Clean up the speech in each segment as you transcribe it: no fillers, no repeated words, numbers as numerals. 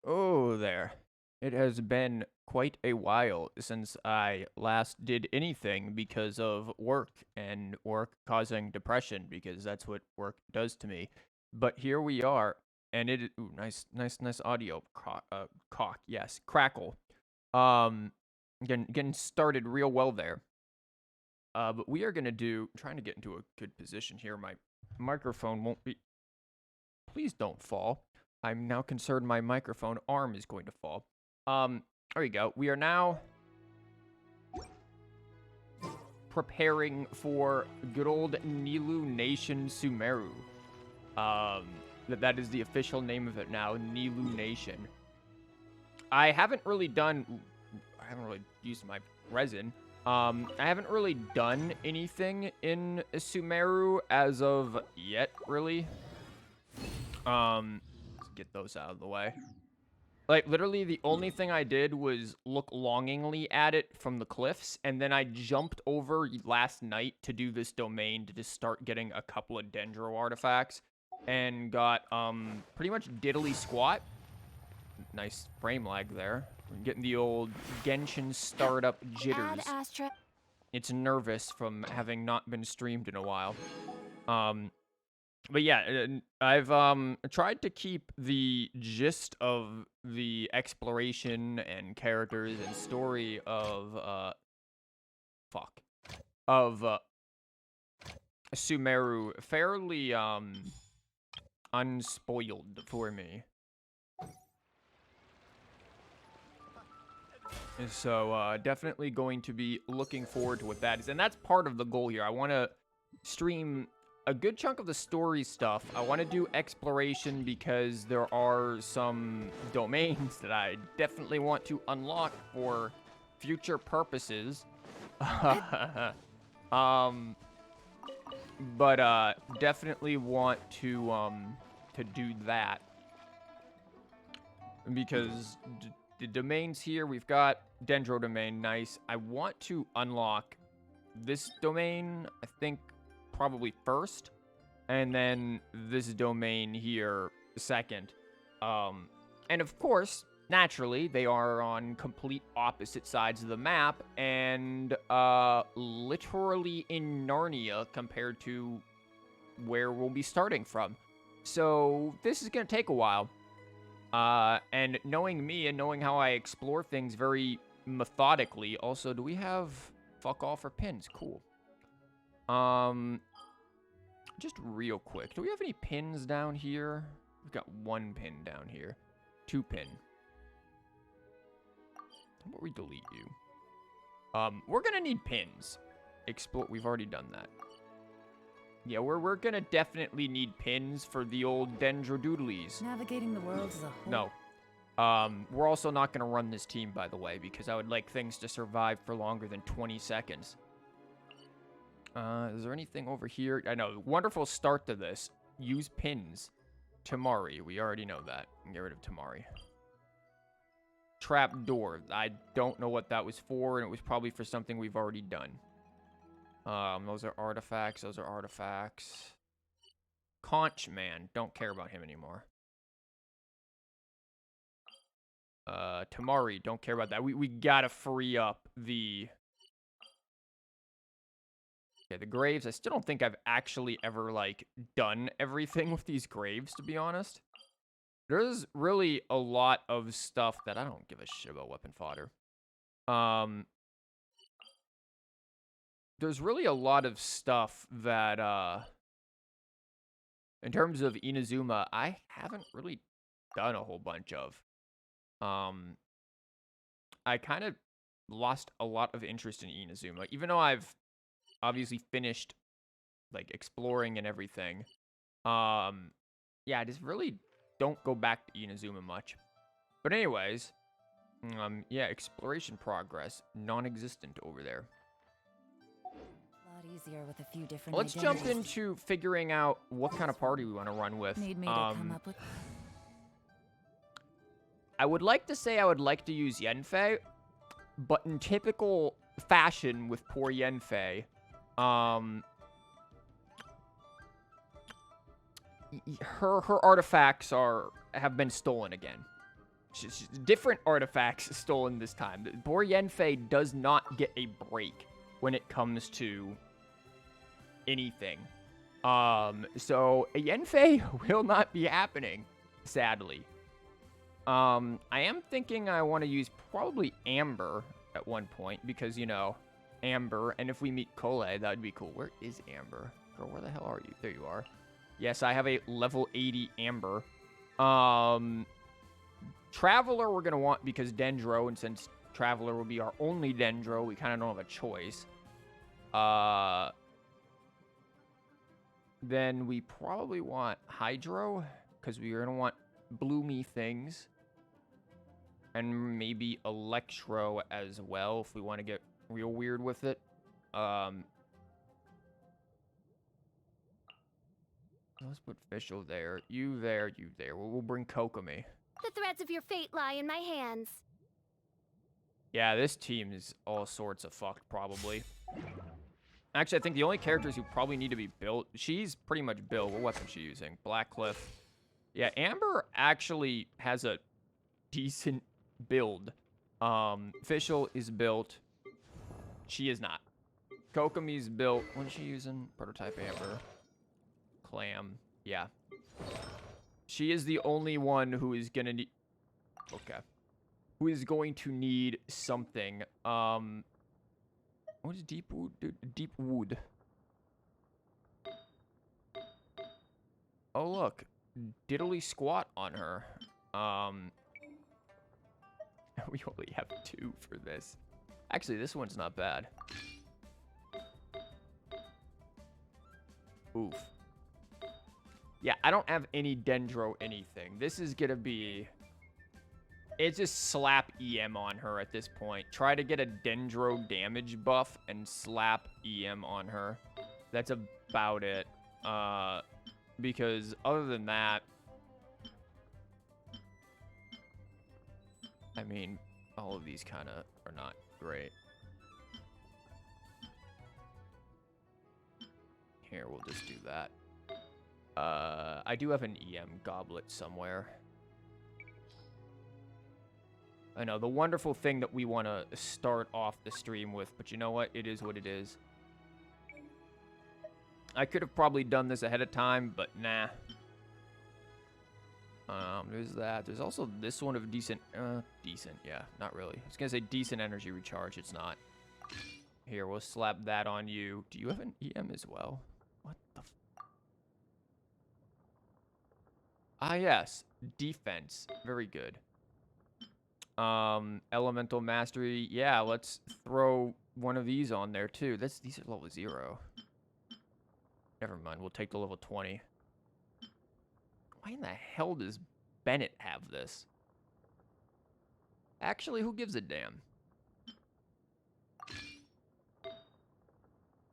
Oh, there. It has been quite a while since I last did anything because of work and work causing depression because that's what work does to me. But here we are, and ooh, nice audio. Yes, crackle. Um, getting started real well there. But we are gonna trying to get into a good position here. My microphone won't be. Please don't fall. I'm now concerned my microphone arm is going to fall. There you go. We are now preparing for good old Nilou Nation Sumeru. That is the official name of it now, Nilou Nation. I haven't really used my resin. I haven't really done anything in Sumeru as of yet, really. Let's get those out of the way. Like, literally, the only thing I did was look longingly at it from the cliffs, and then I jumped over last night to do this domain to just start getting a couple of dendro artifacts, and got, pretty much diddly squat. Nice frame lag there. I'm getting the old Genshin startup jitters. It's nervous from having not been streamed in a while. But yeah, I've tried to keep the gist of the exploration and characters and story of Sumeru fairly unspoiled for me. So definitely going to be looking forward to what that is, and that's part of the goal here. I want to stream a good chunk of the story stuff. I want to do exploration because there are some domains that I definitely want to unlock for future purposes. But definitely want to do that because the domains here, we've got Dendro domain, nice. I want to unlock this domain, I think, probably first, and then this domain here second. And of course, naturally, they are on complete opposite sides of the map, and literally in Narnia compared to where we'll be starting from. So this is gonna take a while. And knowing me and knowing how I explore things very methodically. Also, do we have fuck all for pins? Cool. Just real quick, do we have any pins down here? We've got 1 pin down here. 2 pin. How about we delete you? We're gonna need pins. We've already done that. Yeah, we're gonna definitely need pins for the old Dendrodoodlies. Navigating the world as a whole. No. We're also not gonna run this team, by the way, because I would like things to survive for longer than 20 seconds. Is there anything over here? I know, wonderful start to this. Use pins. Tighnari, we already know that. Get rid of Tighnari. Trap door. I don't know what that was for, and it was probably for something we've already done. Those are artifacts. Those are artifacts. Conch man. Don't care about him anymore. Tighnari. Don't care about that. We gotta free up the... Okay, the graves. I still don't think I've actually ever, like, done everything with these graves, to be honest. There's really a lot of stuff that I don't give a shit about weapon fodder. There's really a lot of stuff that, in terms of Inazuma, I haven't really done a whole bunch of. I kind of lost a lot of interest in Inazuma, even though I've obviously finished, like, exploring and everything. Yeah, I just really don't go back to Inazuma much. But anyways, yeah, exploration progress, non-existent over there. Easier with a few different Let's jump into figuring out what kind of party we want to run with. Need me to come up with... I would like to say I would like to use Yanfei, but in typical fashion with poor Yanfei, her artifacts have been stolen again. different artifacts stolen this time. Poor Yanfei does not get a break when it comes to anything. So Yanfei will not be happening, sadly. I am thinking I want to use probably Amber at one point because, you know, Amber. And if we meet Collei, that would be cool. Where is Amber? Girl, where the hell are you? There you are. Yes, I have a level 80 Amber. Traveler we're going to want because Dendro, and since Traveler will be our only Dendro, we kind of don't have a choice. Then we probably want Hydro because we're going to want bloomy things. And maybe Electro as well if we want to get real weird with it. Let's put Fischl there. You there, you there. We'll bring Kokomi. The threads of your fate lie in my hands. Yeah, this team is all sorts of fucked, probably. Actually, I think the only characters who probably need to be built... She's pretty much built. What weapon is she using? Blackcliff. Yeah, Amber actually has a decent build. Fischl is built. She is not. Kokomi's built. What is she using? Prototype Amber. Clam. Yeah. She is the only one who is gonna need... Okay. Who is going to need something. What is deep wood? Deep wood. Oh, look. Diddly squat on her. We only have 2 for this. Actually, this one's not bad. Oof. Yeah, I don't have any Dendro anything. This is gonna be... It's just slap EM on her at this point. Try to get a Dendro damage buff and slap EM on her. That's about it. Because other than that... I mean, all of these kind of are not great. Here, we'll just do that. I do have an EM goblet somewhere. I know, the wonderful thing that we want to start off the stream with, but you know what? It is what it is. I could have probably done this ahead of time, but nah. There's that. There's also this one of decent, yeah, not really. I was gonna say decent energy recharge. It's not. Here, we'll slap that on you. Do you have an EM as well? What the f... Ah, yes. Defense. Very good. Elemental mastery. Yeah, let's throw one of these on there, too. These are level 0. Never mind. We'll take the level 20. Why in the hell does Bennett have this? Actually, who gives a damn?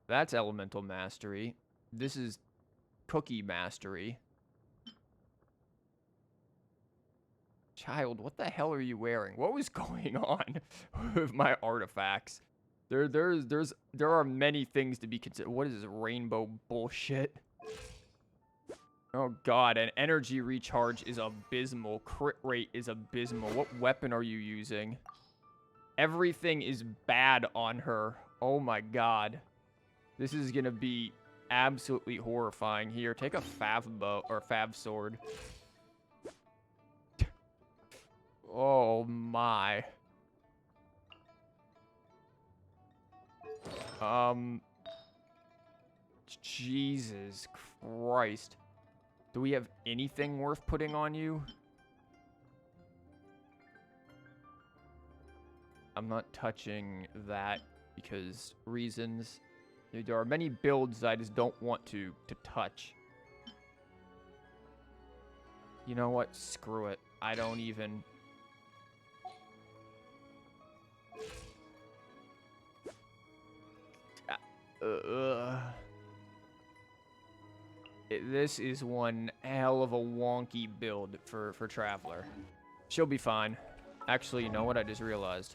That's elemental mastery. This is cookie mastery. Child, what the hell are you wearing? What was going on with my artifacts? There are many things to be considered. What is this rainbow bullshit? Oh god, and energy recharge is abysmal. Crit rate is abysmal. What weapon are you using? Everything is bad on her. Oh my god. This is gonna be absolutely horrifying. Here, take a fav bow or fav sword. Oh my. Jesus Christ. Do we have anything worth putting on you? I'm not touching that because reasons. There are many builds I just don't want to touch. You know what? Screw it. I don't even... This is one hell of a wonky build for Traveler. She'll be fine. Actually, you know what? I just realized.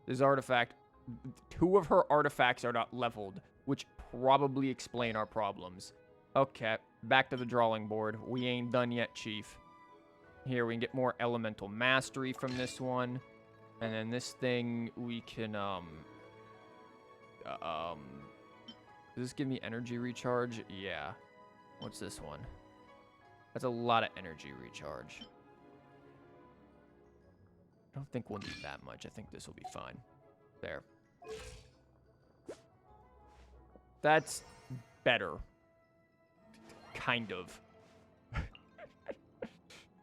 This artifact... 2 of her artifacts are not leveled, which probably explain our problems. Okay, back to the drawing board. We ain't done yet, Chief. Here, we can get more elemental mastery from this one. And then this thing, we can, does this give me energy recharge? Yeah. What's this one? That's a lot of energy recharge. I don't think we'll need that much. I think this will be fine. There. That's better. Kind of.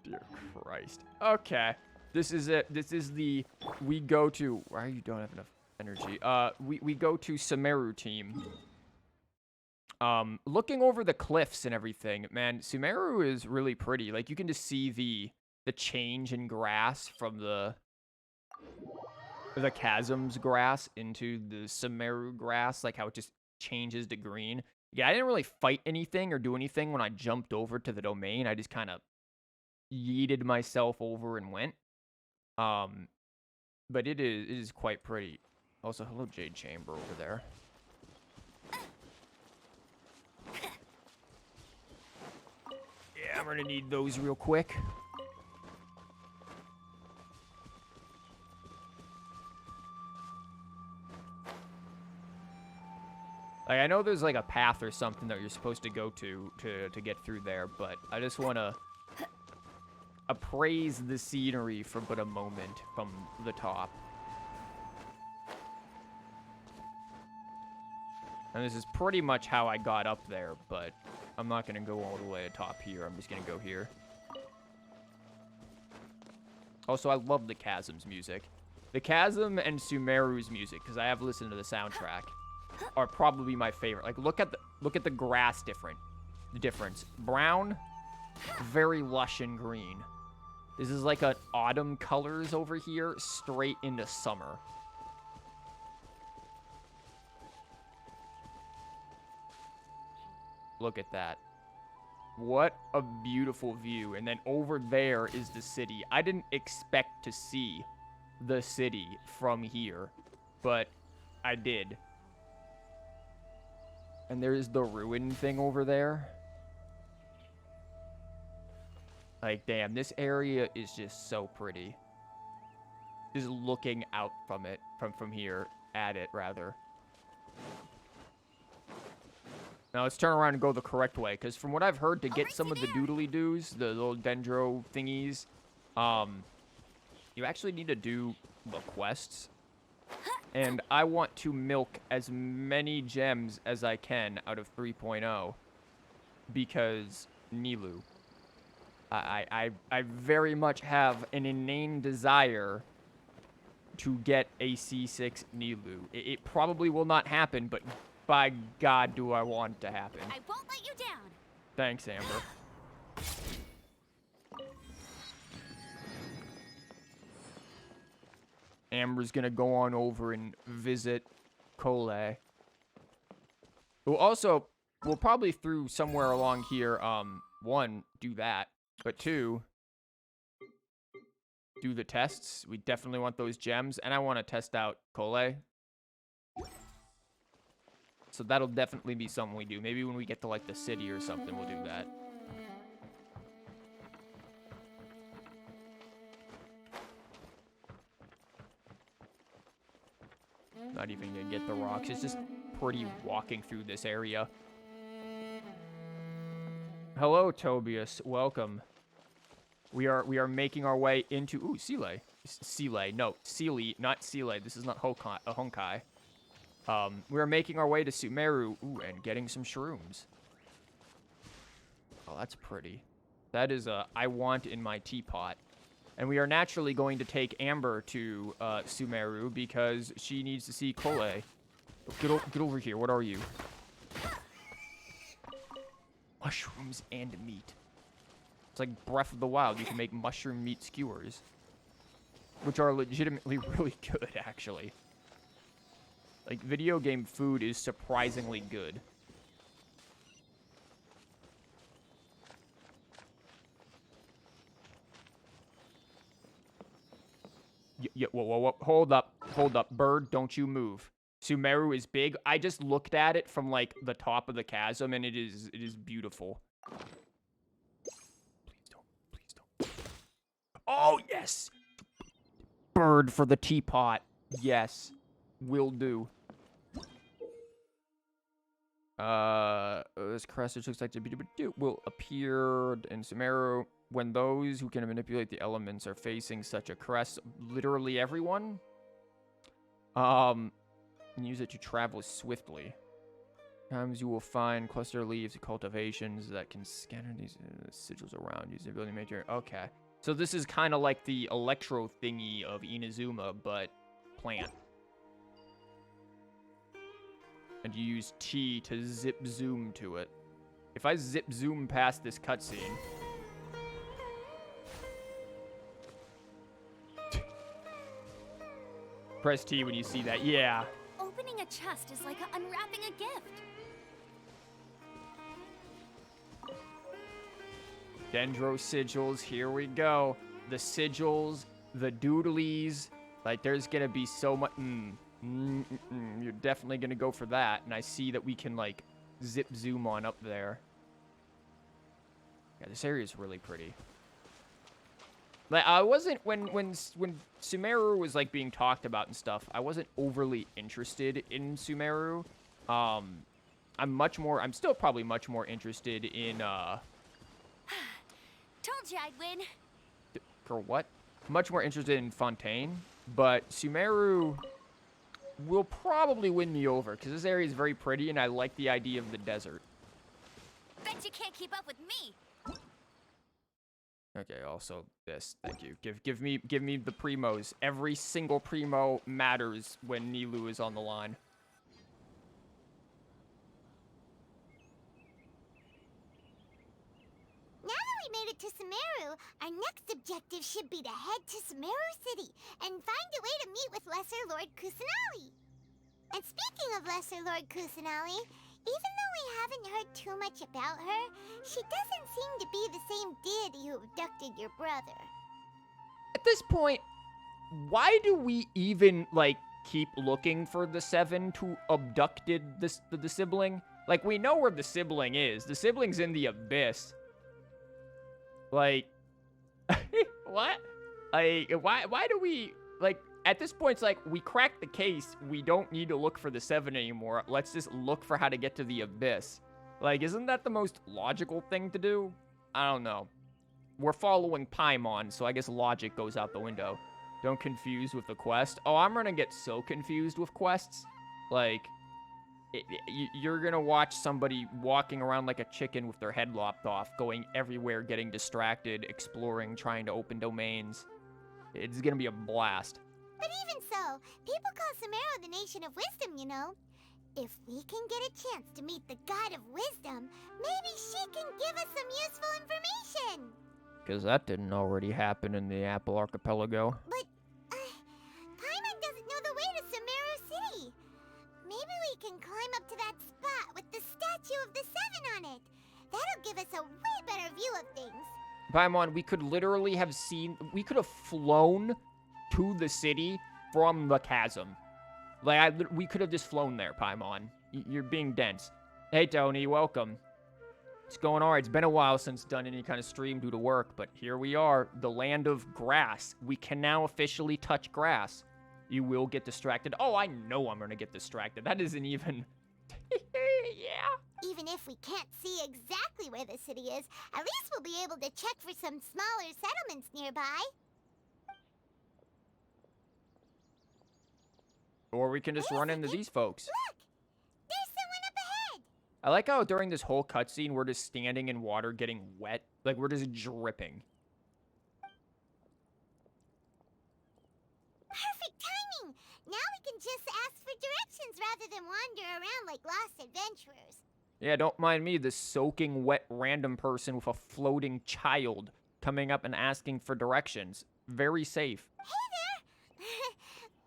Dear Christ. Okay. This is it. This is the... We go to... Why you don't have enough energy? We go to Sumeru team. Looking over the cliffs and everything, man, Sumeru is really pretty. Like, you can just see the change in grass from the chasm's grass into the Sumeru grass, like how it just changes to green. Yeah, I didn't really fight anything or do anything when I jumped over to the domain. I just kind of yeeted myself over and went. But it is quite pretty. Also, hello, Jade Chamber over there. Yeah, I'm gonna need those real quick. Like, I know there's like a path or something that you're supposed to go to get through there, but I just want to appraise the scenery for but a moment from the top. And this is pretty much how I got up there, but I'm not going to go all the way atop here. I'm just going to go here. Also, I love the Chasm's music. The Chasm and Sumeru's music, because I have listened to the soundtrack, are probably my favorite. Like, look at the grass difference. Brown, very lush and green. This is like an autumn colors over here, straight into summer. Look at that. What a beautiful view. And then over there is the city. I didn't expect to see the city from here, but I did. And there's the ruin thing over there. Like, damn, this area is just so pretty. Just looking out from it, from here, at it, rather. Now, let's turn around and go the correct way, because from what I've heard, to get some of the doodly-doos, the little dendro thingies, you actually need to do the quests. And I want to milk as many gems as I can out of 3.0, because Nilou. I very much have an inane desire to get a C6 Nilou. It probably will not happen, but by God, do I want it to happen. I won't let you down. Thanks, Amber. Amber's gonna go on over and visit collei. We'll probably through somewhere along here, one, do that, but two, do the tests. We definitely want those gems, and I want to test out collei. So that'll definitely be something we do. Maybe when we get to, like, the city or something, we'll do that. Not even gonna get the rocks. It's just pretty walking through this area. Hello, Tobias. Welcome. We are making our way into... Ooh, Sealey. Sealey. No, Sealy, not Sealey. This is not Honkai. We're making our way to Sumeru. Ooh, and getting some shrooms. Oh, that's pretty. That is a I want in my teapot. And we are naturally going to take Amber to Sumeru because she needs to see collei. Get over here. What are you? Mushrooms and meat. It's like Breath of the Wild. You can make mushroom meat skewers, which are legitimately really good, actually. Like, video game food is surprisingly good. Whoa, hold up, bird, don't you move. Sumeru is big. I just looked at it from, like, the top of the chasm, and it is beautiful. Please don't. Yes. Bird for the teapot. Yes. Will do. This crest, which looks like to be will appear in Sumeru when those who can manipulate the elements are facing such a crest. Literally everyone. Use it to travel swiftly. Sometimes you will find cluster leaves, cultivations that can scatter these sigils around. Use the ability to make your... Okay. So this is kind of like the electro thingy of Inazuma, but plant. And you use T to zip zoom to it. If I zip zoom past this cutscene... Press T when you see that. Yeah. Opening a chest is like unwrapping a gift. Dendro sigils, here we go. The sigils, the doodlies. Like, there's gonna be so much... You're definitely gonna go for that. And I see that we can, like, zip zoom on up there. Yeah, this area is really pretty. Like, I wasn't... When Sumeru was, like, being talked about and stuff, I wasn't overly interested in Sumeru. I'm still probably much more interested in, Told you I'd win. For what? Much more interested in Fontaine, but Sumeru will probably win me over, because this area is very pretty, and I like the idea of the desert. Bet you can't keep up with me. Okay, also this. Thank you. Give me the primos. Every single primo matters when Nilou is on the line. Now that we made it to Sumeru, our next objective should be to head to Sumeru City and find a way to meet with Lesser Lord Kusanali. And speaking of Lesser Lord Kusanali, even though we haven't heard too much about her, she doesn't seem to be the same deity who abducted your brother. At this point, why do we even, like, keep looking for the 7 who abducted the sibling? Like, we know where the sibling is. The sibling's in the abyss. Like, what? Like, why do we, like, at this point, it's like, we cracked the case. We don't need to look for the 7 anymore. Let's just look for how to get to the abyss. Like, isn't that the most logical thing to do? I don't know. We're following Paimon, so I guess logic goes out the window. Don't confuse with the quest. Oh, I'm gonna get so confused with quests. Like, you're gonna watch somebody walking around like a chicken with their head lopped off, going everywhere, getting distracted, exploring, trying to open domains. It's gonna be a blast. But even so, people call Sumeru the Nation of Wisdom, you know. If we can get a chance to meet the God of Wisdom, maybe she can give us some useful information. Because that didn't already happen in the Apple Archipelago. But, Paimon doesn't know the way to Sumeru City. Maybe we can climb up to that spot with the statue of the 7 on it. That'll give us a way better view of things. Paimon, we could literally have we could have flown to the city from the chasm. Like, we could have just flown there, Paimon. You're being dense. Hey, Tony, welcome. It's going all right. It's been a while since done any kind of stream due to work, but here we are, the land of grass. We can now officially touch grass. You will get distracted. Oh, I know I'm going to get distracted. That isn't even... yeah. Even if we can't see exactly where the city is, at least we'll be able to check for some smaller settlements nearby. Or we can just run into these folks. Look! There's someone up ahead! I like how during this whole cutscene, we're just standing in water getting wet. Like, we're just dripping. Perfect timing! Now we can just ask for directions rather than wander around like lost adventurers. Yeah, don't mind me, the soaking wet random person with a floating child coming up and asking for directions. Very safe. Hey there!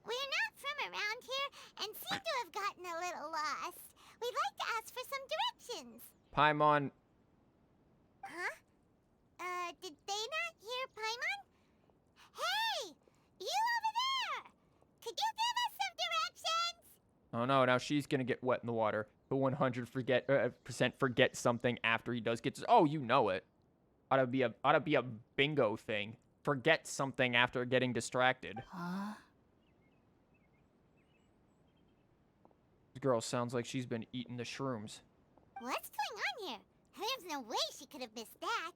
We're not from around here and seem to have gotten a little lost. We'd like to ask for some directions. Paimon. Huh? Did they not hear Paimon? Hey! You over there! Could you give us some directions? Oh no, now she's gonna get wet in the water. The 100% forget something after he does get to... Oh, you know it. Ought to be a bingo thing. forgets something after getting distracted. Huh? This girl sounds like she's been eating the shrooms. What's going on here? There's no way she could have missed that.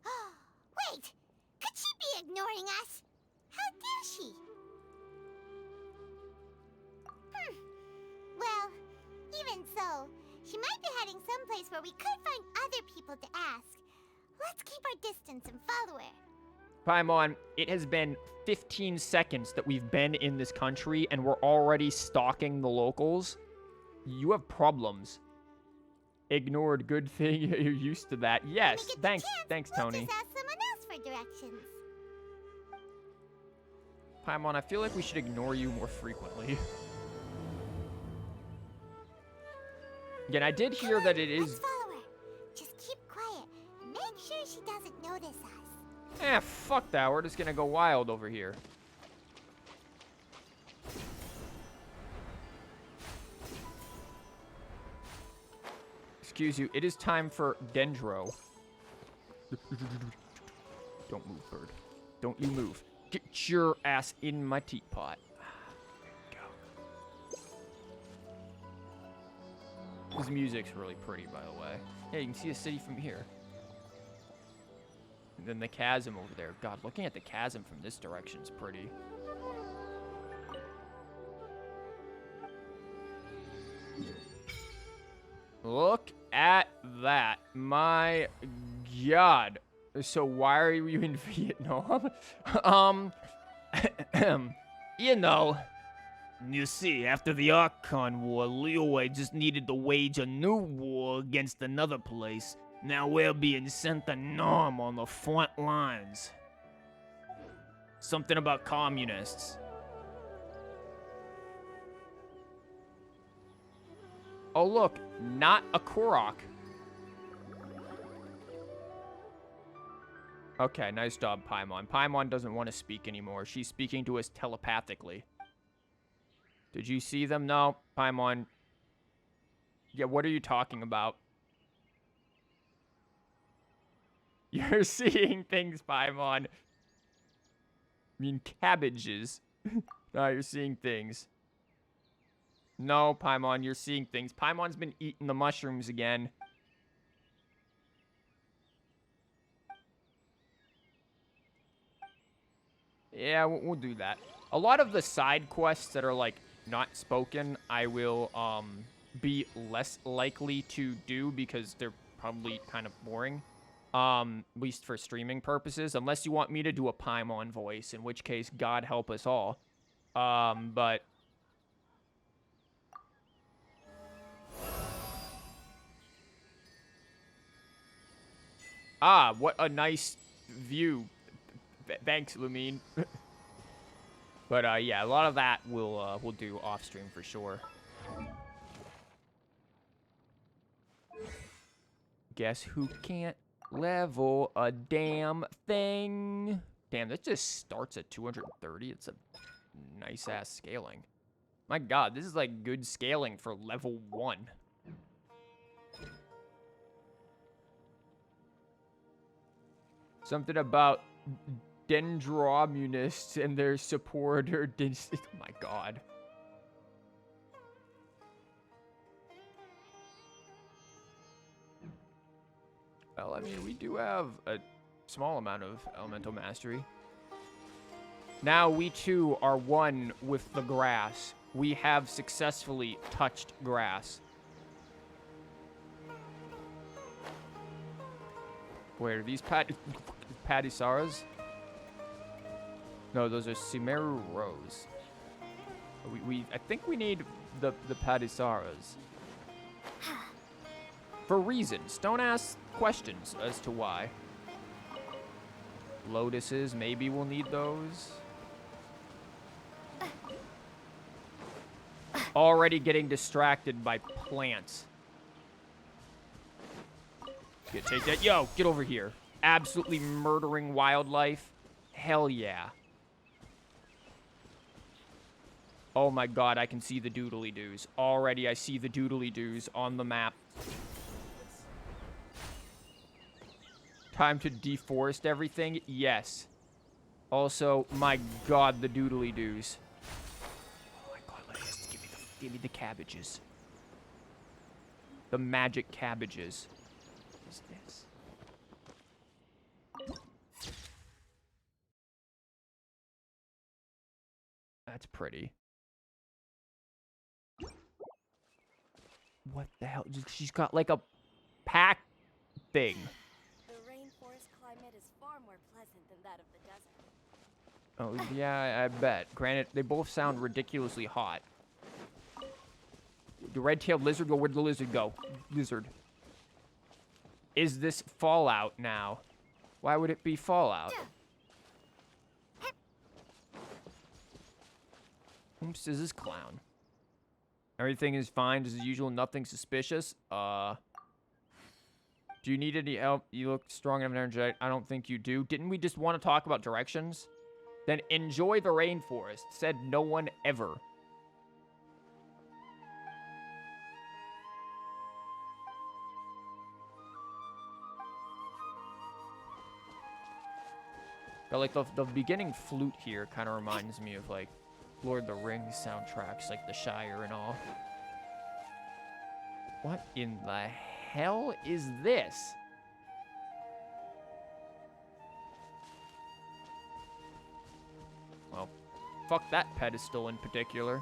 Wait! Could she be ignoring us? How dare she? Well, even so, she might be heading someplace where we could find other people to ask. Let's keep our distance and follow her. Paimon, it has been 15 seconds that we've been in this country and we're already stalking the locals. You have problems. Ignored, good thing you're used to that. Yes, thanks, We'll Tony. just ask someone else for directions. Paimon, I feel like we should ignore you more frequently. Again, I did hear that it Let's is... follow her. Just keep quiet. Make sure she doesn't notice us. Eh, fuck that. We're just gonna go wild over here. Excuse you, it is time for Dendro. Don't move, bird. Don't you move. Get your ass in my teapot. Go. This music's really pretty, by the way. Yeah, you can see the city from here. And then the chasm over there. God, looking at the chasm from this direction is pretty. Look at that. My God. So why are you in Vietnam? You see, after the Archon War, Liu just needed to wage a new war against another place. Now we're being sent to Nam on the front lines. Something about communists. Oh, look. Not a Korok. Okay, nice job, Paimon. Paimon doesn't want to speak anymore. She's speaking to us telepathically. Did you see them? No, Paimon. Yeah, what are you talking about? You're seeing things, Paimon. I mean, cabbages. No, you're seeing things. No, Paimon, you're seeing things. Paimon's been eating the mushrooms again. Yeah, we'll do that. A lot of the side quests that are, like, not spoken, I will, be less likely to do because they're probably kind of boring. At least for streaming purposes. Unless you want me to do a Paimon voice, in which case, God help us all. But... Ah, what a nice view. Thanks, Lumine. But, yeah, a lot of that we'll do off-stream for sure. Guess who can't level a damn thing? Damn, that just starts at 230. It's a nice-ass scaling. My God, this is, like, good scaling for level 1. Something about Dendromunists and their supporter. Oh my God. Well, I mean, we do have a small amount of elemental mastery. Now we too are one with the grass. We have successfully touched grass. Wait, are these Padisaras? No, those are Sumeru Rose. I think we need the Padisaras. For reasons. Don't ask questions as to why. Lotuses, maybe we'll need those. Already getting distracted by plants. Yeah, take that. Yo, get over here. Absolutely murdering wildlife. Hell yeah. Oh my God, I can see the doodly-doos. Already I see the doodly-doos on the map. Time to deforest everything? Yes. Also, my god, the doodly doos. Oh my god, let's give me the cabbages. The magic cabbages. What is this? That's pretty. What the hell? She's got like a pack thing. The rainforest climate is far more pleasant than that of the desert. Oh, yeah, I bet. Granted, they both sound ridiculously hot. The red-tailed lizard go? Where'd the lizard go? Lizard. Is this Fallout now? Why would it be Fallout? Oops, is this clown? Everything is fine as usual, nothing suspicious. Do you need any help? You look strong and energetic. I don't think you do. Didn't we just want to talk about directions? Then enjoy the rainforest, said no one ever. But like the beginning flute here kind of reminds me of like Lord of the Rings soundtracks, like the Shire and all. What in the hell is this? Well, fuck that pedestal in particular.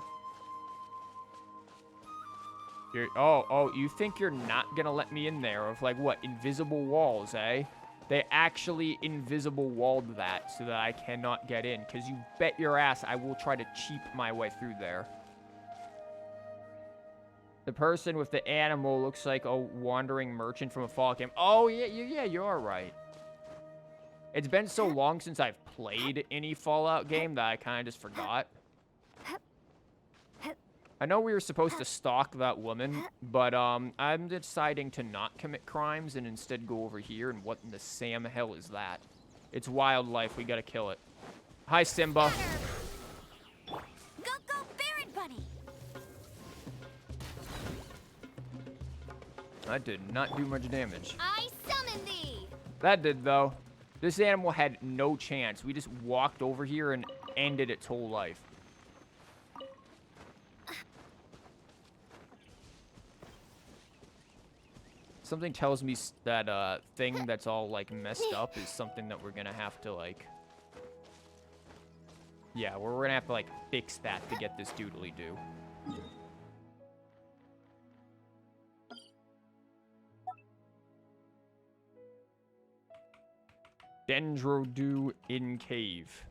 Oh, you think you're not gonna let me in there of like what, invisible walls, eh? They actually invisible walled that so that I cannot get in, because you bet your ass I will try to cheap my way through there. The person with the animal looks like a wandering merchant from a Fallout game. Oh, yeah, you're right. It's been so long since I've played any Fallout game that I kind of just forgot. I know we were supposed to stalk that woman, but I'm deciding to not commit crimes and instead go over here. And what in the Sam hell is that? It's wildlife. We gotta kill it. Hi, Simba. Go, Barret Bunny! That did not do much damage. I summon thee! That did, though. This animal had no chance. We just walked over here and ended its whole life. Something tells me that thing that's all like messed up is something that we're gonna have to like. Yeah, we're gonna have to like fix that to get this doodly do. Dendrodu in cave.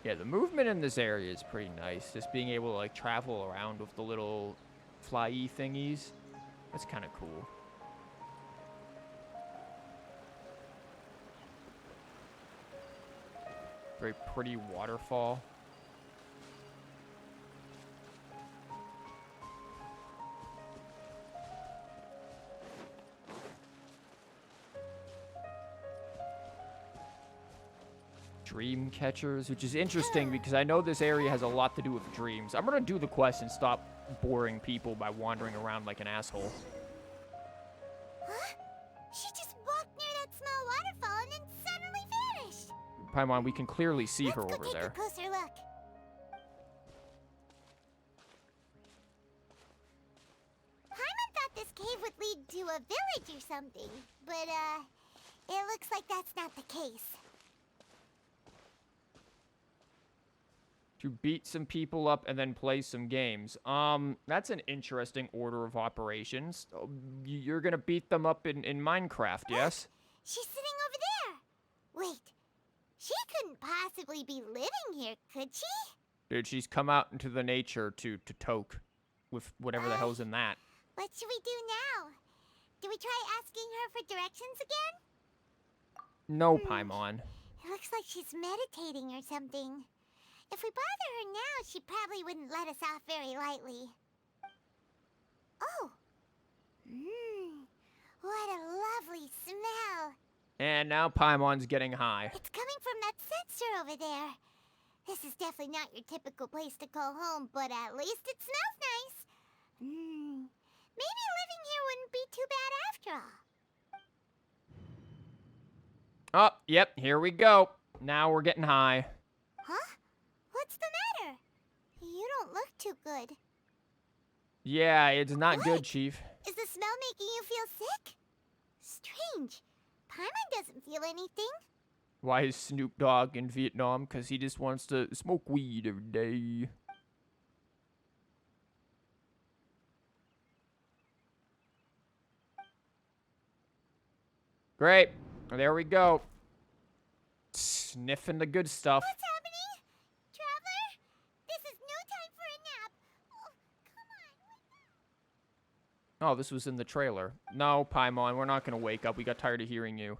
Yeah, the movement in this area is pretty nice. Just being able to like travel around with the little fly-y thingies. That's kind of cool. Very pretty waterfall. Dream catchers, which is interesting because I know this area has a lot to do with dreams. I'm gonna do the quest and stop boring people by wandering around like an asshole. Huh? She just walked near that small waterfall and then suddenly vanished. Paimon, we can clearly see her Let's over go take there. a closer look. Paimon thought this cave would lead to a village or something, but it looks like that's not the case. To beat some people up and then play some games. That's an interesting order of operations. You're gonna beat them up in Minecraft, yes? She's sitting over there. Wait, she couldn't possibly be living here, could she? Dude, she's come out into the nature to toke with whatever the hell's in that. What should we do now? Do we try asking her for directions again? No, Paimon. It looks like she's meditating or something. If we bother her now, she probably wouldn't let us off very lightly. Oh. What a lovely smell. And now Paimon's getting high. It's coming from that sensor over there. This is definitely not your typical place to call home, but at least it smells nice. Maybe living here wouldn't be too bad after all. Oh, yep, here we go. Now we're getting high. Huh? What's the matter? You don't look too good. Yeah, it's not good, What? Chief. Is the smell making you feel sick? Strange. Paimon doesn't feel anything. Why is Snoop Dogg in Vietnam? Because he just wants to smoke weed every day. Great. There we go. Sniffing the good stuff. What's happening? Traveler? This is no time for a nap. Oh, come on. Oh, this was in the trailer. No, Paimon, we're not going to wake up. We got tired of hearing you.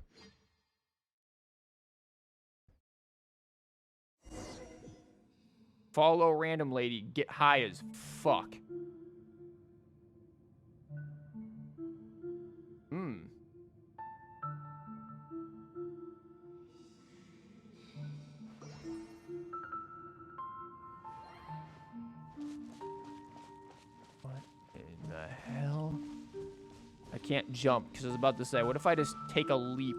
Follow random lady. Get high as fuck. What in the hell? I can't jump because I was about to say, what if I just take a leap?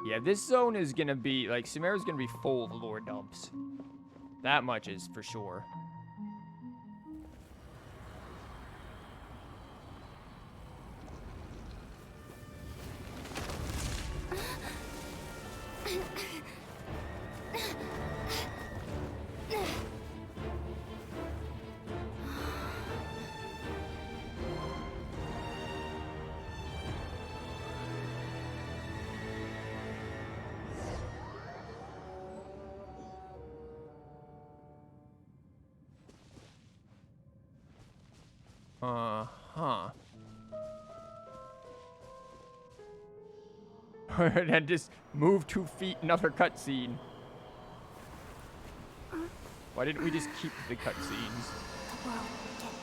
Yeah, this zone is gonna be, like, Sumeru's gonna be full of lore dumps. That much is for sure. Uh-huh. And just move 2 feet, another cutscene. Why didn't we just keep the cutscenes? The world will get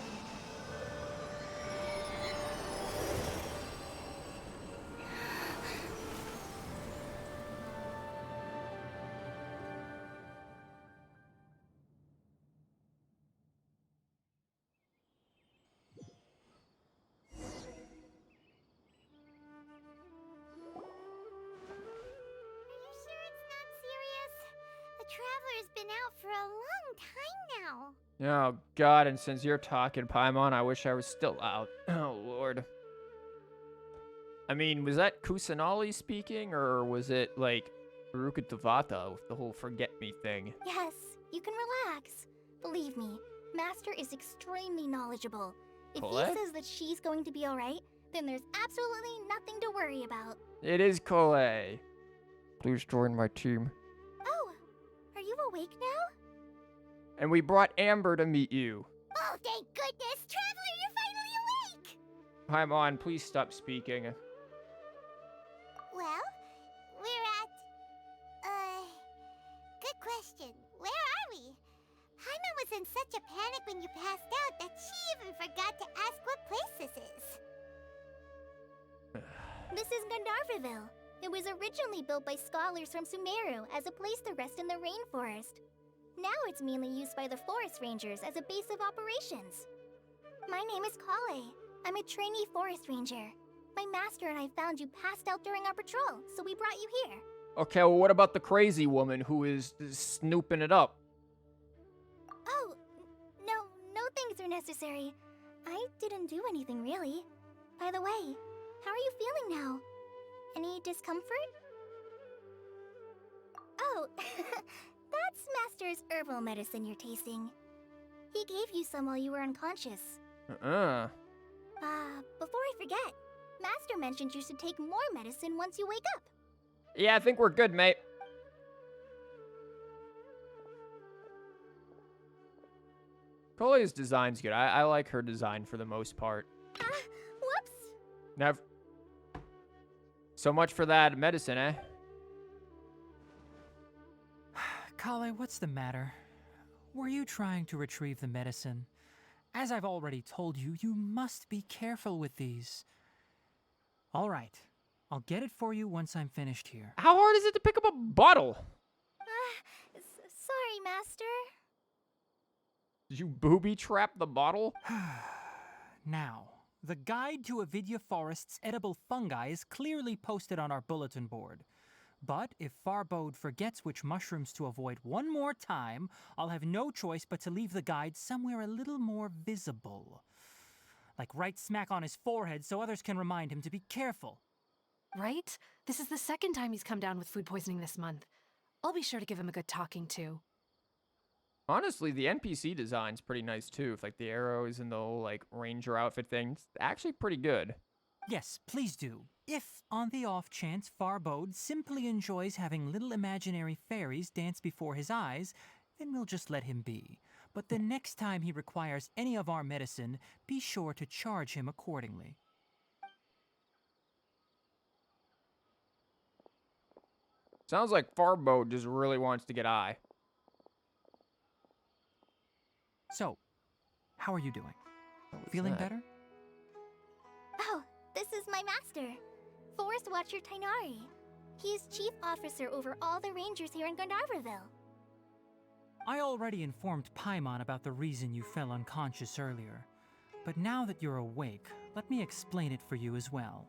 Are you sure it's not serious? The Traveler's been out for a long time now. Oh, God, and since you're talking, Paimon, I wish I was still out. Oh, Lord. I mean, was that Kusanali speaking, or was it, like, Rukutavata with the whole forget-me thing? Yes, you can relax. Believe me, Master is extremely knowledgeable. If Collei? he says that she's going to be alright, then there's absolutely nothing to worry about. It is Collei. Please join my team. Oh, are you awake now? And we brought Amber to meet you. Oh, thank goodness! Traveler, you're finally awake! Paimon, please stop speaking. Well, we're at... Good question. Where are we? Paimon was in such a panic when you passed out that she even forgot to ask what place this is. This is Gandharvaville. It was originally built by scholars from Sumeru as a place to rest in the rainforest. Now it's mainly used by the forest rangers as a base of operations. My name is Collei. I'm a trainee forest ranger. My master and I found you passed out during our patrol, so we brought you here. Okay, well, what about the crazy woman who is snooping it up? Oh, no things are necessary. I didn't do anything really. By the way, how are you feeling now? Any discomfort? Oh, that's Master's herbal medicine you're tasting. He gave you some while you were unconscious. Uh-uh. Before I forget, Master mentioned you should take more medicine once you wake up. Yeah, I think we're good, mate. Collei's design's good. I like her design for the most part. Whoops. Never. So much for that medicine, eh? Collei, what's the matter? Were you trying to retrieve the medicine? As I've already told you, you must be careful with these. All right, I'll get it for you once I'm finished here. How hard is it to pick up a bottle? Sorry, Master. Did you booby trap the bottle? Now, the guide to Avidya Forest's edible fungi is clearly posted on our bulletin board. But if Farbode forgets which mushrooms to avoid one more time, I'll have no choice but to leave the guide somewhere a little more visible. Like right smack on his forehead so others can remind him to be careful. Right? This is the second time he's come down with food poisoning this month. I'll be sure to give him a good talking to. Honestly, the NPC design's pretty nice too. With like the arrows and the whole like ranger outfit thing. It's actually pretty good. Yes, please do. If, on the off chance, Farbode simply enjoys having little imaginary fairies dance before his eyes, then we'll just let him be. But the next time he requires any of our medicine, be sure to charge him accordingly. Sounds like Farbode just really wants to get high. So, how are you doing? What's Feeling that? better? Oh, this is my master, Forest Watcher Tighnari. He is chief officer over all the rangers here in Gandharvaville. I already informed Paimon about the reason you fell unconscious earlier. But now that you're awake, let me explain it for you as well.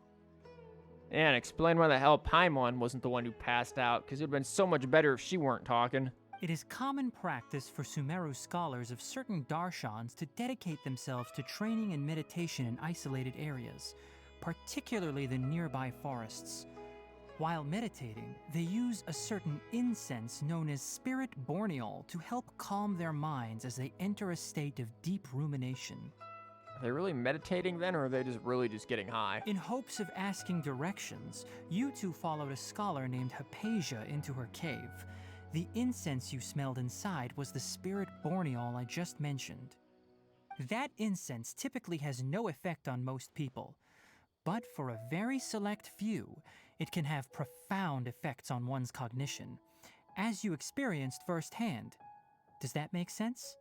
And explain why the hell Paimon wasn't the one who passed out, because it would have been so much better if she weren't talking. It is common practice for Sumeru scholars of certain darshans to dedicate themselves to training and meditation in isolated areas, particularly the nearby forests. While meditating, they use a certain incense known as spirit borneol to help calm their minds as they enter a state of deep rumination. Are they really meditating then, or are they just getting high? In hopes of asking directions, you two followed a scholar named Hypatia into her cave. The incense you smelled inside was the spirit borneol I just mentioned. That incense typically has no effect on most people, but for a very select few, it can have profound effects on one's cognition, as you experienced firsthand. Does that make sense?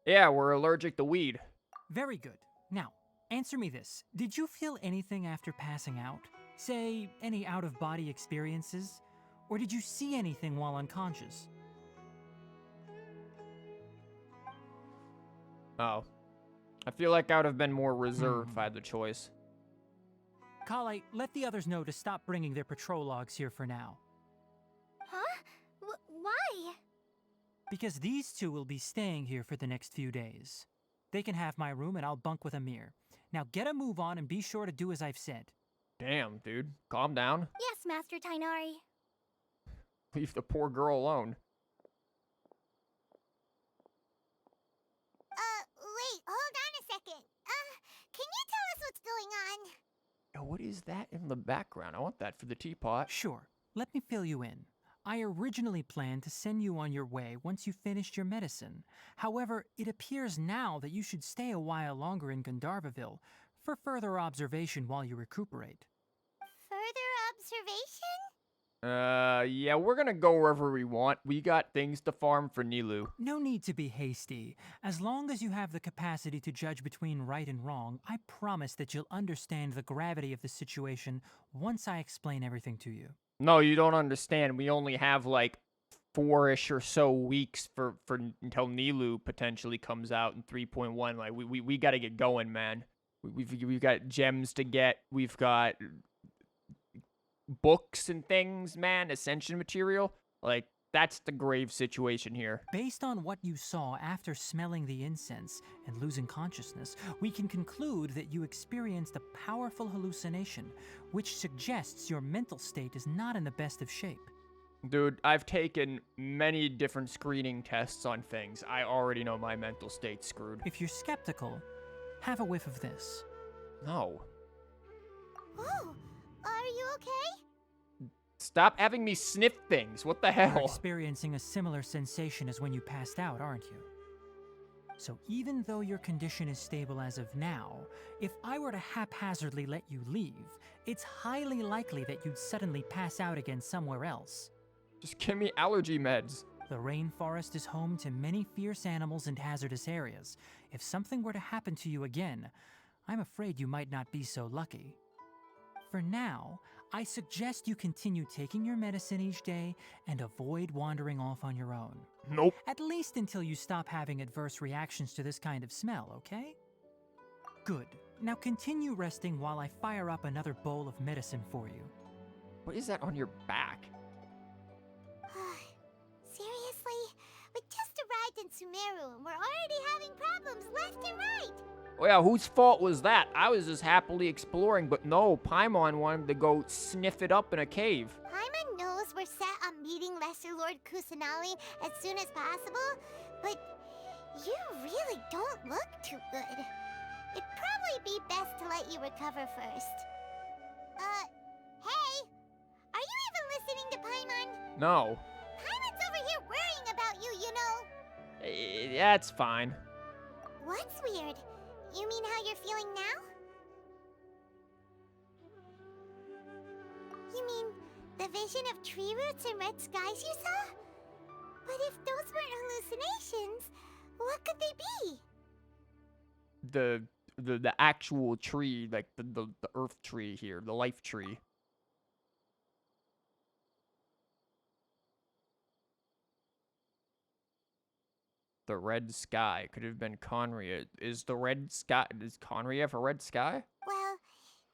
Yeah, we're allergic to weed. Very good. Now, answer me this. Did you feel anything after passing out? Say, any out-of-body experiences? Or did you see anything while unconscious? Oh. I feel like I would have been more reserved if I had the choice. Collei, let the others know to stop bringing their patrol logs here for now. Huh? Why? Because these two will be staying here for the next few days. They can have my room and I'll bunk with Amir. Now get a move on and be sure to do as I've said. Damn, dude. Calm down. Yes, Master Tighnari. Leave the poor girl alone. Wait, hold on a second. Can you tell us what's going on? Yo, what is that in the background? I want that for the teapot. Sure, let me fill you in. I originally planned to send you on your way once you finished your medicine. However, it appears now that you should stay a while longer in Gandharvaville for further observation while you recuperate. Further observation? Yeah, we're gonna go wherever we want. We got things to farm for Nilou. No need to be hasty. As long as you have the capacity to judge between right and wrong, I promise that you'll understand the gravity of the situation once I explain everything to you. No, you don't understand. We only have like 4-ish or so weeks for until Nilou potentially comes out in 3.1. Like we got to get going, man. We've got gems to get. We've got books and things, man. Ascension material. Like that's the grave situation here. Based on what you saw after smelling the incense and losing consciousness, we can conclude that you experienced a powerful hallucination, which suggests your mental state is not in the best of shape. Dude, I've taken many different screening tests on things. I already know my mental state's screwed. If you're skeptical, have a whiff of this. No. Oh, are you okay? Stop having me sniff things. What the You're hell? experiencing a similar sensation as when you passed out, aren't you? So even though your condition is stable as of now, if I were to haphazardly let you leave, it's highly likely that you'd suddenly pass out again somewhere else. Just give me allergy meds. The rainforest is home to many fierce animals and hazardous areas. If something were to happen to you again, I'm afraid you might not be so lucky. For now, I suggest you continue taking your medicine each day and avoid wandering off on your own. Nope. At least until you stop having adverse reactions to this kind of smell, okay? Good. Now continue resting while I fire up another bowl of medicine for you. What is that on your back? Seriously? We just arrived in Sumeru and we're already having problems left and right. Well, yeah, whose fault was that? I was just happily exploring, but no, Paimon wanted to go sniff it up in a cave. Paimon knows we're set on meeting Lesser Lord Kusanali as soon as possible, but you really don't look too good. It'd probably be best to let you recover first. Hey! Are you even listening to Paimon? No. Paimon's over here worrying about you, you know. That's fine. What's weird? You mean how you're feeling now? You mean the vision of tree roots and red skies you saw? But if those weren't hallucinations, what could they be? The actual tree, like the earth tree here, the life tree. The red sky could have been Conria. Is Conria a red sky? Well,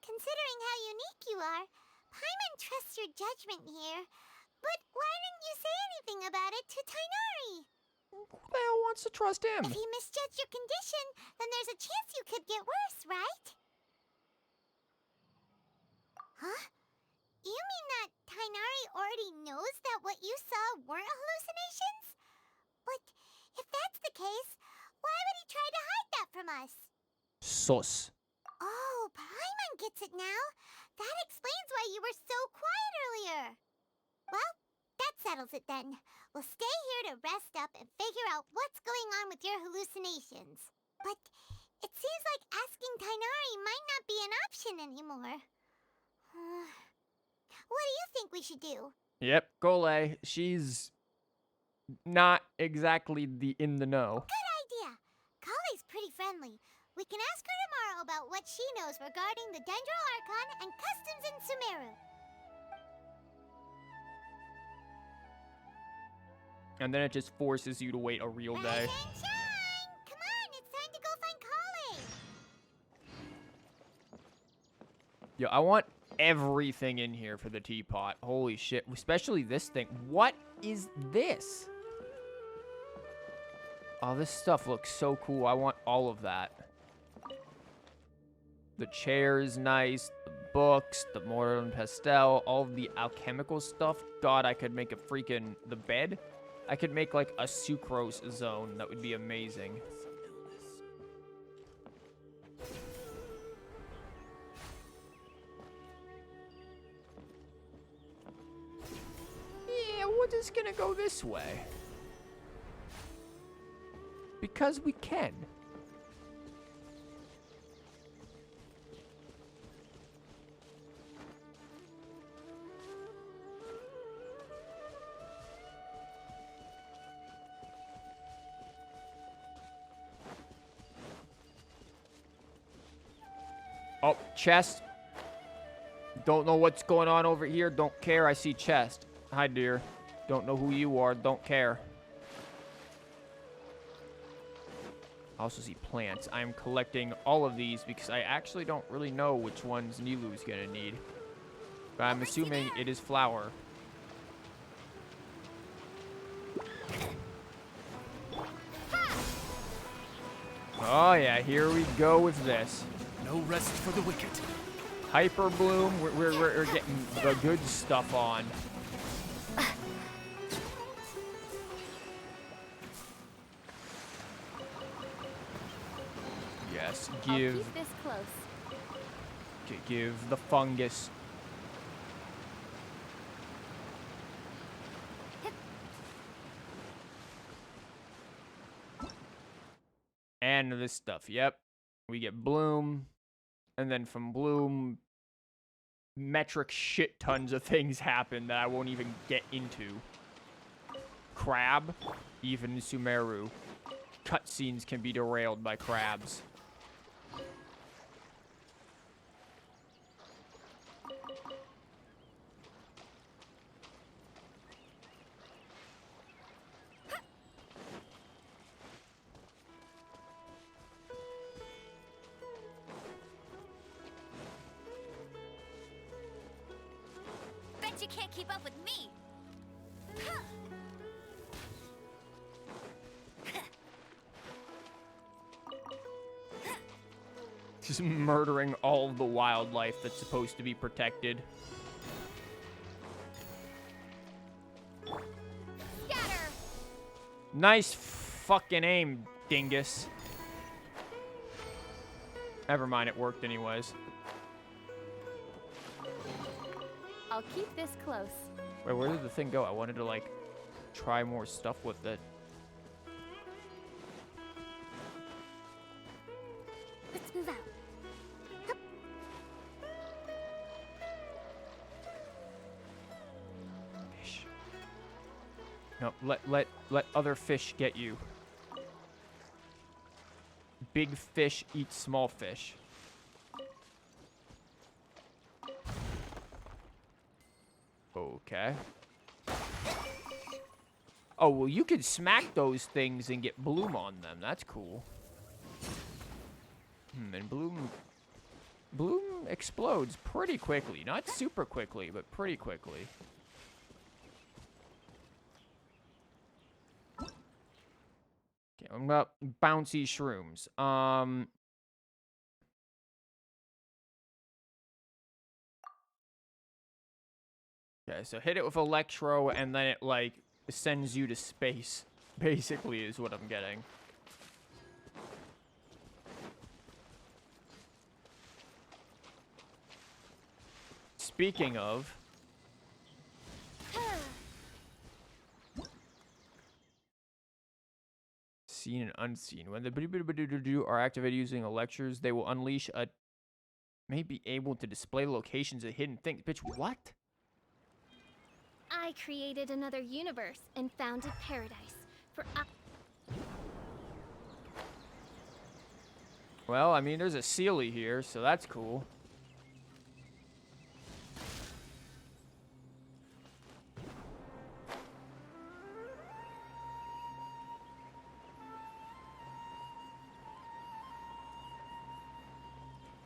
considering how unique you are, Paimon trusts your judgment here. But why didn't you say anything about it to Tighnari? Who the hell wants to trust him? If he misjudged your condition, then there's a chance you could get worse, right? Huh? You mean that Tighnari already knows that what you saw weren't hallucinations? But if that's the case, why would he try to hide that from us? Sus. Oh, Paimon gets it now. That explains why you were so quiet earlier. Well, that settles it then. We'll stay here to rest up and figure out what's going on with your hallucinations. But it seems like asking Tighnari might not be an option anymore. What do you think we should do? Yep, collei. She's not exactly in the know. Good idea. Collei's pretty friendly. We can ask her tomorrow about what she knows regarding the Dendro Archon and customs in Sumeru. And then it just forces you to wait a real day. Rise and shine! Come on, it's time to go find Collei. Yo, I want everything in here for the teapot. Holy shit. Especially this thing. What is this? Oh, this stuff looks so cool. I want all of that. The chair is nice. The books, the mortar and pastel, all of the alchemical stuff. God, I could make a freaking... The bed? I could make, like, a sucrose zone. That would be amazing. Yeah, we're just gonna go this way. Because we can. Oh, chest. Don't know what's going on over here. Don't care. I see chest. Hi, dear. Don't know who you are. Don't care. I also see plants. I'm collecting all of these because I actually don't really know which ones Nilou's gonna need. But I'm assuming it is flower. Oh yeah, here we go with this. No rest for the wicked. Hyper bloom. We're getting the good stuff on. Yes, I'll give keep this close. give the fungus. And this stuff. Yep. We get bloom. And then from bloom, metric shit tons of things happen that I won't even get into. crab, even in Sumeru, cutscenes can be derailed by crabs. Bet you can't keep up with me. Just murdering all of the wildlife that's supposed to be protected. Scatter. Nice fucking aim, dingus. Never mind, it worked anyways. I'll keep this close. Wait, where did the thing go? I wanted to, like, try more stuff with it. Let's move out. Fish. No, let other fish get you. Big fish eat small fish. Okay. Oh, well, you can smack those things and get bloom on them. That's cool. And bloom explodes pretty quickly. Not super quickly, but pretty quickly. Okay, I'm about bouncy shrooms. Okay, so hit it with Electro, and then it, like, sends you to space, basically, is what I'm getting. Speaking of... Seen and unseen. When the are activated using Electros, they will unleash a... May be able to display locations of hidden things. Bitch, what? I created another universe and founded paradise for Well, I mean, there's a Sealy here, so that's cool.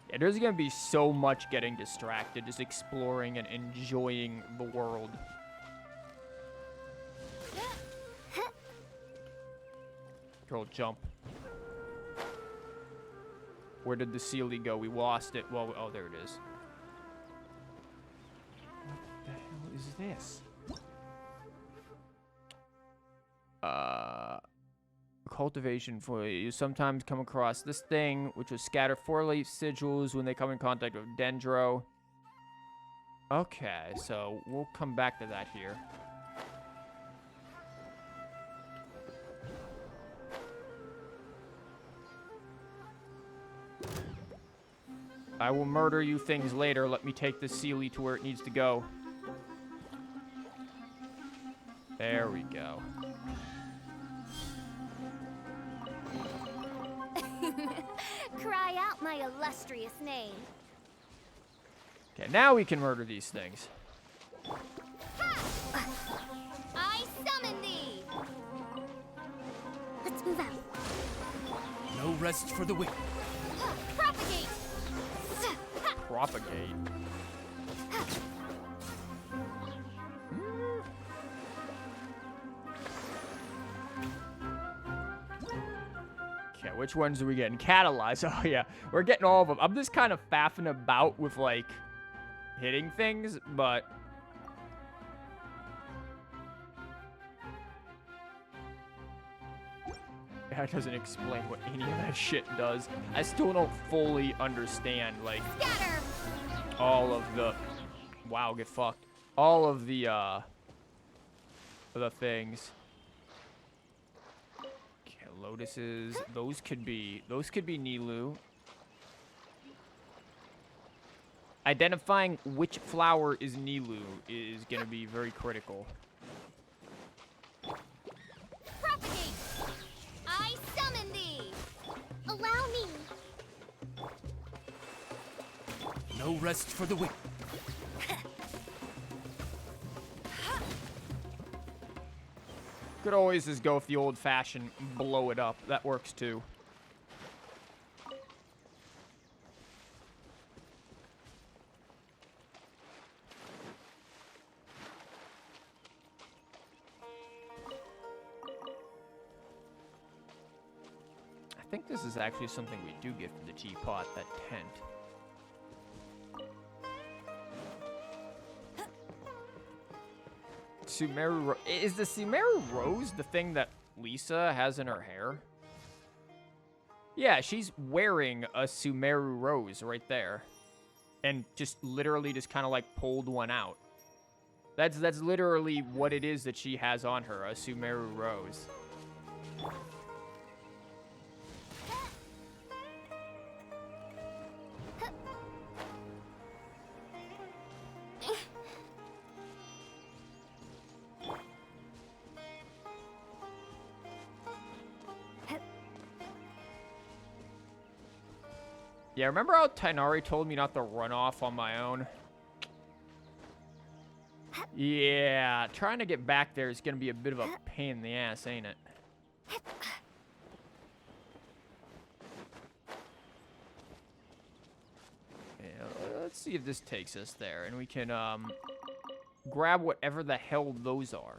Yeah, there's gonna be so much getting distracted, just exploring and enjoying the world. Girl, jump. Where did the Sealy go? We lost it. Well, oh, there it is. What the hell is this? Cultivation for you sometimes come across this thing, which will scatter 4-leaf sigils when they come in contact with dendro. Okay, so we'll come back to that here. I will murder you things later. Let me take the Sealy to where it needs to go. There we go. Cry out my illustrious name. Okay, now we can murder these things. I summon thee. Let's move out. No rest for the wicked. Propagate. Propagate. Okay, which ones are we getting? Catalyze. Oh, yeah. We're getting all of them. I'm just kind of faffing about with, like, hitting things, but... That doesn't explain what any of that shit does. I still don't fully understand, like... Scatter. All of the... Wow, get fucked. All of the things. Okay, lotuses. Those could be Nilou. Identifying which flower is Nilou is gonna be very critical. Allow me. No rest for the wicked. Could always just go with the old-fashioned blow it up. That works too. I think this is actually something we do get for the teapot, that tent. Sumeru is the Sumeru rose the thing that Lisa has in her hair? Yeah, she's wearing a Sumeru rose right there. And just literally just kind of like pulled one out. That's literally what it is that she has on her, a Sumeru rose. Yeah, remember how Tighnari told me not to run off on my own? Yeah, trying to get back there is going to be a bit of a pain in the ass, ain't it? Yeah, let's see if this takes us there, and we can grab whatever the hell those are.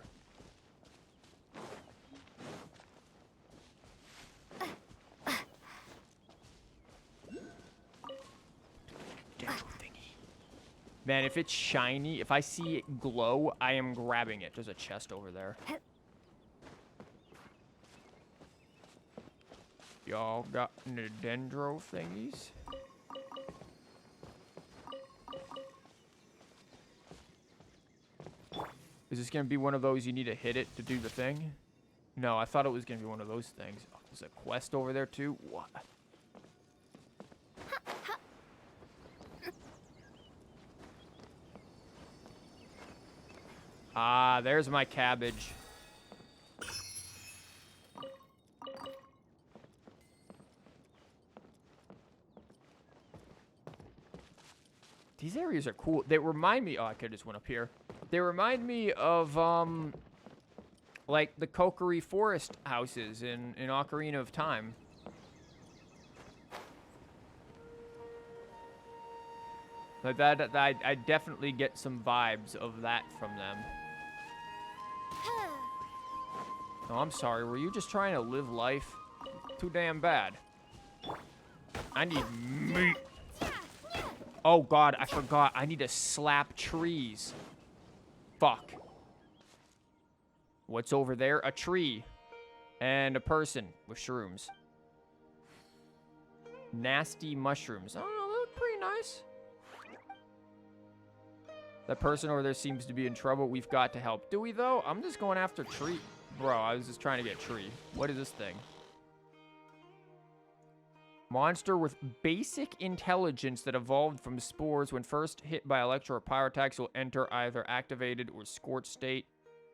Man, if it's shiny, if I see it glow, I am grabbing it. There's a chest over there. Y'all got any dendro thingies? Is this going to be one of those you need to hit it to do the thing? No, I thought it was going to be one of those things. Oh, there's a quest over there too? What? Ah, there's my cabbage. These areas are cool. They remind me... Oh, I could just went up here. They remind me of, like, the Kokiri forest houses in Ocarina of Time. Like that, I definitely get some vibes of that from them. Oh, I'm sorry. Were you just trying to live life? Too damn bad. I need meat. Oh, God. I forgot. I need to slap trees. Fuck. What's over there? A tree. And a person with shrooms. Nasty mushrooms. Oh, no, they look pretty nice. That person over there seems to be in trouble. We've got to help. Do we, though? I'm just going after tree. Bro, I was just trying to get tree. What is this thing? Monster with basic intelligence that evolved from spores when first hit by electro or pyro attacks will enter either activated or scorched state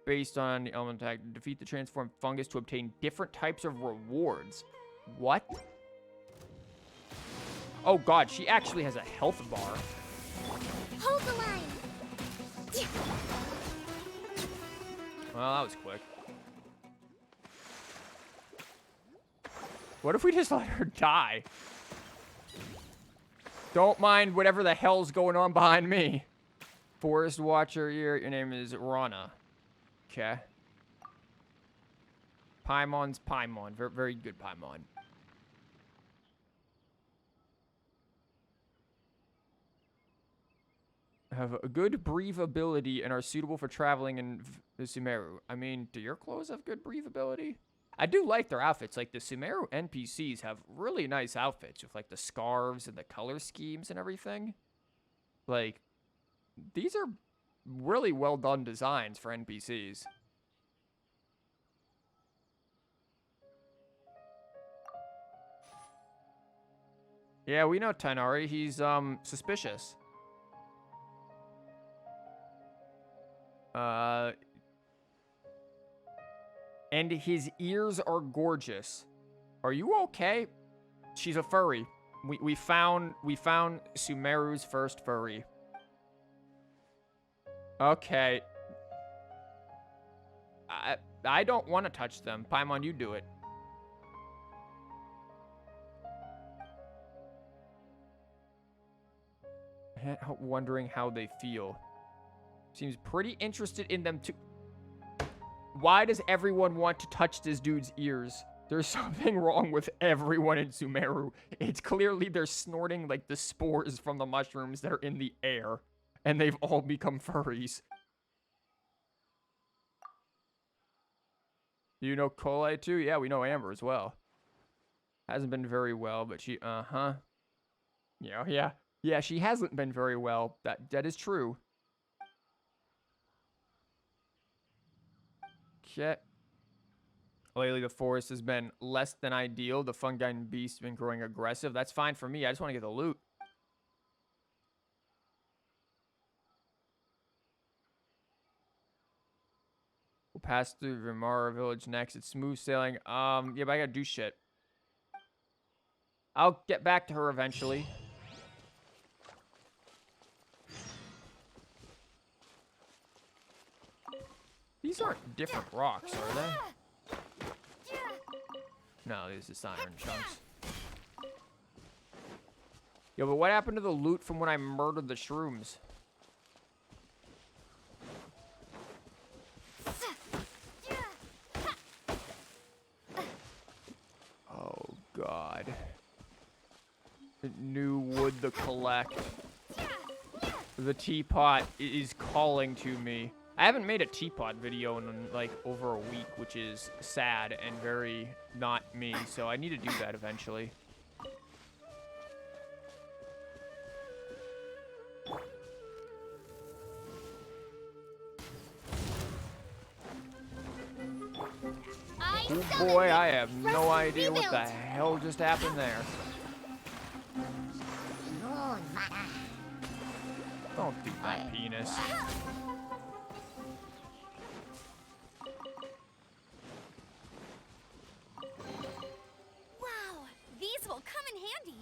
based on the element attack. Defeat the transformed fungus to obtain different types of rewards. What? Oh, God. She actually has a health bar. Hold the line. Well, that was quick. What if we just let her die? Don't mind whatever the hell's going on behind me. Forest Watcher here. Your name is Rana. Okay. Paimon's Paimon. Very, very good Paimon. Have a good breathability and are suitable for traveling in Sumeru. I mean, do your clothes have good breathability? I do like their outfits. Like, the Sumeru NPCs have really nice outfits with, like, the scarves and the color schemes and everything. Like, these are really well done designs for NPCs. Yeah, we know Tighnari. He's, suspicious. And his ears are gorgeous. Are you okay? She's a furry. We found Sumeru's first furry. Okay. I don't want to touch them. Paimon, you do it. Wondering how they feel. Seems pretty interested in them too. Why does everyone want to touch this dude's ears? There's something wrong with everyone in Sumeru. It's clearly they're snorting like the spores from the mushrooms that are in the air. And they've all become furries. You know Collei too? Yeah, we know Amber as well. Hasn't been very well, but she, Yeah, she hasn't been very well. That is true. Okay. Lately, the forest has been less than ideal. The fungi and beasts have been growing aggressive. That's fine for me. I just want to get the loot. We'll pass through Vimara village next. It's smooth sailing. Yeah, but I gotta do shit. I'll get back to her eventually. These aren't different rocks, are they? No, these are siren chunks. Yo, but what happened to the loot from when I murdered the shrooms? Oh, God. New wood to collect. The teapot is calling to me. I haven't made a teapot video in like over a week, which is sad and very not me, so I need to do that eventually. Oh boy, I have no idea what the hell just happened there. Don't do that, penis. Wow, these will come in handy.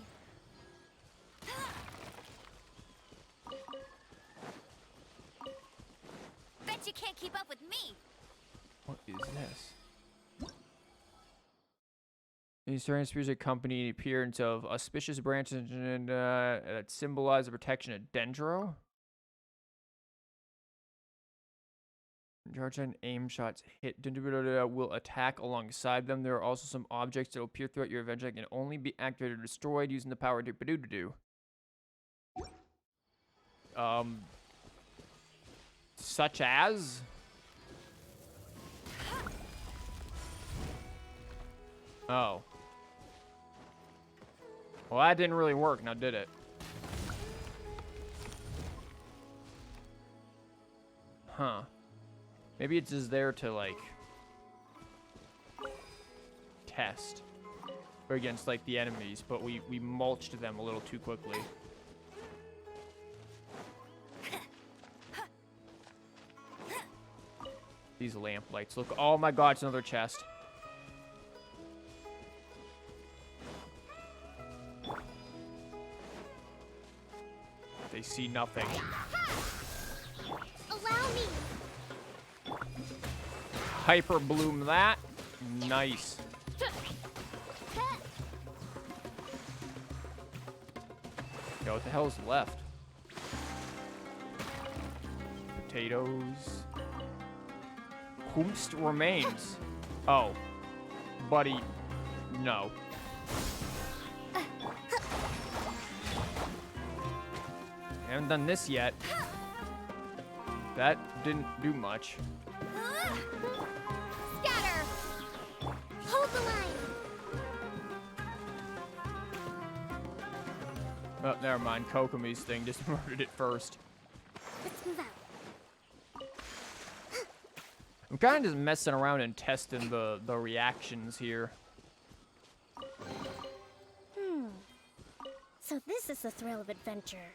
Bet you can't keep up with me. What is this? These certain spears accompany the appearance of auspicious branches that symbolize the protection of Dendro. Charge and aim shots hit Dendro will attack alongside them. There are also some objects that will appear throughout your adventure that can only be activated or destroyed using the power to do. Such as? Oh. Well, that didn't really work, now did it? Huh. Maybe it's just there to, like, test against, like, the enemies, but we mulched them a little too quickly. These lamp lights look... Oh my god, it's another chest. They see nothing. Allow me. Hyper bloom that. Nice. Yo, what the hell's left? Potatoes. Whomst remains. Oh. Buddy. No. Haven't done this yet. That didn't do much. Scatter. Hold the line. Oh, never mind. Kokomi's thing just murdered it first. Let's move out. I'm kind of just messing around and testing the reactions here. So this is the thrill of adventure.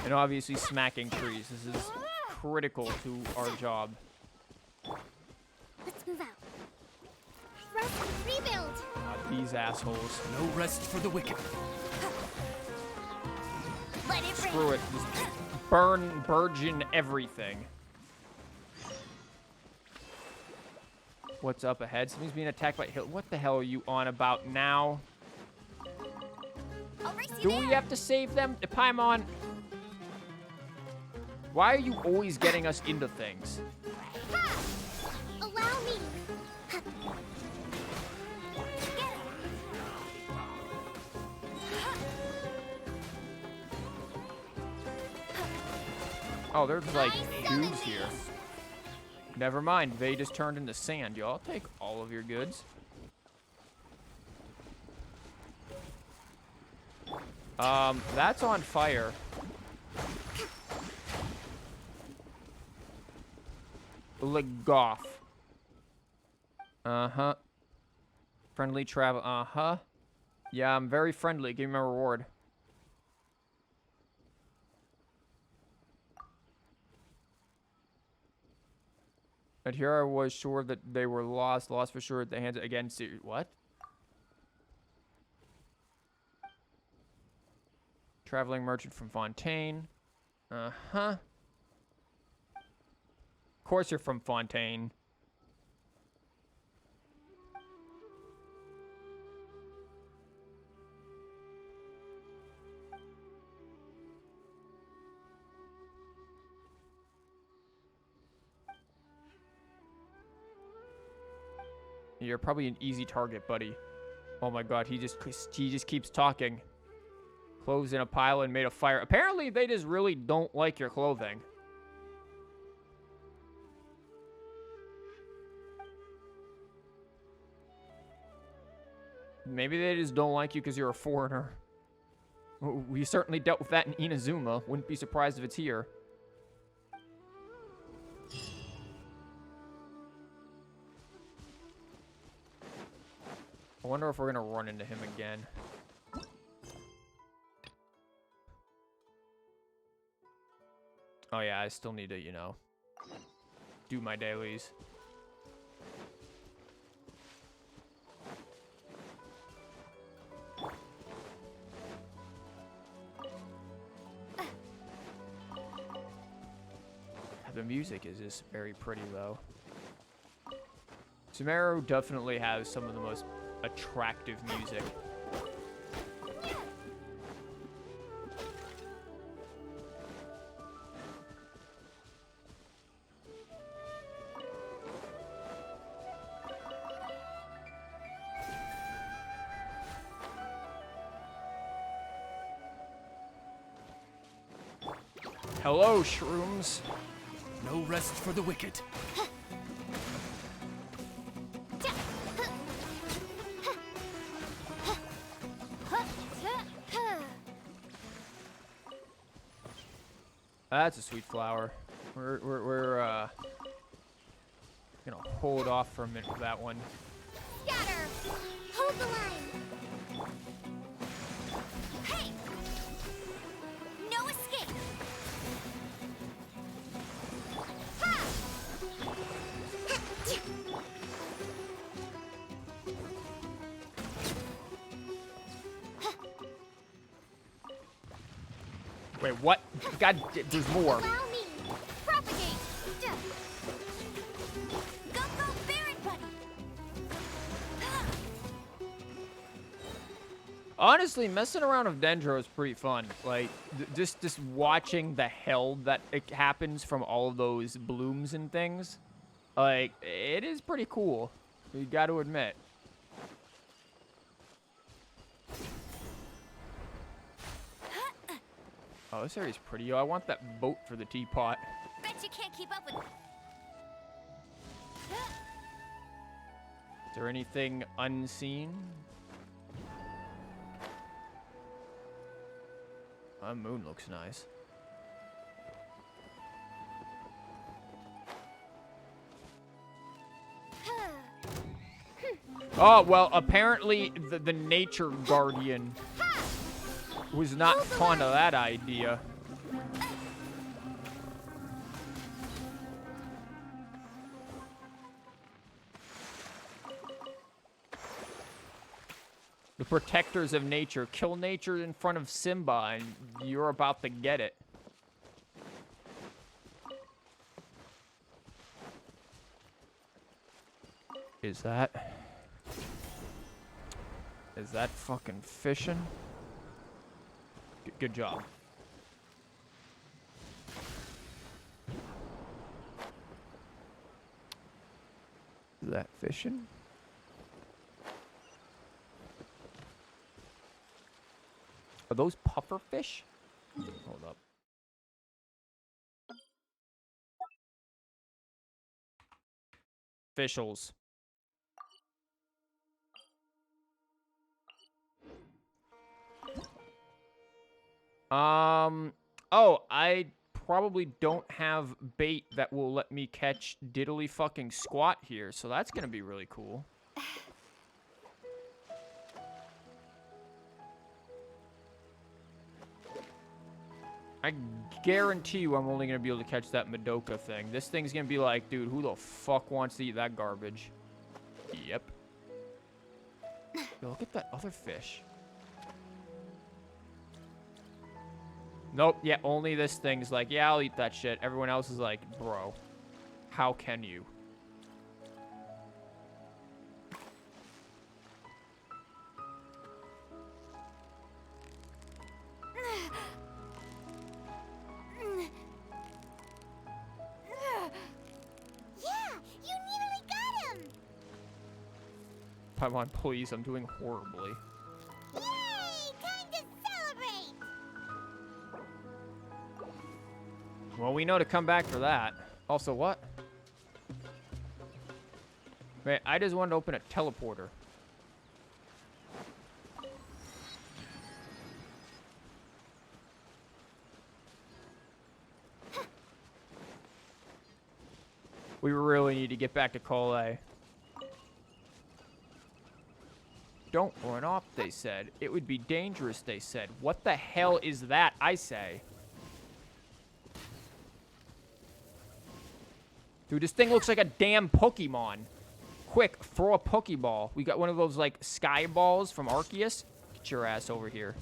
And obviously smacking trees. This is critical to our job. Let's move out. Rest, rebuild. These assholes. No rest for the wicked. Let it rain. Screw it. Just burgeon everything. What's up ahead? Somebody's being attacked by hill. What the hell are you on about now? I'll race you Do there. we have to save them? Paimon, why are you always getting us into things? Ha! Allow me. Oh, there's like dudes here. Never mind, they just turned into sand, y'all. Take all of your goods. That's on fire. Legoff. Uh-huh. Friendly travel. Uh-huh. Yeah, I'm very friendly. Give me my reward. And here I was sure that they were lost for sure at the hands against you. What? Traveling merchant from Fontaine. Uh-huh. Of course you're from Fontaine. You're probably an easy target, buddy. Oh my god, he just keeps talking. Clothes in a pile and made a fire. Apparently, they just really don't like your clothing. Maybe they just don't like you because you're a foreigner. We certainly dealt with that in Inazuma. Wouldn't be surprised if it's here. I wonder if we're gonna run into him again. Oh yeah, I still need to, you know, do my dailies. The music is just very pretty though. Sumeru definitely has some of the most attractive music. Hello, shrooms. No rest for the wicked. That's a sweet flower. We're gonna hold off for a minute with that one. Scatter. Hold the line. Hey! No escape! Ha! Wait, what? God, there's more. Allow me. Propagate. Go, go, Baron Buddy! Honestly, messing around with Dendro is pretty fun. Like, just watching the hell that it happens from all of those blooms and things. Like, it is pretty cool. You got to admit. Oh, this area's pretty. Yo, I want that boat for the teapot. Bet you can't keep up with... Is there anything unseen? The moon looks nice. Oh, well, apparently the nature guardian was not fond of that idea. The protectors of nature. Kill nature in front of Simba, and you're about to get it. Is that fucking fishing? Good job. Is that fishing? Are those puffer fish? Hold up. Fishels. Oh, I probably don't have bait that will let me catch diddly fucking squat here, so that's gonna be really cool. I guarantee you I'm only gonna be able to catch that Madoka thing. This thing's gonna be like, dude, who the fuck wants to eat that garbage? Yep. Yo, look at that other fish. Nope, yeah, only this thing's like, yeah, I'll eat that shit. Everyone else is like, bro, how can you? Yeah, you nearly got him! Come on, please, I'm doing horribly. Yay! Time to celebrate! Well, we know to come back for that. Also, what? Wait, I just wanted to open a teleporter. We really need to get back to collei. Don't run off, they said. It would be dangerous, they said. What the hell is that, I say? Dude, this thing looks like a damn Pokemon. Quick, throw a Pokeball. We got one of those, like, sky balls from Arceus. Get your ass over here.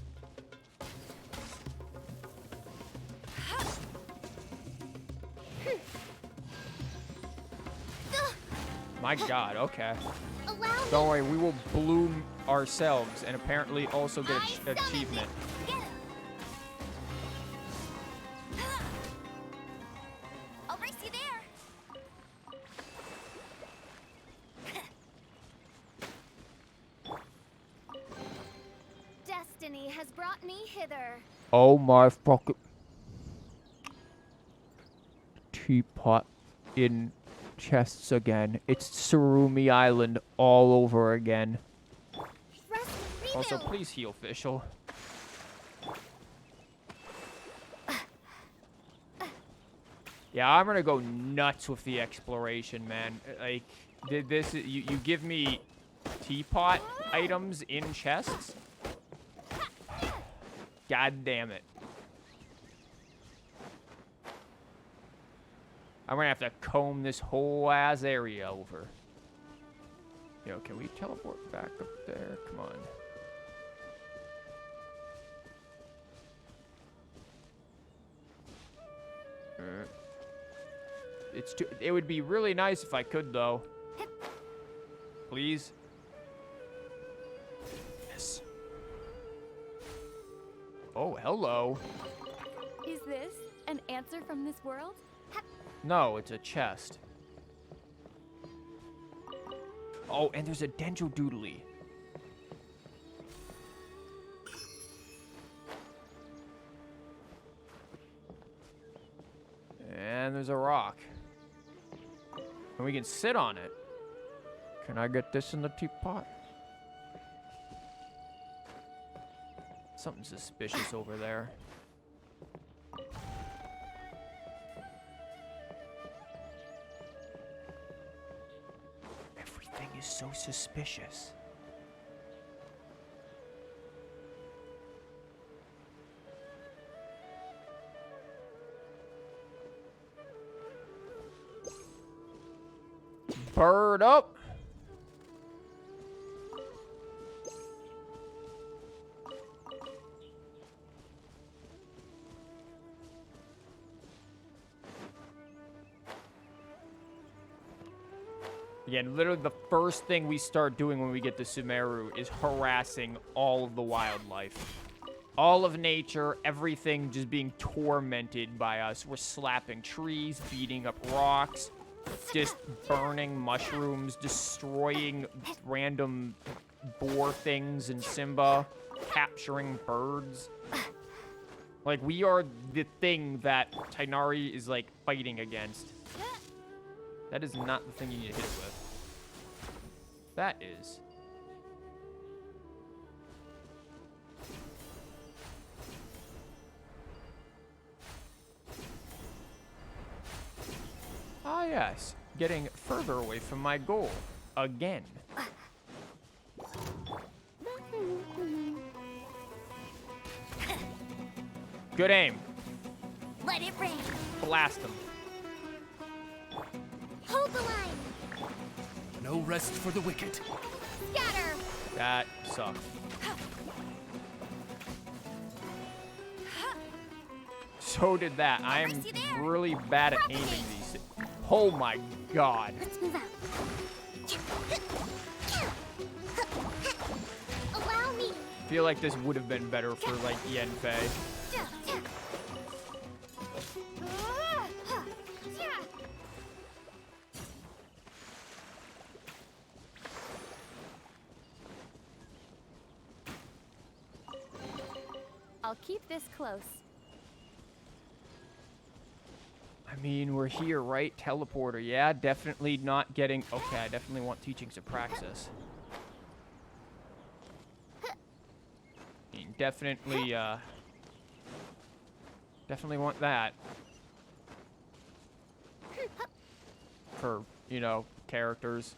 My god, okay. Don't worry, we will bloom ourselves and apparently also get an achievement. I'll race you there. Destiny has brought me hither. Oh my fucking... Teapot in chests again. It's Surumi Island all over again. Also, please heal, Fischl. Yeah, I'm gonna go nuts with the exploration, man. Like, this you give me teapot items in chests? God damn it. I'm gonna have to comb this whole ass area over. Yo, can we teleport back up there? Come on. It would be really nice if I could, though. Please. Yes. Oh, hello. Is this an answer from this world? No, it's a chest. Oh, and there's a Dendro Doodly. And there's a rock. And we can sit on it. Can I get this in the teapot? Something suspicious over there. Everything is so suspicious. Bird up. Again, literally the first thing we start doing when we get to Sumeru is harassing all of the wildlife. All of nature, everything just being tormented by us. We're slapping trees, beating up rocks, just burning mushrooms, destroying random boar things in Simba, capturing birds. Like, we are the thing that Tighnari is, like, fighting against. That is not the thing you need to hit it with. That is. Ah, yes. Getting further away from my goal. Again. Good aim. Let it rain. Blast him. Hold the line. No rest for the wicked. Scatter. That sucked. So did that. I am really bad at aiming these. Oh my god. Let's move out. Allow me. I feel like this would have been better for, like, Yenfei. I'll keep this close. I mean, we're here, right? Teleporter. Yeah, definitely not getting... Okay, I definitely want teachings of praxis. I mean, definitely, definitely want that. For, you know, characters.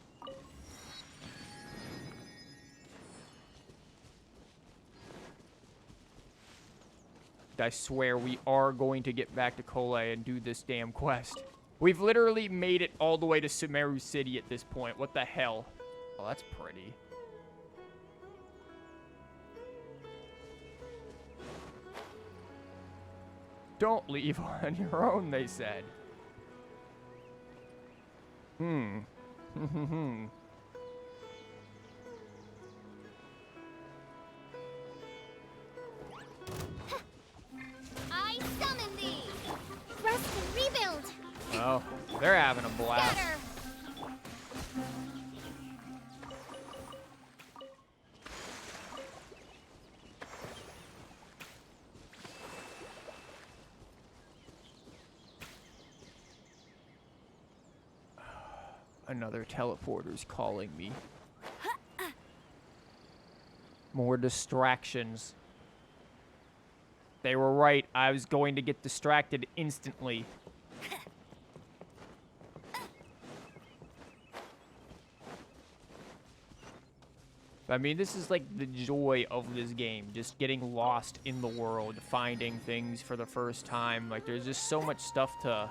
I swear we are going to get back to Collei and do this damn quest. We've literally made it all the way to Sumeru City at this point. What the hell? Oh, that's pretty. Don't leave on your own, they said. I summon thee. Rest and rebuild. Oh, they're having a blast. Scatter. Another teleporter's calling me. More distractions. They were right. I was going to get distracted instantly. I mean, this is like the joy of this game. Just getting lost in the world, finding things for the first time. Like, there's just so much stuff to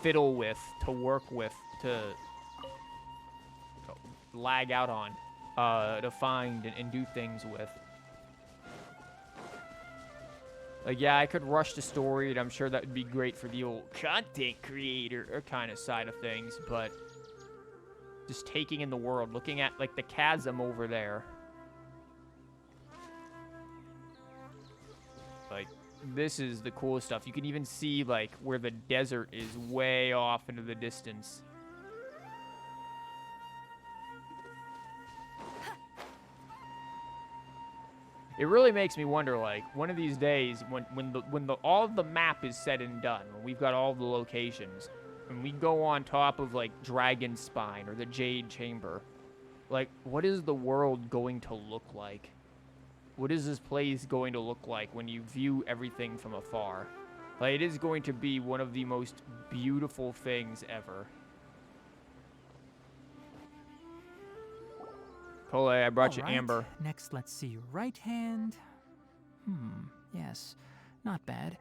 fiddle with, to work with, to lag out on, to find and do things with. Like, yeah, I could rush the story, and I'm sure that would be great for the old content creator kind of side of things, but just taking in the world, looking at, like, the chasm over there. Like, this is the cool stuff. You can even see, like, where the desert is way off into the distance. It really makes me wonder, like, one of these days, when all of the map is said and done, when we've got all the locations, and we go on top of, like, Dragon Spine or the Jade Chamber, like, what is the world going to look like? What is this place going to look like when you view everything from afar? Like, it is going to be one of the most beautiful things ever. Collei, I brought you All right. Amber. Next, let's see your right hand. Yes, not bad.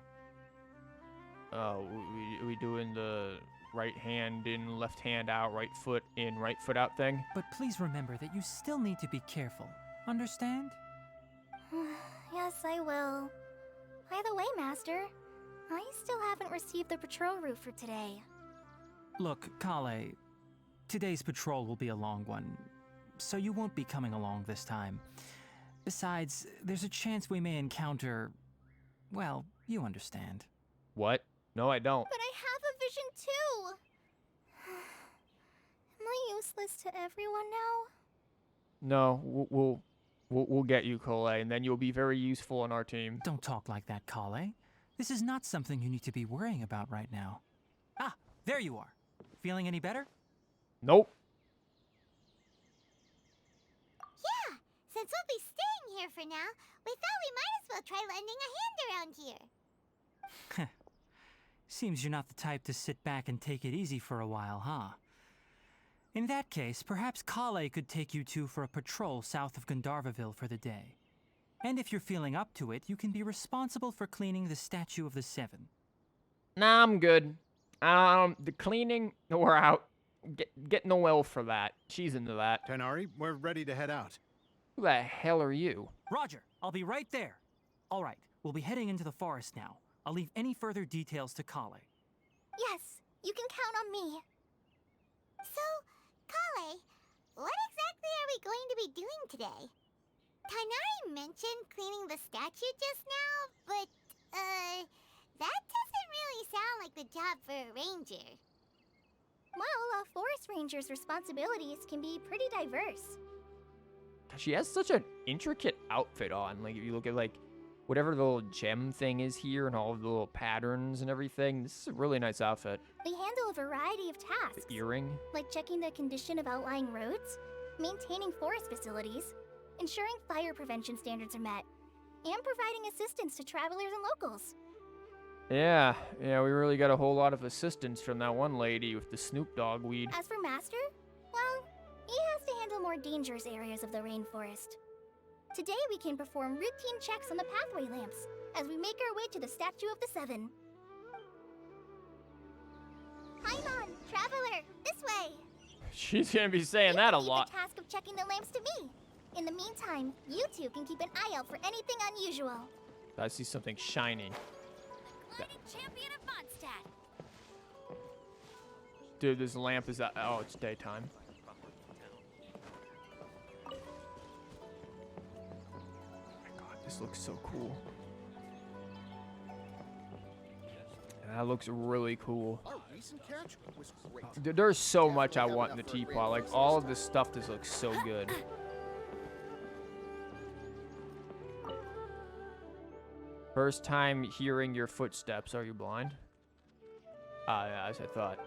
Oh, we doing the right hand in, left hand out, right foot in, right foot out thing? But please remember that you still need to be careful. Understand? Yes, I will. By the way, Master, I still haven't received the patrol route for today. Look, Collei, Today's patrol will be a long one, so you won't be coming along this time. Besides, there's a chance we may encounter... well, you understand. What? No, I don't. But I have a vision too! Am I useless to everyone now? No, we'll get you, Collei, and then you'll be very useful on our team. Don't talk like that, Collei. This is not something you need to be worrying about right now. Ah, there you are. Feeling any better? Nope. Yeah, since we'll be staying here for now, we thought we might as well try lending a hand around here. Seems you're not the type to sit back and take it easy for a while, huh? In that case, perhaps Collei could take you two for a patrol south of Gandharvaville for the day. And if you're feeling up to it, you can be responsible for cleaning the Statue of the Seven. Nah, I'm good. The cleaning, we're out. Get Noelle for that. She's into that. Tighnari, we're ready to head out. Who the hell are you? Roger, I'll be right there. All right, we'll be heading into the forest now. I'll leave any further details to Collei. Yes, you can count on me. So, Collei, what exactly are we going to be doing today? Tighnari mentioned cleaning the statue just now, but, that doesn't really sound like the job for a ranger. Well, a forest ranger's responsibilities can be pretty diverse. She has such an intricate outfit on. Like, if you look at, like, whatever the little gem thing is here and all of the little patterns and everything, this is a really nice outfit. They handle a variety of tasks. The earring. Like checking the condition of outlying roads, maintaining forest facilities, ensuring fire prevention standards are met, and providing assistance to travelers and locals. Yeah, we really got a whole lot of assistance from that one lady with the Snoop Dogg weed. As for Master, well, he has to handle more dangerous areas of the rainforest. Today we can perform routine checks on the pathway lamps as we make our way to the Statue of the Seven. Paimon, traveler, this way! She's gonna be saying that a lot. The task of checking the lamps to me. In the meantime, you two can keep an eye out for anything unusual. I see something shiny. Gliding champion of Mondstadt. Dude, this lamp is oh, it's daytime. Oh my god, this looks so cool. That looks really cool. Our recent catch was great. Dude, there's so much I want in the teapot. Like, all of this stuff just looks so good. First time hearing your footsteps. Are you blind? Ah, yeah, as I thought.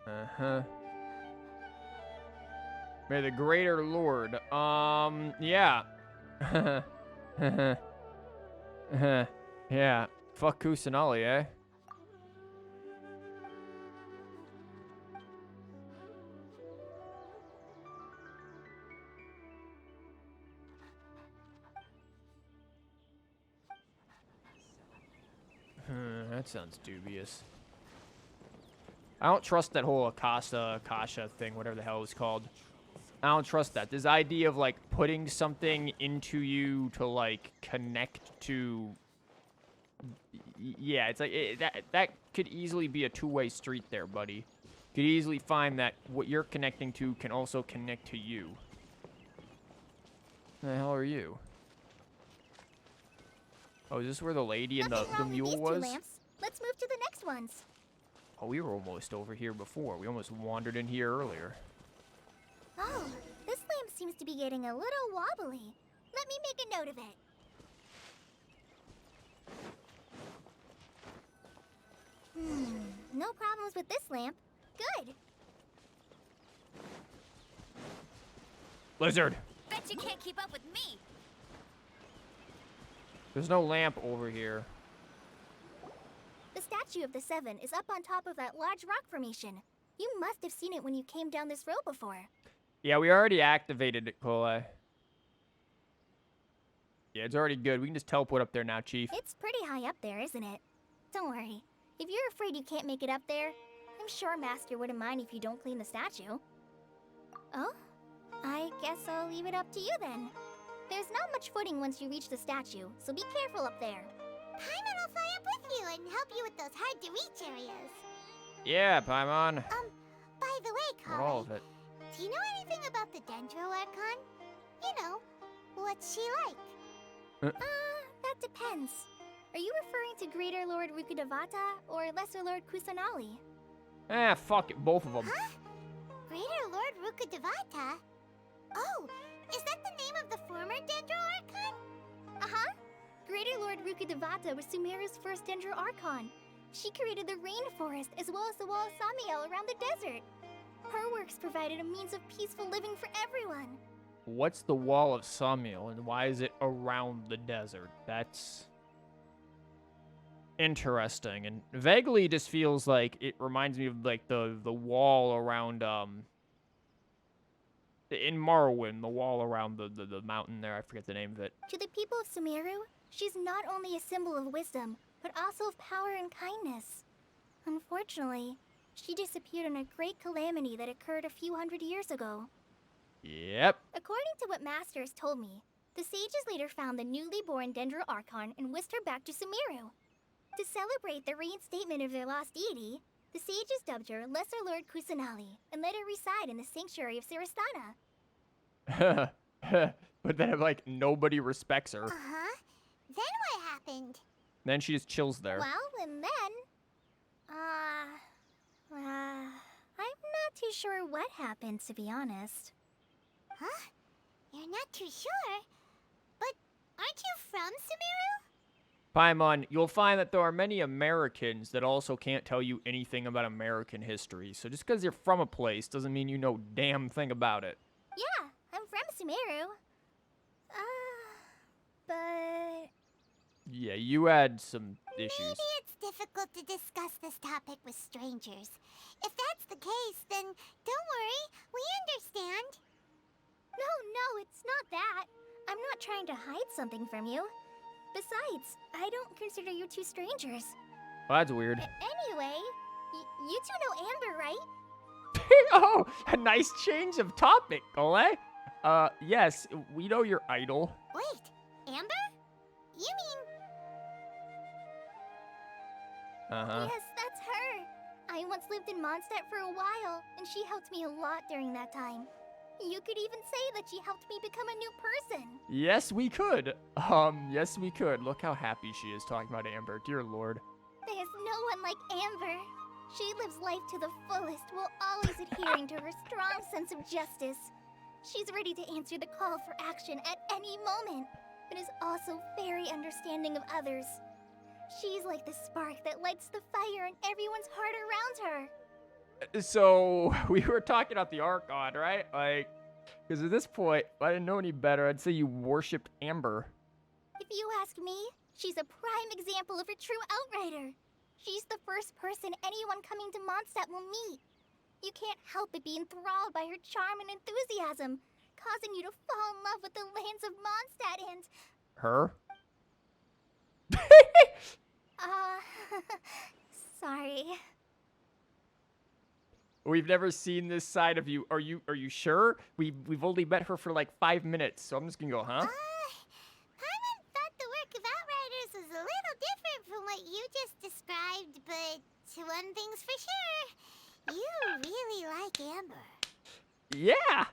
Uh-huh. May the greater lord. Yeah. Yeah. Fuck Kusanali, eh? That sounds dubious. I don't trust that whole Akasha thing, whatever the hell it's called. I don't trust that. This idea of, like, putting something into you to, like, connect to... Yeah, it's like, that could easily be a two-way street there, buddy. You could easily find that what you're connecting to can also connect to you. Who the hell are you? Oh, is this where the lady and the mule was? Lamps. Let's move to the next ones. Oh, we were almost over here before. We almost wandered in here earlier. Oh, this lamp seems to be getting a little wobbly. Let me make a note of it. No problems with this lamp. Good. Lizard! Bet you can't keep up with me. There's no lamp over here. The Statue of the Seven is up on top of that large rock formation. You must have seen it when you came down this road before. Yeah, we already activated it, Collei. Yeah, it's already good. We can just teleport up there now, Chief. It's pretty high up there, isn't it? Don't worry. If you're afraid you can't make it up there, I'm sure Master wouldn't mind if you don't clean the statue. Oh? I guess I'll leave it up to you then. There's not much footing once you reach the statue, so be careful up there. Paimon will fly up with you and help you with those hard-to-reach areas. Yeah, Paimon. By the way, Not all of Collei, it. do you know anything about the Dendro Archon? You know, what's she like? That depends. Are you referring to Greater Lord Rukkhadevata or Lesser Lord Kusanali? Fuck it, both of them. Huh? Greater Lord Rukkhadevata? Oh, is that the name of the former Dendro Archon? Uh-huh. Greater Lord Rukkhadevata was Sumeru's first Dendro Archon. She created the rainforest as well as the wall of Samiel around the desert. Her works provided a means of peaceful living for everyone. What's the wall of Samiel, and why is it around the desert? That's interesting, and vaguely just feels like it reminds me of like the wall around in Morrowind, the wall around the mountain there. I forget the name of it. To the people of Sumeru, she's not only a symbol of wisdom, but also of power and kindness. Unfortunately, she disappeared in a great calamity that occurred a few hundred years ago. Yep. According to what Masters told me, the sages later found the newly born Dendro Archon and whisked her back to Sumeru. To celebrate the reinstatement of their lost deity, the sages dubbed her Lesser Lord Kusanali and let her reside in the sanctuary of Siristana. But then, like, nobody respects her. Uh-huh. Then what happened? Then she just chills there. Well, and then... I'm not too sure what happened, to be honest. Huh? You're not too sure? But aren't you from Sumeru? Paimon, you'll find that there are many Americans that also can't tell you anything about American history. So just because you're from a place doesn't mean you know damn thing about it. Yeah, I'm from Sumeru. But... Yeah, you had some issues. Maybe it's difficult to discuss this topic with strangers. If that's the case, then don't worry, we understand. No, it's not that. I'm not trying to hide something from you. Besides, I don't consider you two strangers. Well, that's weird. Anyway, you two know Amber, right? Oh, a nice change of topic, collei. Yes, we know your idol. Wait, Amber? You mean... Uh-huh. Yes, that's her. I once lived in Mondstadt for a while, and she helped me a lot during that time. You could even say that she helped me become a new person. Yes, we could. Yes, we could. Look how happy she is talking about Amber. Dear Lord. There's no one like Amber. She lives life to the fullest while always adhering to her strong sense of justice. She's ready to answer the call for action at any moment, but is also very understanding of others. She's like the spark that lights the fire in everyone's heart around her. So, we were talking about the Archon, right? Like, because at this point, if I didn't know any better, I'd say you worshipped Amber. If you ask me, she's a prime example of a true outrider. She's the first person anyone coming to Mondstadt will meet. You can't help but be enthralled by her charm and enthusiasm, causing you to fall in love with the lands of Mondstadt and... Her? Sorry. We've never seen this side of you. Are you sure? We've only met her for like 5 minutes, so I'm just gonna go, huh? Paimon thought the work of Outriders was a little different from what you just described, but one thing's for sure, you really like Amber. Yeah!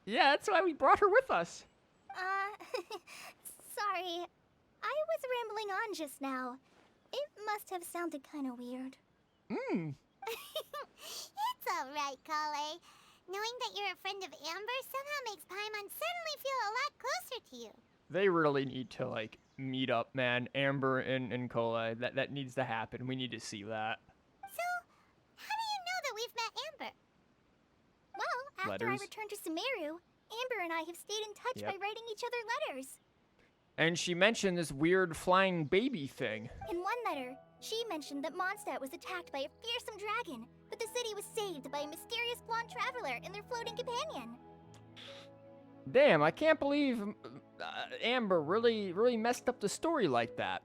Yeah, that's why we brought her with us. Sorry. I was rambling on just now. It must have sounded kind of weird. It's alright, Collei. Knowing that you're a friend of Amber somehow makes Paimon suddenly feel a lot closer to you. They really need to, like, meet up, man. Amber and collei. That needs to happen. We need to see that. So, how do you know that we've met Amber? Well, after Letters? I returned to Sumeru, Amber and I have stayed in touch by writing each other letters. And she mentioned this weird flying baby thing. In one letter, she mentioned that Mondstadt was attacked by a fearsome dragon, but the city was saved by a mysterious blonde traveler and their floating companion. Damn, I can't believe Amber really messed up the story like that.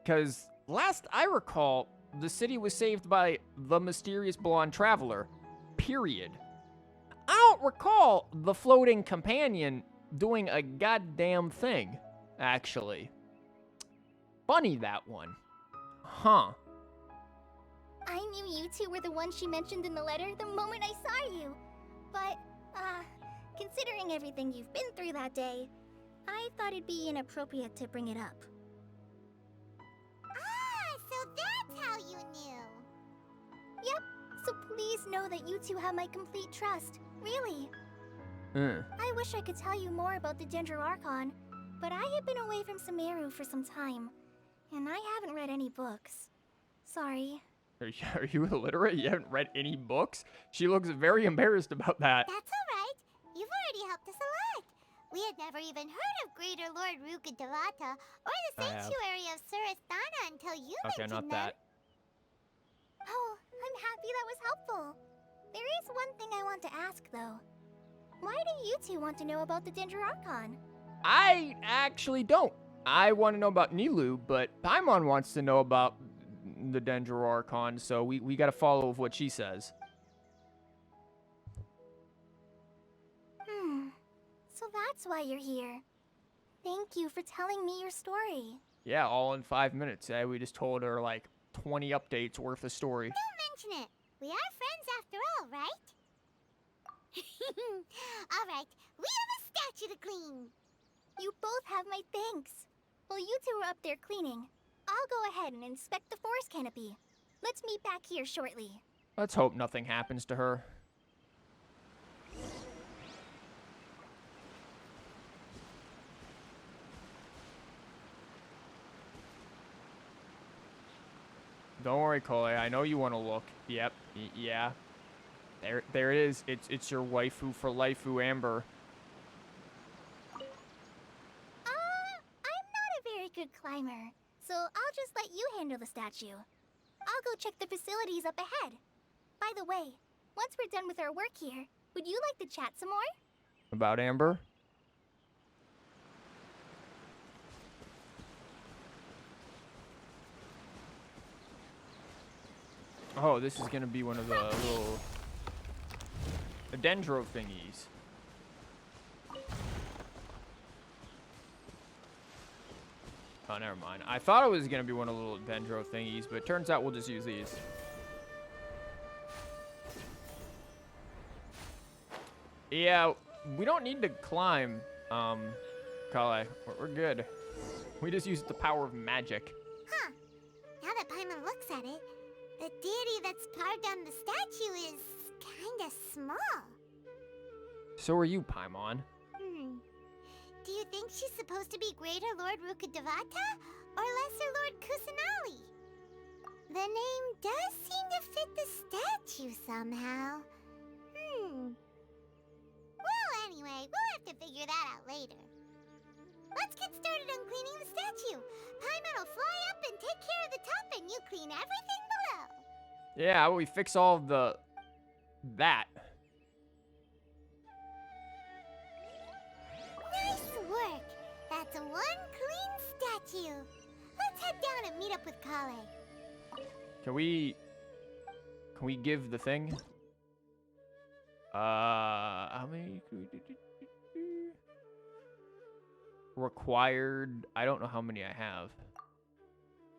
Because last I recall, the city was saved by the mysterious blonde traveler. Period. I don't recall the floating companion doing a goddamn thing, actually. Funny, that one. Huh. I knew you two were the ones she mentioned in the letter the moment I saw you. But, considering everything you've been through that day, I thought it'd be inappropriate to bring it up. Ah, so that's how you knew. Yep, so please know that you two have my complete trust. Really. I wish I could tell you more about the Dendro Archon, but I have been away from Sumeru for some time, and I haven't read any books. Sorry. Are you illiterate? You haven't read any books? She looks very embarrassed about that. That's alright. You've already helped us a lot. We had never even heard of Greater Lord Rukkhadevata or the Sanctuary of Surasthana until you mentioned not them. that. Oh, I'm happy that was helpful. There is one thing I want to ask, though. Why do you two want to know about the Dendro Archon? I actually don't. I want to know about Nilou, but Paimon wants to know about the Dendro Archon, so we got to follow what she says. So that's why you're here. Thank you for telling me your story. Yeah, all in 5 minutes. We just told her like 20 updates worth of story. Don't mention it. We are friends after all, right? Alright, we have a statue to clean. You both have my thanks. While you two are up there cleaning, I'll go ahead and inspect the forest canopy. Let's meet back here shortly. Let's hope nothing happens to her. Don't worry, collei. I know you want to look. Yep. Yeah. There it is. It's your waifu for lifeu, Amber. I'm not a very good climber, so I'll just let you handle the statue. I'll go check the facilities up ahead. By the way, once we're done with our work here, would you like to chat some more? About Amber? Oh, this is gonna be one of the little dendro thingies. Oh, never mind. I thought it was gonna be one of the little dendro thingies, but it turns out we'll just use these. Yeah, we don't need to climb, collei. We're good. We just use the power of magic. Huh. Now that Paimon looks at it, the deity that's carved on the statue is kinda small. So are you, Paimon. Do you think she's supposed to be Greater Lord Rukkhadevata or Lesser Lord Kusanali? The name does seem to fit the statue somehow. Well, anyway, we'll have to figure that out later. Let's get started on cleaning the statue. Paimon will fly up and take care of the top, and you clean everything below. Yeah, how about we fix all of that. Nice work. That's one clean statue. Let's head down and meet up with collei. Can we give the thing? How many? Required. I don't know how many I have.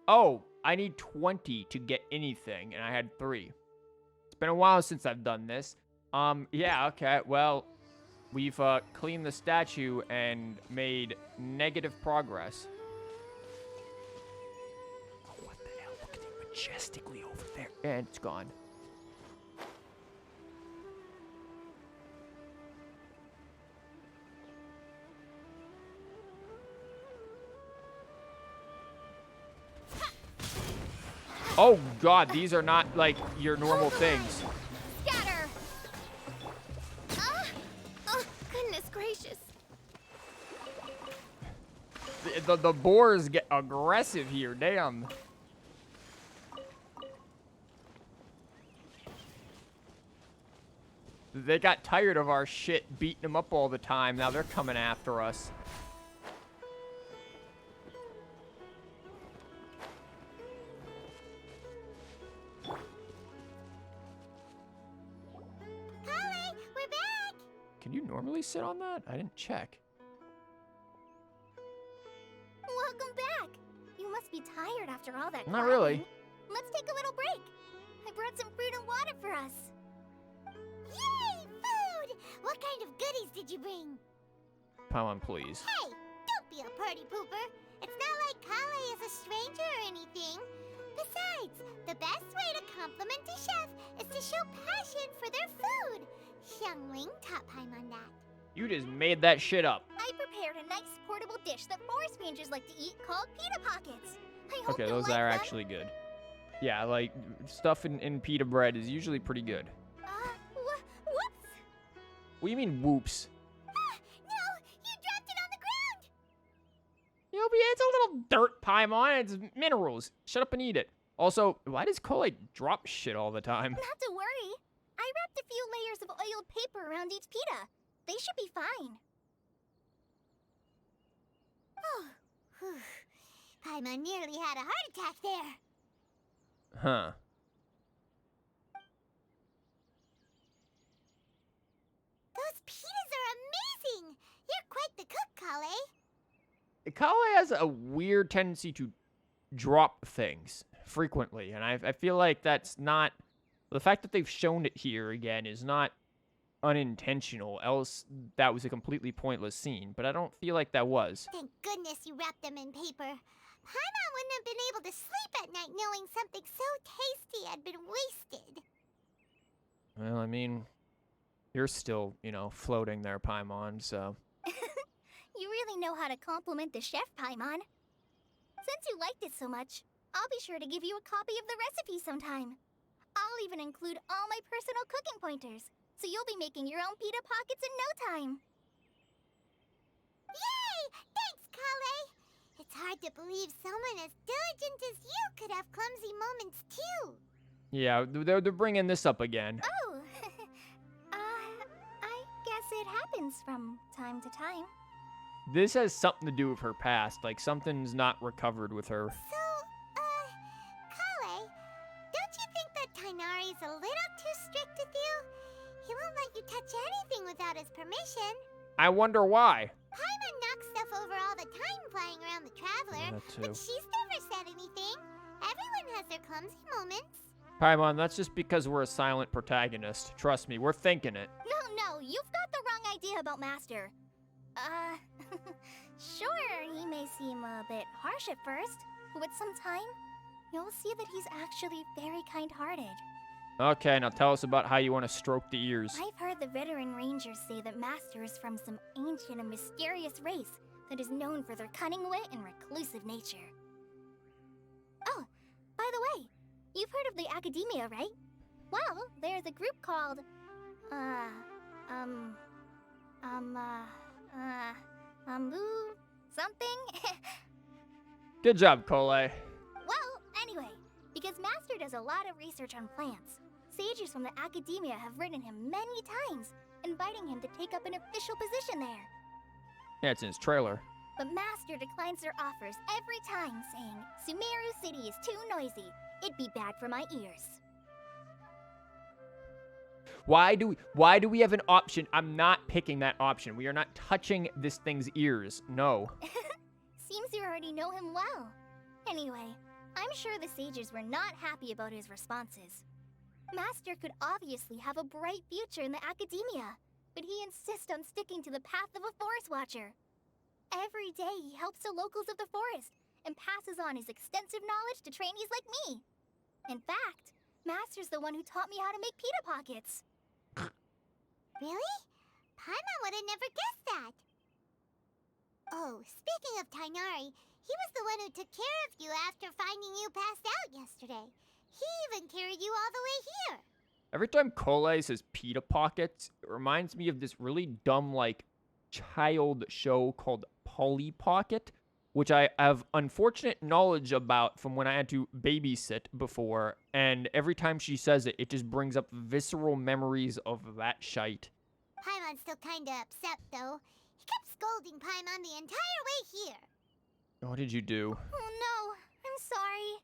Oh, I need 20 to get anything, and I had 3. It's been a while since I've done this. Yeah, okay. Well, we've cleaned the statue and made negative progress. Oh, what the hell? Look at it majestically over there. And it's gone. Oh god, these are not like your normal things. Scatter! Oh, goodness gracious. The boars get aggressive here, damn. They got tired of our shit beating them up all the time. Now they're coming after us. Collei, we're back! Can you normally sit on that? I didn't check. must be tired after all that Not climbing. really. Let's take a little break. I brought some fruit and water for us. Yay, food! What kind of goodies did you bring? Paimon, please. Hey, don't be a party pooper. It's not like Collei is a stranger or anything. Besides, the best way to compliment a chef is to show passion for their food. Xiangling taught Paimon that. You just made that shit up. I prepared a nice portable dish that forest rangers like to eat called pita pockets. I hope Okay, you'll those like are them. actually good. Yeah, like, stuff in pita bread is usually pretty good. Whoops! What do you mean, whoops? No, you dropped it on the ground. It's a little dirt, Paimon. It's minerals. Shut up and eat it. Also, why does collei drop shit all the time? Not to worry. I wrapped a few layers of oiled paper around each pita. They should be fine. Oh, whew. Paimon nearly had a heart attack there. Huh. Those pitas are amazing. You're quite the cook, Collei. Collei has a weird tendency to drop things frequently, and I feel like that's not... The fact that they've shown it here again is not unintentional, else that was a completely pointless scene, but I don't feel like that was. Thank goodness you wrapped them in paper. Paimon wouldn't have been able to sleep at night knowing something so tasty had been wasted. Well, I mean, you're still, floating there, Paimon, so... You really know how to compliment the chef, Paimon. Since you liked it so much, I'll be sure to give you a copy of the recipe sometime. I'll even include all my personal cooking pointers, so you'll be making your own pita pockets in no time. Yay! Thanks, Collei. It's hard to believe someone as diligent as you could have clumsy moments too. Yeah, they're bringing this up again. Oh, I guess it happens from time to time. This has something to do with her past, like something's not recovered with her. So, Collei, don't you think that Tighnari's a little too strict with you? He won't let you touch anything without his permission. I wonder why. Paimon knocks stuff over all the time flying around the Traveler, That too. but she's never said anything. Everyone has their clumsy moments. Paimon, that's just because we're a silent protagonist. Trust me, we're thinking it. No, you've got the wrong idea about Master. Sure, he may seem a bit harsh at first, but with some time, you'll see that he's actually very kind-hearted. Okay, now tell us about how you want to stroke the ears. I've heard the veteran rangers say that Master is from some ancient and mysterious race that is known for their cunning wit and reclusive nature. Oh, by the way, you've heard of the Academia, right? Well, there's a group called, something? Good job, collei. Well, anyway, because Master does a lot of research on plants, sages from the Academia have written him many times, inviting him to take up an official position there. Yeah, it's in his trailer. But Master declines their offers every time, saying, Sumeru City is too noisy. It'd be bad for my ears. Why do we have an option? I'm not picking that option. We are not touching this thing's ears. No. Seems you already know him well. Anyway, I'm sure the sages were not happy about his responses. Master could obviously have a bright future in the Academia, but he insists on sticking to the path of a forest watcher. Every day he helps the locals of the forest and passes on his extensive knowledge to trainees like me. In fact, Master's the one who taught me how to make pita pockets. Really? Paimon would have never guessed that. Oh, speaking of Tighnari, he was the one who took care of you after finding you passed out yesterday. He even carried you all the way here. Every time collei says pita pockets, it reminds me of this really dumb, child show called Polly Pocket, which I have unfortunate knowledge about from when I had to babysit before, and every time she says it, it just brings up visceral memories of that shite. Paimon's still kinda upset, though. He kept scolding Paimon the entire way here. What did you do? Oh no, I'm sorry.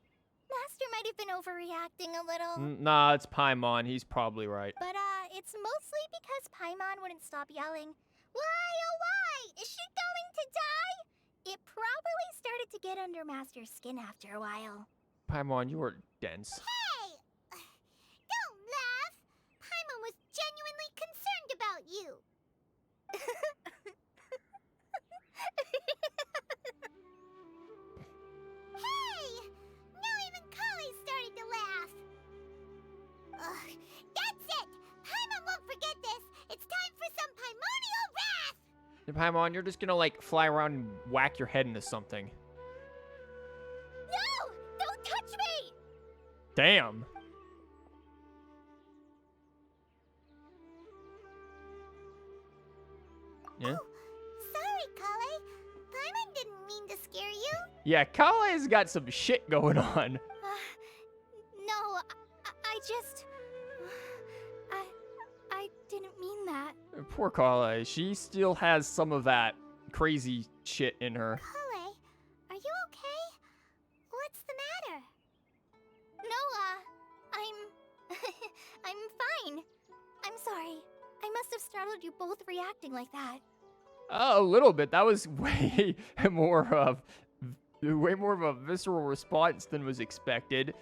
Master might have been overreacting a little. Nah, it's Paimon. He's probably right. But, it's mostly because Paimon wouldn't stop yelling, Why, oh why? Is she going to die? It probably started to get under Master's skin after a while. Paimon, you are dense. Hey! Don't laugh! Paimon was genuinely concerned about you. Hey! Now even Collei started to laugh. Ugh, that's it! Paimon won't forget this! It's time for some Paimonial wrath! Paimon, you're just gonna, like, fly around and whack your head into something. No! Don't touch me! Damn. Yeah? Sorry, Collei. Paimon didn't mean to scare you. Yeah, Collei's got some shit going on. No, I just... I didn't mean that. Poor Collei. She still has some of that crazy shit in her. Collei, are you okay? What's the matter? No, I'm fine. I'm sorry. I must have startled you both reacting like that. A little bit. That was way more of a visceral response than was expected.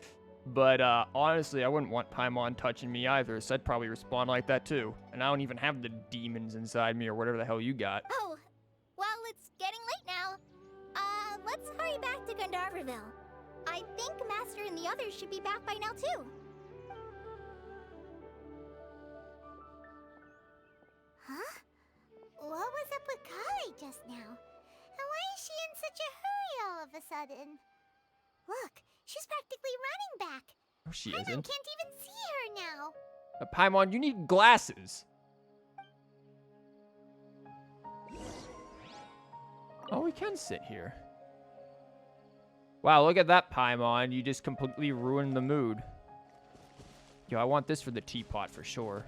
But honestly, I wouldn't want Paimon touching me either, so I'd probably respond like that too. And I don't even have the demons inside me or whatever the hell you got. Oh, well, it's getting late now. Let's hurry back to Gandharville. I think Master and the others should be back by now too. Huh? What was up with Collei just now? And why is she in such a hurry all of a sudden? Look, she's practically running back. Oh, she Paimon isn't. can't even see her now. Paimon, you need glasses. Oh, we can sit here. Wow, look at that, Paimon. You just completely ruined the mood. Yo, I want this for the teapot for sure.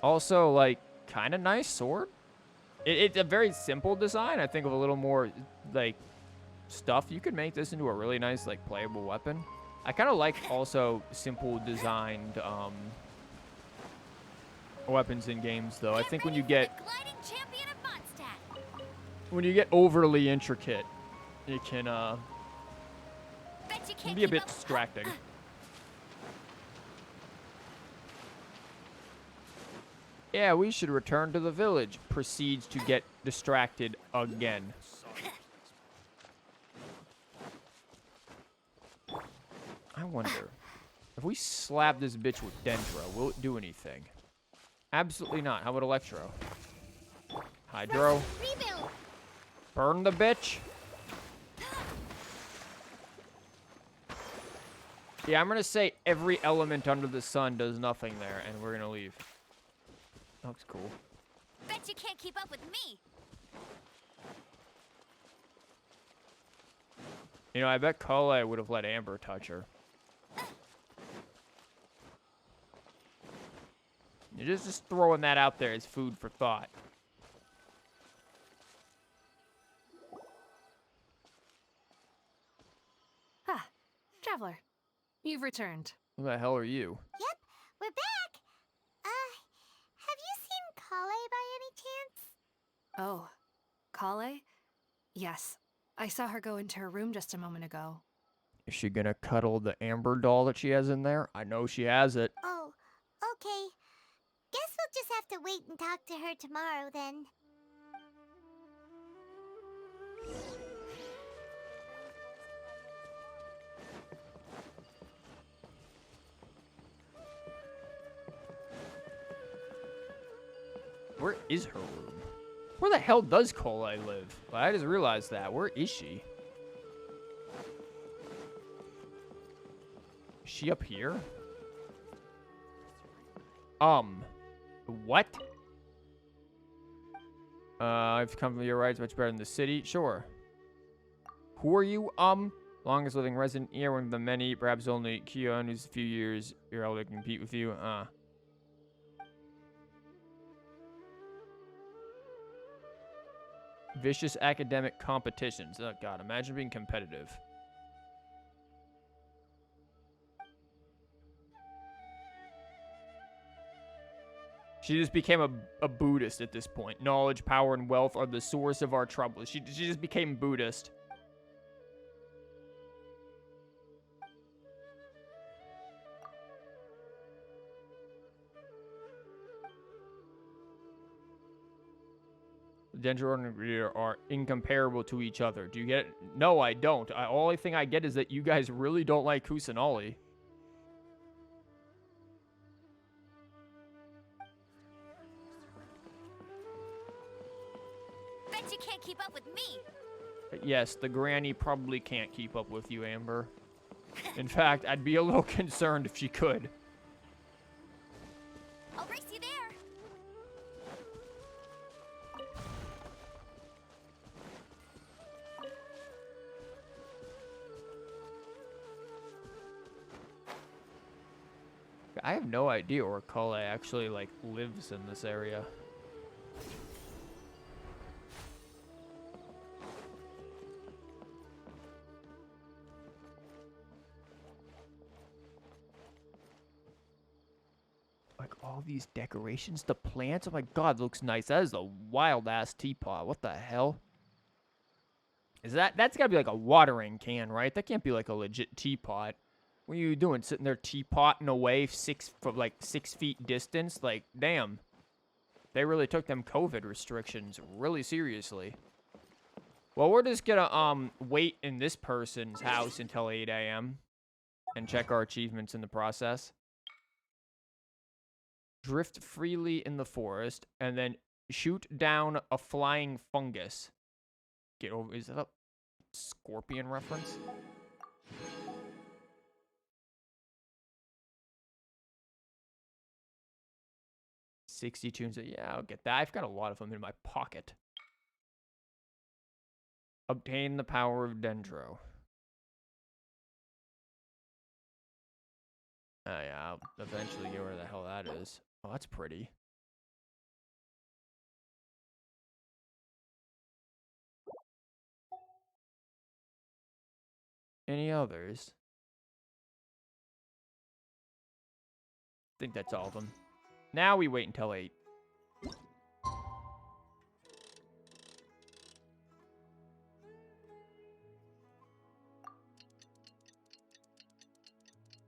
Also, like, kind of nice sword. It's a very simple design. I think of a little more, like, stuff. You could make this into a really nice, like, playable weapon. I kind of like also simple designed weapons in games, though. I think when you get overly intricate, it can be a bit distracting. Yeah, we should return to the village. Proceeds to get distracted again. I wonder, if we slap this bitch with Dendro, will it do anything? Absolutely not. How about Electro? Hydro. Rebuild. Burn the bitch. Yeah, I'm going to say every element under the sun does nothing there, and we're going to leave. That looks cool. Bet you can't keep up with me. You know, I bet Collei would have let Amber touch her. You're just throwing that out there as food for thought. Ah, Traveler, you've returned. Who the hell are you? Yep, we're back. Have you seen Collei by any chance? Oh, Collei? Yes, I saw her go into her room just a moment ago. Is she gonna cuddle the Amber doll that she has in there? I know she has it. Oh, okay. Guess we'll just have to wait and talk to her tomorrow then. Where is her room? Where the hell does Collei live? Well, I just realized that. Where is she? Is she up here? What? I've come from your rights much better than the city. Sure. Who are you? Longest living resident here, one of the many, perhaps only Kion, who's a few years you're able to compete with you. Vicious academic competitions. Oh god, imagine being competitive. She just became a Buddhist at this point. Knowledge, power, and wealth are the source of our troubles. She just became Buddhist. Dendro and Greer are incomparable to each other. Do you get it? No, I don't. Only thing I get is that you guys really don't like Kusanali. Bet you can't keep up with me. Yes, the granny probably can't keep up with you, Amber. In fact, I'd be a little concerned if she could. I'll race you there. I have no idea where collei actually, like, lives in this area. Like, all these decorations, the plants, oh my god, looks nice. That is a wild-ass teapot. What the hell? Is that's gotta be like a watering can, right? That can't be like a legit teapot. What are you doing? Sitting there teapotting away from like 6 feet distance? Like, damn. They really took them COVID restrictions really seriously. Well, we're just gonna wait in this person's house until 8 a.m. and check our achievements in the process. Drift freely in the forest and then shoot down a flying fungus. Get over. Is that a scorpion reference? $60 tunes. Yeah, I'll get that. I've got a lot of them in my pocket. Obtain the power of Dendro. Oh, yeah, I'll eventually get where the hell that is. Oh, that's pretty. Any others? I think that's all of them. Now we wait until 8.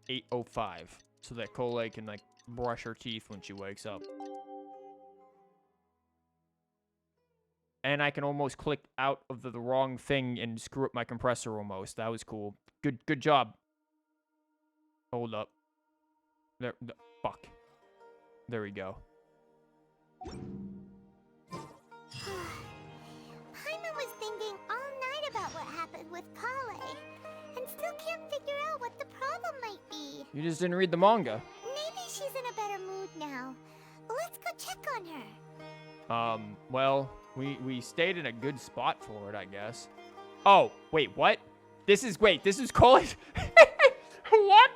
$8:05, so that collei can like brush her teeth when she wakes up. And I can almost click out of the wrong thing and screw up my compressor almost. That was cool. Good job. Hold up. There, fuck. There we go. Paimon was thinking all night about what happened with collei, and still can't figure out what the problem might be. You just didn't read the manga. Maybe she's in a better mood now. Let's go check on her. Well, we stayed in a good spot for it, I guess. Oh, wait, what? This is collei. What?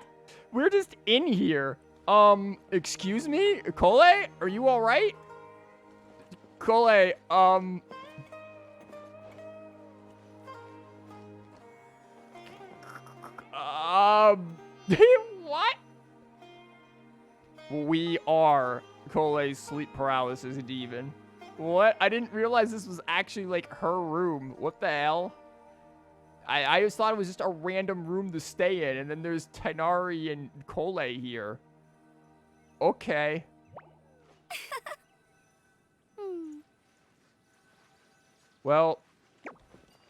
We're just in here. Excuse me? Collei? Are you alright? Collei, what? We are Collei's sleep paralysis demon. What? I didn't realize this was actually, like, her room. What the hell? I just thought it was just a random room to stay in, and then there's Tighnari and collei here. Okay. Well,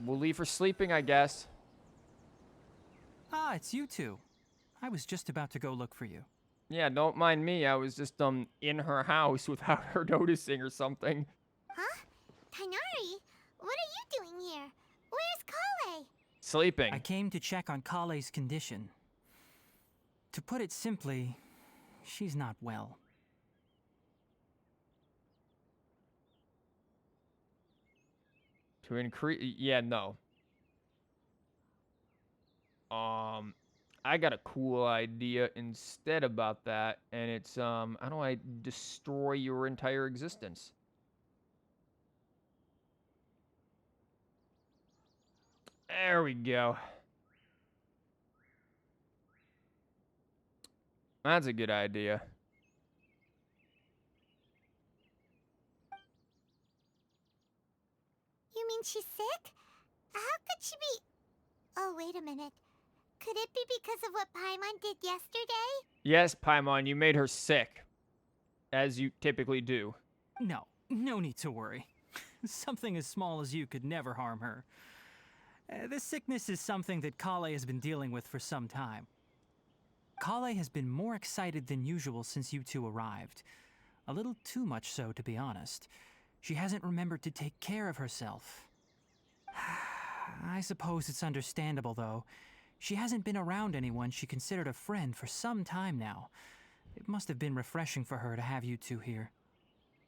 we'll leave her sleeping, I guess. Ah, it's you two. I was just about to go look for you. Yeah, don't mind me. I was just, in her house without her noticing or something. Huh? Tighnari? What are you doing here? Where's collei? Sleeping. I came to check on Collei's condition. To put it simply, she's not well. To increase... Yeah, no. I got a cool idea instead about that, and it's, how do I destroy your entire existence? There we go. That's a good idea. mean she's sick? How could she be... Oh, wait a minute. Could it be because of what Paimon did yesterday? Yes, Paimon, you made her sick. As you typically do. No, no need to worry. Something as small as you could never harm her. This sickness is something that Collei has been dealing with for some time. Collei has been more excited than usual since you two arrived. A little too much so, to be honest. She hasn't remembered to take care of herself. I suppose it's understandable, though. She hasn't been around anyone she considered a friend for some time now. It must have been refreshing for her to have you two here.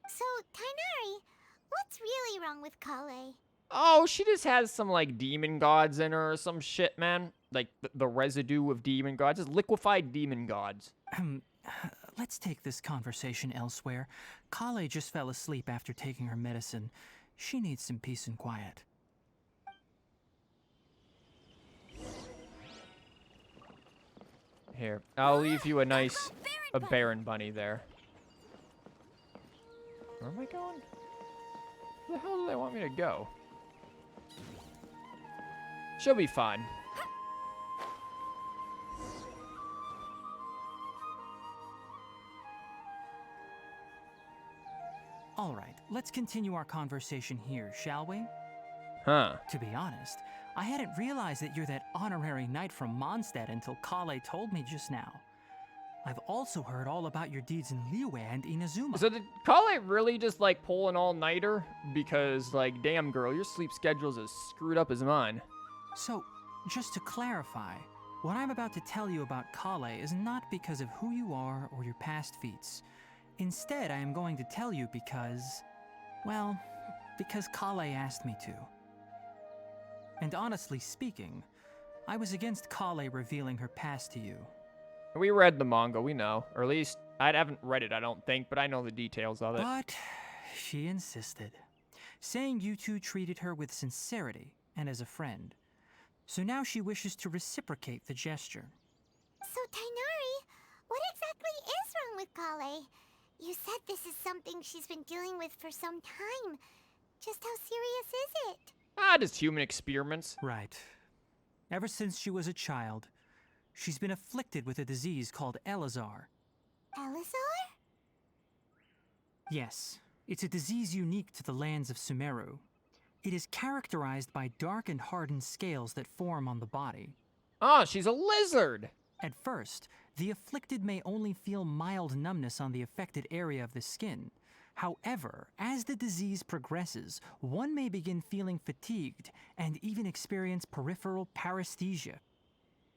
So, Tighnari, what's really wrong with Collei? Oh, she just has some, like, demon gods in her or some shit, man. Like, the residue of demon gods. Just liquefied demon gods. Let's take this conversation elsewhere. Collei just fell asleep after taking her medicine. She needs some peace and quiet. Here, I'll leave you a nice, Baron Bunny there. Where am I going? Where the hell do they want me to go? She'll be fine. All right, let's continue our conversation here, shall we? Huh. To be honest, I hadn't realized that you're that honorary knight from Mondstadt until Collei told me just now. I've also heard all about your deeds in Liyue and Inazuma. So did Collei really just, like, pull an all-nighter? Because, like, damn girl, your sleep schedule's as screwed up as mine. So, just to clarify, what I'm about to tell you about Collei is not because of who you are or your past feats. Instead, I am going to tell you because... well, because Collei asked me to. And honestly speaking, I was against Collei revealing her past to you. We read the manga, we know. Or at least, I haven't read it, I don't think, but I know the details of it. But she insisted, saying you two treated her with sincerity and as a friend. So now she wishes to reciprocate the gesture. So, Tighnari, what exactly is wrong with Collei? You said this is something she's been dealing with for some time. Just how serious is it? Just human experiments. Right. Ever since she was a child, she's been afflicted with a disease called Elazar. Elazar? Yes, it's a disease unique to the lands of Sumeru. It is characterized by dark and hardened scales that form on the body. Oh, she's a lizard! At first, the afflicted may only feel mild numbness on the affected area of the skin. However, as the disease progresses, one may begin feeling fatigued and even experience peripheral paresthesia.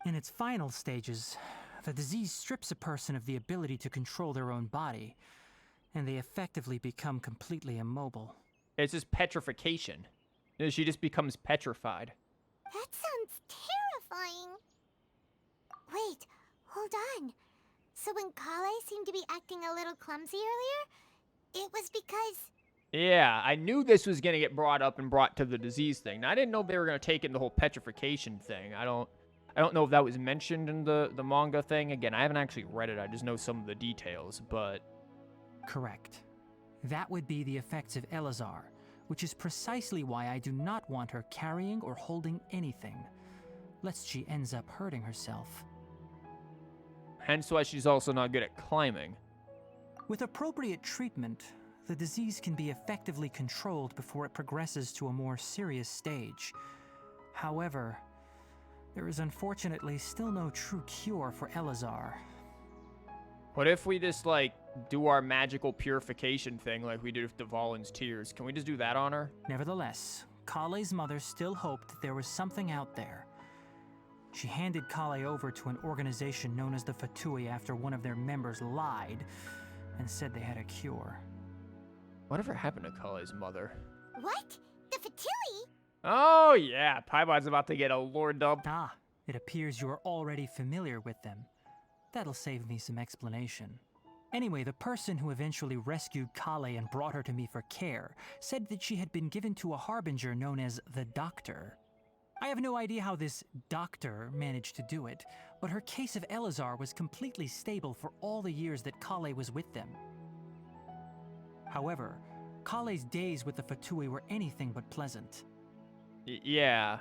In its final stages, the disease strips a person of the ability to control their own body, and they effectively become completely immobile. It's just petrification. She just becomes petrified. That sounds terrifying. Wait, hold on. So when Collei seemed to be acting a little clumsy earlier, it was because... Yeah, I knew this was going to get brought up and brought to the disease thing. Now, I didn't know they were going to take in the whole petrification thing. I don't know if that was mentioned in the manga thing. Again, I haven't actually read it. I just know some of the details, but... Correct. That would be the effects of Elazar, which is precisely why I do not want her carrying or holding anything, lest she ends up hurting herself. Hence why she's also not good at climbing. With appropriate treatment, the disease can be effectively controlled before it progresses to a more serious stage. However, there is unfortunately still no true cure for Elazar. What if we just, like, do our magical purification thing like we did with Dvalin's tears? Can we just do that on her? Nevertheless, Collei's mother still hoped that there was something out there. She handed Collei over to an organization known as the Fatui after one of their members lied and said they had a cure. Whatever happened to Collei's mother? What? The Fatui? Oh, yeah. Paimon's about to get a lord up. Ah, it appears you are already familiar with them. That'll save me some explanation. Anyway, the person who eventually rescued Collei and brought her to me for care said that she had been given to a harbinger known as the Doctor. I have no idea how this doctor managed to do it, but her case of Elazar was completely stable for all the years that Collei was with them. However, Collei's days with the Fatui were anything but pleasant. Yeah.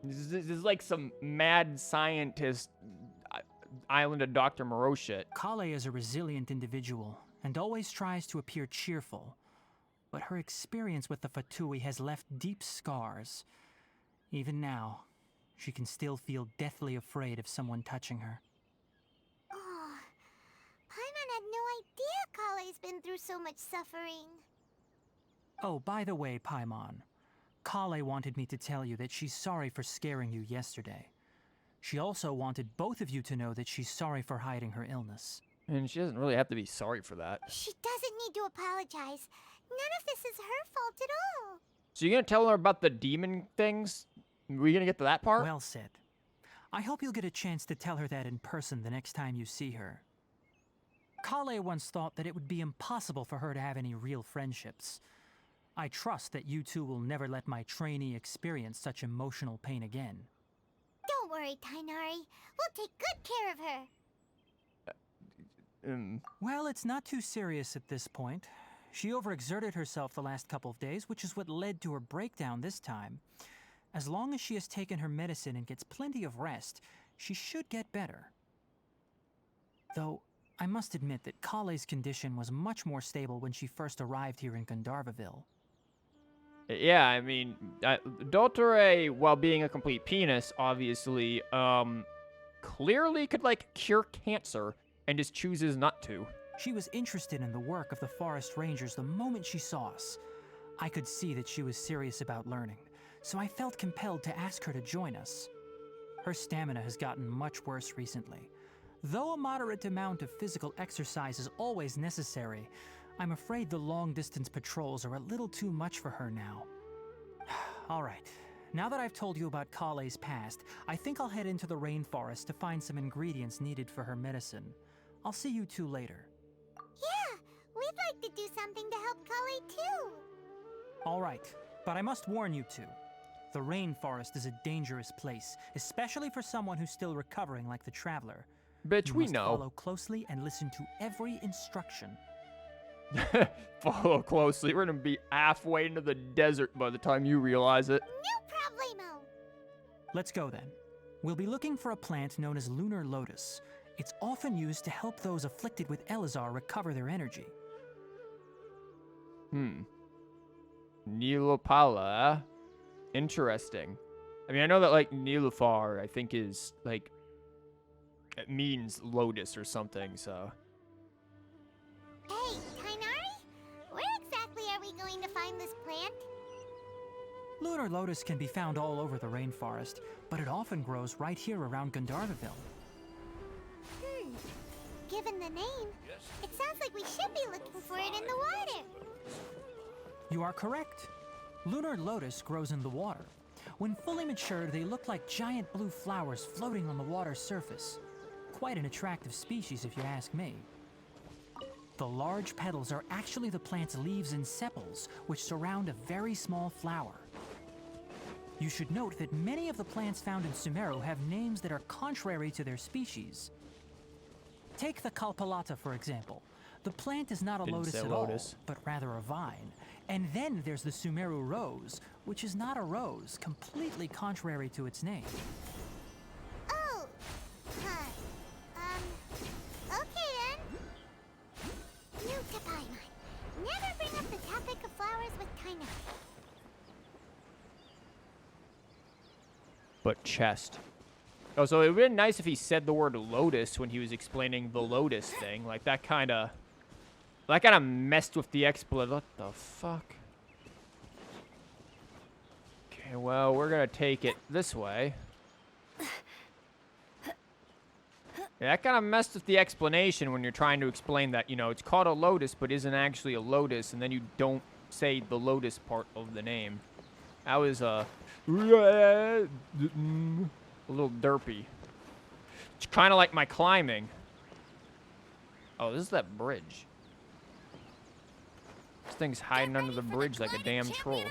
This is like some mad scientist island of Dr. Moreau shit. Collei is a resilient individual and always tries to appear cheerful, but her experience with the Fatui has left deep scars. Even now, she can still feel deathly afraid of someone touching her. Oh, Paimon had no idea Collei's been through so much suffering. Oh, by the way, Paimon, Collei wanted me to tell you that she's sorry for scaring you yesterday. She also wanted both of you to know that she's sorry for hiding her illness. And she doesn't really have to be sorry for that. She doesn't need to apologize. None of this is her fault at all. So you're gonna tell her about the demon things? We gonna get to that part? Well said. I hope you'll get a chance to tell her that in person the next time you see her. Collei once thought that it would be impossible for her to have any real friendships. I trust that you two will never let my trainee experience such emotional pain again. Don't worry, Tighnari. We'll take good care of her. Well, it's not too serious at this point. She overexerted herself the last couple of days, which is what led to her breakdown this time. As long as she has taken her medicine and gets plenty of rest, she should get better. Though, I must admit that Collei's condition was much more stable when she first arrived here in Gandharvaville. Yeah, I mean, Doltore, while being a complete penis, obviously, clearly could, like, cure cancer and just chooses not to. She was interested in the work of the forest rangers the moment she saw us. I could see that she was serious about learning, so I felt compelled to ask her to join us. Her stamina has gotten much worse recently. Though a moderate amount of physical exercise is always necessary, I'm afraid the long-distance patrols are a little too much for her now. All right, now that I've told you about Collei's past, I think I'll head into the rainforest to find some ingredients needed for her medicine. I'll see you two later. Yeah, we'd like to do something to help Collei too. All right, but I must warn you two. The rainforest is a dangerous place, especially for someone who's still recovering like the Traveler. Bitch, You we must know. Follow closely and listen to every instruction. Follow closely. We're gonna be halfway into the desert by the time you realize it. No problemo. Let's go then. We'll be looking for a plant known as lunar lotus. It's often used to help those afflicted with Elazar recover their energy. Nilopala. Interesting. I mean, I know that, like, Nilufar, I think, is, like, it means lotus or something, so. Hey, Tighnari? Where exactly are we going to find this plant? Lunar lotus can be found all over the rainforest, but it often grows right here around Gandharvaville. Given the name, it sounds like we should be looking for it in the water. You are correct. Lunar lotus grows in the water. When fully matured, they look like giant blue flowers floating on the water's surface. Quite an attractive species, if you ask me. The large petals are actually the plant's leaves and sepals, which surround a very small flower. You should note that many of the plants found in Sumeru have names that are contrary to their species. Take the Kalpalata, for example. The plant is not a Didn't lotus say at lotus. all, but rather a vine. And then there's the Sumeru rose, which is not a rose, completely contrary to its name. Oh, okay then. New to Paimon. Never bring up the topic of flowers with Tighnari. But chest. Oh, so it would have been nice if he said the word lotus when he was explaining the lotus thing. Like, that kind of messed with the explanation. What the fuck? Okay, well, we're going to take it this way. Yeah, that kind of messed with the explanation when you're trying to explain that, you know, it's called a lotus, but isn't actually a lotus, and then you don't say the lotus part of the name. That was, a little derpy. It's kind of like my climbing. Oh, this is that bridge. This thing's hiding under the bridge like a damn troll.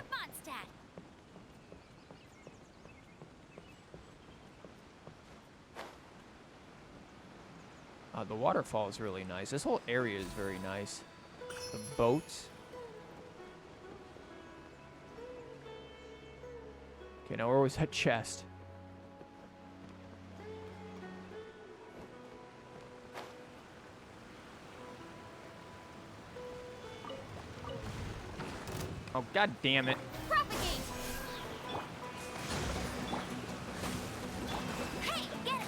The waterfall is really nice. This whole area is very nice. The boats. Okay, now where was that chest? Oh, god damn it. Propagate! Hey, get it!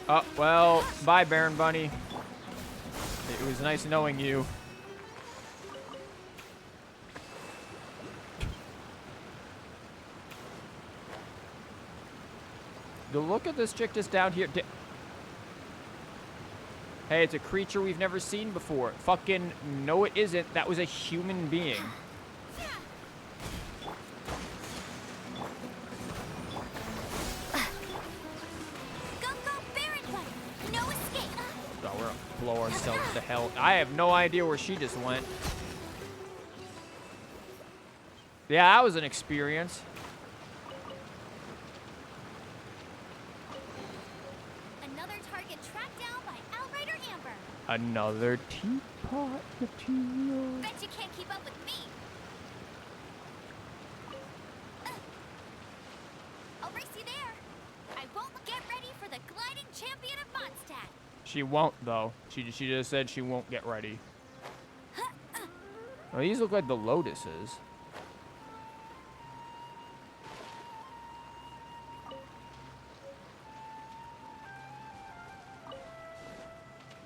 Oh, well, bye, Baron Bunny. It was nice knowing you. The look at this chick just down here. Hey, it's a creature we've never seen before. Fucking no, it isn't. That was a human being. Go, Baron Bunny! No escape! Oh, we're gonna blow ourselves to hell. I have no idea where she just went. Yeah, that was an experience. Another target tracked down by Outrider Amber. Another teapot material. Bet you can't keep up with me. I'll race you there. I won't get ready for the gliding champion of Mondstadt. She won't, though. She just said she won't get ready. Oh, these look like the lotuses.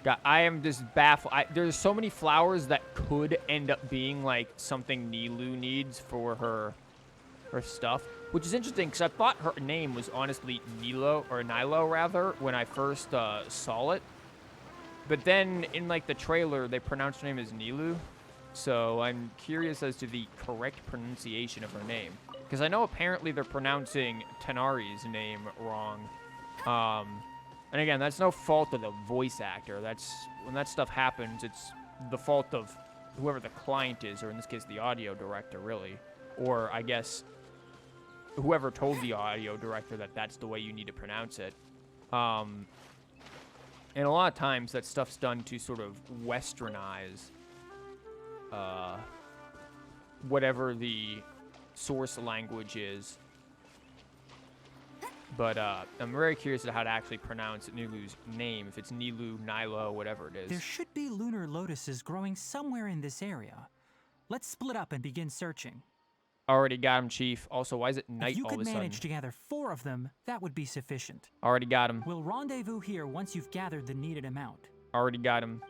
God, I am just baffled. There's so many flowers that could end up being like something Nilou needs for her stuff, which is interesting because I thought her name was honestly Nilou rather when I first saw it. But then in like the trailer, they pronounced her name as Nilou. So I'm curious as to the correct pronunciation of her name. Because I know apparently they're pronouncing Tighnari's name wrong. And again, that's no fault of the voice actor. That's when that stuff happens, it's the fault of whoever the client is, or in this case, the audio director, really. Or I guess whoever told the audio director that that's the way you need to pronounce it. And a lot of times that stuff's done to sort of westernize whatever the source language is. But I'm very curious at how to actually pronounce Nilou's name, if it's Nilou, Nilo, whatever it is. There should be lunar lotuses growing somewhere in this area. Let's split up and begin searching. Already got him, Chief. Also, why is it night If you all of could a sudden? manage to gather 4 of them, that would be sufficient. Already got him. We'll rendezvous here once you've gathered the needed amount. Already got him.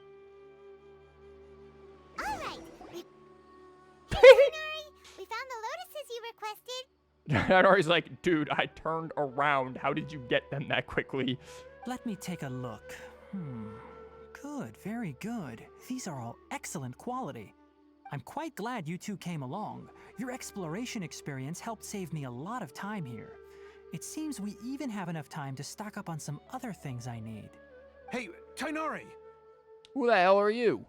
All right. Tighnari, we found the lotuses you requested. Tighnari's like, dude, I turned around. How did you get them that quickly? Let me take a look. Good, very good. These are all excellent quality. I'm quite glad you two came along. Your exploration experience helped save me a lot of time here. It seems we even have enough time to stock up on some other things I need. Hey, Tighnari! Who the hell are you?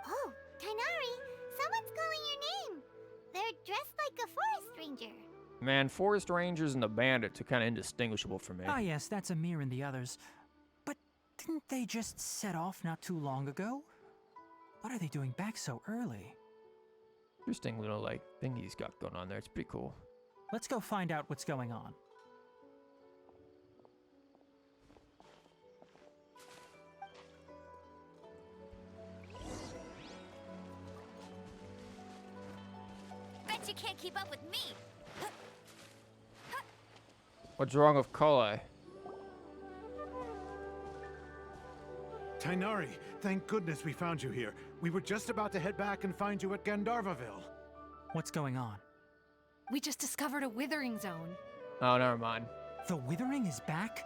Oh, Tighnari, someone's calling your name. They're dressed like a forest ranger. Man, forest rangers and the bandits are kind of indistinguishable for me. Ah yes, that's Amir and the others. But didn't they just set off not too long ago? What are they doing back so early? Interesting little, like, thing he's got going on there. It's pretty cool. Let's go find out what's going on. Bet you can't keep up with me. What's wrong with collei? Tighnari, thank goodness we found you here. We were just about to head back and find you at Gandharvaville. What's going on? We just discovered a withering zone. Oh, never mind. The Withering is back?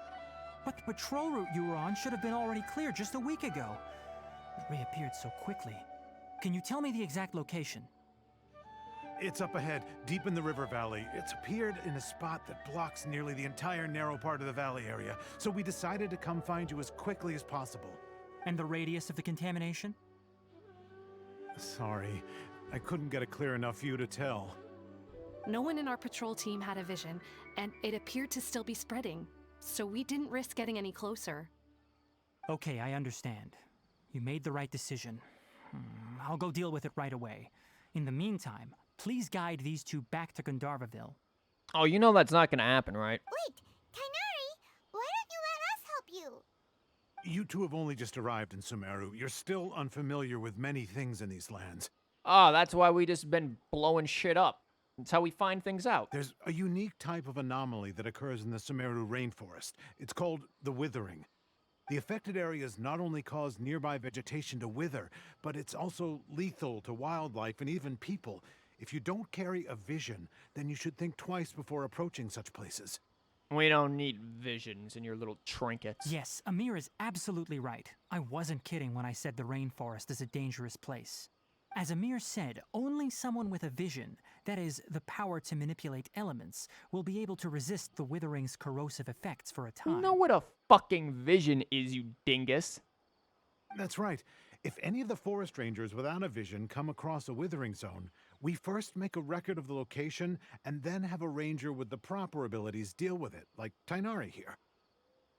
But the patrol route you were on should have been already clear just a week ago. It reappeared so quickly. Can you tell me the exact location? It's up ahead, deep in the river valley. It's appeared in a spot that blocks nearly the entire narrow part of the valley area, so we decided to come find you as quickly as possible. And the radius of the contamination? Sorry, I couldn't get a clear enough view to tell. No one in our patrol team had a vision, and it appeared to still be spreading, so we didn't risk getting any closer. Okay, I understand. You made the right decision. I'll go deal with it right away. In the meantime, please guide these two back to Gandharvaville. Oh, you know that's not gonna happen, right? Wait, Tighnari, why don't you let us help you? You two have only just arrived in Sumeru. You're still unfamiliar with many things in these lands. Oh, that's why we just been blowing shit up. That's how we find things out. There's a unique type of anomaly that occurs in the Sumeru rainforest. It's called the withering. The affected areas not only cause nearby vegetation to wither, but it's also lethal to wildlife and even people. If you don't carry a vision, then you should think twice before approaching such places. We don't need visions in your little trinkets. Yes, Amir is absolutely right. I wasn't kidding when I said the rainforest is a dangerous place. As Amir said, only someone with a vision, that is, the power to manipulate elements, will be able to resist the withering's corrosive effects for a time. You know what a fucking vision is, you dingus. That's right. If any of the forest rangers without a vision come across a withering zone, we first make a record of the location and then have a ranger with the proper abilities deal with it, like Tighnari here.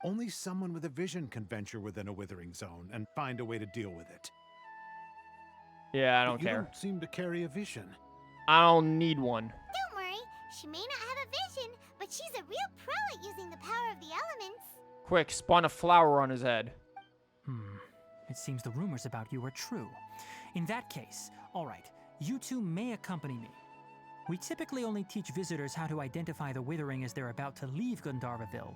Only someone with a vision can venture within a withering zone and find a way to deal with it. Yeah, I But don't you care. don't seem to carry a vision. I don't need one. Don't worry, she may not have a vision, but she's a real pro at using the power of the elements. Quick, spawn a flower on his head. It seems the rumors about you are true. In that case, all right, you two may accompany me. We typically only teach visitors how to identify the withering as they're about to leave Gandharvaville.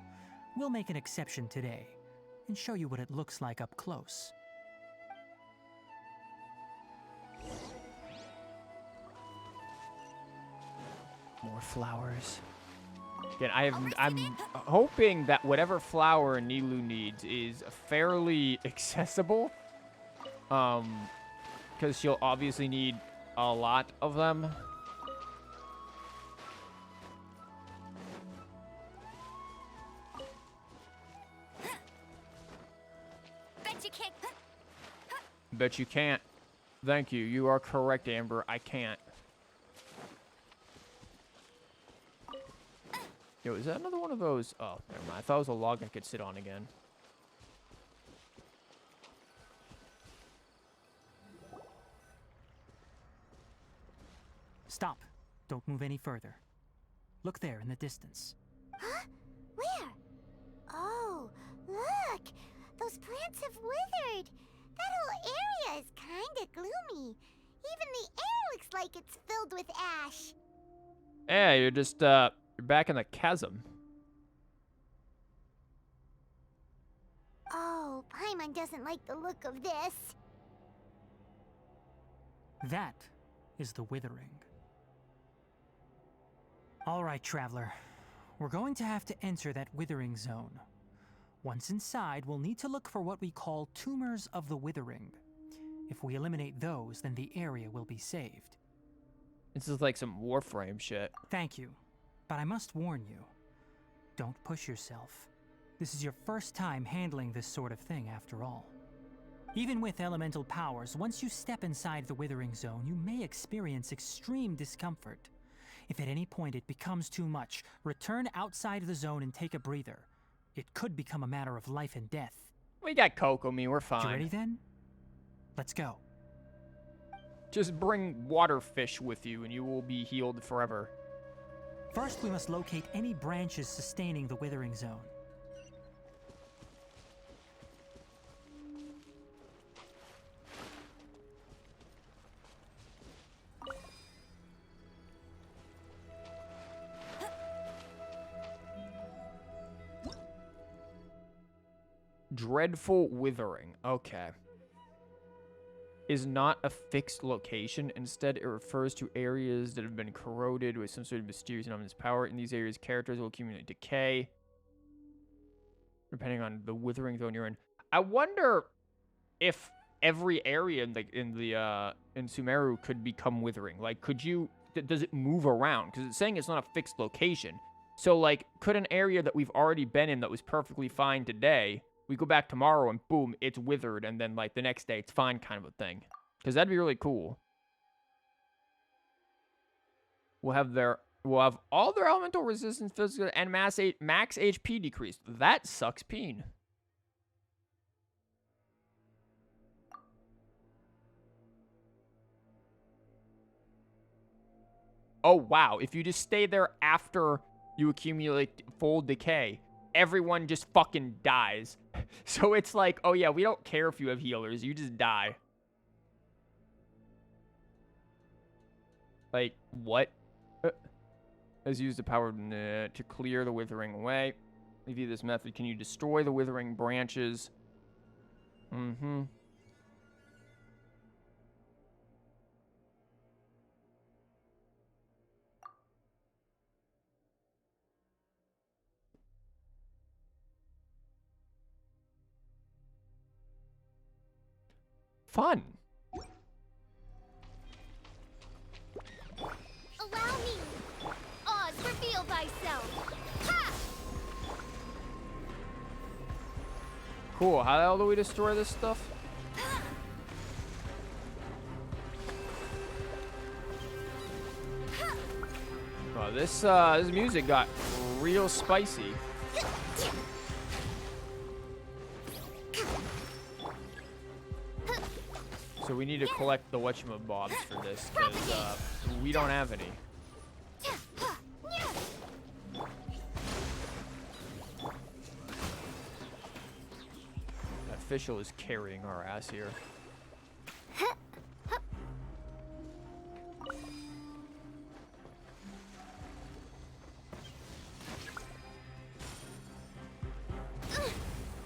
We'll make an exception today and show you what it looks like up close. More flowers. Again, I'm hoping that whatever flower Nilou needs is fairly accessible. Because she'll obviously need a lot of them. Bet you can't. Bet you can't. Thank you. You are correct, Amber. I can't. Yo, is that another one of those? Oh, never mind. I thought it was a log I could sit on again. Stop. Don't move any further. Look there in the distance. Huh? Where? Oh, look! Those plants have withered. That whole area is kinda gloomy. Even the air looks like it's filled with ash. Yeah, you're just, you're back in the chasm. Oh, Paimon doesn't like the look of this. That is the withering. All right, traveler. We're going to have to enter that withering zone. Once inside, we'll need to look for what we call tumors of the withering. If we eliminate those, then the area will be saved. This is like some Warframe shit. Thank you, but I must warn you. Don't push yourself. This is your first time handling this sort of thing, after all. Even with elemental powers, once you step inside the withering zone, you may experience extreme discomfort. If at any point it becomes too much, return outside the zone and take a breather. It could become a matter of life and death. We got Kokomi, we're fine. You ready then? Let's go. Just bring water fish with you and you will be healed forever. First, we must locate any branches sustaining the withering zone. Dreadful withering. Okay. Is not a fixed location. Instead, it refers to areas that have been corroded with some sort of mysterious and ominous power. In these areas, characters will accumulate decay, depending on the withering zone you're in. I wonder if every area in Sumeru could become withering. Like, could you? Does it move around? Because it's saying it's not a fixed location. So, like, could an area that we've already been in that was perfectly fine today, we go back tomorrow and boom, it's withered, and then like the next day it's fine, kind of a thing. Because that'd be really cool. We'll have all their elemental resistance, physical, and max HP decreased. That sucks peen. Oh, wow. If you just stay there after you accumulate full decay, everyone just fucking dies. So it's like, oh yeah, we don't care if you have healers. You just die. Like, what? Has used the power to clear the withering away. Via this method, can you destroy the withering branches? Mm-hmm. Fun. Allow me! Oz, reveal thyself! Ha! Cool. How the hell do we destroy this stuff? Well, this music got real spicy. So we need to collect the whatchamabobs for this, because we don't have any. That official is carrying our ass here.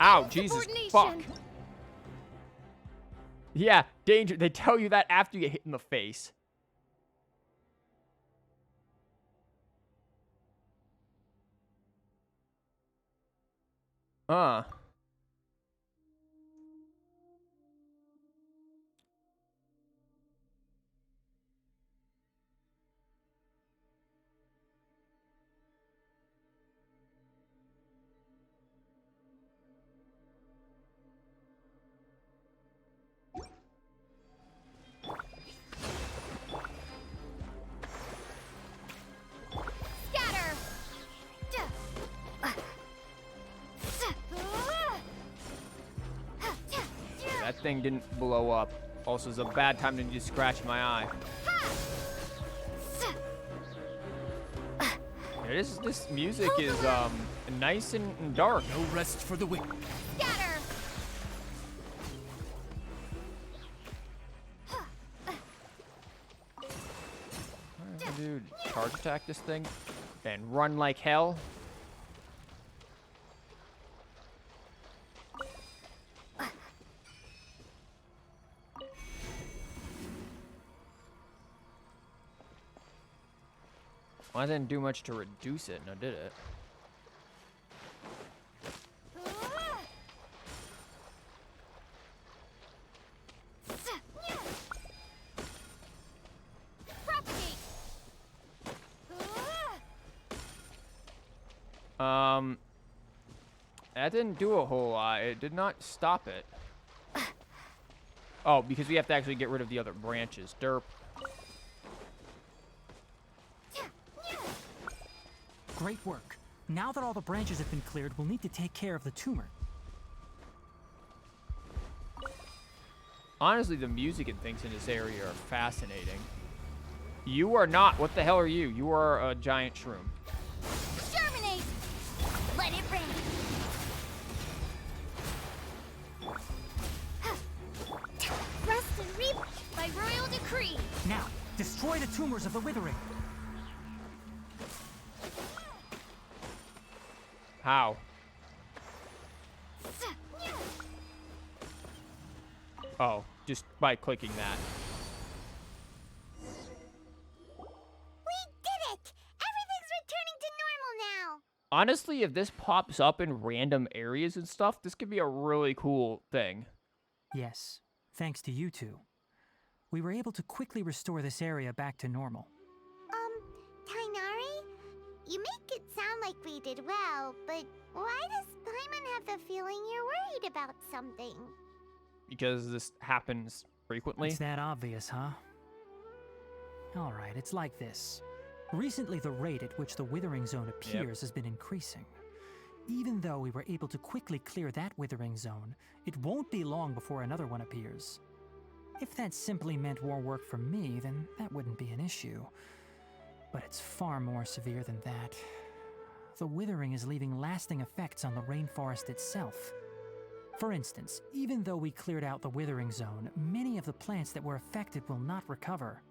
Ow, Jesus fuck. Yeah, danger. They tell you that after you get hit in the face. Scatter! That thing didn't blow up. Also, it's a bad time to just scratch my eye. Yeah, this music is nice and dark. No rest for the wicked. Scatter! Alright, dude, charge attack this thing and run like hell. Well, I didn't do much to reduce it, now did it? Propagate! That didn't do a whole lot. It did not stop it. Oh, because we have to actually get rid of the other branches. Derp. Great work. Now that all the branches have been cleared, we'll need to take care of the tumor. Honestly, the music and things in this area are fascinating. You are not. What the hell are you? You are a giant shroom. Germinate! Let it rain! Rest and reap by royal decree! Now, destroy the tumors of the withering. How? Oh, just by clicking that. We did it! Everything's returning to normal now! Honestly, if this pops up in random areas and stuff, this could be a really cool thing. Yes, thanks to you two. We were able to quickly restore this area back to normal. Tighnari? You make it sound like we did well, but why does Paimon have the feeling you're worried about something? Because this happens frequently. It's that obvious, huh? Alright, it's like this. Recently, the rate at which the withering zone appears has been increasing. Even though we were able to quickly clear that withering zone, it won't be long before another one appears. If that simply meant more work for me, then that wouldn't be an issue. But it's far more severe than that. The withering is leaving lasting effects on the rainforest itself. For instance, even though we cleared out the withering zone, many of the plants that were affected will not recover.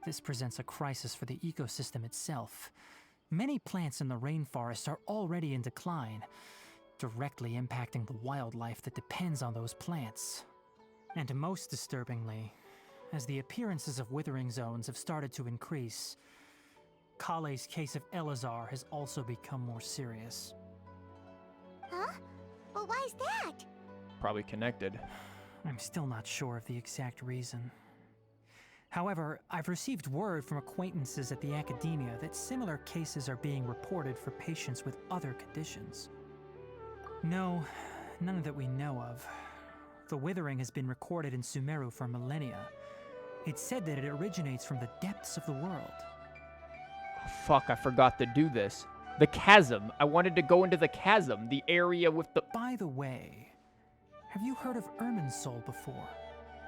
This presents a crisis for the ecosystem itself. Many plants in the rainforest are already in decline, directly impacting the wildlife that depends on those plants. And most disturbingly, as the appearances of withering zones have started to increase, Collei's case of Elazar has also become more serious. Huh? But why is that? Probably connected. I'm still not sure of the exact reason. However, I've received word from acquaintances at the academia that similar cases are being reported for patients with other conditions. No, none that we know of. The withering has been recorded in Sumeru for millennia. It's said that it originates from the depths of the world. Oh, fuck, I forgot to do this. The chasm. I wanted to go into the chasm, the area with the... By the way, have you heard of Irminsul before?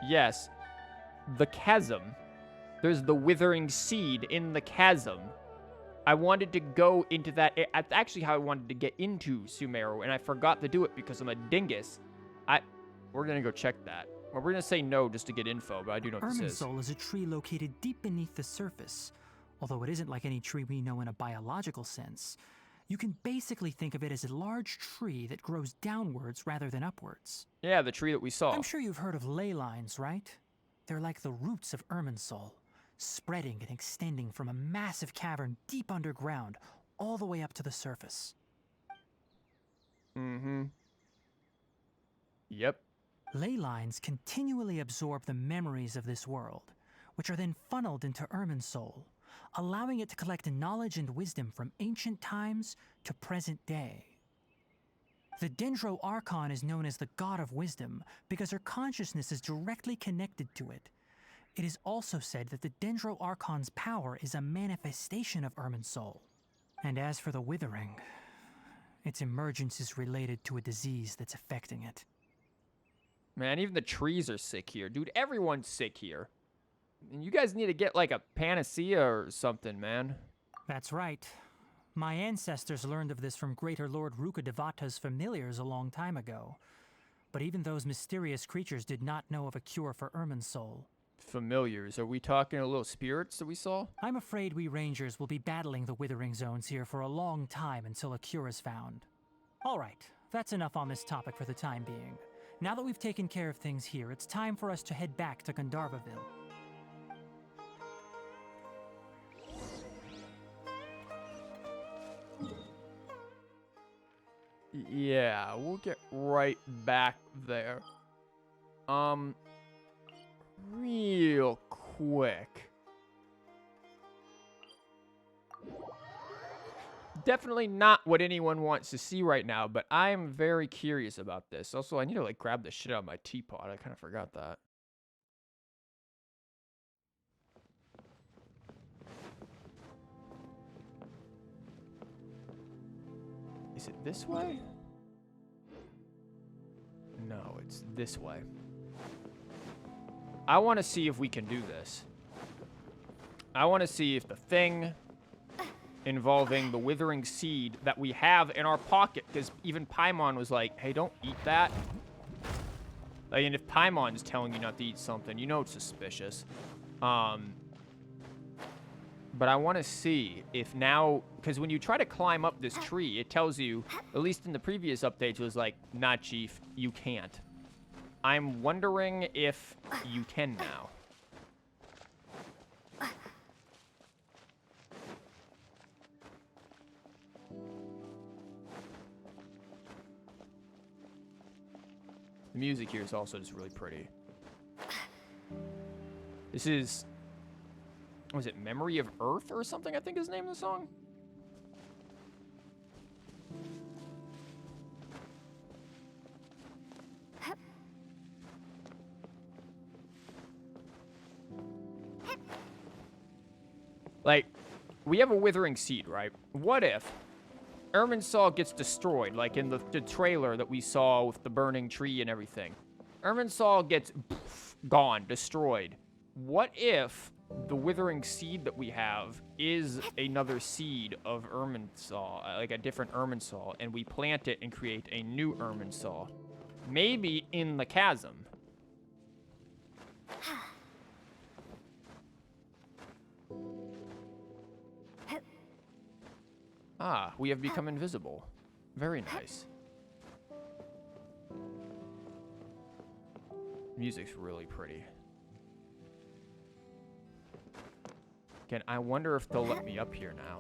Yes. The chasm. There's the withering seed in the chasm. I wanted to go into that... That's actually how I wanted to get into Sumeru, and I forgot to do it because I'm a dingus. We're gonna go check that. Well, we're gonna say no just to get info, but I do know what this is. Irminsul is a tree located deep beneath the surface. Although it isn't like any tree we know in a biological sense. You can basically think of it as a large tree that grows downwards rather than upwards. Yeah, the tree that we saw. I'm sure you've heard of ley lines, right? They're like the roots of Irminsul, spreading and extending from a massive cavern deep underground all the way up to the surface. Mm-hmm. Yep. Ley lines continually absorb the memories of this world, which are then funneled into Irminsul, allowing it to collect knowledge and wisdom from ancient times to present day. The Dendro Archon is known as the God of Wisdom because her consciousness is directly connected to it. It is also said that the Dendro Archon's power is a manifestation of Irminsul. And as for the withering, its emergence is related to a disease that's affecting it. Man, even the trees are sick here. Dude, everyone's sick here. And you guys need to get, like, a panacea or something, man. That's right. My ancestors learned of this from Greater Lord Rukkhadevata's familiars a long time ago. But even those mysterious creatures did not know of a cure for Irminsul. Familiars? Are we talking a little spirits that we saw? I'm afraid we rangers will be battling the withering zones here for a long time until a cure is found. Alright, that's enough on this topic for the time being. Now that we've taken care of things here, it's time for us to head back to Gandharvaville. Yeah, we'll get right back there. Real quick. Definitely not what anyone wants to see right now, but I am very curious about this. Also, I need to, like, grab the shit out of my teapot. I kind of forgot that. Is it this way? No, it's this way. I want to see if we can do this. I want to see if the thing involving the withering seed that we have in our pocket, because even Paimon was like, hey, don't eat that. Like, and if Paimon's telling you not to eat something, you know it's suspicious. But I want to see if now, because when you try to climb up this tree, it tells you, at least in the previous updates, it was like, nah, Chief, you can't. I'm wondering if you can now. The music here is also just really pretty. This is... was it Memory of Earth or something, I think is the name of the song? Like, we have a withering seed, right? What if Irminsul gets destroyed, like in the trailer that we saw with the burning tree and everything? Irminsul gets gone, destroyed. What if the withering seed that we have is another seed of Irminsul, like a different Irminsul, and we plant it and create a new Irminsul. Maybe in the chasm. Ah, we have become invisible. Very nice. Music's really pretty. Again, I wonder if they'll let me up here now.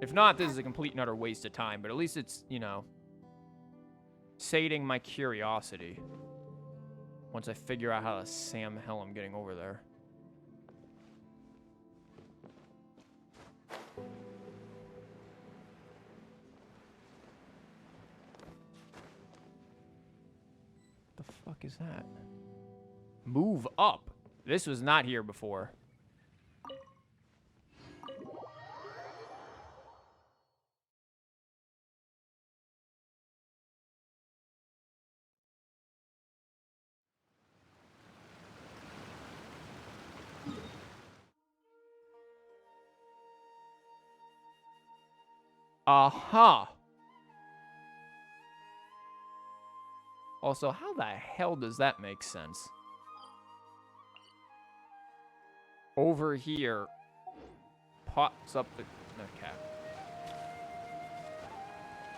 If not, this is a complete and utter waste of time, but at least it's, you know, sating my curiosity. Once I figure out how the Sam hell I'm getting over there. The fuck is that? Move up. This was not here before. Aha. Also, how the hell does that make sense? Over here pops up the okay.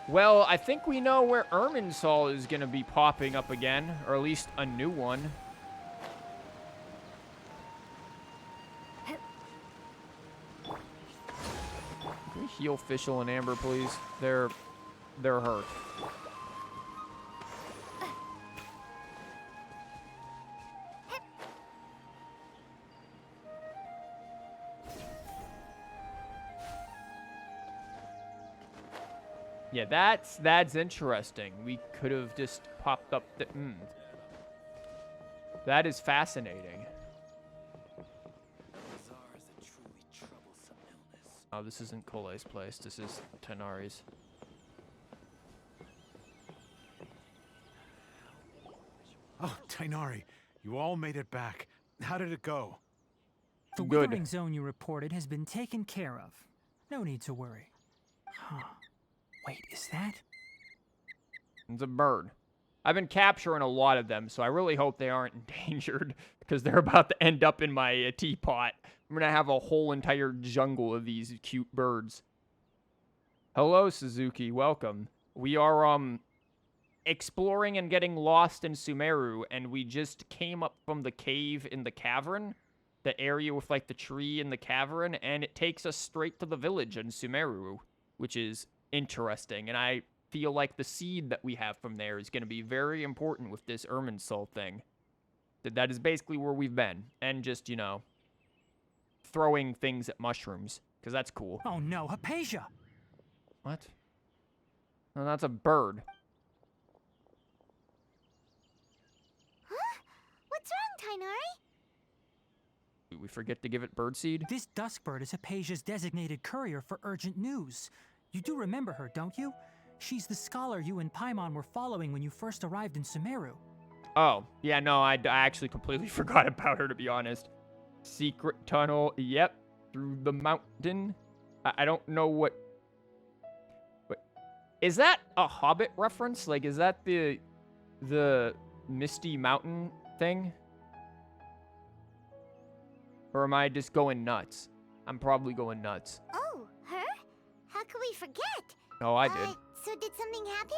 Well, I think we know where Irminsul is going to be popping up again, or at least a new one. Can we heal Fischl and Amber, please? They're hurt. Yeah, that's interesting. We could have just popped up the... That is fascinating. Oh, this isn't Collei's place. This is Tighnari's. Oh, Tighnari, you all made it back. How did it go? The Good. withering zone you reported has been taken care of. No need to worry. Huh. Wait, is that? It's a bird. I've been capturing a lot of them, so I really hope they aren't endangered, because they're about to end up in my teapot. I'm going to have a whole entire jungle of these cute birds. Hello, Suzuki. Welcome. We are, exploring and getting lost in Sumeru, and we just came up from the cave in the cavern, the area with, like, the tree in the cavern, and it takes us straight to the village in Sumeru, which is interesting, and I feel like the seed that we have from there is going to be very important with this Irminsul thing. That is basically where we've been, and just, you know, throwing things at mushrooms, because that's cool. Oh no, Hypatia! What? No, that's a bird. Huh? What's wrong, Tighnari? Did we forget to give it birdseed? This duskbird is Hypatia's designated courier for urgent news. You do remember her, don't you? She's the scholar you and Paimon were following when you first arrived in Sumeru. Oh, yeah, no, I actually completely forgot about her, to be honest. Secret tunnel, yep, through the mountain. I don't know what... Is that a Hobbit reference? Like, is that the Misty Mountain thing? Or am I just going nuts? I'm probably going nuts. Oh, her? How could we forget? Oh, I did. So did something happen?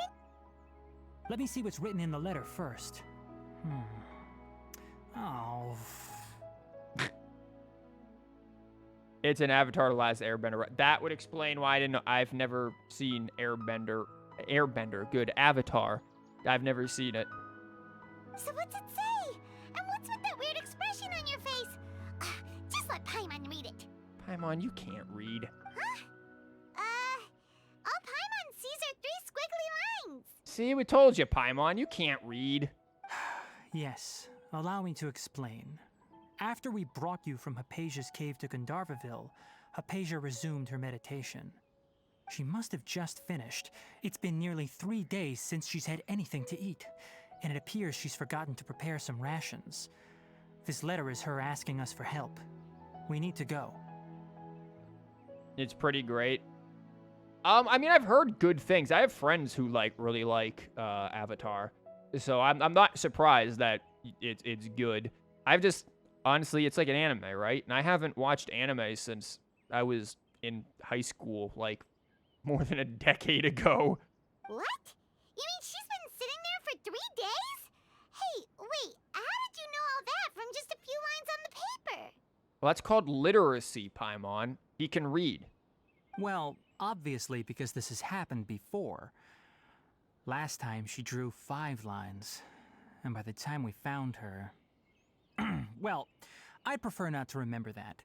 Let me see what's written in the letter first. Oh. It's an Avatar: The Last Airbender. That would explain why I didn't know. I've never seen Airbender. Good. Avatar. I've never seen it. So what's it say? And what's with that weird expression on your face? Just let Paimon read it. Paimon, you can't read. Huh? All Paimon sees are 3 squiggly lines. See, we told you, Paimon, you can't read. Yes, allow me to explain. After we brought you from Hypatia's cave to Gandharvaville, Hypatia resumed her meditation. She must have just finished. It's been nearly 3 days since she's had anything to eat, and it appears she's forgotten to prepare some rations. This letter is her asking us for help. We need to go. It's pretty great. I mean, I've heard good things. I have friends who really like Avatar, so I'm not surprised that it's good. I've just honestly, it's like an anime, right? And I haven't watched anime since I was in high school, like more than a decade ago. What? You mean she's been sitting there for 3 days? Hey, wait, how did you know all that from just a few lines on the paper? Well, that's called literacy, Paimon. He can read. Well, obviously because this has happened before. Last time she drew 5 lines, and by the time we found her... well, I'd prefer not to remember that.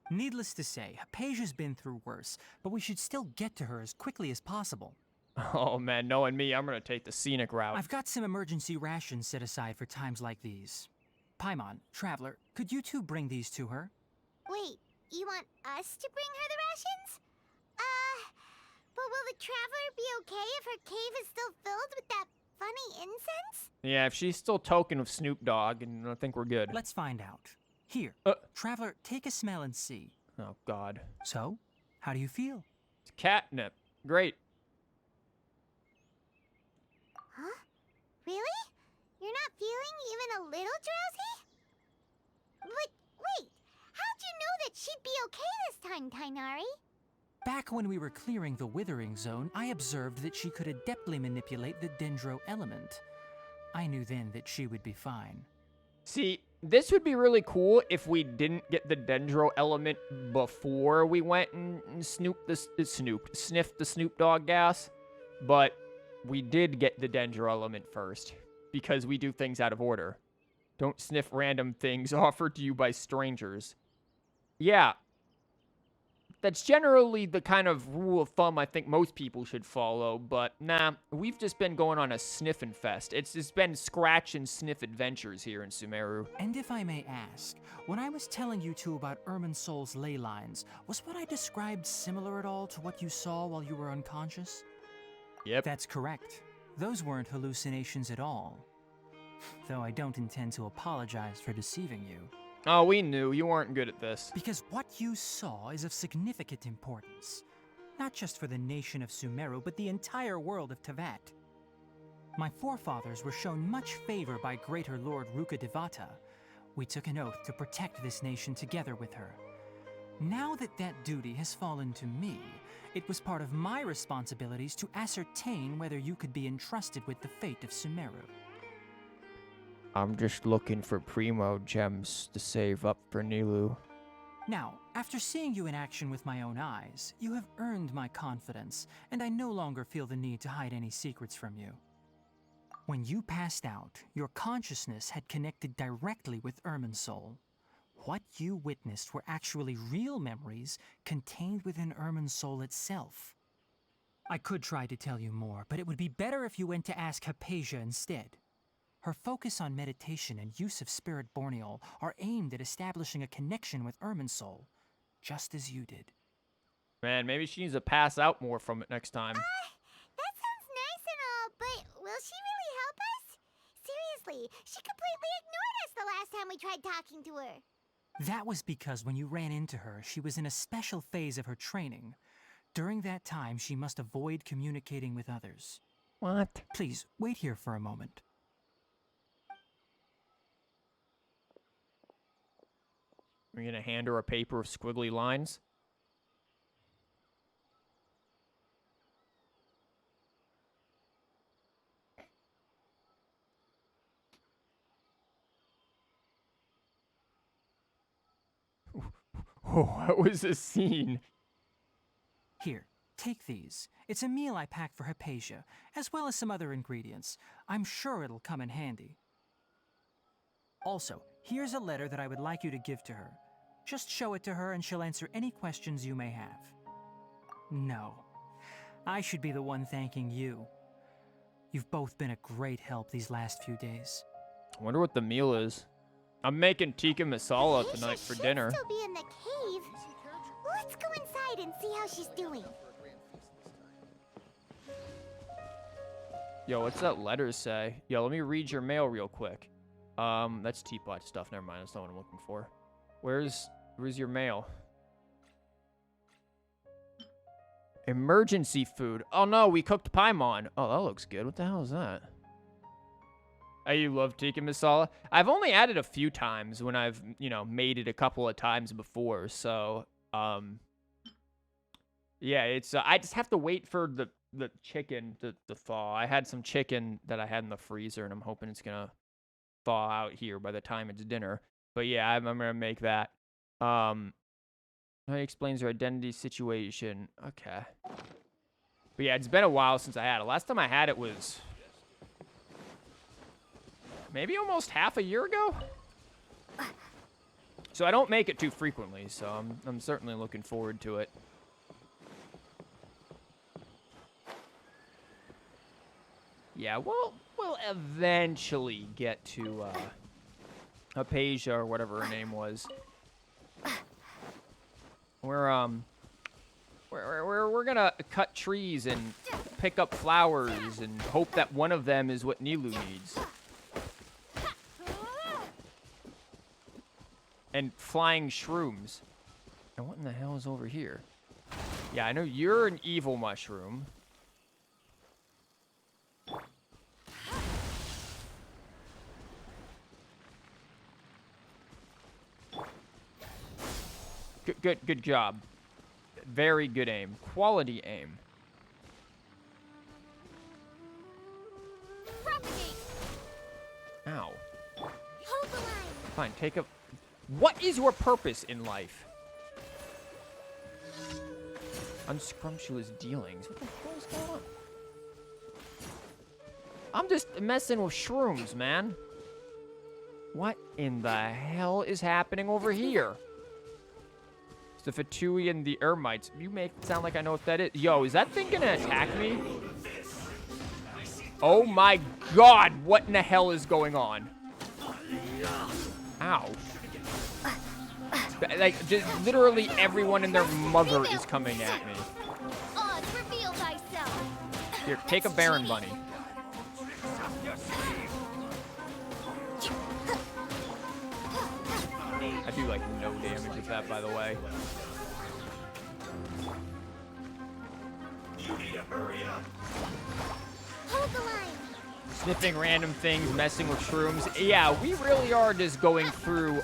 Needless to say, Hypatia's been through worse, but we should still get to her as quickly as possible. Oh man, knowing me, I'm gonna take the scenic route. I've got some emergency rations set aside for times like these. Paimon, Traveler, could you two bring these to her? Wait, you want us to bring her the rations? But will the Traveler be okay if her cave is still filled with that funny incense? Yeah, if she's still token of Snoop Dogg, and I think we're good. Let's find out. Here, Traveler, take a smell and see. Oh God. So, how do you feel? It's catnip. Great. Huh? Really? You're not feeling even a little drowsy? But wait, how'd you know that she'd be okay this time, Tighnari? Back when we were clearing the withering zone, I observed that she could adeptly manipulate the dendro element. I knew then that she would be fine. See, this would be really cool if we didn't get the dendro element before we went and sniffed the Snoop Dogg gas. But we did get the dendro element first, because we do things out of order. Don't sniff random things offered to you by strangers. Yeah. That's generally the kind of rule of thumb I think most people should follow, but nah, we've just been going on a sniffing fest. It's just been scratch and sniff adventures here in Sumeru. And if I may ask, when I was telling you two about Irminsul's ley lines, was what I described similar at all to what you saw while you were unconscious? Yep. That's correct. Those weren't hallucinations at all. Though I don't intend to apologize for deceiving you. Oh, we knew. You weren't good at this. Because what you saw is of significant importance. Not just for the nation of Sumeru, but the entire world of Tevat. My forefathers were shown much favor by Greater Lord Rukkhadevata. We took an oath to protect this nation together with her. Now that that duty has fallen to me, it was part of my responsibilities to ascertain whether you could be entrusted with the fate of Sumeru. I'm just looking for primo gems to save up for Nilou. Now, after seeing you in action with my own eyes, you have earned my confidence, and I no longer feel the need to hide any secrets from you. When you passed out, your consciousness had connected directly with Irminsul. What you witnessed were actually real memories contained within Irminsul itself. I could try to tell you more, but it would be better if you went to ask Hypatia instead. Her focus on meditation and use of Spirit Borneol are aimed at establishing a connection with Irminsul, just as you did. Man, maybe she needs to pass out more from it next time. That sounds nice and all, but will she really help us? Seriously, she completely ignored us the last time we tried talking to her. That was because when you ran into her, she was in a special phase of her training. During that time, she must avoid communicating with others. What? Please, wait here for a moment. Are you gonna hand her a paper of squiggly lines? Oh, what was this scene? Here, take these. It's a meal I packed for Hypatia, as well as some other ingredients. I'm sure it'll come in handy. Also, here's a letter that I would like you to give to her. Just show it to her and she'll answer any questions you may have. No. I should be the one thanking you. You've both been a great help these last few days. I wonder what the meal is. I'm making tikka masala tonight for dinner. She'll be in the cave. Let's go inside and see how she's doing. Yo, what's that letter say? Yo, let me read your mail real quick. That's teapot stuff. Never mind. That's not what I'm looking for. Where's Where's your mail? Emergency food. Oh no, we cooked paimon. Oh, that looks good. What the hell is that? Oh, you love tikka masala? I've only added a few times when I've, you know, made it a couple of times before. So, yeah, it's, I just have to wait for the chicken to thaw. I had some chicken that I had in the freezer, and I'm hoping it's gonna thaw out here by the time it's dinner. But yeah, I'm gonna make that. How he explains her identity situation. Okay. But yeah, it's been a while since I had it. Last time I had it was maybe almost half a year ago. So I don't make it too frequently, so I'm certainly looking forward to it. Yeah, we'll eventually get to Hypatia or whatever her name was. We're gonna cut trees and pick up flowers and hope that one of them is what Nilou needs. And flying shrooms. And what in the hell is over here? Yeah, I know you're an evil mushroom. Good job. Very good aim. Quality aim. Propagate. Ow. Hold the line. Fine, take a... What is your purpose in life? Unscrumptious dealings. What the hell is going on? I'm just messing with shrooms, man. What in the hell is happening over here? The Fatui and the Ermites. You make it sound like I know what that is. Yo, is that thing gonna attack me? Oh my god, what in the hell is going on? Ow. Like, just literally everyone and their mother is coming at me. Reveal thyself. Here, take a Baron Bunny. I do like no damage with that, by the way. You need to hurry up. Hold the line. Sniffing random things, messing with shrooms. Yeah, we really are just going through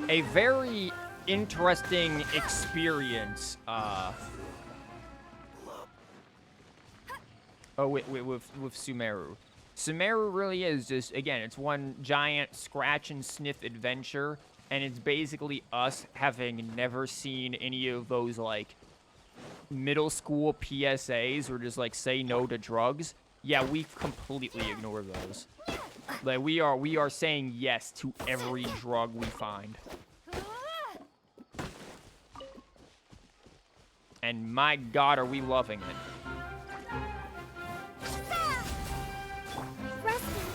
a very interesting experience. With Sumeru. Sumeru really is just, again, it's one giant scratch and sniff adventure, and it's basically us having never seen any of those, like, middle school PSAs or just, like, say no to drugs. Yeah, we completely ignore those. Like, we are saying yes to every drug we find. And my god, are we loving it.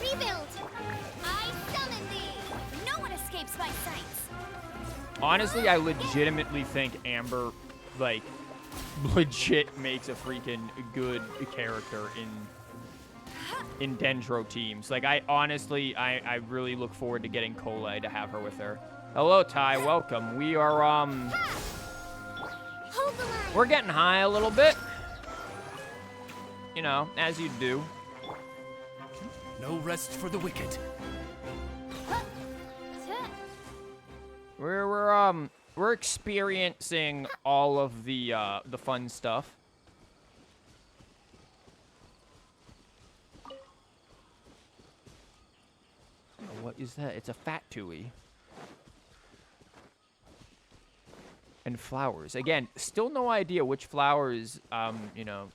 Rebuild. I summon thee. No one escapes my sights. Honestly, I legitimately think Amber, like, legit makes a freaking good character in Dendro teams. Like, I honestly really look forward to getting Collei to have her with her. Hello, Ty. Welcome. We are, we're getting high a little bit. You know, as you do. No rest for the wicked. We're experiencing all of the fun stuff. What is that? It's a fat tui. And flowers. Again, still no idea which flowers, you know,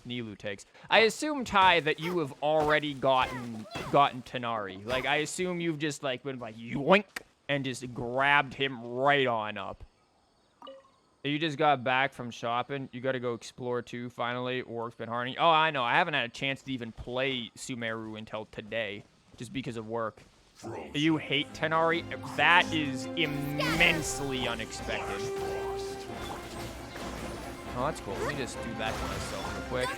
Nilou takes. I assume, Ty, that you have already gotten tighnari. Like, I assume you've just, like, been like, yoink, and just grabbed him right on up. You just got back from shopping. You got to go explore, too, finally. Work's been hard. Oh, I know. I haven't had a chance to even play Sumeru until today, just because of work. You hate tighnari? That is immensely unexpected. Oh, that's cool. Let me just do that to myself real quick.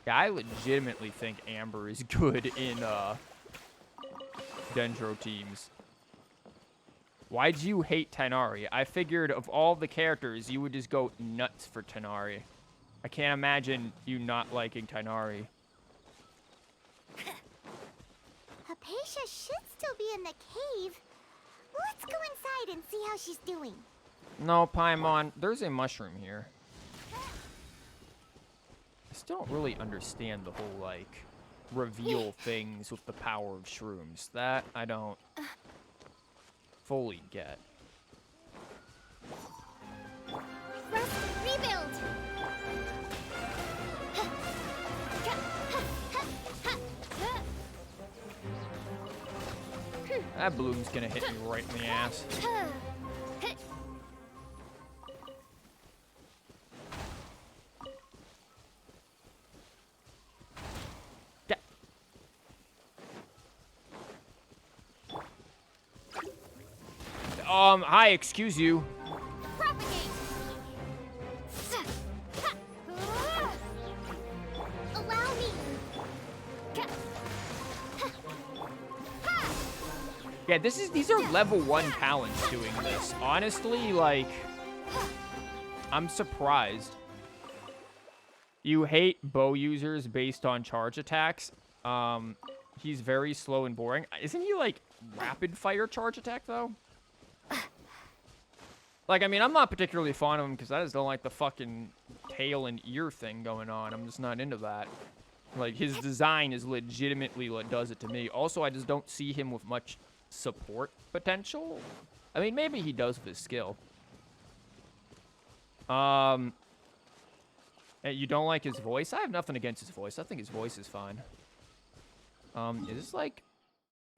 Yeah, I legitimately think Amber is good in Dendro teams. Why'd you hate Tighnari? I figured of all the characters, you would just go nuts for Tighnari. I can't imagine you not liking Tighnari. Hypatia should still be in the cave. Let's go inside and see how she's doing. No, Paimon, there's a mushroom here. I still don't really understand the whole, like, reveal things with the power of shrooms. That I don't fully get. Rest, rebuild! That bloom's gonna hit me right in the ass. Hi, excuse you. Propagate! Allow me! Yeah, these are level 1 talents doing this. Honestly, like, I'm surprised. You hate bow users based on charge attacks. He's very slow and boring. Isn't he, like, rapid fire charge attack, though? Like, I mean, I'm not particularly fond of him because I just don't like the fucking tail and ear thing going on. I'm just not into that. Like, his design is legitimately what does it to me. Also, I just don't see him with much support potential. I mean, maybe he does with his skill. You don't like his voice? I have nothing against his voice. I think his voice is fine. Is this like...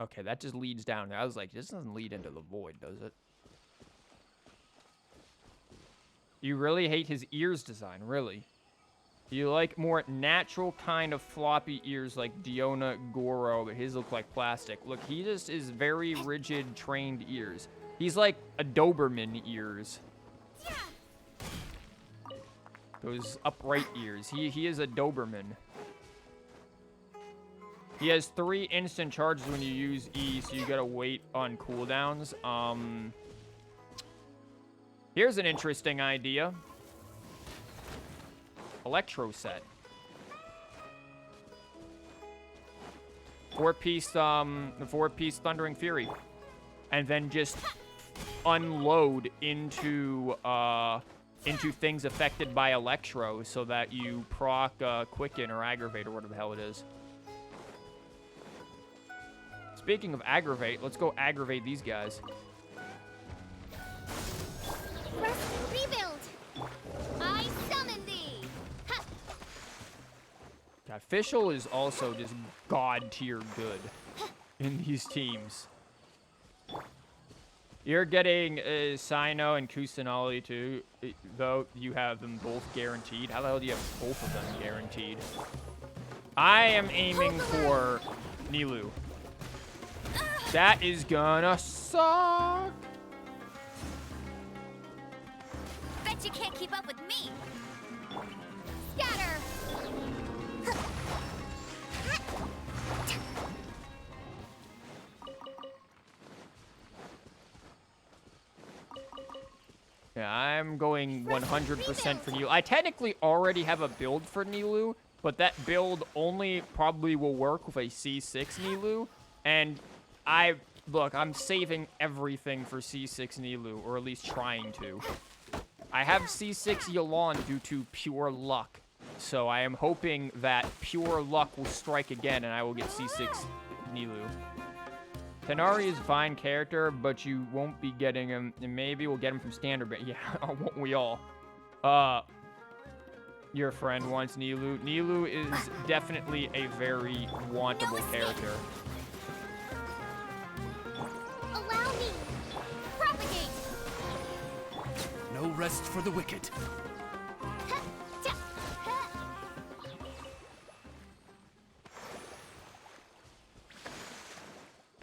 Okay, that just leads down there. I was like, this doesn't lead into the void, does it? You really hate his ears design, really? You like more natural kind of floppy ears like Diona Goro, but his look like plastic. Look, he just is very rigid, trained ears. He's like a Doberman ears. Those upright ears. He is a Doberman. He has 3 instant charges when you use E, so you gotta wait on cooldowns. Here's an interesting idea. Electro set. 4-piece, the 4-piece Thundering Fury. And then just unload into things affected by Electro so that you proc, Quicken or Aggravate or whatever the hell it is. Speaking of Aggravate, let's go aggravate these guys. Rest, rebuild! I summon thee! Ha! God, Fischl is also just god tier good in these teams. You're getting Sino and Kusanali too, though you have them both guaranteed. How the hell do you have both of them guaranteed? I am aiming for Nilou. That is gonna suck. Bet you can't keep up with me! Scatter! Yeah, I'm going 100% for Nilou. I technically already have a build for Nilou, but that build only probably will work with a C6 Nilou. And look, I'm saving everything for C6 Nilou, or at least trying to. I have C6 Yelan due to pure luck. So I am hoping that pure luck will strike again and I will get C6 Nilou. Tighnari is a fine character, but you won't be getting him. And maybe we'll get him from standard, but yeah, won't we all? Your friend wants Nilou. Nilou is definitely a very wantable character. Allow me! Propagate! No rest for the wicked.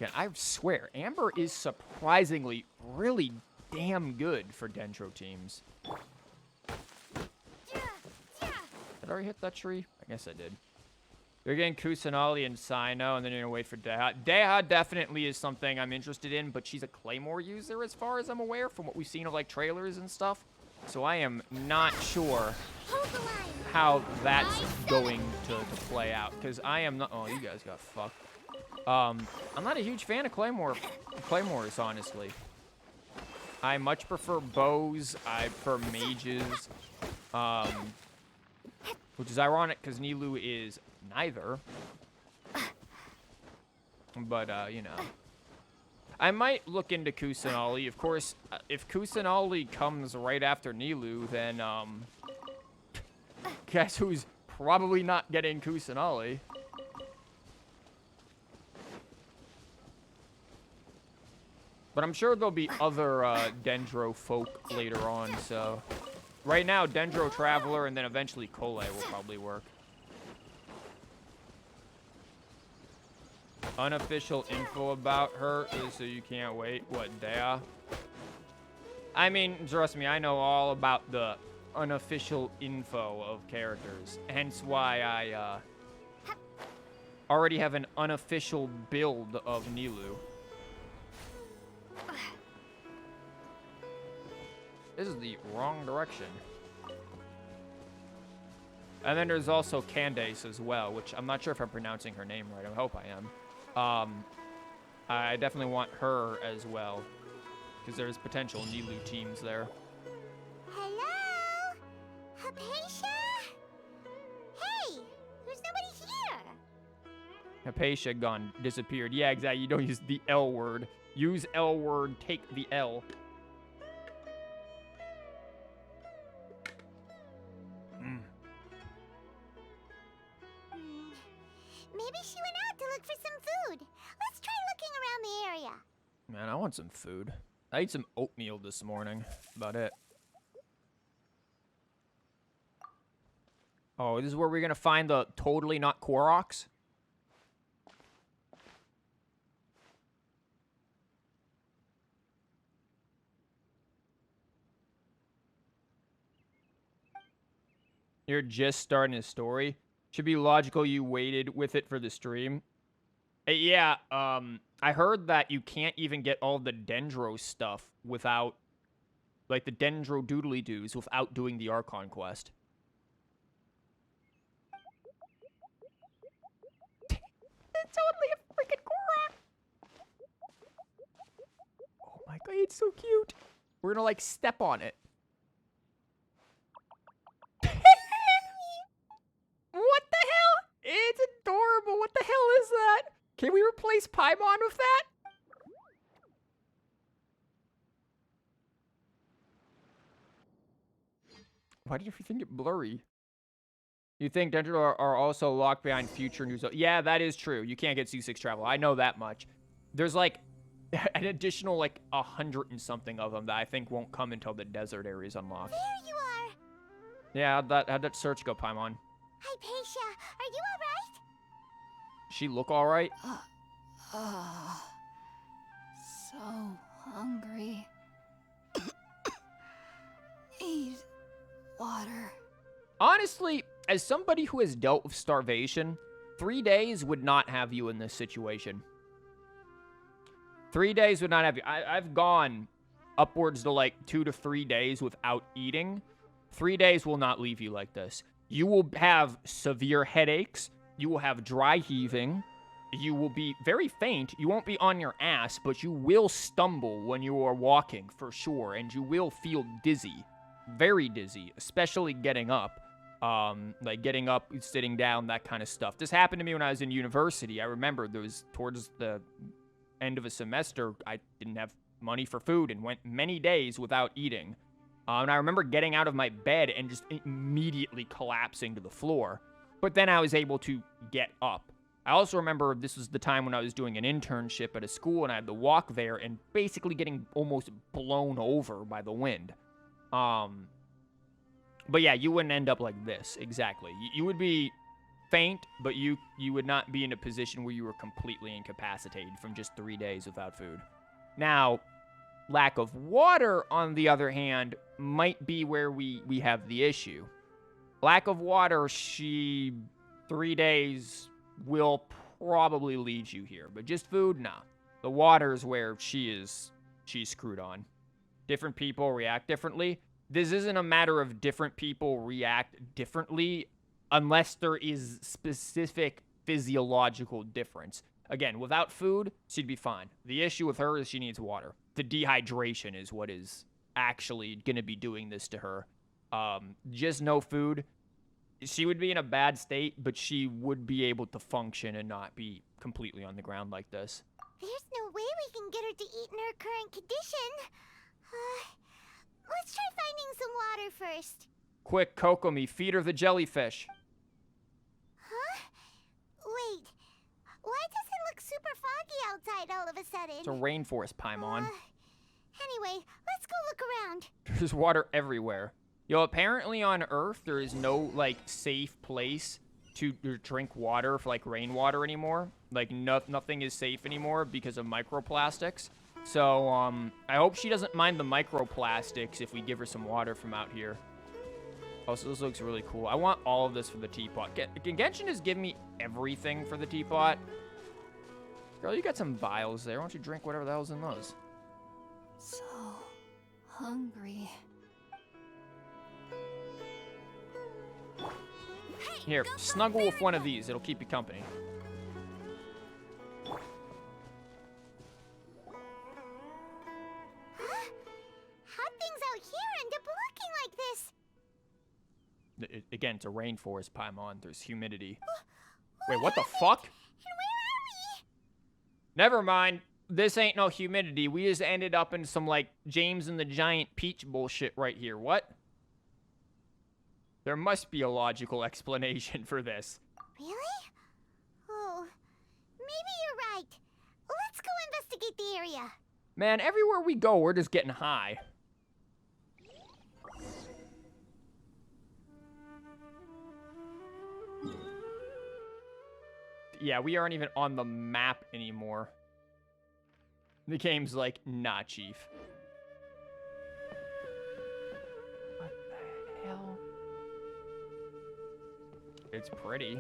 Okay, I swear, Amber is surprisingly really damn good for Dendro teams. Did I already hit that tree? I guess I did. You're getting Kusanali and Sino, and then you're gonna wait for Deha. Deha definitely is something I'm interested in, but she's a Claymore user as far as I'm aware from what we've seen of like trailers and stuff. So I am not sure how that's going to play out, because I am not. Oh, you guys got fucked. I'm not a huge fan of Claymores, honestly. I much prefer bows. I prefer mages. Which is ironic because Nilou is neither. But, you know. I might look into Kusanali. Of course, if Kusanali comes right after Nilou, then, guess who's probably not getting Kusanali? But I'm sure there'll be other Dendro folk later on, so... Right now, Dendro Traveler and then eventually Collei will probably work. Unofficial info about her is so you can't wait. What, Dea? I mean, trust me, I know all about the unofficial info of characters. Hence why I already have an unofficial build of Nilou. This is the wrong direction. And then there's also Candace as well, which I'm not sure if I'm pronouncing her name right. I hope I am. I definitely want her as well, because there's potential Nilou teams there. Hello? Hypatia? Hey, there's nobody here. Hypatia disappeared. Yeah, exactly. You don't use the L word. Use L word, take the L. Maybe she went out to look for some food. Let's try looking around the area. Man, I want some food. I ate some oatmeal this morning. That's about it. Oh, this is where we're going to find the totally not Koroks? You're just starting a story. Should be logical you waited with it for the stream. Yeah, I heard that you can't even get all the Dendro stuff without, like the Dendro doodly-doos, without doing the Archon quest. It's totally a freaking Korok! Oh my god, it's so cute. We're gonna, like, step on it. What the hell? It's adorable. What the hell is that? Can we replace Paimon with that? Why did you think it blurry? You think Dendro are also locked behind future news? Yeah, that is true. You can't get C6 travel. I know that much. There's like an additional like 100 and something of them that I think won't come until the desert area is unlocked. There you are. Yeah, how'd that search go, Paimon? Hypatia, are you alright? She look alright? So hungry. Need water. Honestly, as somebody who has dealt with starvation, 3 days would not have you in this situation. 3 days would not have you. I've gone upwards to like 2 to 3 days without eating. 3 days will not leave you like this. You will have severe headaches. You will have dry heaving. You will be very faint. You won't be on your ass, but you will stumble when you are walking for sure. And you will feel dizzy. Very dizzy, especially getting up. Like getting up, sitting down, that kind of stuff. This happened to me when I was in university. I remember there was towards the end of a semester, I didn't have money for food and went many days without eating. And I remember getting out of my bed and just immediately collapsing to the floor. But then I was able to get up. I also remember this was the time when I was doing an internship at a school and I had to walk there and basically getting almost blown over by the wind. But yeah, you wouldn't end up like this, exactly. You would be faint, but you would not be in a position where you were completely incapacitated from just 3 days without food. Now, lack of water, on the other hand, might be where we have the issue. Lack of water, 3 days will probably lead you here. But just food, nah. The water is where she's screwed on. Different people react differently. This isn't a matter of different people react differently unless there is specific physiological difference. Again, without food, she'd be fine. The issue with her is she needs water. The dehydration is what is actually going to be doing this to her. Just no food. She would be in a bad state, but she would be able to function and not be completely on the ground like this. There's no way we can get her to eat in her current condition. Let's try finding some water first. Quick, Kokomi, feed her the jellyfish. Huh? Wait. Why does it look super foggy outside all of a sudden? It's a rainforest, Paimon. Anyway, let's go look around. There's water everywhere. Yo, apparently on Earth, there is no, like, safe place to drink water for, like, rainwater anymore. Like, nothing is safe anymore because of microplastics. So, I hope she doesn't mind the microplastics if we give her some water from out here. Oh, so this looks really cool. I want all of this for the teapot. Can Genshin just give me everything for the teapot? Girl, you got some vials there. Why don't you drink whatever the hell's in those? So hungry. Here, snuggle with one of these. It'll keep you company. How'd things out here end up looking like this? Again, it's a rainforest, Paimon. There's humidity. Wait, what the fuck? And where are we? Never mind. This ain't no humidity. We just ended up in some, like, James and the Giant Peach bullshit right here. What? There must be a logical explanation for this. Really? Oh, maybe you're right. Let's go investigate the area. Man, everywhere we go, we're just getting high. Yeah, we aren't even on the map anymore. The game's like, nah, chief. What the hell? It's pretty.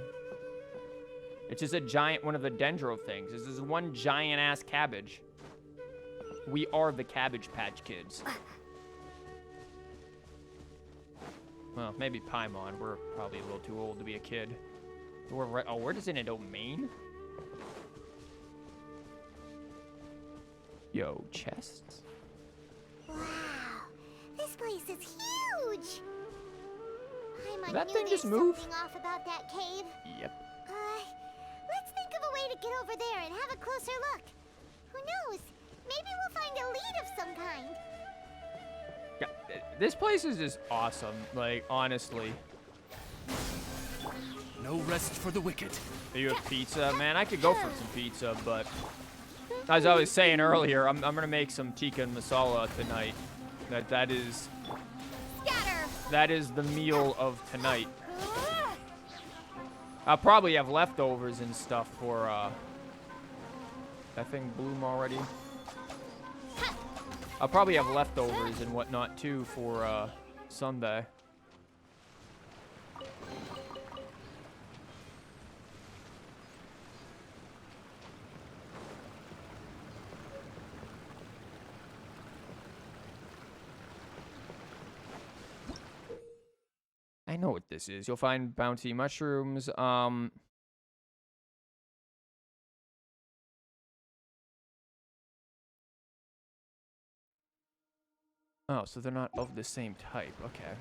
It's just a giant one of the dendro things. This is one giant-ass cabbage. We are the Cabbage Patch Kids. Well, maybe Paimon. We're probably a little too old to be a kid. We're just in a domain? Yo, chests? Wow, this place is huge. Did that thing just move? Something off about that cave. Yep. Let's think of a way to get over there and have a closer look. Who knows? Maybe we'll find a lead of some kind. Yeah, this place is just awesome. Like, honestly. No rest for the wicked. You have pizza? Man, I could go for some pizza, but as I was saying earlier, I'm gonna make some tikka and masala tonight. That is the meal of tonight. I'll probably have leftovers and stuff for that thing bloom already. I'll probably have leftovers and whatnot too for Sunday. I know what this is. You'll find bounty mushrooms. Oh, so they're not of the same type. Okay.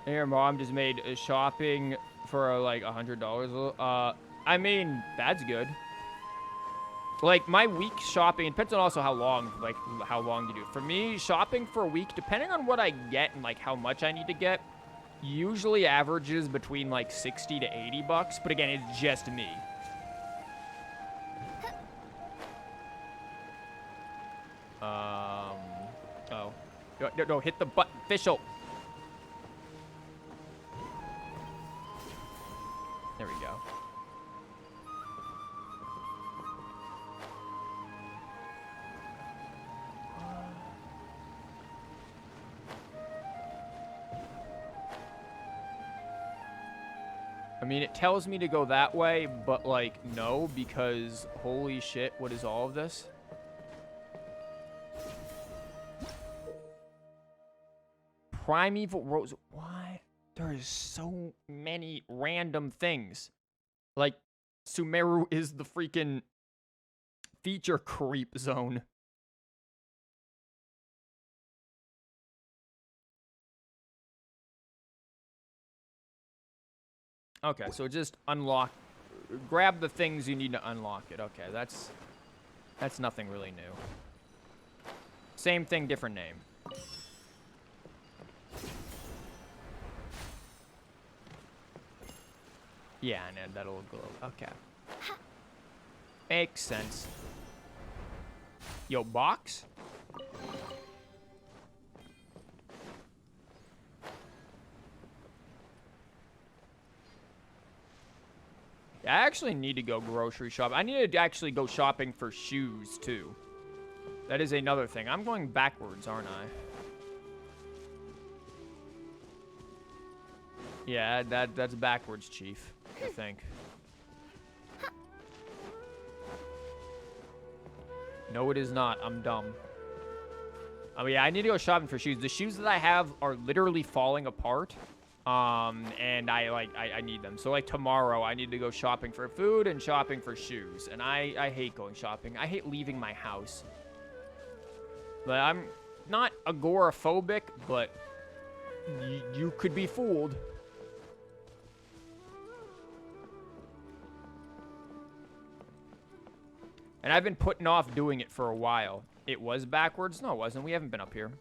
Your mom just made shopping for like $100. I mean, that's good. Like, my week shopping, it depends on also how long you do it. For me, shopping for a week, depending on what I get and like how much I need to get, usually averages between like 60 to 80 bucks, but again, it's just me. Oh. No, hit the button. Official. There we go. I mean, it tells me to go that way, but, like, no, because holy shit, what is all of this? Primeval Rose. What? There's so many random things. Like, Sumeru is the freaking feature creep zone. Okay, so just unlock, grab the things you need to unlock it. Okay, that's nothing really new. Same thing, different name. Yeah, and that'll glow. Okay. Makes sense. Yo, box? I actually need to go grocery shop. I need to actually go shopping for shoes, too. That is another thing. I'm going backwards, aren't I? Yeah, that's backwards, Chief, I think. No, it is not. I'm dumb. Oh, yeah, I need to go shopping for shoes. The shoes that I have are literally falling apart. And I need them. So, like, tomorrow, I need to go shopping for food and shopping for shoes. And I hate going shopping. I hate leaving my house. But I'm not agoraphobic, but you could be fooled. And I've been putting off doing it for a while. It was backwards? No, it wasn't. We haven't been up here.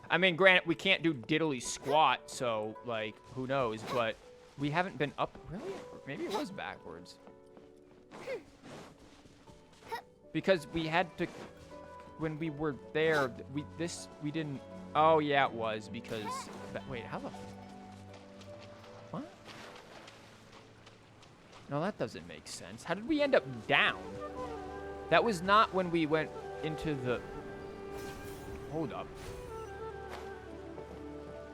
I mean, granted, we can't do diddly squat, so, like, who knows? But we haven't been up. Really? Maybe it was backwards. Because we had to, when we were there, we didn't. Oh, yeah, it was because, wait, how the, what? No, that doesn't make sense. How did we end up down? That was not when we went into the, hold up.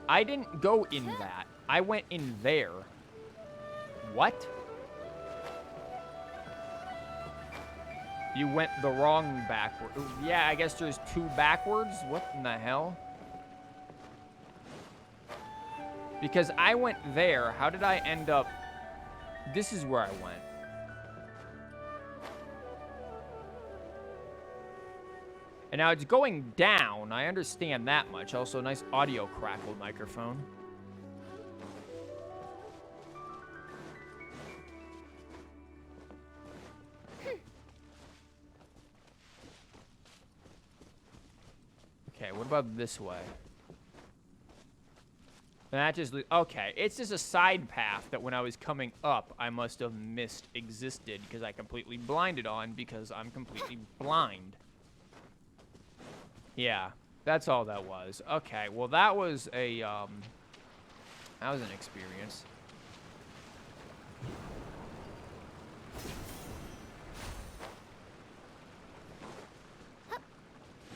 I didn't go in that. I went in there. What? You went the wrong backward. Yeah, I guess there's two backwards. What in the hell? Because I went there. How did I end up? This is where I went. And now it's going down. I understand that much. Also, nice audio crackle microphone. Okay, what about this way? That just, okay, it's just a side path that when I was coming up, I must have missed existed because I completely blinded on because I'm completely blind. Yeah, that's all that was. Okay, well that was a, that was an experience.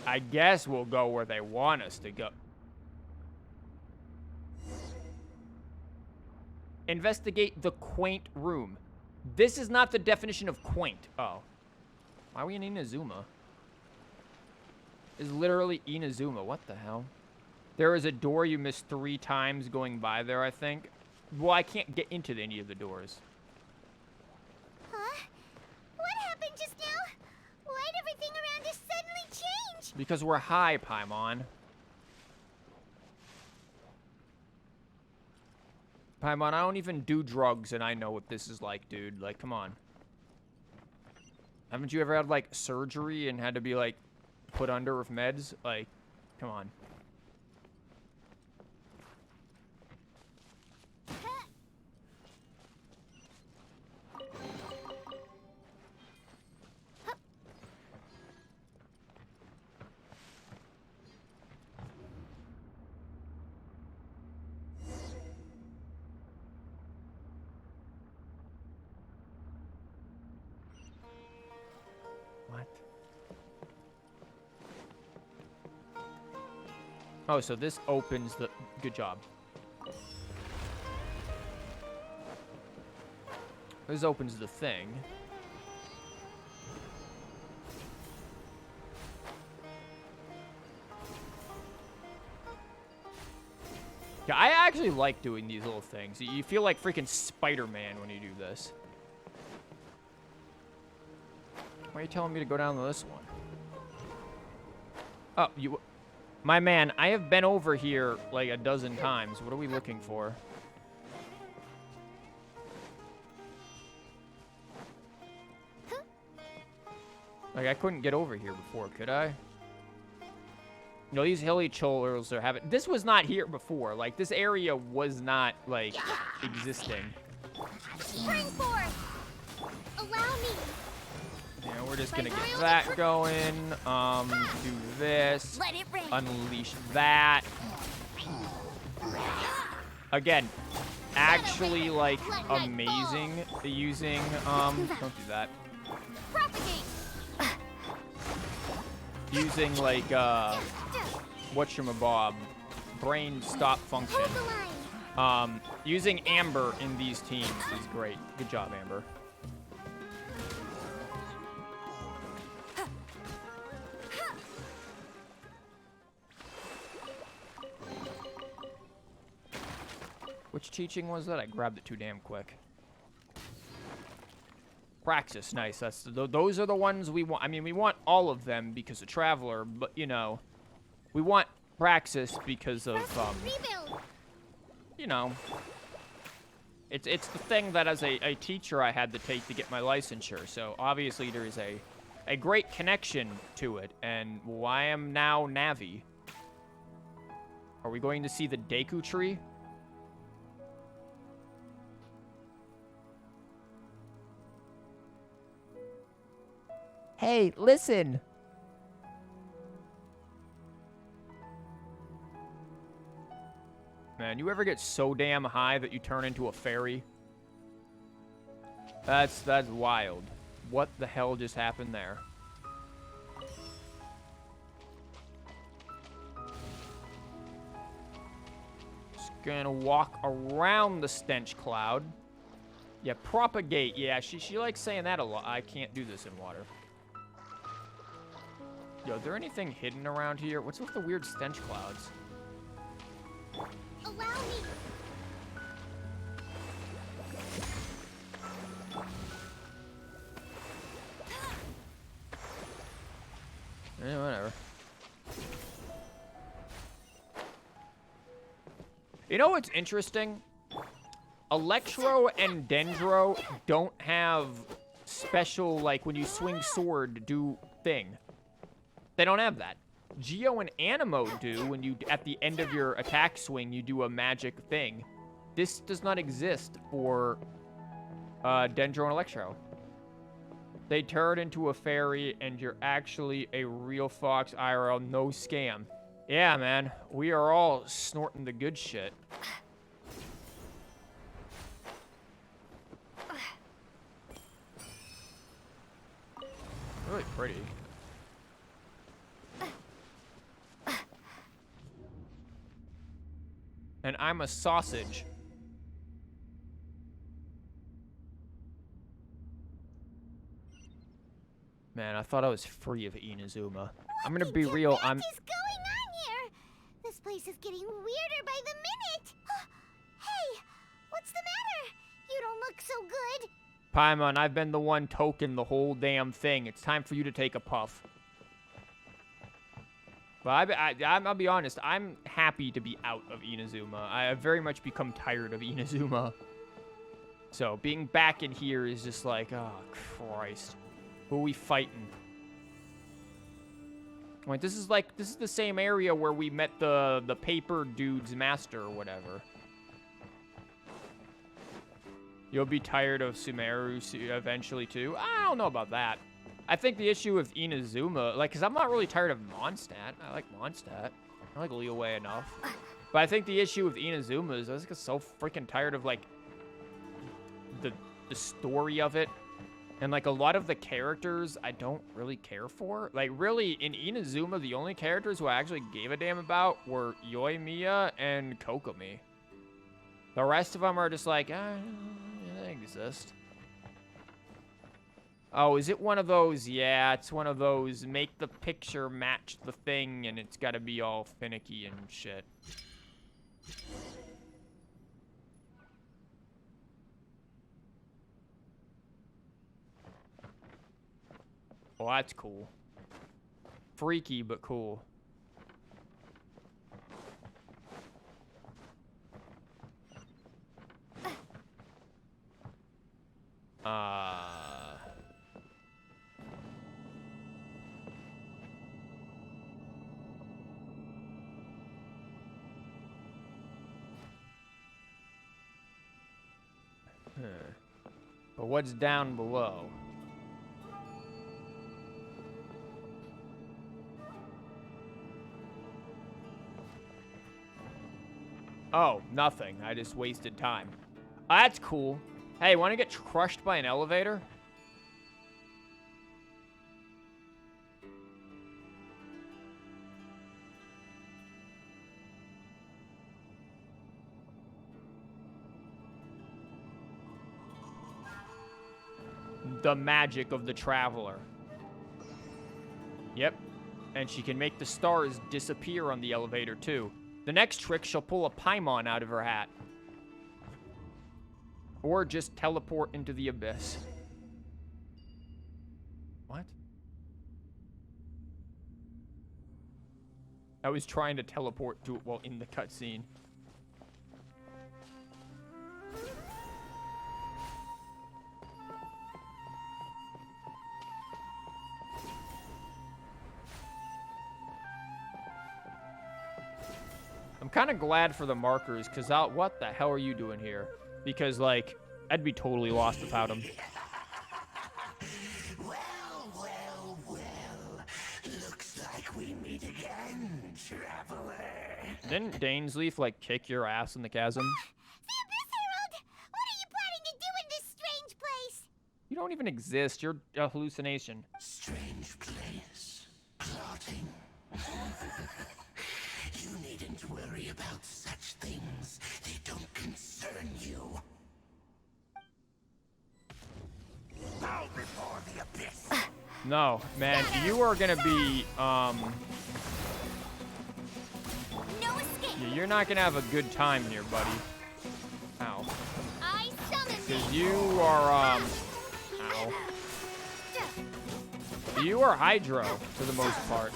I guess we'll go where they want us to go. Investigate the quaint room. This is not the definition of quaint. Oh. Why are we in Inazuma? Is literally Inazuma. What the hell? There is a door you missed 3 times going by there, I think. Well, I can't get into any of the doors. Huh? What happened just now? Why'd everything around us suddenly change? Because we're high, Paimon. Paimon, I don't even do drugs, and I know what this is like, dude. Like, come on. Haven't you ever had, like, surgery and had to be, like, put under with meds? Like, come on. What? Oh, so this opens the... Good job. This opens the thing. Yeah, I actually like doing these little things. You feel like freaking Spider-Man when you do this. Why are you telling me to go down to this one? Oh, you... My man, I have been over here like a dozen times. What are we looking for? Like, I couldn't get over here before, could I? You know, these hilly choules are having... This was not here before. Like, this area was not, like, existing. Spring forth! Allow me! You know, we're just gonna get that going. Do this. Let it rain. Unleash that. Again, actually, like, amazing using, don't do that. Propagate. Using, like, whatchamabob, brain stop function. Using Amber in these teams is great. Good job, Amber. Which teaching was that? I grabbed it too damn quick. Praxis, nice. Those are the ones we want. I mean, we want all of them because of Traveler, but, you know, we want Praxis because of, you know, it's the thing that as a teacher I had to take to get my licensure. So obviously there is a great connection to it, and I am now Navi. Are we going to see the Deku tree? Hey, listen. Man, you ever get so damn high that you turn into a fairy? That's wild. What the hell just happened there? Just gonna walk around the stench cloud. Yeah, propagate. Yeah, she likes saying that a lot. I can't do this in water. Yo, is there anything hidden around here? What's with the weird stench clouds? Allow me. Yeah, whatever. You know what's interesting? Electro and Dendro don't have special, like, when you swing sword, do thing. They don't have that. Geo and Animo do when you, at the end of your attack swing, you do a magic thing. This does not exist for Dendro and Electro. They turn into a fairy and you're actually a real fox IRL, no scam. Yeah, man, we are all snorting the good shit. Really pretty. And I'm a sausage. Man, I thought I was free of Inazuma. I'm gonna be real, What is going on here? This place is getting weirder by the minute. Hey, what's the matter? You don't look so good. Paimon, I've been the one token the whole damn thing. It's time for you to take a puff. But I'll be honest, I'm happy to be out of Inazuma. I have very much become tired of Inazuma. So, being back in here is just like, oh, Christ. Who are we fighting? Wait, this is the same area where we met the paper dude's master or whatever. You'll be tired of Sumeru eventually too? I don't know about that. I think the issue with Inazuma, like, because I'm not really tired of Mondstadt. I like Mondstadt. I like Liyue enough. But I think the issue with Inazuma is I just get so freaking tired of, like, the story of it. And, like, a lot of the characters I don't really care for. Like, really, in Inazuma, the only characters who I actually gave a damn about were Yoimiya and Kokomi. The rest of them are just like, they exist. Oh, is it one of those? Yeah, it's one of those. Make the picture match the thing, and it's got to be all finicky and shit. Well, that's cool. Freaky, but cool. But what's down below? Oh, nothing. I just wasted time. That's cool. Hey, want to get crushed by an elevator? The magic of the traveler. Yep. And she can make the stars disappear on the elevator, too. The next trick, she'll pull a Paimon out of her hat. Or just teleport into the abyss. What? I was trying to teleport to it while in the cutscene. I'm kind of glad for the markers, because what the hell are you doing here? Because, like, I'd be totally lost without them. Well. Looks like we meet again, traveler. Didn't Dainsleif, like, kick your ass in the chasm? The Abyss Herald! What are you planning to do in this strange place? You don't even exist. You're a hallucination. Strange place. Plotting. You needn't worry about such things. They don't concern you. Bow before the abyss. No, man, you are gonna be, No escape! yeah, you're not gonna have a good time here, buddy. Ow. I summon Because you are, ow. You are Hydro, for the most part.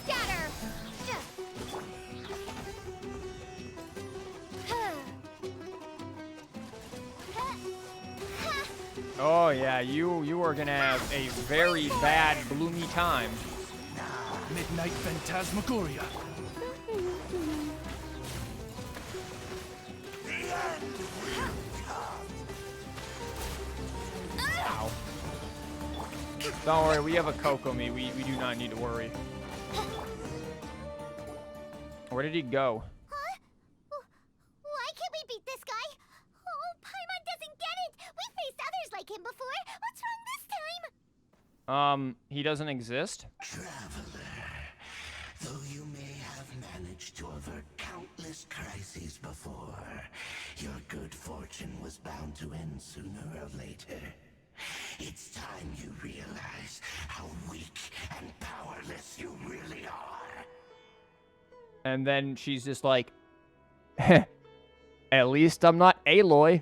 Scatter! Oh, yeah, you are gonna have a very bad, bloomy time. Midnight Phantasmagoria. Ow. Don't worry, we have a Kokomi. We do not need to worry. Where did he go? Huh? Why can't we beat this guy? Oh, Paimon doesn't get it! We faced others like him before! What's wrong this time? He doesn't exist? Traveler, though you may have managed to avert countless crises before, your good fortune was bound to end sooner or later. It's time you realize how weak and powerless you really are. And then she's just like, at least I'm not Aloy.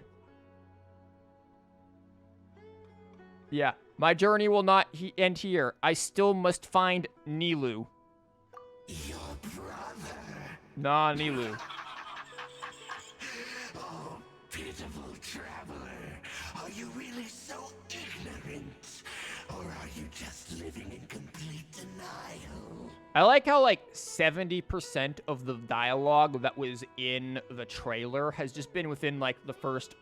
Yeah, my journey will not end here. I still must find Nilou. Your brother. Nah, Nilou. Oh, pitiful traveler. Are you really so ignorant? Or are you just living in complete denial? I like how, like, 70% of the dialogue that was in the trailer has just been within, like, the first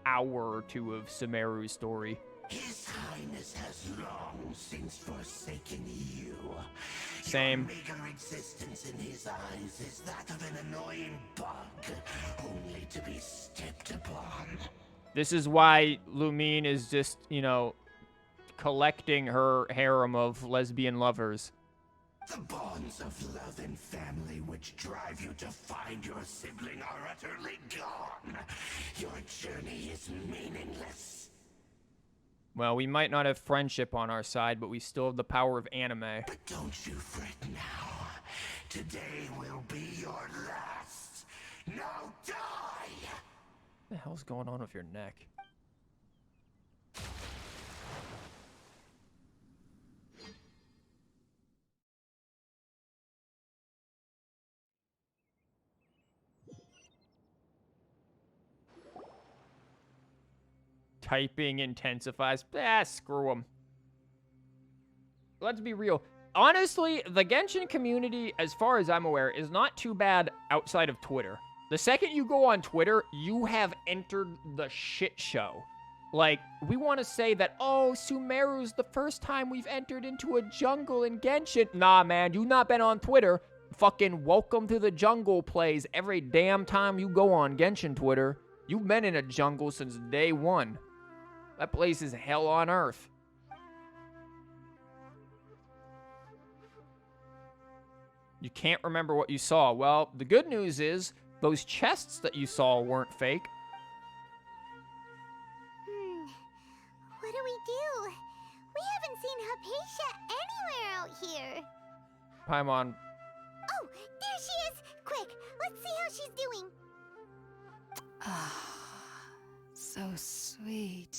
hour or two of Sumeru's story. His Highness has long since forsaken you. Same. Your meager existence in his eyes is that of an annoying bug, only to be stepped upon. This is why Lumine is just, you know, collecting her harem of lesbian lovers. The bonds of love and family which drive you to find your sibling are utterly gone. Your journey is meaningless. Well, we might not have friendship on our side, but we still have the power of anime. But don't you fret now. Today will be your last. Now die! What the hell's going on with your neck? Typing intensifies. Screw them. Let's be real. Honestly, the Genshin community, as far as I'm aware, is not too bad outside of Twitter. The second you go on Twitter, you have entered the shit show. Like, we want to say that, oh, Sumeru's the first time we've entered into a jungle in Genshin. Nah, man, you not been on Twitter. Fucking welcome to the jungle plays every damn time you go on Genshin Twitter. You've been in a jungle since day one. That place is hell on earth. You can't remember what you saw. Well, the good news is those chests that you saw weren't fake. What do we do? We haven't seen Hypatia anywhere out here. Paimon. Oh, there she is! Quick, let's see how she's doing. Ah, so sweet.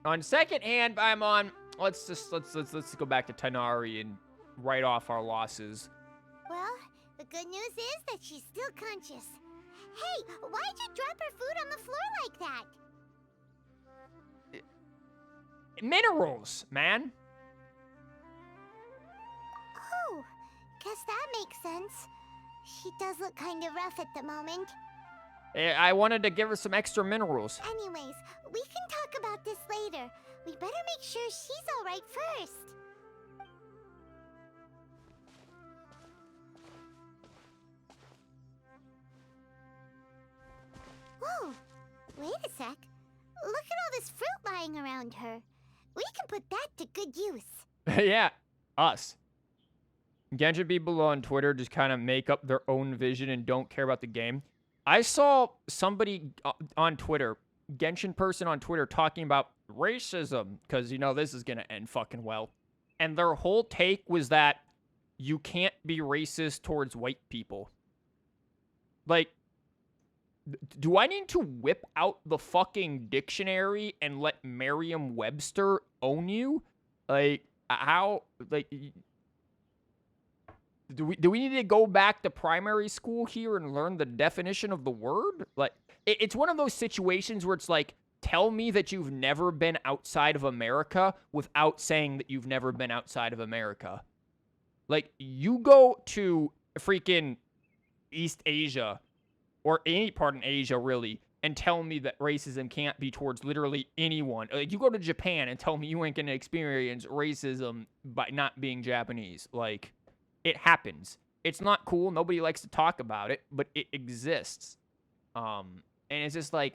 On second hand, Paimon, let's go back to Tighnari and write off our losses. Well, the good news is that she's still conscious. Hey, why'd you drop her food on the floor like that? Minerals, man. Oh, guess that makes sense. She does look kind of rough at the moment. I wanted to give her some extra minerals. Anyways, we can talk about this later. We better make sure she's alright first. Whoa, wait a sec. Look at all this fruit lying around her. We can put that to good use. Yeah, us. Genshin people on Twitter just kind of make up their own vision and don't care about the game. I saw somebody on Twitter, Genshin person on Twitter, talking about racism, because, you know, this is going to end fucking well. And their whole take was that you can't be racist towards white people. Like, do I need to whip out the fucking dictionary and let Merriam-Webster own you? Like, how, like... Do we need to go back to primary school here and learn the definition of the word? Like, it's one of those situations where it's like, tell me that you've never been outside of America without saying that you've never been outside of America. Like, you go to freaking East Asia, or any part in Asia, really, and tell me that racism can't be towards literally anyone. Like, you go to Japan and tell me you ain't gonna experience racism by not being Japanese. Like... It happens. It's not cool. Nobody likes to talk about it, but it exists. And it's just like,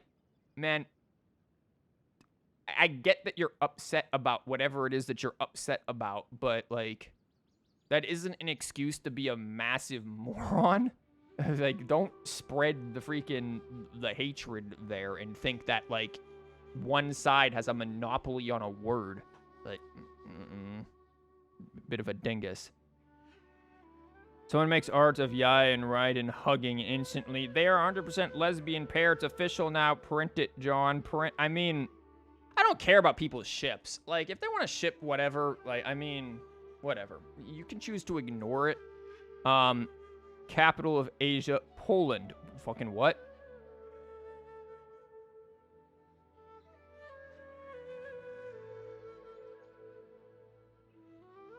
man, I get that you're upset about whatever it is that you're upset about, but, like, that isn't an excuse to be a massive moron. Like, don't spread the hatred there and think that, like, one side has a monopoly on a word. Like, bit of a dingus. Someone makes art of Yai and Raiden hugging instantly. They are 100% lesbian pair. It's official now. Print it, John. I mean, I don't care about people's ships. Like, if they want to ship whatever, like, I mean, whatever. You can choose to ignore it. Capital of Asia, Poland. Fucking what?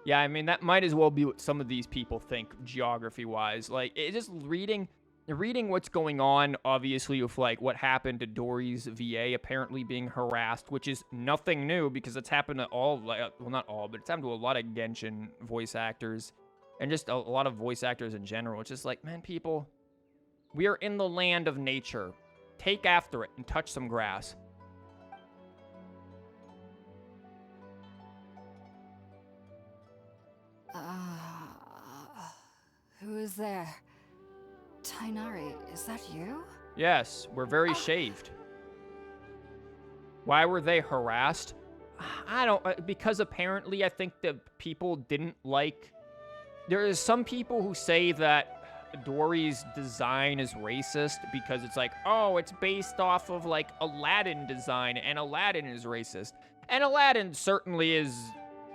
Yeah, I mean, that might as well be what some of these people think, geography-wise. Like, it's just reading what's going on, obviously, with, like, what happened to Dory's VA apparently being harassed, which is nothing new, because it's happened to all, like, well, not all, but it's happened to a lot of Genshin voice actors, and just a lot of voice actors in general. It's just like, man, people, we are in the land of nature. Take after it and touch some grass. Who is there? Tighnari, is that you? Yes, we're very shaved. Why were they harassed? I don't, because apparently I think that people didn't like, there is some people who say that Dory's design is racist because it's like, oh, it's based off of like Aladdin design and Aladdin is racist. And Aladdin certainly is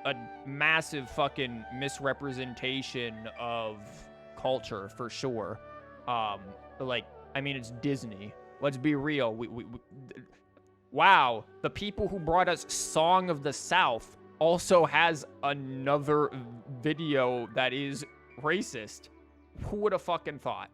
a massive fucking misrepresentation of culture for sure. Like, I mean, it's Disney. Let's be real. Wow, the people who brought us Song of the South also has another video that is racist. Who would have fucking thought?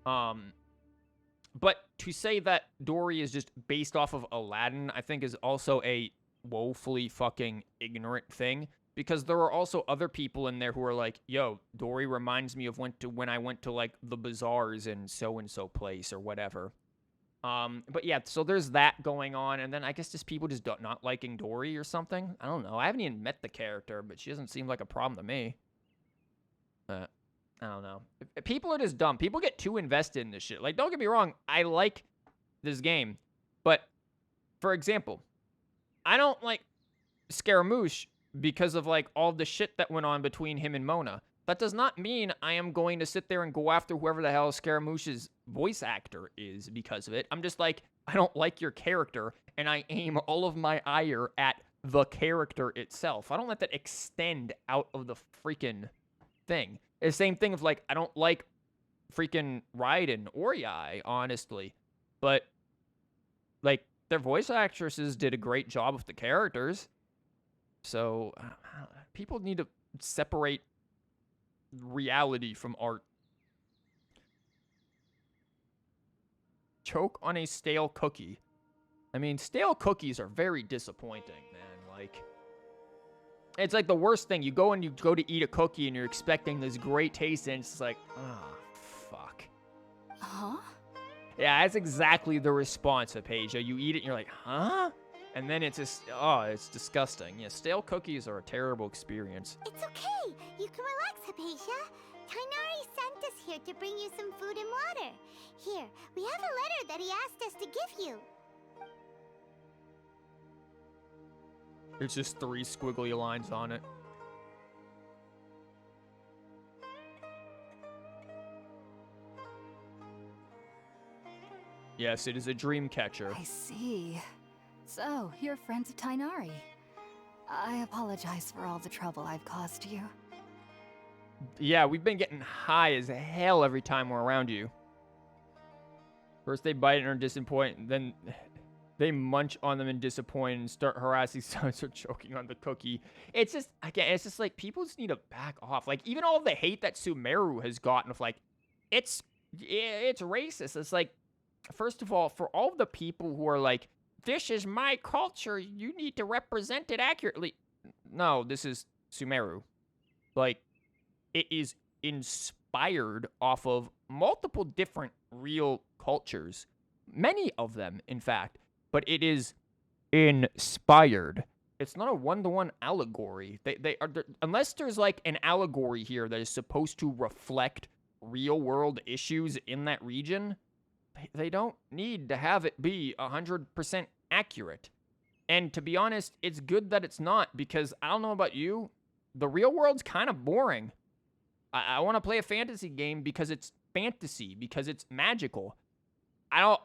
But to say that Dory is just based off of Aladdin, I think is also a woefully fucking ignorant thing. Because there are also other people in there who are like, yo, Dory reminds me of when I went to like the bazaars in so-and-so place or whatever. But yeah, so there's that going on, and then I guess just people just not liking Dory or something. I don't know. I haven't even met the character, but she doesn't seem like a problem to me. I don't know. People are just dumb. People get too invested in this shit. Like, don't get me wrong. I like this game, but for example, I don't like Scaramouche because of like all the shit that went on between him and Mona. That does not mean I am going to sit there and go after whoever the hell Scaramouche's voice actor is because of it. I'm just like, I don't like your character, and I aim all of my ire at the character itself. I don't let that extend out of the freaking thing. It's the same thing of like, I don't like freaking Raiden or Yai, honestly. But, like, their voice actresses did a great job with the characters. So, people need to separate reality from art. Choke on a stale cookie. I mean, stale cookies are very disappointing, man. Like, it's like the worst thing. You go to eat a cookie and you're expecting this great taste and it's just like, fuck. Huh? Yeah, that's exactly the response, Hypatia. You eat it and you're like, huh? And then it's just, it's disgusting. Yeah, stale cookies are a terrible experience. It's okay. You can relax, Hypatia. Tighnari sent us here to bring you some food and water. Here, we have a letter that he asked us to give you. It's just 3 squiggly lines on it. Yes, it is a dream catcher. I see. So, you're friends of Tighnari. I apologize for all the trouble I've caused you. Yeah, we've been getting high as hell every time we're around you. First they bite and are disappointed, then they munch on them and disappoint and start harassing someone, start choking on the cookie. It's just, again, it's just like, people just need to back off. Like, even all the hate that Sumeru has gotten of like, it's racist. It's like, first of all, for all the people who are like, this is my culture, you need to represent it accurately. No, this is Sumeru. Like, it is inspired off of multiple different real cultures. Many of them, in fact. But it is inspired. It's not a one-to-one allegory. They are, unless there's like an allegory here that is supposed to reflect real-world issues in that region, they don't need to have it be 100% accurate. And to be honest, it's good that it's not, because I don't know about you, the real world's kind of boring. I want to play a fantasy game because it's fantasy, because it's magical. I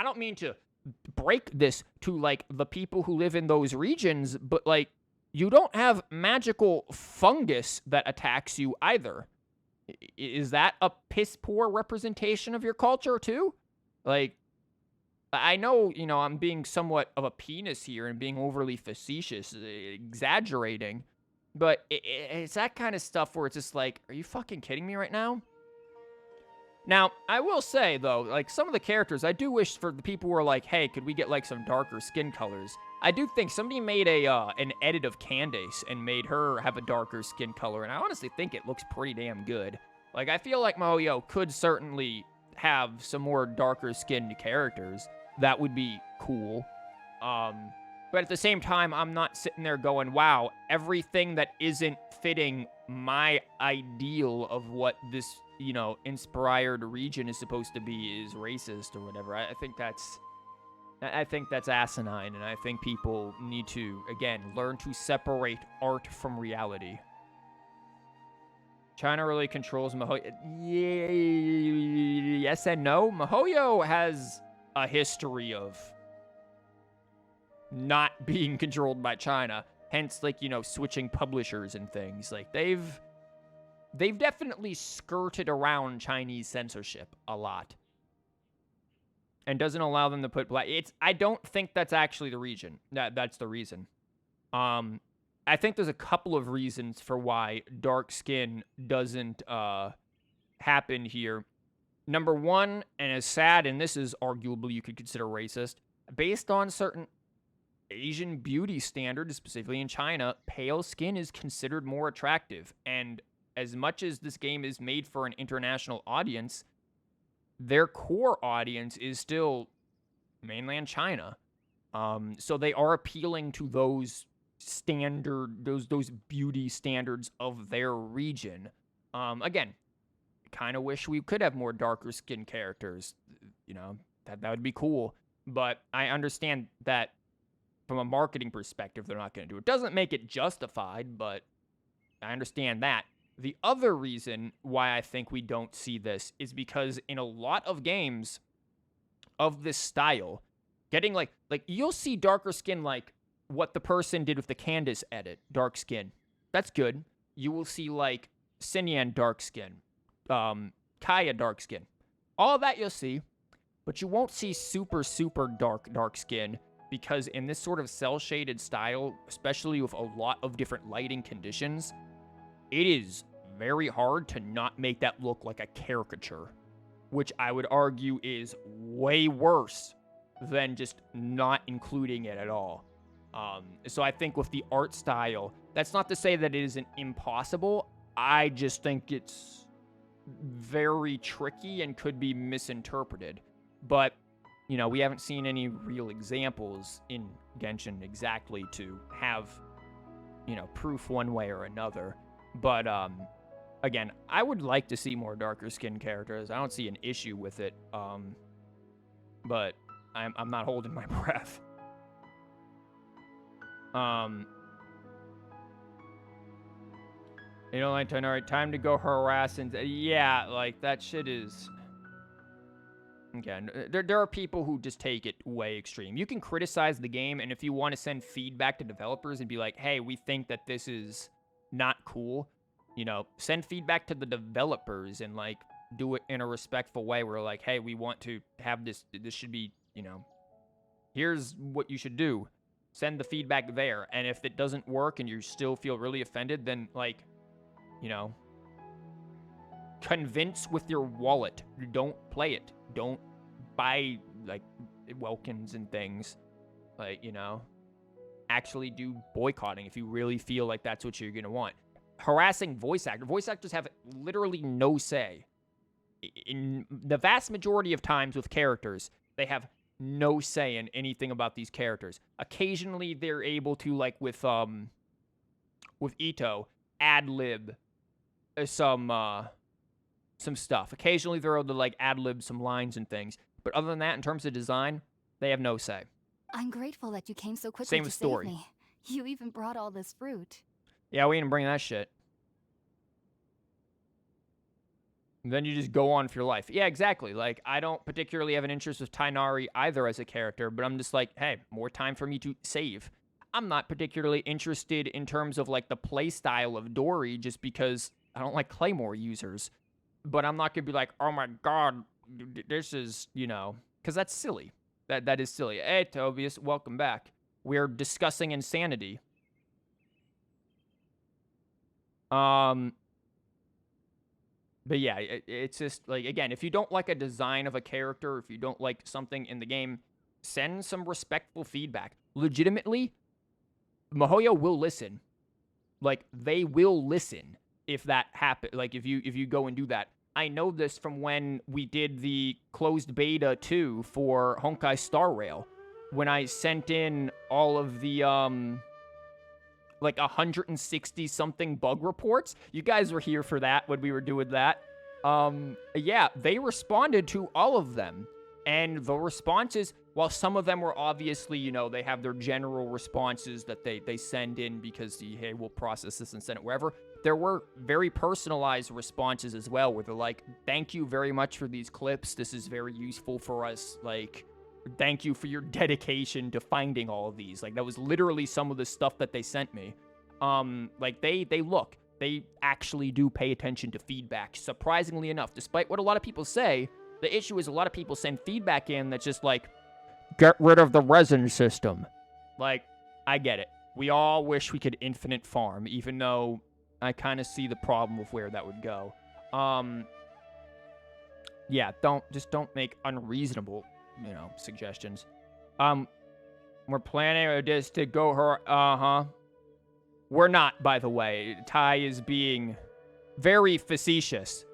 don't mean to break this to like the people who live in those regions, but like, you don't have magical fungus that attacks you either. Is that a piss poor representation of your culture too? Like, I know, you know, I'm being somewhat of a penis here and being overly facetious, exaggerating, but it's that kind of stuff where it's just like, are you fucking kidding me right now? Now, I will say, though, like, some of the characters, I do wish for the people who are like, hey, could we get, like, some darker skin colors? I do think somebody made an edit of Candace and made her have a darker skin color, and I honestly think it looks pretty damn good. Like, I feel like Mahoyo could certainly have some more darker skinned characters. That would be cool. But at the same time, I'm not sitting there going, wow, everything that isn't fitting my ideal of what this, you know, inspired region is supposed to be is racist or whatever. I think that's asinine, and I think people need to, again, learn to separate art from reality. China really controls MiHoYo. Yes and no. MiHoYo has a history of not being controlled by China. Hence, like, you know, switching publishers and things. Like, they've definitely skirted around Chinese censorship a lot. And doesn't allow them to put black. I don't think that's actually the reason. That's the reason. I think there's a couple of reasons for why dark skin doesn't happen here. Number one, and as sad, and this is arguably you could consider racist, based on certain Asian beauty standards, specifically in China, pale skin is considered more attractive. And as much as this game is made for an international audience, their core audience is still mainland China. So they are appealing to those those beauty standards of their region. Again, kind of wish we could have more darker skin characters. You know, that would be cool. But I understand that from a marketing perspective, they're not going to do it. Doesn't make it justified, but I understand that. The other reason why I think we don't see this is because in a lot of games of this style, getting like you'll see darker skin like what the person did with the Candace edit, dark skin. That's good. You will see like Sinyan dark skin, Kaya dark skin. All of that you'll see, but you won't see super dark skin, because in this sort of cel-shaded style, especially with a lot of different lighting conditions, it is very hard to not make that look like a caricature, which I would argue is way worse than just not including it at all. So I think with the art style, that's not to say that it isn't impossible. I just think it's very tricky and could be misinterpreted. But, you know, we haven't seen any real examples in Genshin exactly to have, you know, proof one way or another. But, again, I would like to see more darker skin characters. I don't see an issue with it. But I'm not holding my breath. You know, like, tighnari, time to go harass and... Yeah, like, that shit is... Again, there are people who just take it way extreme. You can criticize the game, and if you want to send feedback to developers and be like, hey, we think that this is not cool, you know, send feedback to the developers and, like, do it in a respectful way where, like, hey, we want to have this should be, you know, here's what you should do. Send the feedback there, and if it doesn't work and you still feel really offended, then, like, you know, convince with your wallet. Don't play it. Don't buy, like, Welkins and things. Like, you know, actually do boycotting if you really feel like that's what you're going to want. Harassing voice actors. Voice actors have literally no say. In the vast majority of times with characters, they have no say in anything about these characters. Occasionally, they're able to, like, with Ito, ad-lib some stuff. Occasionally, they're able to, like, ad-lib some lines and things. But other than that, in terms of design, they have no say. I'm grateful that you came so quickly Same to with save story. me. You even brought all this fruit. Yeah, we didn't bring that shit. And then you just go on for your life. Yeah, exactly. Like, I don't particularly have an interest with Tighnari either as a character, but I'm just like, hey, more time for me to save. I'm not particularly interested in terms of, like, the play style of Dory just because I don't like Claymore users. But I'm not going to be like, oh my god, this is, you know, because that's silly. That is silly. Hey, Tobias, welcome back. We're discussing insanity. But yeah, it's just, like, again, if you don't like a design of a character, if you don't like something in the game, send some respectful feedback. Legitimately, MiHoYo will listen. Like, they will listen if that happens. Like, if you go and do that. I know this from when we did the closed beta 2 for Honkai Star Rail. When I sent in all of the like 160 something bug reports. You guys were here for that when we were doing that. Yeah, they responded to all of them. And the responses, while some of them were obviously, you know, they have their general responses that they send in because, hey, we'll process this and send it wherever. There were very personalized responses as well, where they're like, thank you very much for these clips. This is very useful for us. Like, thank you for your dedication to finding all of these. Like, that was literally some of the stuff that they sent me. Like, they actually do pay attention to feedback, surprisingly enough. Despite what a lot of people say, the issue is a lot of people send feedback in that's just like, get rid of the resin system. Like, I get it. We all wish we could infinite farm, even though I kind of see the problem with where that would go. Yeah, don't make unreasonable, you know, suggestions. We're planning this to go her, We're not, by the way. Ty is being very facetious.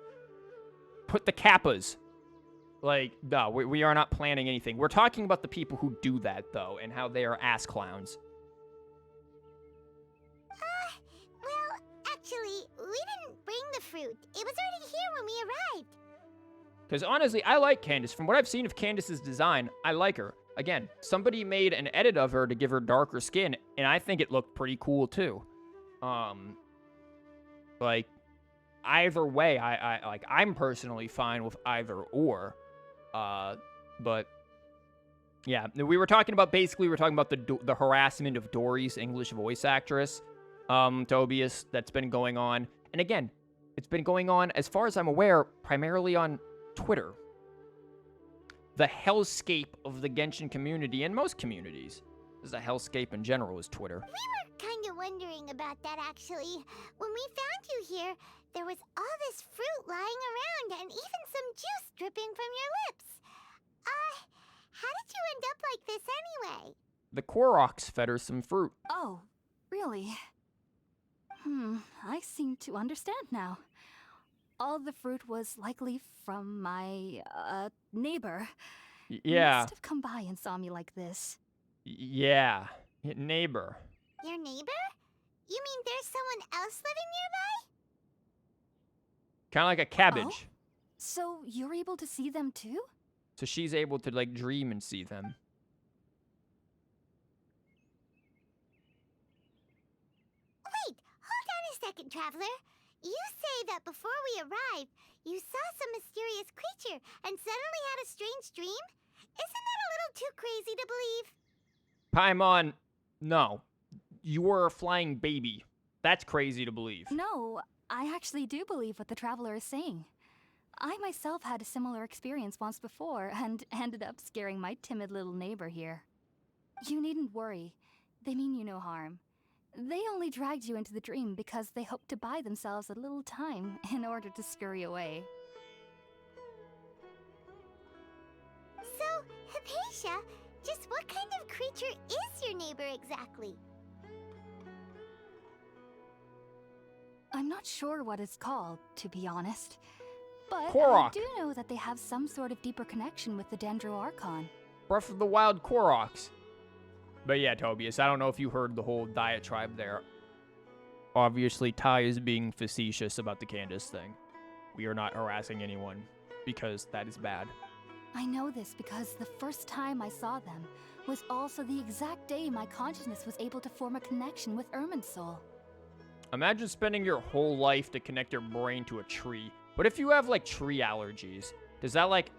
Put the kappas. Like, no, we are not planning anything. We're talking about the people who do that, though, and how they are ass clowns. Well, actually, we didn't bring the fruit. It was already here when we arrived. Because honestly, I like Candace. From what I've seen of Candace's design, I like her. Again, somebody made an edit of her to give her darker skin, and I think it looked pretty cool, too. Like, either way, I'm personally fine with either or. But yeah, we were talking about the harassment of Dory's English voice actress, Tobias, that's been going on. And again, it's been going on, as far as I'm aware, primarily on Twitter. The hellscape of the Genshin community and most communities. This is a hellscape in general, is Twitter. We were kind of wondering about that, actually. When we found you here, there was all this fruit lying around and even some juice dripping from your lips. How did you end up like this anyway? The Koroks fed her some fruit. Oh, really? I seem to understand now. All the fruit was likely from my, neighbor. Yeah. Must have come by and saw me like this. Yeah. Neighbor. Your neighbor? You mean there's someone else living nearby? Kind of like a cabbage. Oh? So you're able to see them too? So she's able to, like, dream and see them. Wait, hold on a second, Traveler. You say that before we arrived, you saw some mysterious creature and suddenly had a strange dream? Isn't that a little too crazy to believe? Paimon, no. You were a flying baby. That's crazy to believe. No, I actually do believe what the Traveler is saying. I myself had a similar experience once before and ended up scaring my timid little neighbor here. You needn't worry. They mean you no harm. They only dragged you into the dream because they hoped to buy themselves a little time in order to scurry away. So, Hypatia, just what kind of creature is your neighbor exactly? I'm not sure what it's called, to be honest. But Korok. I do know that they have some sort of deeper connection with the Dendro Archon. Breath of the Wild Koroks. But yeah, Tobias, I don't know if you heard the whole diatribe there. Obviously, Ty is being facetious about the Candace thing. We are not harassing anyone, because that is bad. I know this because the first time I saw them was also the exact day my consciousness was able to form a connection with Ermin's soul. Imagine spending your whole life to connect your brain to a tree. But if you have, like, tree allergies, does that, like,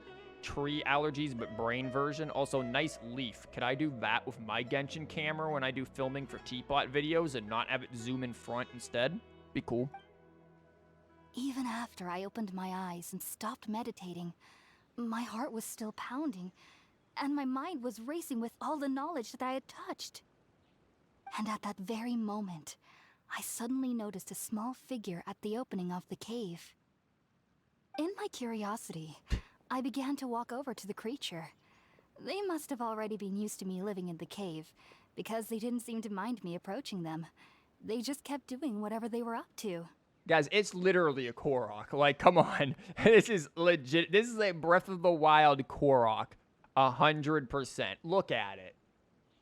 tree allergies but brain version? Also, nice leaf. Could I do that with my Genshin camera when I do filming for Teapot videos and not have it zoom in front instead? Be cool. Even after I opened my eyes and stopped meditating, my heart was still pounding, and my mind was racing with all the knowledge that I had touched. And at that very moment, I suddenly noticed a small figure at the opening of the cave. In my curiosity, I began to walk over to the creature. They must have already been used to me living in the cave, because they didn't seem to mind me approaching them. They just kept doing whatever they were up to. Guys, it's literally a Korok. Like, come on. This is legit. This is a Breath of the Wild Korok. 100%. Look at it.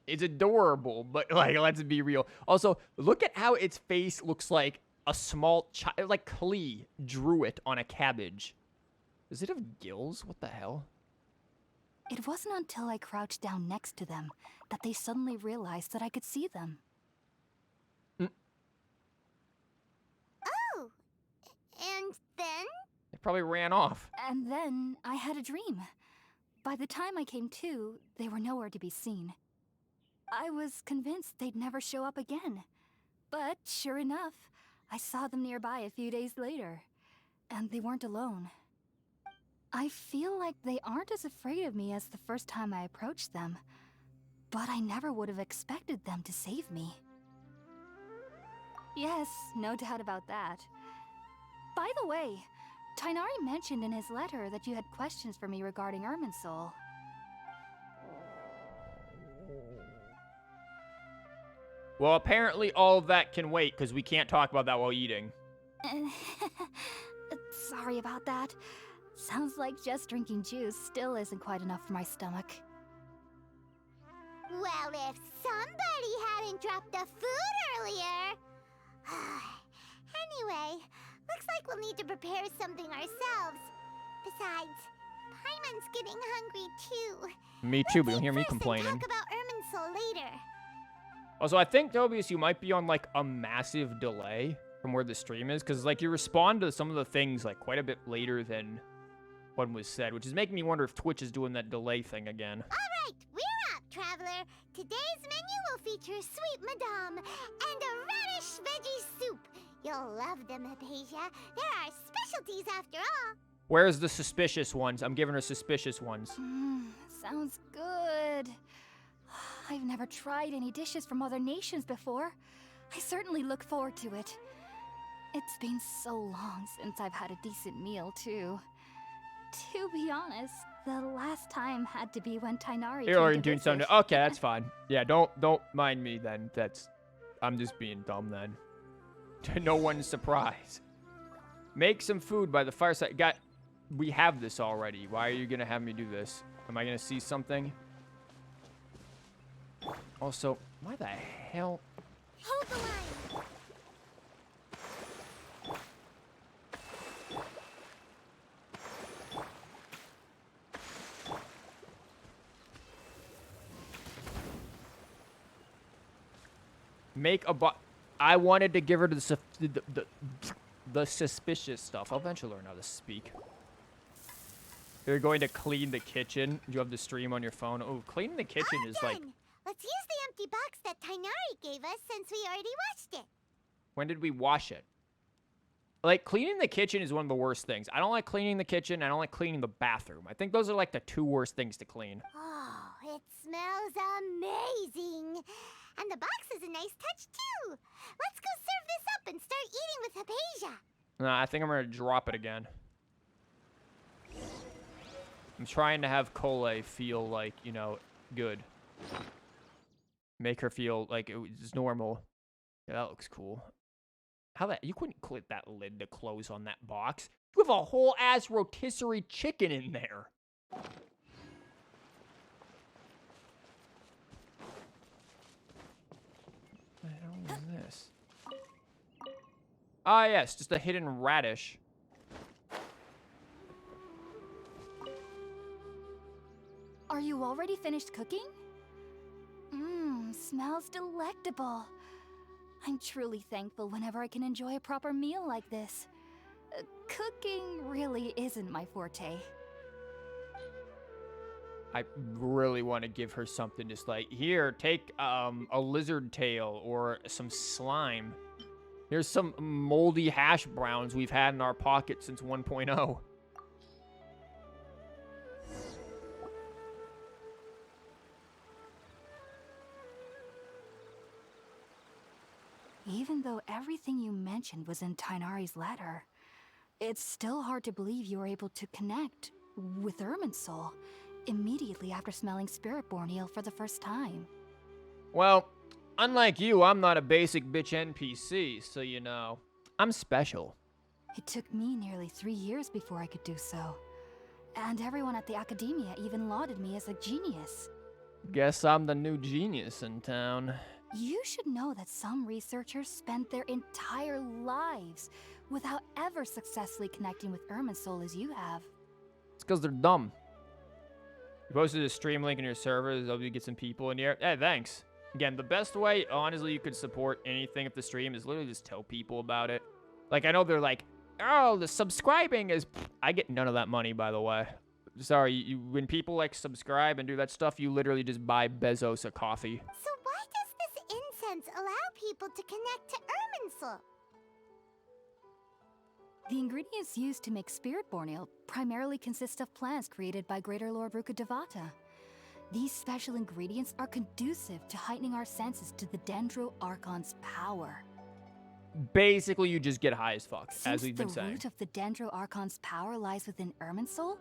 It's adorable, but like, let's be real. Also, look at how its face looks like a small child, like Collei drew it on a cabbage. Does it have gills? What the hell? It wasn't until I crouched down next to them that they suddenly realized that I could see them. Oh! And then? It probably ran off. And then I had a dream. By the time I came to, they were nowhere to be seen. I was convinced they'd never show up again. But sure enough, I saw them nearby a few days later. And they weren't alone. I feel like they aren't as afraid of me as the first time I approached them. But I never would have expected them to save me. Yes, no doubt about that. By the way, Tighnari mentioned in his letter that you had questions for me regarding Irminsul. Well, apparently all of that can wait, because we can't talk about that while eating. Sorry about that. Sounds like just drinking juice still isn't quite enough for my stomach. Well, if somebody hadn't dropped the food earlier... Anyway, looks like we'll need to prepare something ourselves. Besides, Paimon's getting hungry too. Me too, but Let's you'll hear me eat first and complaining. talk about Irminsul later. Also, I think, Tobias, you might be on, like, a massive delay from where the stream is, because, like, you respond to some of the things, like, quite a bit later than what was said, which is making me wonder if Twitch is doing that delay thing again. All right, we're up, traveler. Today's menu will feature sweet madame and a radish veggie soup. You'll love them, Hypatia. They're our specialties after all. Where's the suspicious ones? I'm giving her suspicious ones. Sounds good. I've never tried any dishes from other nations before. I certainly look forward to it. It's been so long since I've had a decent meal, too. To be honest, the last time had to be when Tighnari You're came to doing visit. something. Okay, that's fine. Yeah, don't mind me then. I'm just being dumb then. To no one's surprise. Make some food by the fireside. We have this already. Why are you gonna have me do this? Am I gonna see something? Also, why the hell? Hold the line. Make a I wanted to give her the suspicious stuff. I'll eventually learn how to speak. You're going to clean the kitchen. You have the stream on your phone. Oh, cleaning the kitchen is like... Let's use the empty box that Tighnari gave us since we already washed it. When did we wash it? Like, cleaning the kitchen is one of the worst things. I don't like cleaning the kitchen. I don't like cleaning the bathroom. I think those are like the two worst things to clean. Oh, it smells amazing. And the box is a nice touch, too. Let's go serve this up and start eating with Hypatia. Nah, I think I'm going to drop it again. I'm trying to have collei feel like, you know, good. Make her feel like it's normal. Yeah, that looks cool. You couldn't clip that lid to close on that box. You have a whole ass rotisserie chicken in there. What the hell is this? Ah, yes, just a hidden radish. Are you already finished cooking? Smells delectable. I'm truly thankful whenever I can enjoy a proper meal like this. Cooking really isn't my forte. I really want to give her something just like, here, take a lizard tail or some slime. Here's some moldy hash browns we've had in our pocket since 1.0. Even though everything you mentioned was in Tighnari's letter, it's still hard to believe you were able to connect with Irminsul immediately after smelling Spiritborn eel for the first time. Well, unlike you, I'm not a basic bitch NPC, so you know, I'm special. It took me nearly 3 years before I could do so. And everyone at the Academia even lauded me as a genius. Guess I'm the new genius in town. You should know that some researchers spend their entire lives without ever successfully connecting with Irminsul as you have. It's because they're dumb. You posted a stream link in your server to help you get some people in here. Hey, thanks. Again, the best way, honestly, you could support anything at the stream is literally just tell people about it. Like, I know they're like, oh, the subscribing is... I get none of that money, by the way. Sorry, when people, like, subscribe and do that stuff, you literally just buy Bezos a coffee. So why does this incense allow people to connect to Irminsul? The ingredients used to make spirit borneal primarily consist of plants created by Greater Lord Rukkhadevata. These special ingredients are conducive to heightening our senses to the Dendro Archon's power. Basically, you just get high as fuck, as we've been Since saying. the root of the Dendro Archon's power lies within Irminsul,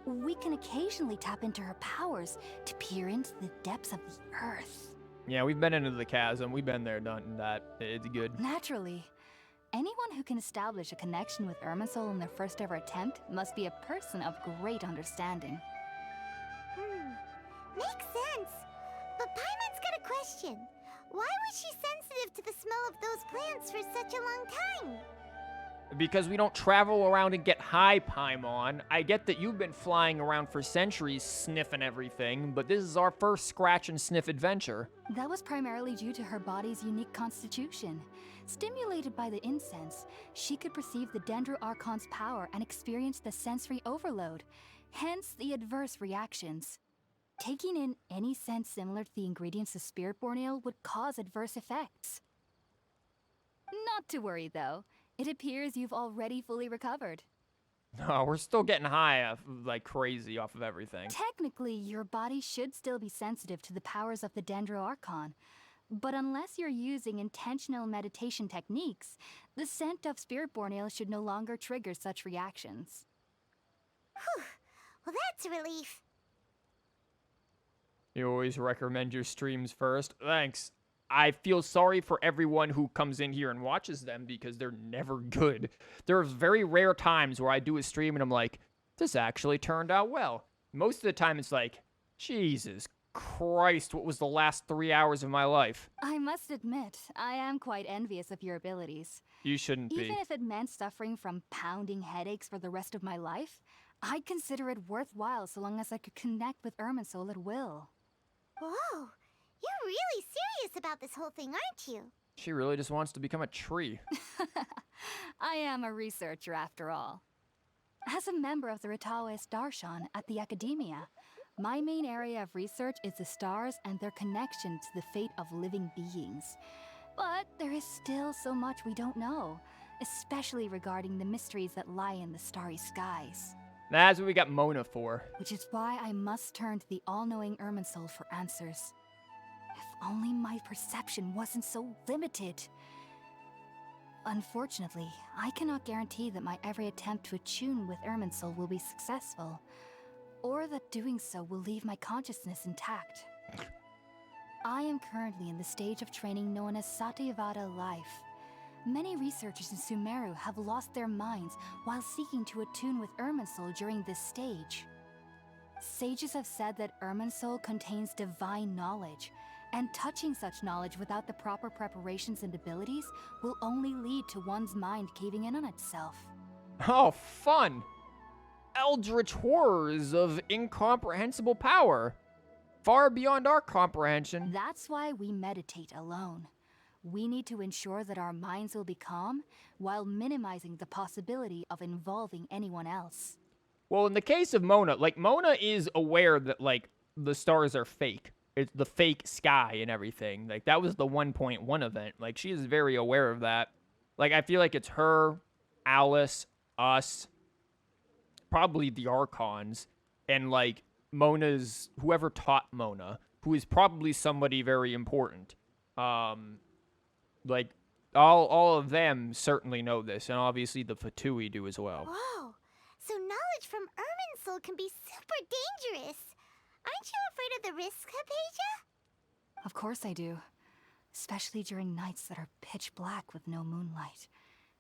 we can occasionally tap into her powers to peer into the depths of the earth. Yeah, we've been into the chasm. We've been there, done that. It's good. Naturally. Anyone who can establish a connection with Irminsul in their first ever attempt must be a person of great understanding. Makes sense. But Paimon's got a question. Why was she sensitive to the smell of those plants for such a long time? Because we don't travel around and get high, Paimon. I get that you've been flying around for centuries sniffing everything, but this is our first scratch and sniff adventure. That was primarily due to her body's unique constitution. Stimulated by the incense, she could perceive the Dendro Archon's power and experience the sensory overload, hence the adverse reactions. Taking in any scent similar to the ingredients of spirit borneal would cause adverse effects. Not to worry though, it appears you've already fully recovered. No, we're still getting high like crazy off of everything. Technically, your body should still be sensitive to the powers of the Dendro Archon. But unless you're using intentional meditation techniques, the scent of spirit borneal should no longer trigger such reactions. Whew. Well, that's a relief. You always recommend your streams first. Thanks. I feel sorry for everyone who comes in here and watches them because they're never good. There are very rare times where I do a stream and I'm like, this actually turned out well. Most of the time it's like, Jesus Christ, what was the last 3 hours of my life? I must admit, I am quite envious of your abilities. You shouldn't be. Even if it meant suffering from pounding headaches for the rest of my life, I'd consider it worthwhile so long as I could connect with Irminsul at will. Whoa, you're really serious about this whole thing, aren't you? She really just wants to become a tree. I am a researcher after all. As a member of the Ritawes Darshan at the Academia, my main area of research is the stars and their connection to the fate of living beings. But there is still so much we don't know, especially regarding the mysteries that lie in the starry skies. That's what we got Mona for. Which is why I must turn to the all-knowing Irminsul for answers. If only my perception wasn't so limited. Unfortunately, I cannot guarantee that my every attempt to attune with Irminsul will be successful, or that doing so will leave my consciousness intact. I am currently in the stage of training known as Satyavada life. Many researchers in Sumeru have lost their minds while seeking to attune with Irminsul during this stage. Sages have said that Irminsul contains divine knowledge, and touching such knowledge without the proper preparations and abilities will only lead to one's mind caving in on itself. Oh, fun! Eldritch horrors of incomprehensible power. Far beyond our comprehension. That's why we meditate alone. We need to ensure that our minds will be calm while minimizing the possibility of involving anyone else. Well, in the case of Mona, like, Mona is aware that, like, the stars are fake. It's the fake sky and everything. Like, that was the 1.1 event. Like, she is very aware of that. Like, I feel like it's her, Alice, us, probably the Archons, and, like, Mona's, whoever taught Mona, who is probably somebody very important. Like, all of them certainly know this, and obviously the Fatui do as well. Whoa, so knowledge from Irminsul can be super dangerous. Aren't you afraid of the risks, Hypatia? Of course I do. Especially during nights that are pitch black with no moonlight,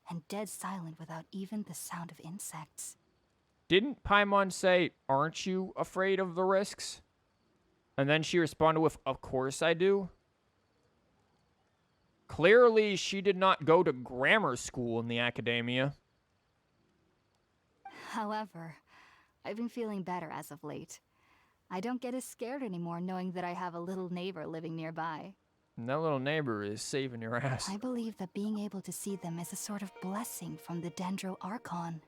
and dead silent without even the sound of insects. Didn't Paimon say, aren't you afraid of the risks? And then she responded with, "Of course I do." Clearly, she did not go to grammar school in the academia. However, I've been feeling better as of late. I don't get as scared anymore knowing that I have a little neighbor living nearby. And that little neighbor is saving your ass. I believe that being able to see them is a sort of blessing from the Dendro Archon.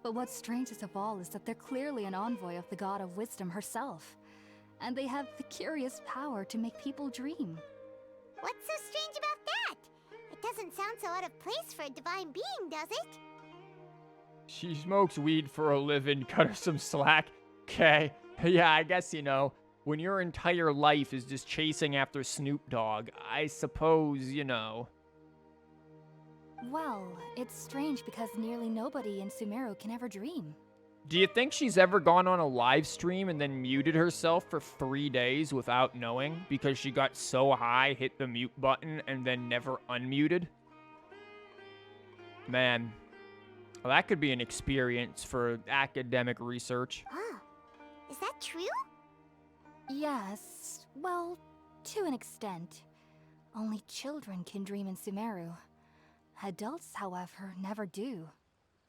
But what's strangest of all is that they're clearly an envoy of the God of Wisdom herself. And they have the curious power to make people dream. What's so strange about that? It doesn't sound so out of place for a divine being, does it? She smokes weed for a living. Cut her some slack. Okay. Yeah, I guess, when your entire life is just chasing after Snoop Dogg, I suppose, Well, it's strange because nearly nobody in Sumeru can ever dream. Do you think she's ever gone on a live stream and then muted herself for 3 days without knowing because she got so high, hit the mute button, and then never unmuted? Man, well, that could be an experience for academic research. Ah, is that true? Yes, well, to an extent. Only children can dream in Sumeru. Adults, however, never do.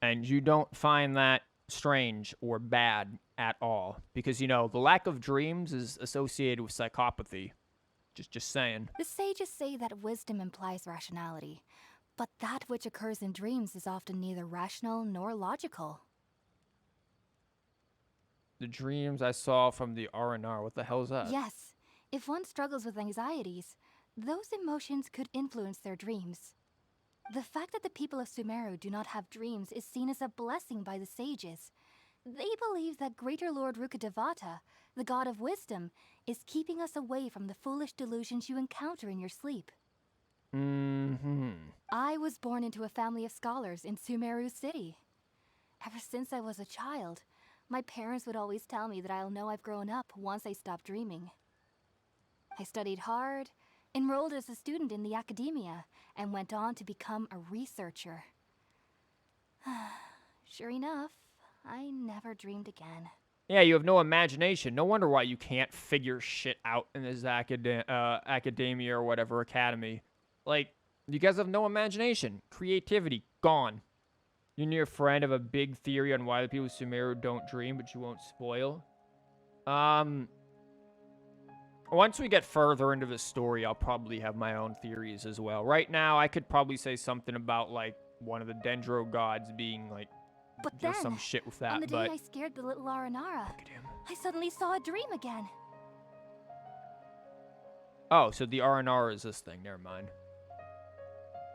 And you don't find that strange or bad at all, because the lack of dreams is associated with psychopathy. Just saying. The sages say that wisdom implies rationality, but that which occurs in dreams is often neither rational nor logical. The dreams I saw from the R&R, what the hell is that? Yes, if one struggles with anxieties, those emotions could influence their dreams. The fact that the people of Sumeru do not have dreams is seen as a blessing by the sages. They believe that Greater Lord Rukkhadevata, the god of wisdom, is keeping us away from the foolish delusions you encounter in your sleep. I was born into a family of scholars in Sumeru City. Ever since I was a child, my parents would always tell me that I'll know I've grown up once I stop dreaming. I studied hard, enrolled as a student in the academia, and went on to become a researcher. Sure enough, I never dreamed again. Yeah, you have no imagination. No wonder why you can't figure shit out in this academia or whatever academy. Like, you guys have no imagination. Creativity, gone. You and your friend have a big theory on why the people of Sumeru don't dream, but you won't spoil. Once we get further into the story, I'll probably have my own theories as well. Right now, I could probably say something about, like, one of the Dendro gods being, like, but then, some shit with that, on the day I scared the little Aranara, I suddenly saw a dream again. Oh, so the R&R is this thing. Never mind.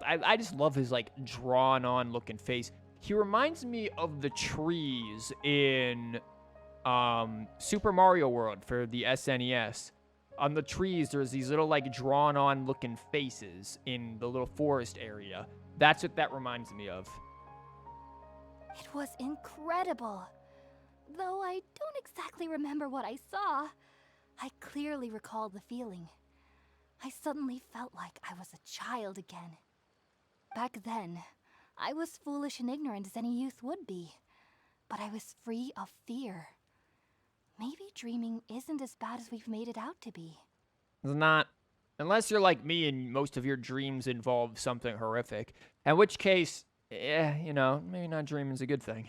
I just love his, like, drawn-on looking face. He reminds me of the trees in Super Mario World for the SNES. On the trees, there's these little, like, drawn-on looking faces in the little forest area. That's what that reminds me of. It was incredible. Though I don't exactly remember what I saw, I clearly recall the feeling. I suddenly felt like I was a child again. Back then, I was foolish and ignorant as any youth would be, but I was free of fear. Maybe dreaming isn't as bad as we've made it out to be. It's not. Unless you're like me and most of your dreams involve something horrific. In which case, maybe not dreaming's a good thing.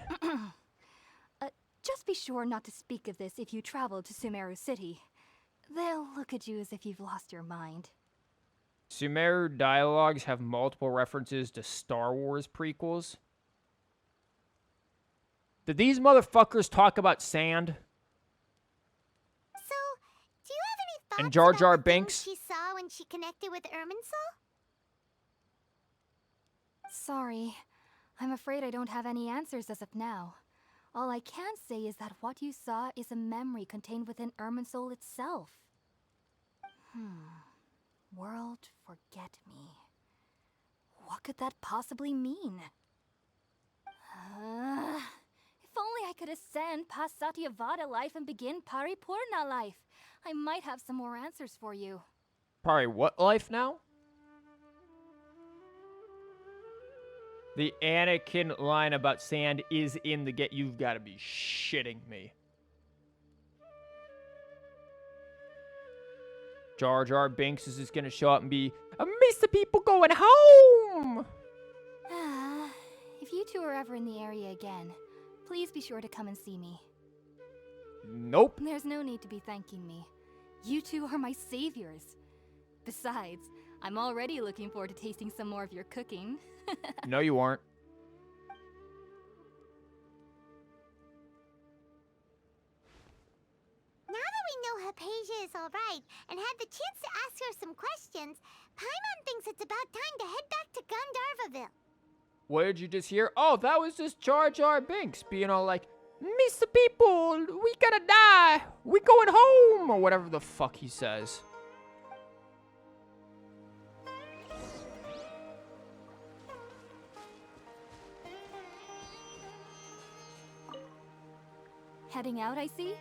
Just be sure not to speak of this if you travel to Sumeru City. They'll look at you as if you've lost your mind. Sumeru dialogues have multiple references to Star Wars prequels. Did these motherfuckers talk about sand? So, do you have any thoughts And Jar Jar about the things Binks? she saw when she connected with Irminsul? Sorry. I'm afraid I don't have any answers as of now. All I can say is that what you saw is a memory contained within Irminsul itself. World forget me. What could that possibly mean? If only I could ascend past Satyavada life and begin Paripurna life. I might have some more answers for you. Probably what life now? The Anakin line about sand is in the You've got to be shitting me. Jar Jar Binks is just gonna show up and be, I miss the people going home! If you two are ever in the area again, please be sure to come and see me. Nope. There's no need to be thanking me. You two are my saviors. Besides, I'm already looking forward to tasting some more of your cooking. No, you aren't. Now that we know Hypatia is alright and had the chance to ask her some questions, Paimon thinks it's about time to head back to Gandharvaville. What did you just hear? Oh, that was just Jar Jar Binks being all like, Mr. People, we gotta die. We going home, or whatever the fuck he says. Heading out, I see?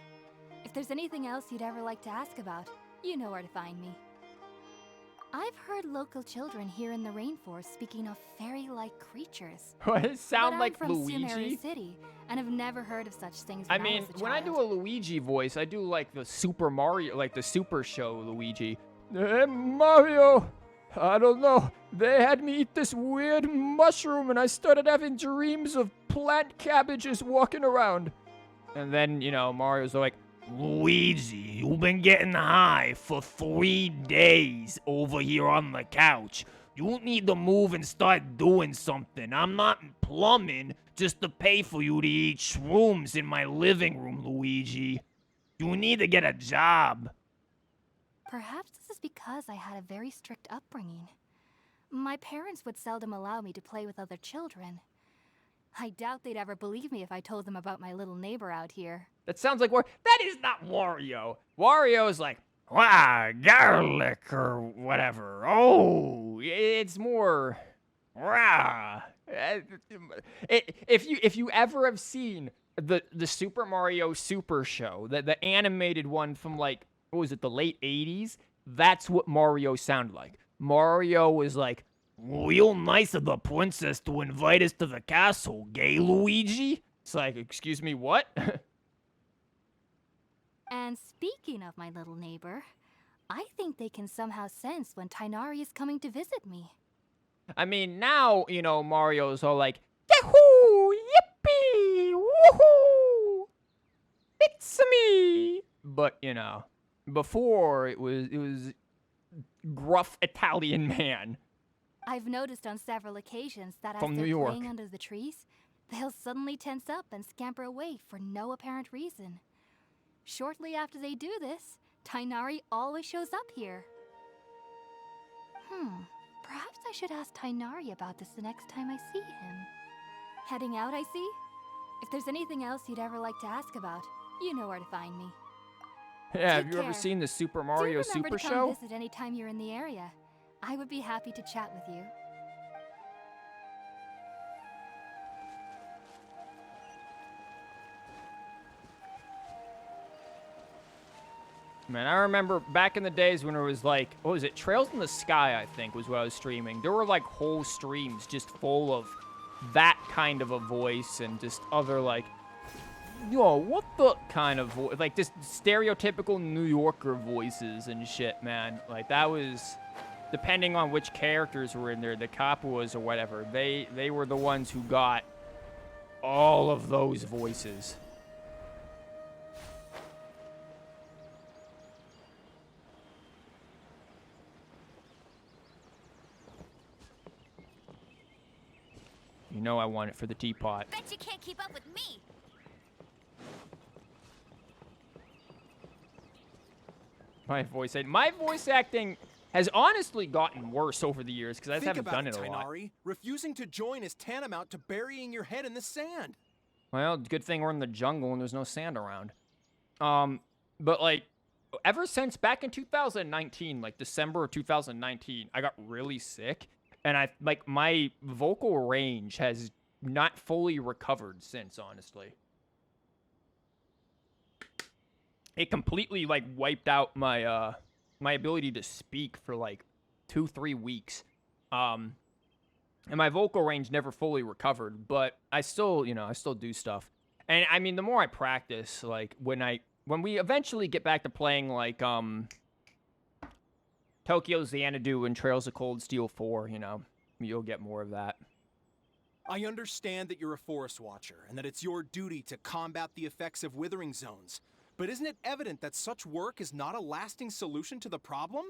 If there's anything else you'd ever like to ask about, you know where to find me. I've heard local children here in the rainforest speaking of fairy-like creatures. What, it sound like I'm from Luigi? Sumeru City, and have never heard of such things I when mean, was a when I child. do a Luigi voice, I do like the Super Mario, like the Super Show Luigi. Hey, Mario, I don't know. They had me eat this weird mushroom, and I started having dreams of plant cabbages walking around. And then, you know, Mario's like, Luigi, you've been getting high for 3 days over here on the couch. You need to move and start doing something. I'm not plumbing just to pay for you to eat shrooms in my living room, Luigi. You need to get a job. Perhaps this is because I had a very strict upbringing. My parents would seldom allow me to play with other children. I doubt they'd ever believe me if I told them about my little neighbor out here. that sounds like that is not Wario. Wario is like, wow, garlic or whatever. Oh, it's more, rah. If you ever have seen the Super Mario Super Show, the animated one from like, what was it, the late 80s? That's what Mario sounded like. Mario was like, real nice of the princess to invite us to the castle, gay Luigi? It's like, excuse me, what? And speaking of my little neighbor, I think they can somehow sense when Tighnari is coming to visit me. I mean, now, you know, Mario's all like, yahoo, yippee, woohoo, it's me. But, you know, before it was gruff Italian man. I've noticed on several occasions that From as New they're York. playing under the trees, they'll suddenly tense up and scamper away for no apparent reason. Shortly after they do this, Tighnari always shows up here. Perhaps I should ask Tighnari about this the next time I see him. Heading out, I see? If there's anything else you'd ever like to ask about, you know where to find me. Yeah, have Take you ever care. seen the Super Mario Do remember Super to come Show? visit anytime you're in the area. I would be happy to chat with you. Man, I remember back in the days when it was like, what was it, Trails in the Sky, I think, was what I was streaming. There were like whole streams just full of that kind of a voice and just other like, yo, what the kind of voice, like just stereotypical New Yorker voices and shit, man. Like that was, depending on which characters were in there, the Capuas or whatever, they were the ones who got all of those voices. You know I want it for the teapot. Bet you can't keep up with me. My voice acting has honestly gotten worse over the years because I just haven't done it a lot. Tighnari. Refusing to join is tantamount to burying your head in the sand. Well, good thing we're in the jungle and there's no sand around. But like, ever since back in 2019, like December of 2019, I got really sick, and my vocal range has not fully recovered since, honestly. It completely like wiped out my my ability to speak for like 2-3 weeks. And my vocal range never fully recovered, but I still do stuff. And I mean, the more I practice, like when we eventually get back to playing like Tokyo's Xanadu and Trails of Cold Steel 4, you know. You'll get more of that. I understand that you're a forest watcher, and that it's your duty to combat the effects of withering zones. But isn't it evident that such work is not a lasting solution to the problem?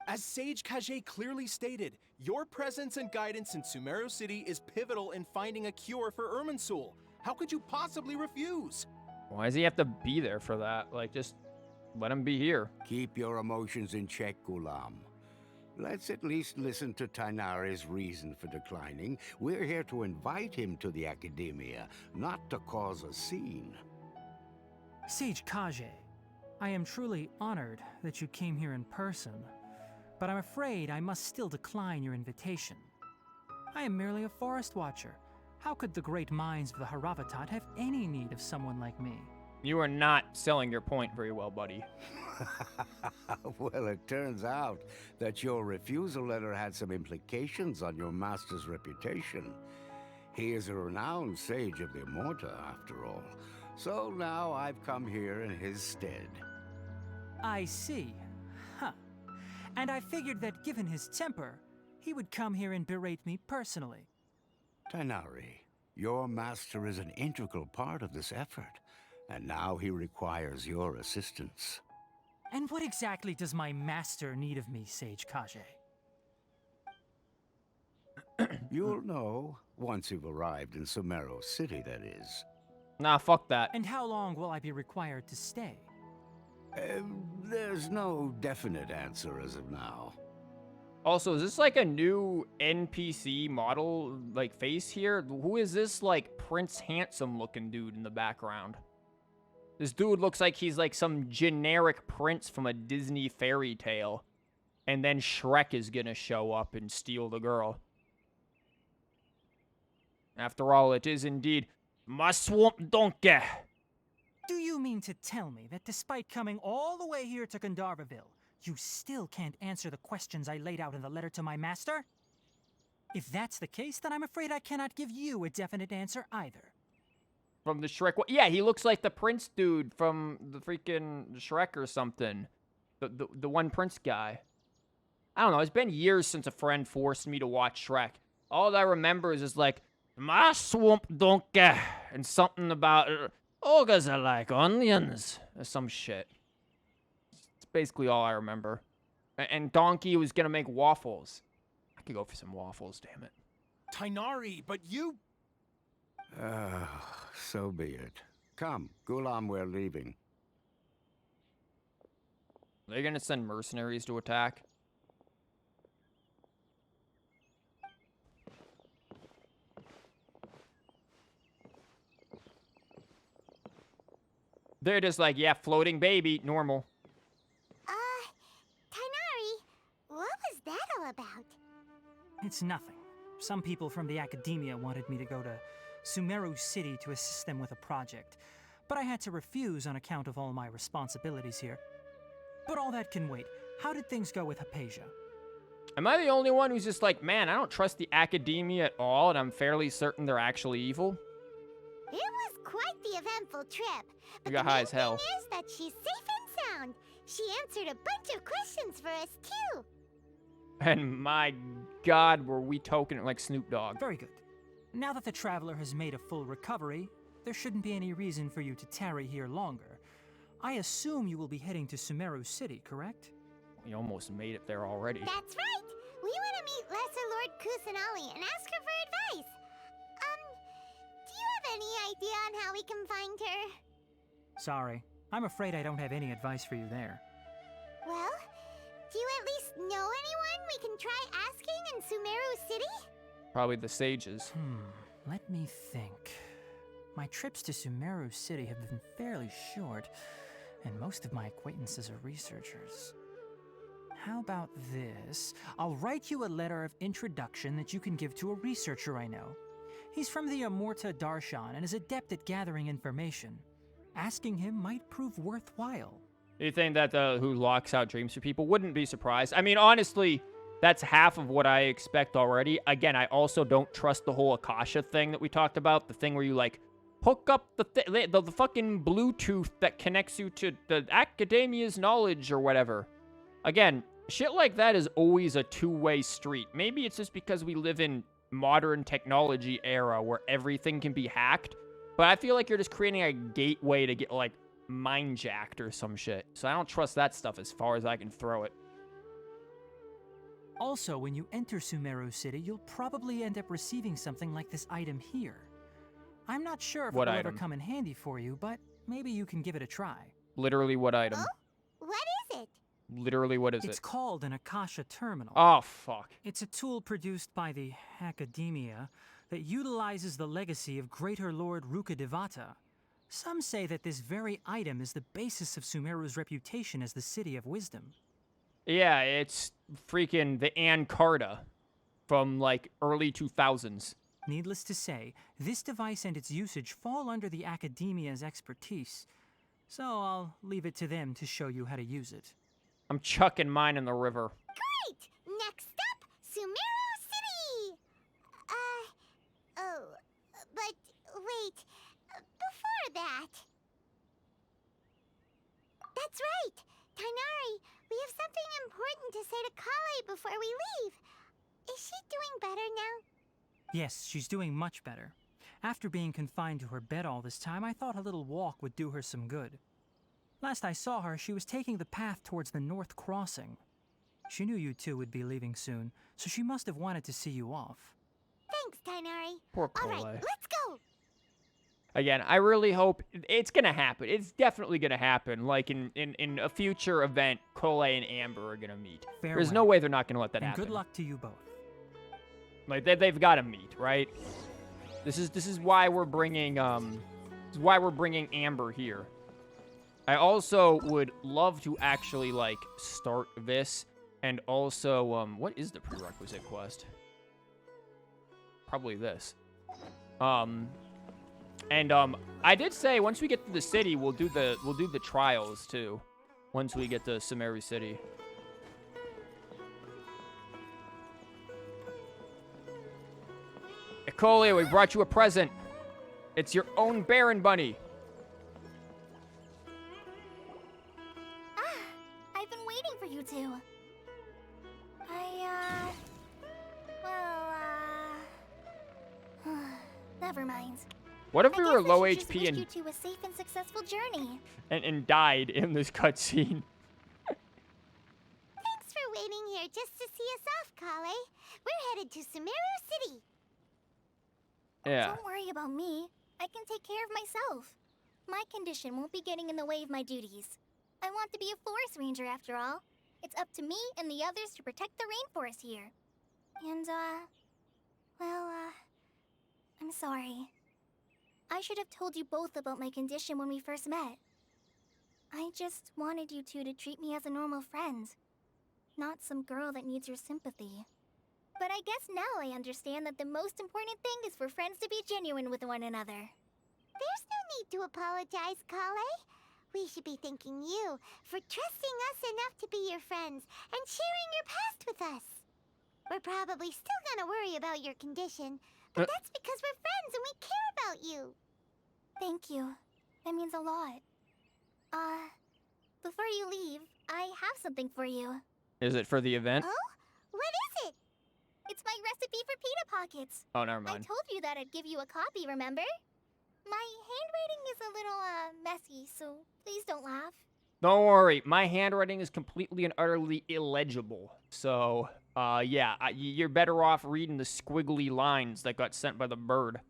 As Sage Kage clearly stated, your presence and guidance in Sumeru City is pivotal in finding a cure for Irminsul. How could you possibly refuse? Why does he have to be there for that? Like, just let him be here. Keep your emotions in check, Gulam. Let's at least listen to Tighnari's reason for declining. We're here to invite him to the Academia, not to cause a scene. Sage Kage, I am truly honored that you came here in person, but I'm afraid I must still decline your invitation. I am merely a forest watcher. How could the great minds of the Haravatat have any need of someone like me? You are not selling your point very well, buddy. Well, it turns out that your refusal letter had some implications on your master's reputation. He is a renowned sage of the Immorta, after all. So now I've come here in his stead. I see. Huh. And I figured that given his temper, he would come here and berate me personally. Tighnari, your master is an integral part of this effort, and now he requires your assistance. And what exactly does my master need of me, Sage Kage? You'll know once you've arrived in Sumeru City, that is. Nah, fuck that. And how long will I be required to stay? There's no definite answer as of now. Also, is this like a new NPC model, like, face here? Who is this, like, Prince Handsome looking dude in the background? This dude looks like he's like some generic prince from a Disney fairy tale. And then Shrek is gonna show up and steal the girl. After all, it is indeed my swamp donkey. Do you mean to tell me that despite coming all the way here to Gandharvaville, you still can't answer the questions I laid out in the letter to my master? If that's the case, then I'm afraid I cannot give you a definite answer either. From the Shrek. Yeah, he looks like the prince dude from the freaking Shrek or something. The one prince guy. I don't know. It's been years since a friend forced me to watch Shrek. All I remember is like, my swamp donkey, and something about ogres are like onions, or some shit. It's basically all I remember. And Donkey was gonna make waffles. I could go for some waffles, damn it. Tighnari, but you... So be it. Come, Gulam, we're leaving. They're gonna send mercenaries to attack. They're just like, yeah, floating baby, normal. Tighnari, what was that all about? It's nothing. Some people from the Academia wanted me to go to Sumeru City to assist them with a project, but I had to refuse on account of all my responsibilities here. But all that can wait. How did things go with Hypatia? Am I the only one who's just like, man, I don't trust the Academia at all, and I'm fairly certain they're actually evil? It was quite the eventful trip. But You got the high main as hell. thing is that she's safe and sound. She answered a bunch of questions for us, too. And my god, were we token it like Snoop Dogg. Very good. Now that the traveler has made a full recovery, there shouldn't be any reason for you to tarry here longer. I assume you will be heading to Sumeru City, correct? We almost made it there already. That's right. We want to meet Lesser Lord Kusanali and ask her for advice. Do you have any idea on how we can find her? Sorry. I'm afraid I don't have any advice for you there. Well, do you at least know anyone we can try asking in Sumeru City? Probably the sages. Let me think. My trips to Sumeru City have been fairly short, and most of my acquaintances are researchers. How about this? I'll write you a letter of introduction that you can give to a researcher I know. He's from the Immorta Darshan and is adept at gathering information. Asking him might prove worthwhile. You think that who locks out dreams for people? Wouldn't be surprised. I mean, honestly, that's half of what I expect already. Again, I also don't trust the whole Akasha thing that we talked about. The thing where you, like, hook up the fucking Bluetooth that connects you to the Academia's knowledge or whatever. Again, Shit like that is always a two-way street. Maybe it's just because we live in modern technology era where everything can be hacked. But I feel like you're just creating a gateway to get, like, mind-jacked or some shit. So I don't trust that stuff as far as I can throw it. Also, when you enter Sumeru City, you'll probably end up receiving something like this item here. I'm not sure if What it will item? ever come in handy for you, but maybe you can give it a try. Literally what item? Oh? What is it? Literally what is It's it? called an Akasha Terminal. Oh, fuck. It's a tool produced by the Academia that utilizes the legacy of Greater Lord Rukkhadevata. Some say that this very item is the basis of Sumeru's reputation as the City of Wisdom. Yeah, it's freaking the Ancarta from, like, early 2000s. Needless to say, this device and its usage fall under the Academia's expertise, so I'll leave it to them to show you how to use it. I'm chucking mine in the river. Great! Next up, Sumeru City! Oh, but wait, before that... That's right! Tighnari, we have something important to say to Collei before we leave. Is she doing better now? Yes, she's doing much better. After being confined to her bed all this time, I thought a little walk would do her some good. Last I saw her, she was taking the path towards the North Crossing. She knew you two would be leaving soon, so she must have wanted to see you off. Thanks, Tighnari. Poor All right, collei. let's go! Again, I really hope it's gonna happen. It's definitely gonna happen. Like in a future event, Collei and Amber are gonna meet. There's no way they're not gonna let that and happen. good luck to you both. Like they've got to meet, right? This is why we're bringing Amber here. I also would love to actually like start this, and also what is the prerequisite quest? Probably this. I did say once we get to the city, we'll do the trials too. Once we get to Sumeru City. Collei, we brought you a present. It's your own Baron Bunny. I've been waiting for you two. Never mind. What if we were low I just HP wished and you two a safe and successful journey. and died in this cutscene? Thanks for waiting here just to see us off, Collei. We're headed to Sumeru City. Yeah. Don't worry about me. I can take care of myself. My condition won't be getting in the way of my duties. I want to be a forest ranger after all. It's up to me and the others to protect the rainforest here. And, I'm sorry. I should have told you both about my condition when we first met. I just wanted you two to treat me as a normal friend, not some girl that needs your sympathy. But I guess now I understand that the most important thing is for friends to be genuine with one another. There's no need to apologize, Collei. We should be thanking you for trusting us enough to be your friends and sharing your past with us. We're probably still gonna worry about your condition, but that's because we're friends and we care about you. Thank you. That means a lot. Before you leave, I have something for you. Is it for the event? Oh? What is it? It's my recipe for pita pockets. Oh, never I mind. told you that I'd give you a copy, remember? My handwriting is a little, messy, so please don't laugh. Don't worry, my handwriting is completely and utterly illegible. So, yeah, you're better off reading the squiggly lines that got sent by the bird.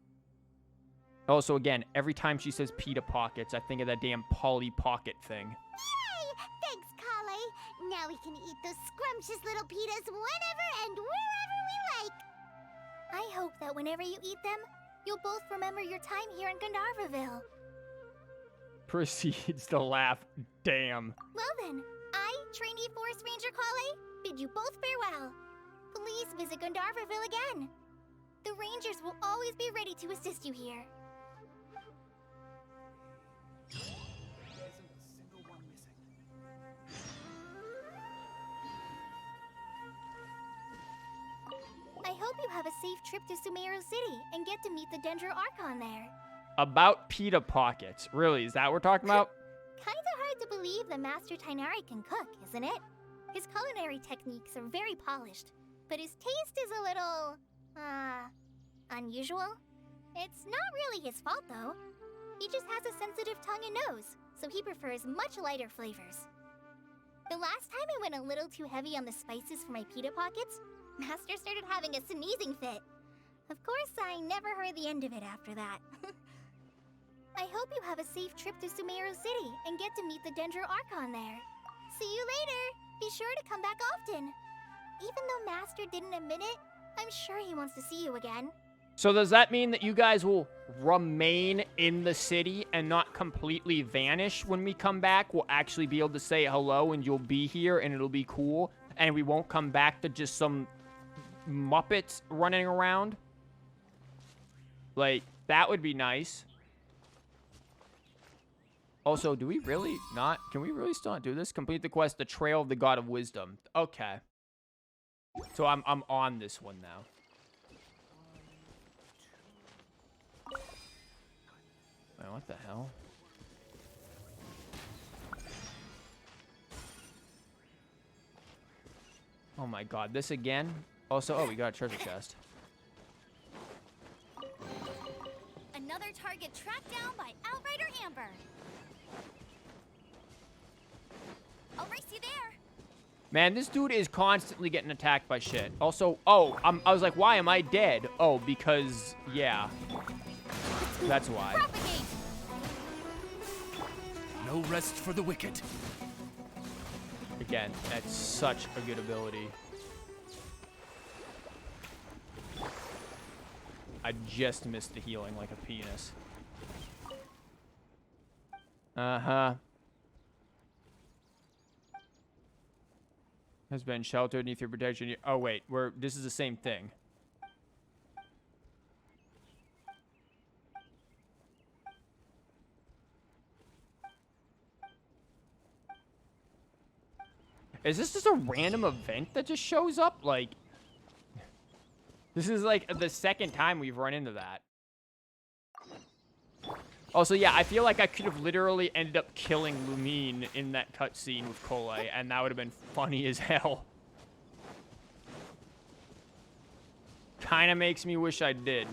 Also, again, every time she says pita pockets, I think of that damn Polly Pocket thing. Yay! Thanks, Collei. Now we can eat those scrumptious little pitas whenever and wherever we like. I hope that whenever you eat them, you'll both remember your time here in Gandharvaville. Proceeds to laugh. Damn. Well then, I, trainee Forest Ranger Collei, bid you both farewell. Please visit Gandharvaville again. The Rangers will always be ready to assist you here. I hope you have a safe trip to Sumeru City and get to meet the Dendro Archon there. About pita pockets. Really, is that what we're talking about? Kinda hard to believe that Master Tighnari can cook, isn't it? His culinary techniques are very polished, but his taste is a little, unusual. It's not really his fault, though. He just has a sensitive tongue and nose, so he prefers much lighter flavors. The last time I went a little too heavy on the spices for my pita pockets, Master started having a sneezing fit. Of course, I never heard the end of it after that. I hope you have a safe trip to Sumeru City and get to meet the Dendro Archon there. See you later! Be sure to come back often. Even though Master didn't admit it, I'm sure he wants to see you again. So does that mean that you guys will remain in the city and not completely vanish when we come back? We'll actually be able to say hello and you'll be here and it'll be cool. And we won't come back to just some Muppets running around? Like, that would be nice. Also, do we really not... Can we really still not do this? Complete the quest, the Trail of the God of Wisdom. Okay. So I'm on this one now. Wait, what the hell? Oh my god, this again? Also, oh, we got a treasure chest. Another target tracked down by Outrider Amber. I'll race you there. Man, this dude is constantly getting attacked by shit. Also, oh, I was like, why am I dead? Oh, because, yeah. That's why. Propagate. No rest for the wicked. Again, that's such a good ability. I just missed the healing like a penis. Uh-huh. Has been sheltered beneath your protection. Oh, wait. This is the same thing. Is this just a random event that just shows up? Like, this is like the second time we've run into that. Also, yeah, I feel like I could have literally ended up killing Lumine in that cutscene with Collei, and that would have been funny as hell. Kinda makes me wish I did.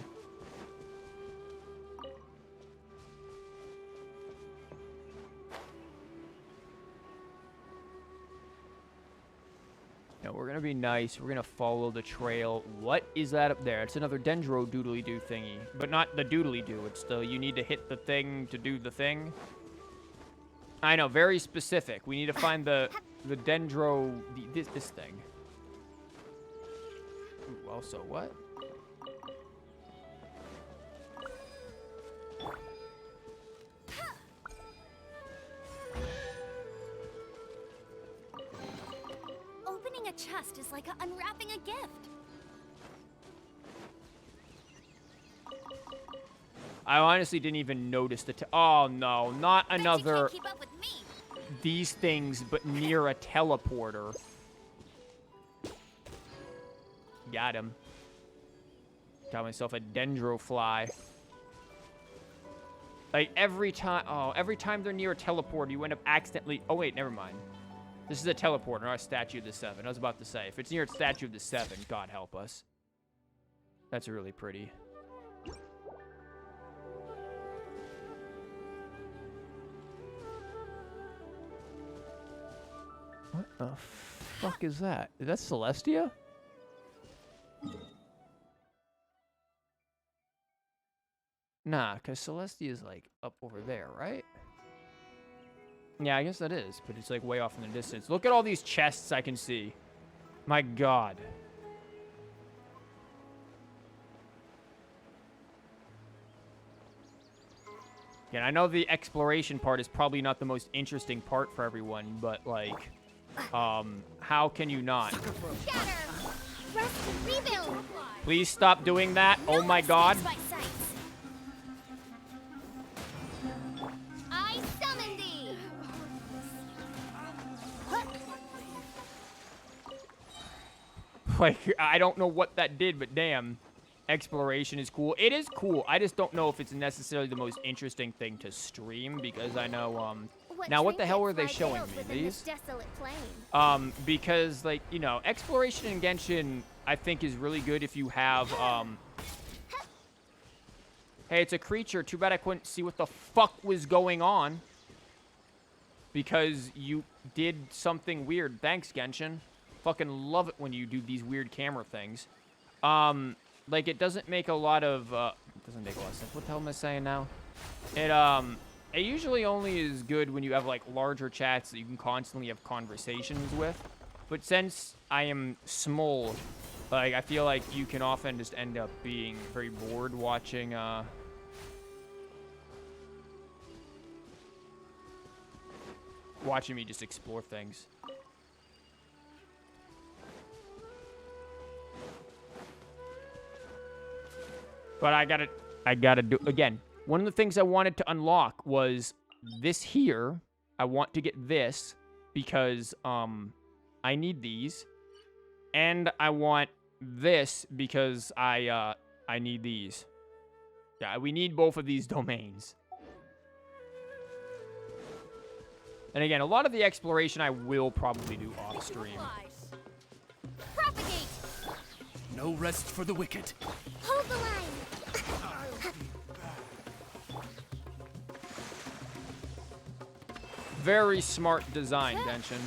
No, we're gonna be nice. We're gonna follow the trail. What is that up there? It's another Dendro doodly-doo thingy. But not the doodly-doo. It's the you need to hit the thing to do the thing. I know, very specific. We need to find the Dendro... this thing. Ooh, also, what? Opening a chest is like unwrapping a gift. I honestly didn't even notice the... oh, no. Not another... Keep up with me. These things, but near a teleporter. Got him. Got myself a dendro fly. Like, every time... oh, every time they're near a teleporter, you end up accidentally... oh, wait, never mind. This is a teleporter, not a Statue of the Seven. I was about to say, if it's near a Statue of the Seven, God help us. That's really pretty. What the fuck is that? Is that Celestia? Nah, because Celestia is, like, up over there, right? Yeah, I guess that is, but it's, like, way off in the distance. Look at all these chests I can see. My God. Again, I know the exploration part is probably not the most interesting part for everyone, but, like, how can you not? Shatter! Rest and rebuild! Please stop doing that. Oh my God. I summon thee! Like, I don't know what that did, but damn. Exploration is cool. It is cool. I just don't know if it's necessarily the most interesting thing to stream, because I know, Now, what the hell were they trinkets showing lie me? veiled within These? this desolate plain? Because, like, you know, exploration in Genshin, I think, is really good if you have, Hey, it's a creature. Too bad I couldn't see what the fuck was going on. Because you did something weird. Thanks, Genshin. Fucking love it when you do these weird camera things. Like, it doesn't make a lot of, it doesn't make a lot of sense. What the hell am I saying now? It usually only is good when you have, like, larger chats that you can constantly have conversations with. But since I am small, like, I feel like you can often just end up being very bored watching, watching me just explore things. But I gotta do, again, one of the things I wanted to unlock was this here. I want to get this because, I need these. And I want this because I need these. Yeah, we need both of these domains. And again, a lot of the exploration I will probably do off stream. Propagate! No rest for the wicked. Hold the line. Very smart design, Genshin.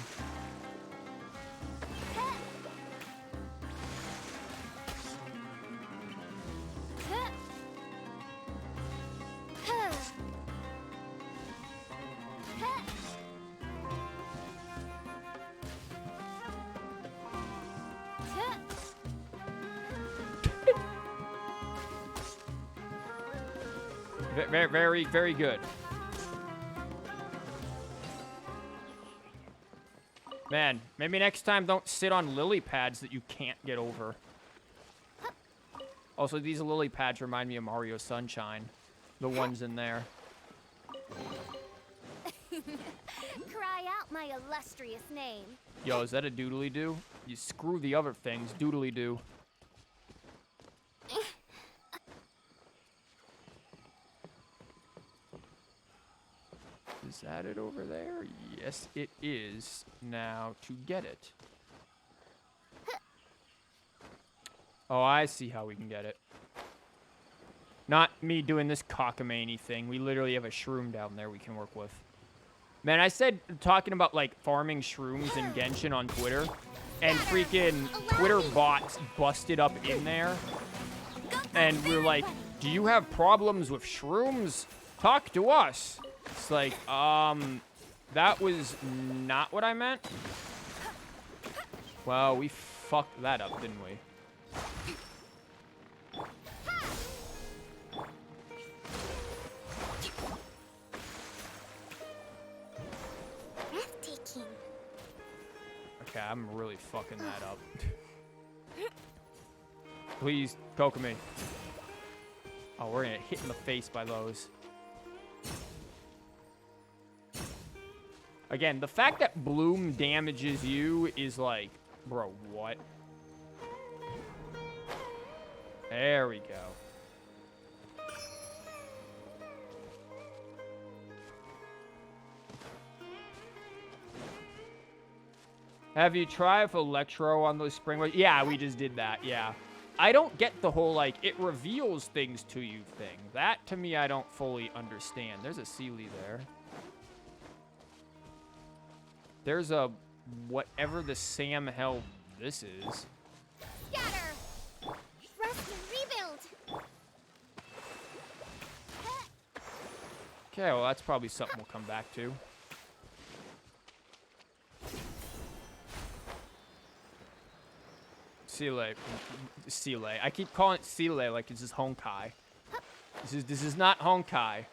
Very, very good. Man, maybe next time don't sit on lily pads that you can't get over. Also, these lily pads remind me of Mario Sunshine. The ones in there. Cry out my illustrious name. Yo, is that a doodly-doo? You screw the other things, doodly-doo. Is that it over there? Yes, it is. Now, to get it. Oh, I see how we can get it. Not me doing this cockamamie thing. We literally have a shroom down there we can work with. Man, I said talking about, like, farming shrooms in Genshin on Twitter. And freaking Twitter bots busted up in there. And we're like, do you have problems with shrooms? Talk to us. It's like, that was not what I meant. Well, we fucked that up, didn't we? Breathtaking. Okay, I'm really fucking that up. Please, Kokomi. Oh, we're gonna hit in the face by those. Again, the fact that Bloom damages you is like, bro, what? There we go. Have you tried Electro on those spring? Yeah, we just did that, yeah. I don't get the whole, like, it reveals things to you thing. That, to me, I don't fully understand. There's a Sealy there. There's a whatever the Sam hell this is. Scatter! Rest and rebuild! Okay, well, that's probably something we'll come back to. Seale. I keep calling it Seale like it's just Honkai. This is not Honkai.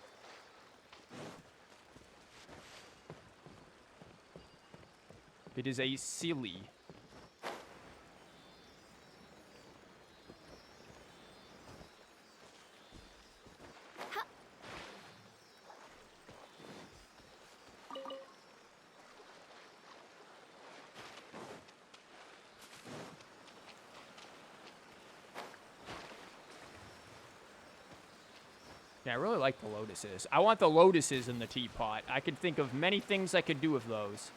It is a Sealy. Yeah, I really like the lotuses. I want the lotuses in the teapot. I could think of many things I could do with those.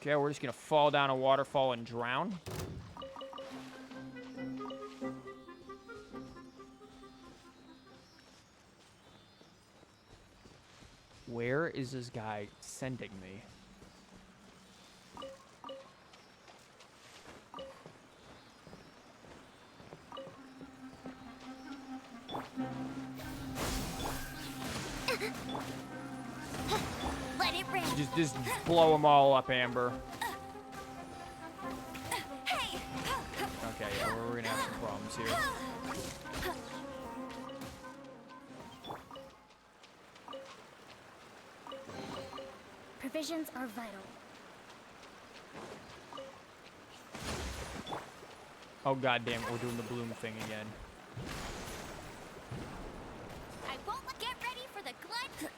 Okay, we're just gonna fall down a waterfall and drown. Where is this guy sending me? Let it rain. Just blow them all up, Amber. Hey. Okay, yeah, we're gonna have some problems here. Provisions are vital. Oh god damn it, we're doing the bloom thing again. I won't get ready for the glut.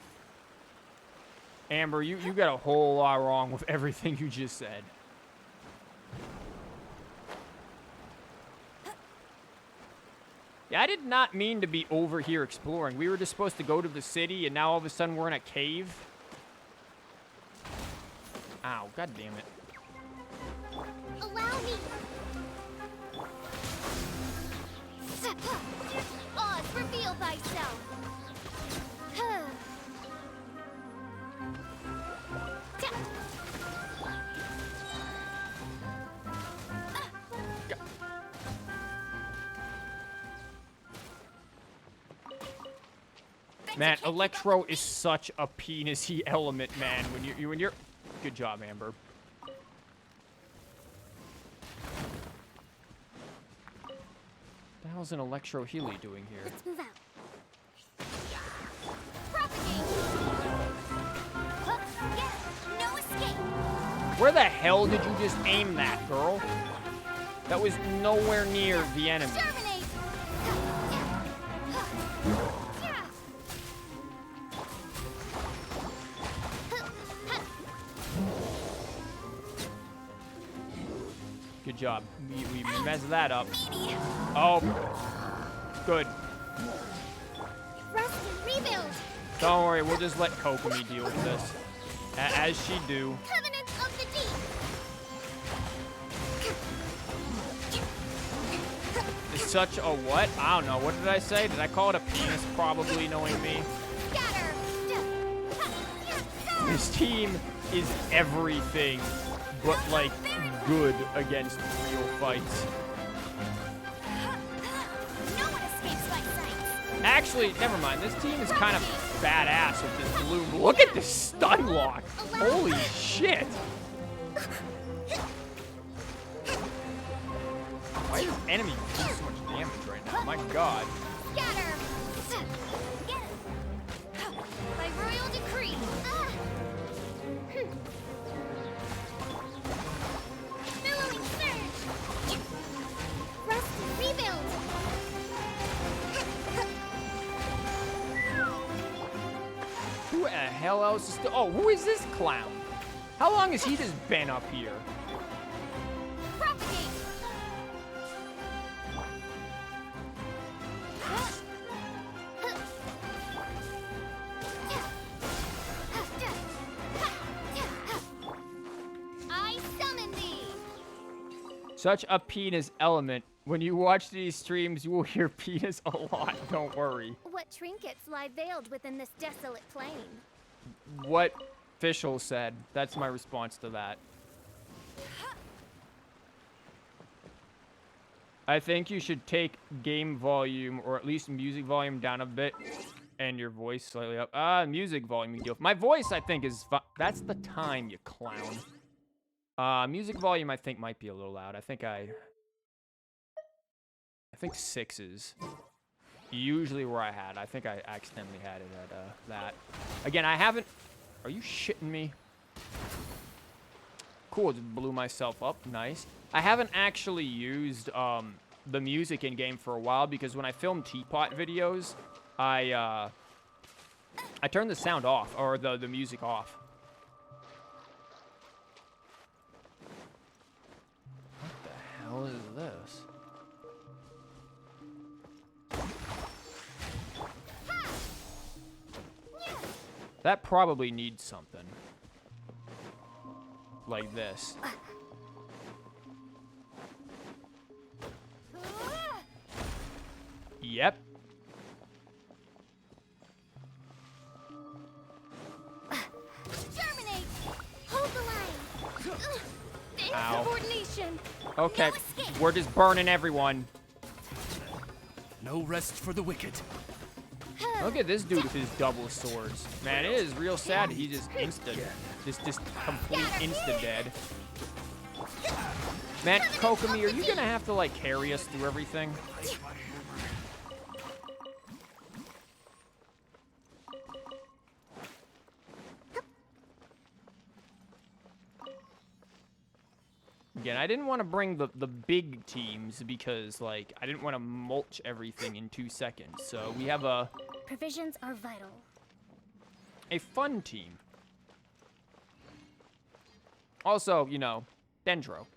Amber, you got a whole lot wrong with everything you just said. Yeah, I did not mean to be over here exploring. We were just supposed to go to the city, and now all of a sudden we're in a cave. Ow, god damn it. Allow me. Oz, reveal thyself. Man, Electro is such a penis-y element, man. When you're... Good job, Amber. The hell's an Electro Healy doing here? Let's move out. Propagate. No escape. Where the hell did you just aim that, girl? That was nowhere near the enemy. Terminate. Good job. We messed that up. Oh, good. Rest and rebuild. Don't worry, we'll just let Kokomi deal with this. As she do. Covenant of the deep. It's such a what? I don't know. What did I say? Did I call it a penis? Probably, knowing me. Scatter. This team is everything but, like, good against real fights. No one escapes my sight. Actually, never mind. This team is kind of badass with this bloom. Look at this stun lock. Holy shit. Why is enemy doing so much damage right now? My god. Scatter. By royal decree. Billowing surge. Rest and rebuild. Who the hell else is still... Oh, who is this clown? How long has he just been up here? Propagate. I summon thee. Such a penis element. When you watch these streams, you will hear penis a lot. Don't worry. What trinkets lie veiled within this desolate plain? What Fischl said. That's my response to that. I think you should take game volume, or at least music volume, down a bit, and your voice slightly up. Music volume you deal with. My voice, I think, is that's the time, you clown. Music volume, I think, might be a little loud. I think 6 is usually where I had. I think I accidentally had it at that. Again, I haven't... Are you shitting me? Cool, just blew myself up. Nice. I haven't actually used the music in game for a while because when I film teapot videos, I turn the sound off, or the music off. What the hell is this? That probably needs something. Like this. Yep. Terminate! Hold the line! Ow. Insubordination! Okay, we're just burning everyone. No rest for the wicked. Look at this dude with his double swords. Man, it is real sad he just just complete insta-dead. Man, Kokomi, are you gonna have to, like, carry us through everything? Again, I didn't want to bring the big teams because, like, I didn't want to mulch everything in 2 seconds. So we have a Provisions are vital. fun team. Also, you know, Dendro.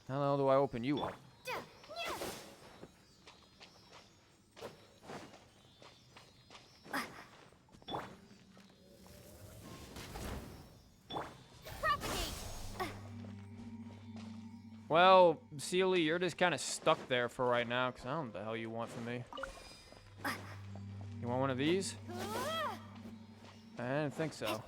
How the hell do I open you up? Well, Sealy, you're just kind of stuck there for right now, because I don't know what the hell you want from me. You want one of these? I didn't think so.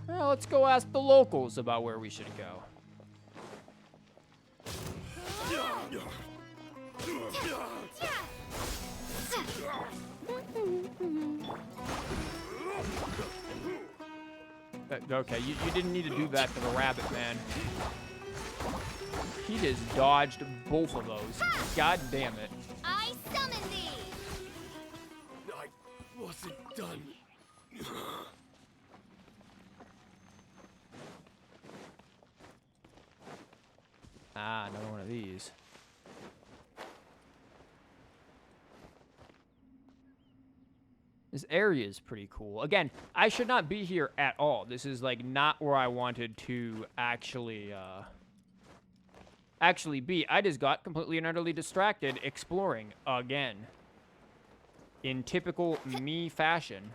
Well, let's go ask the locals about where we should go. Okay, you didn't need to do that to the rabbit, man. He just dodged both of those. God damn it. I summon thee! I wasn't done. Ah, another one of these. This area is pretty cool. Again, I should not be here at all. This is, like, not where I wanted to actually be. I just got completely and utterly distracted exploring again. In typical me fashion.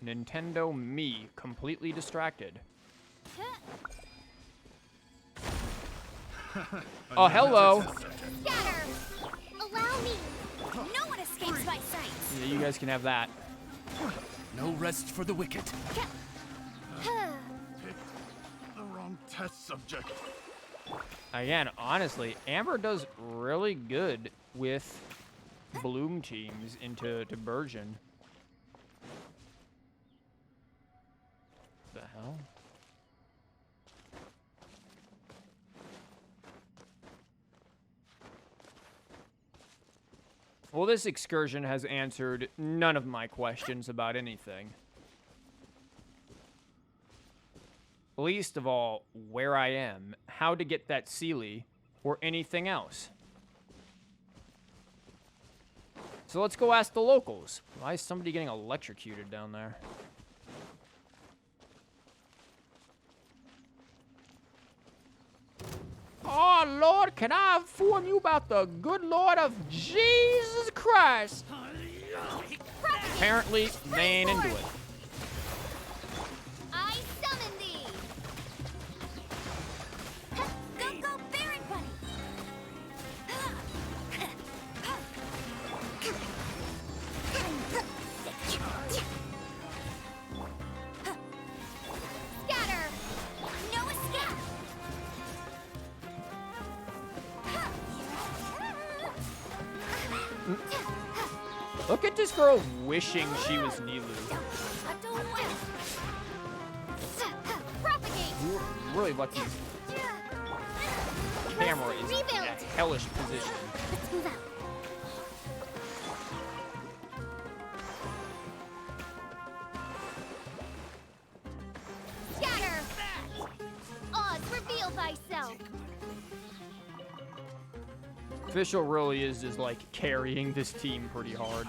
Nintendo me, completely distracted. Oh, hello. Scatter! Allow me! No one escapes my sight! Yeah, you guys can have that. No rest for the wicked. The wrong test subject. Again, honestly, Amber does really good with Bloom teams into Burgeon. The hell? Well, this excursion has answered none of my questions about anything. Least of all, where I am, how to get that Sealy, or anything else. So let's go ask the locals. Why is somebody getting electrocuted down there? Oh, Lord, can I inform you about the good Lord of Jesus Christ? Apparently, they ain't into it. I summon thee! Go, Baron Bunny! Scatter! No escape! Look at this girl wishing she was Nilou. Propagate! You're really lucky. camera is in a hellish position. Let's move out. Scatter! Oz, reveal thyself! Official really is just like carrying this team pretty hard.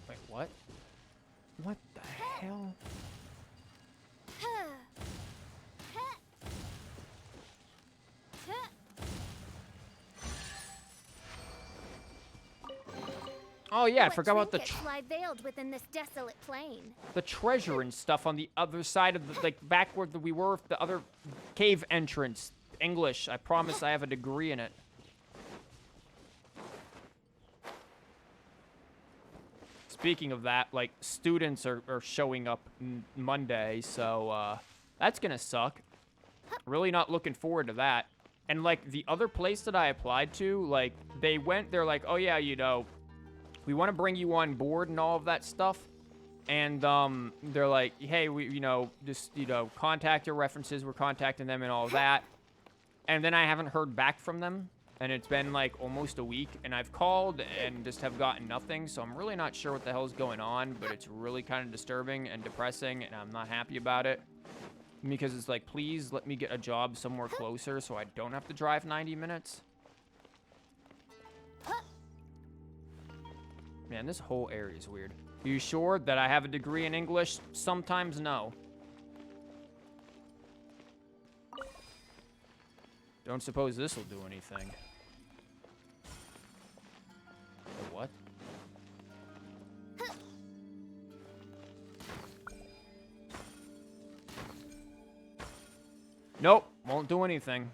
Wait, what? What the hell? Oh yeah, I forgot about the lie veiled within this desolate plain. the treasure and stuff on the other side of the, like, back where we were, the other cave entrance. English, I promise I have a degree in it. Speaking of that, like, students are showing up Monday, so, that's gonna suck. Really not looking forward to that. And, like, the other place that I applied to, like, they're like, oh yeah, you know, we want to bring you on board and all of that stuff. And, they're like, hey, we, you know, just, you know, contact your references. We're contacting them and all that. And then I haven't heard back from them. And it's been, like, almost a week. And I've called and just have gotten nothing. So I'm really not sure what the hell is going on. But it's really kind of disturbing and depressing. And I'm not happy about it. Because it's like, please let me get a job somewhere closer so I don't have to drive 90 minutes. Man, this whole area is weird. Are you sure that I have a degree in English? Sometimes no. Don't suppose this will do anything. What? Nope, won't do anything.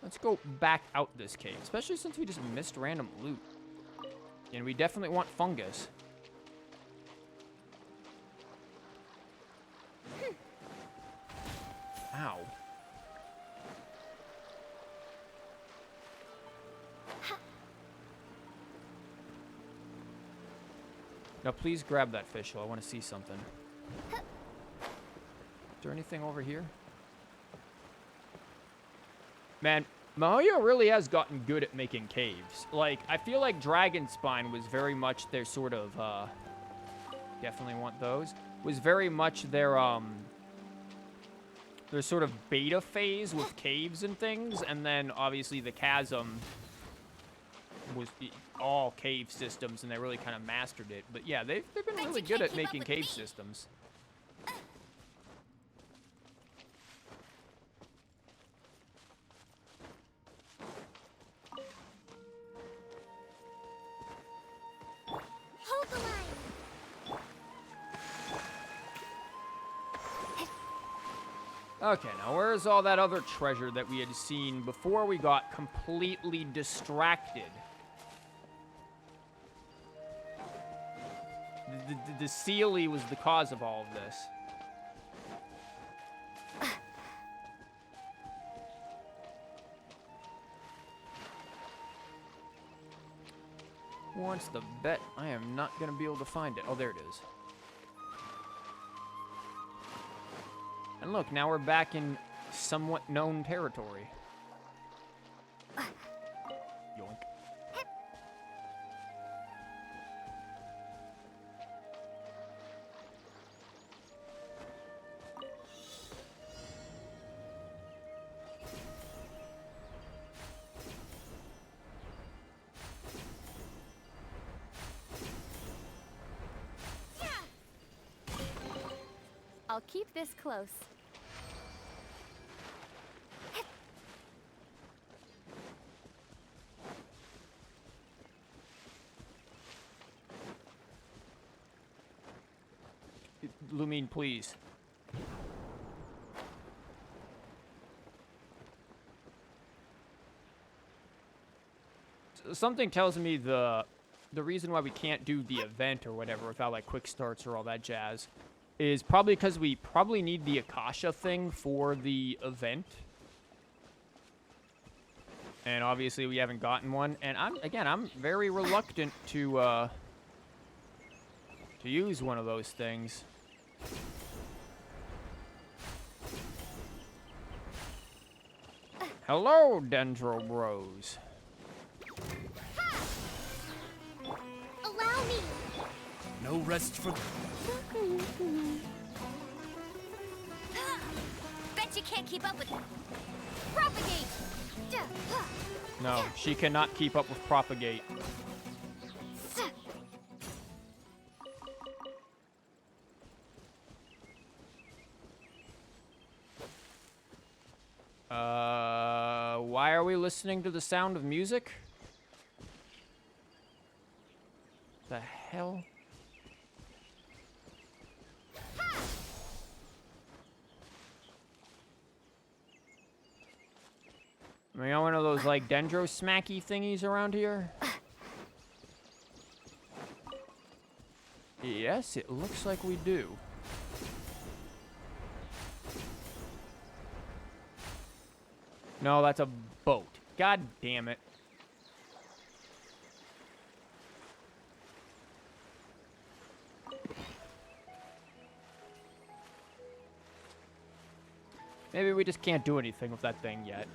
Let's go back out this cave, especially since we just missed random loot. And we definitely want fungus. Ow. Now please grab that fish. I want to see something. Is there anything over here? Man, Mario really has gotten good at making caves. Like, I feel like Dragon Spine was very much their sort of, definitely want those. Was very much their sort of beta phase with caves and things. And then, obviously, the Chasm was all cave systems, and they really kind of mastered it. But yeah, they've been really good at making cave systems. Hold the line. Okay, now where's all that other treasure that we had seen before we got completely distracted? The Sealy was the cause of all of this. Wants to bet I am not going to be able to find it. Oh, there it is. And look, now we're back in somewhat known territory. Yoink. I'll keep this close. Lumine, please. Something tells me the reason why we can't do the event or whatever without like quick starts or all that jazz is probably because we probably need the Akasha thing for the event. And obviously we haven't gotten one. And I'm very reluctant to use one of those things. Hello, Dendro Bros. Allow me! No rest for... Bet you can't keep up with propagate! No, she cannot keep up with propagate. Why are we listening to the sound of music? The hell? We got one of those, like, dendro smacky thingies around here? Yes, it looks like we do. No, that's a boat. God damn it. Maybe we just can't do anything with that thing yet.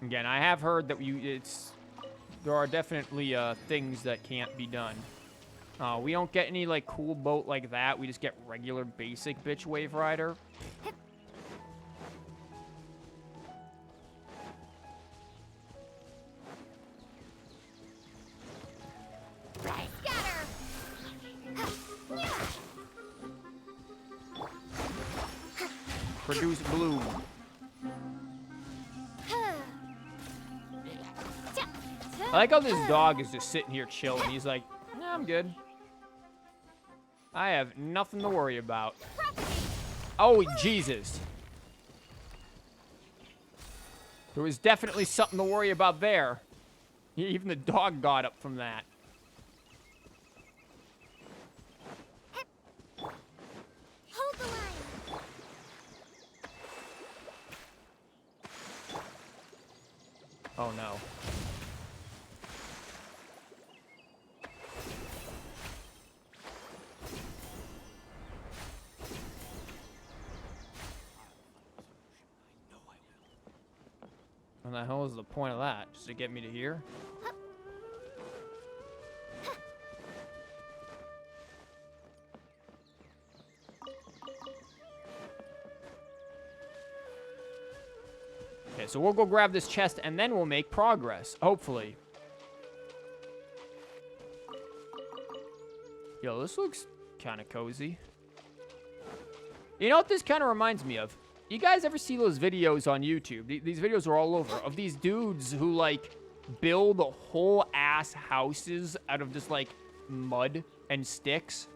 Again, I have heard that there are definitely things that can't be done. We don't get any like cool boat like that. We just get regular basic bitch wave rider. Produce blue. I like how this dog is just sitting here chilling. He's like, nah, I'm good. I have nothing to worry about. Oh, Jesus. There was definitely something to worry about there. Even the dog got up from that. Hold the line! Oh, no. What the hell is the point of that? Just to get me to here? Okay, so we'll go grab this chest and then we'll make progress, hopefully. Yo, this looks kind of cozy. You know what this kind of reminds me of? You guys ever see those videos on YouTube? These videos are all over, of these dudes who, like, build whole ass houses out of just, like, mud and sticks.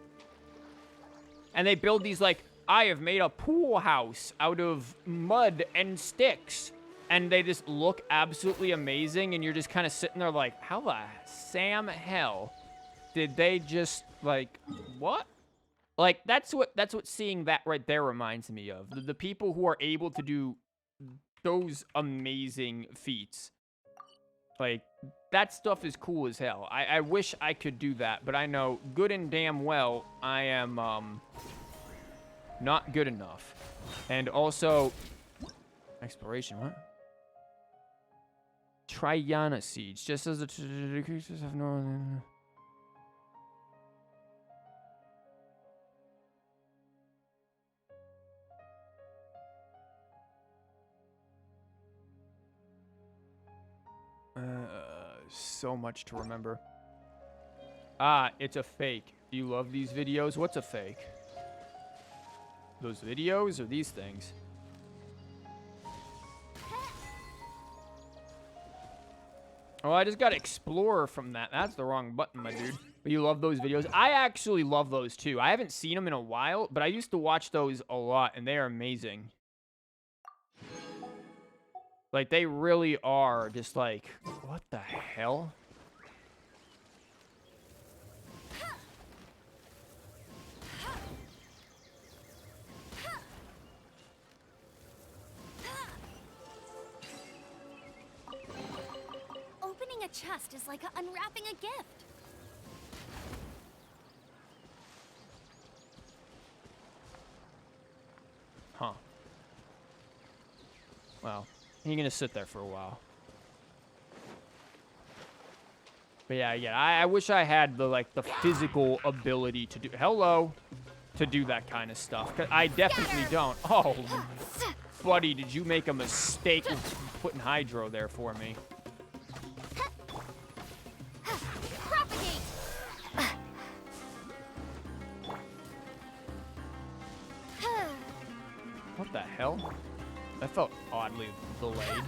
And they build these, like, I have made a pool house out of mud and sticks. And they just look absolutely amazing, and you're just kind of sitting there like, how the Sam hell did they just, like, what? Like, that's what seeing that right there reminds me of. The people who are able to do those amazing feats. Like, that stuff is cool as hell. I wish I could do that, but I know good and damn well I am, not good enough. And also, exploration, what? Tighnari, just as the creatures have no... So much to remember. Ah, it's a fake. You love these videos? What's a fake? Those videos or these things? Oh, I just got Explorer from that. That's the wrong button, my dude. But you love those videos? I actually love those too. I haven't seen them in a while, but I used to watch those a lot, and they are amazing. Like, they really are just like, what the hell? chest is like unwrapping a gift. Huh. Well, you're gonna sit there for a while. But yeah, I wish I had the physical ability to do to do that kind of stuff. 'Cause I definitely don't. Oh, buddy, did you make a mistake with putting hydro there for me? What the hell? That felt oddly delayed.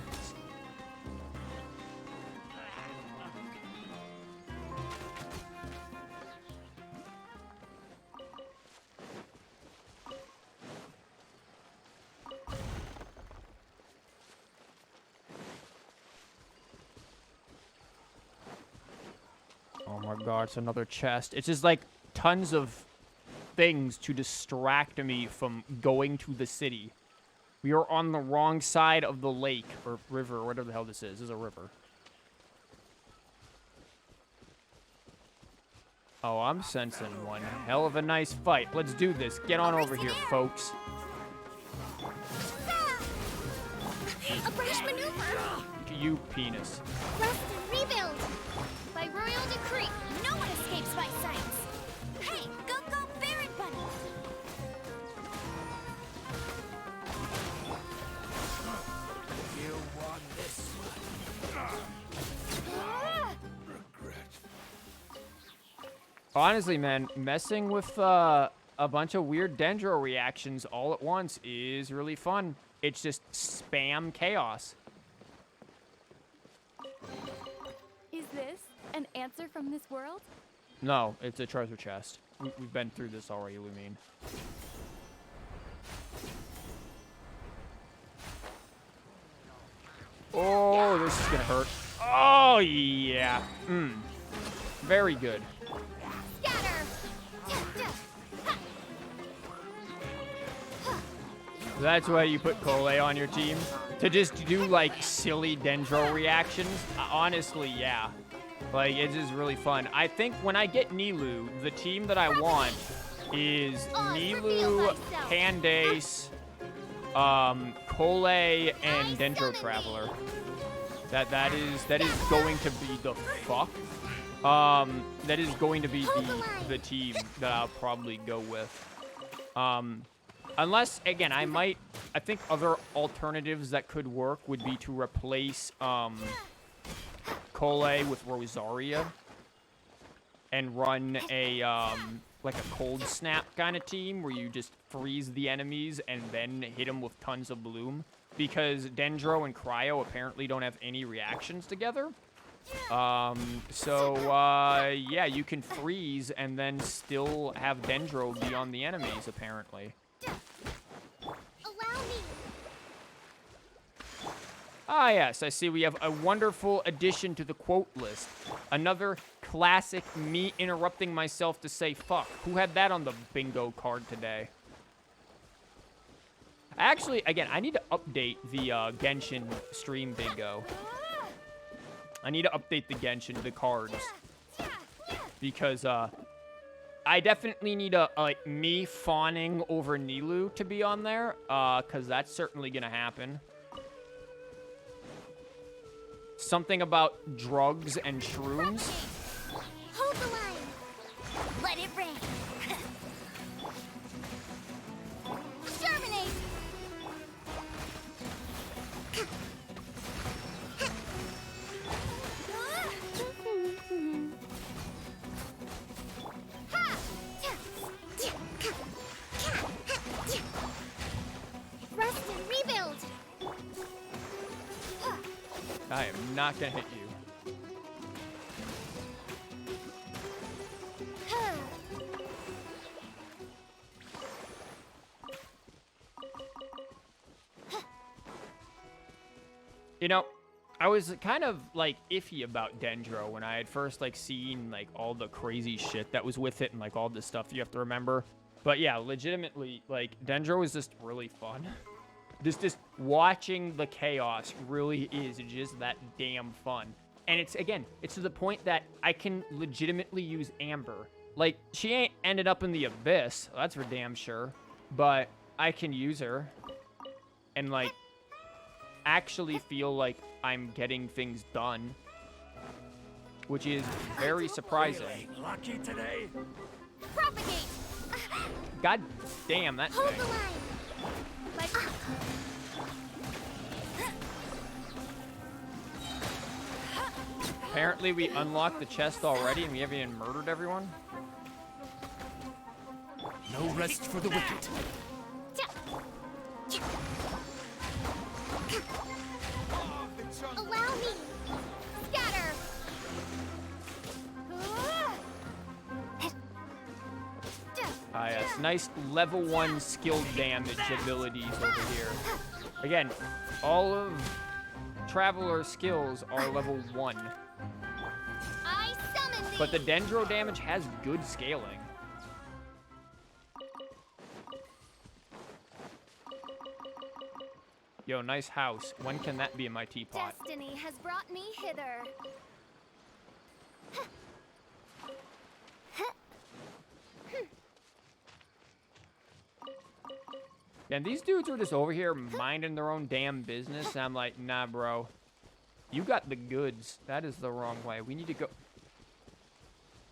Oh my god, it's another chest. It's just like tons of things to distract me from going to the city. We are on the wrong side of the lake or river or whatever the hell this is. This is a river. Oh, I'm sensing one hell of a nice fight. Let's do this. Get on over here, folks. A brash maneuver! You penis. Rest and rebuild! By royal decree, no one escapes my sights! Hey, go Ferret Bunny! You won this one. Regret. Honestly, man, messing with a bunch of weird Dendro reactions all at once is really fun. It's just spam chaos. Is this an answer from this world? No, it's a treasure chest. We've been through this already, Lumine. Oh, this is gonna hurt. Oh, yeah. Very good. Scatter! That's why you put Collei on your team? To just do, like, silly Dendro reactions? Honestly, yeah. Like, it's just really fun. I think when I get Nilou, the team that I want is Nilou, Candace, Collei, and Dendro Traveler. That is going to be the fuck. That is going to be the team that I'll probably go with. Unless, again, I think other alternatives that could work would be to replace, Collei with Rosaria and run a, like a cold snap kind of team where you just freeze the enemies and then hit them with tons of bloom. Because Dendro and Cryo apparently don't have any reactions together. Yeah, you can freeze and then still have Dendro be on the enemies, apparently. Allow me! Ah, yes, I see we have a wonderful addition to the quote list. Another classic me interrupting myself to say fuck. Who had that on the bingo card today? Actually, again, I need to update the Genshin stream bingo. I need to update the Genshin, the cards. Because, I definitely need me fawning over Nilou to be on there. Because that's certainly gonna happen. Something about drugs and shrooms. Hold the line! Let it rain! Germinate! Rest and rebuild! I am not gonna hit you. You know, I was kind of, like, iffy about Dendro when I had first, like, seen, like, all the crazy shit that was with it and, like, all this stuff you have to remember. But, yeah, legitimately, like, Dendro is just really fun. Just watching the chaos really is just that damn fun. And it's, again, it's to the point that I can legitimately use Amber. Like, she ain't ended up in the abyss. That's for damn sure. But I can use her. And, like, actually feel like I'm getting things done. Which is very surprising. Lucky today. Propagate! God damn, that Hold thing. the line! Like... Apparently we unlocked the chest already and we haven't even murdered everyone. No rest for the wicked. Allow me! Scatter! Ah, yes. Nice level 1 skill damage abilities over here. Again, all of Traveler's skills are level 1. I summon thee! But the Dendro damage has good scaling. Yo, nice house. When can that be in my teapot? Destiny has brought me hither. And these dudes are just over here minding their own damn business. And I'm like, nah, bro. You got the goods. That is the wrong way. We need to go.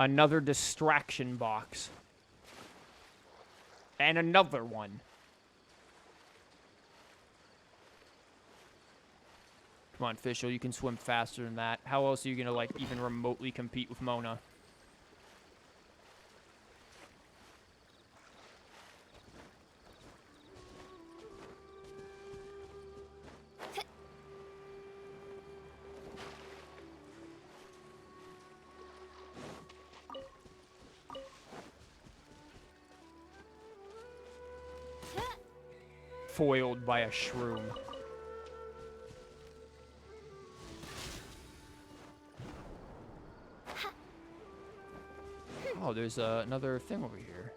Another distraction box. And another one. Come on, Fischl. You can swim faster than that. How else are you going to, like, even remotely compete with Mona? Foiled by a shroom. Oh, there's another thing over here.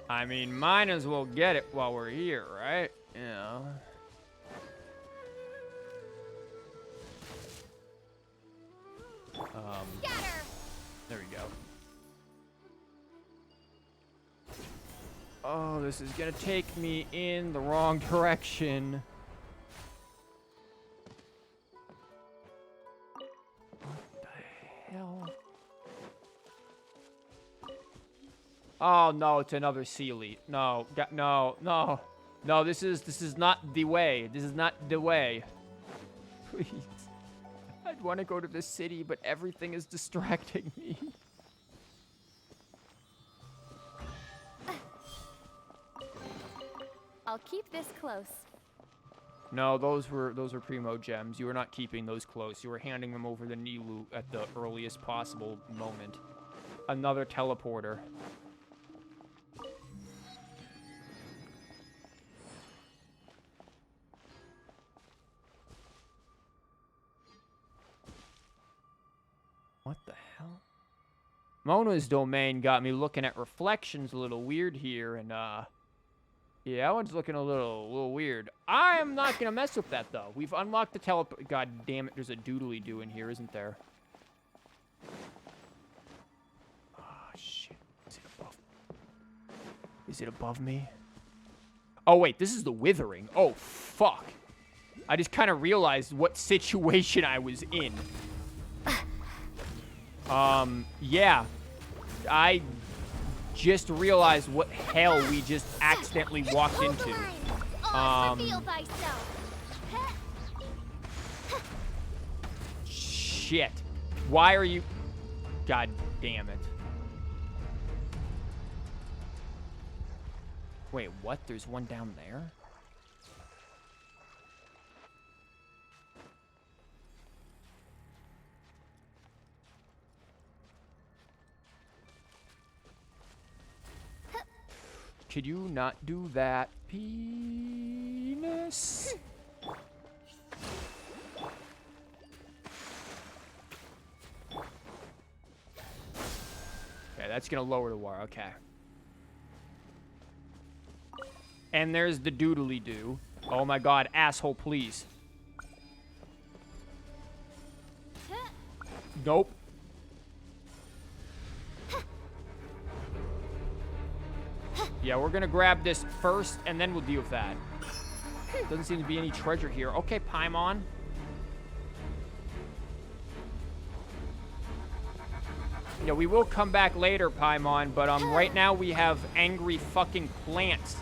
I mean, might as well get it while we're here, right? You know. There we go. Oh, this is gonna take me in the wrong direction. What the hell? Oh no, it's another Sealy. No, no, this is not the way. This is not the way. Please. I'd want to go to the city, but everything is distracting me. I'll keep this close. No, those were Primo gems. You were not keeping those close. You were handing them over to Nilou at the earliest possible moment. Another teleporter. What the hell? Mona's domain got me looking at reflections a little weird here, and yeah, that one's looking a little weird. I am not gonna mess with that though. We've unlocked the teleport. God damn it! There's a doodly-doo in here, isn't there? Oh shit! Is it above? Is it above me? Oh wait, this is the Withering. Oh fuck! I just kind of realized what situation I was in. Yeah. I just realized what hell we just accidentally walked into. Shit. Why are you... God damn it. Wait, what? There's one down there? Could you not do that, penis? Okay, that's gonna lower the wire. Okay. And there's the doodly-doo. Oh my god, asshole, please. Nope. Yeah, we're gonna grab this first, and then we'll deal with that. Doesn't seem to be any treasure here. Okay, Paimon. Yeah, we will come back later, Paimon, but right now we have angry fucking plants.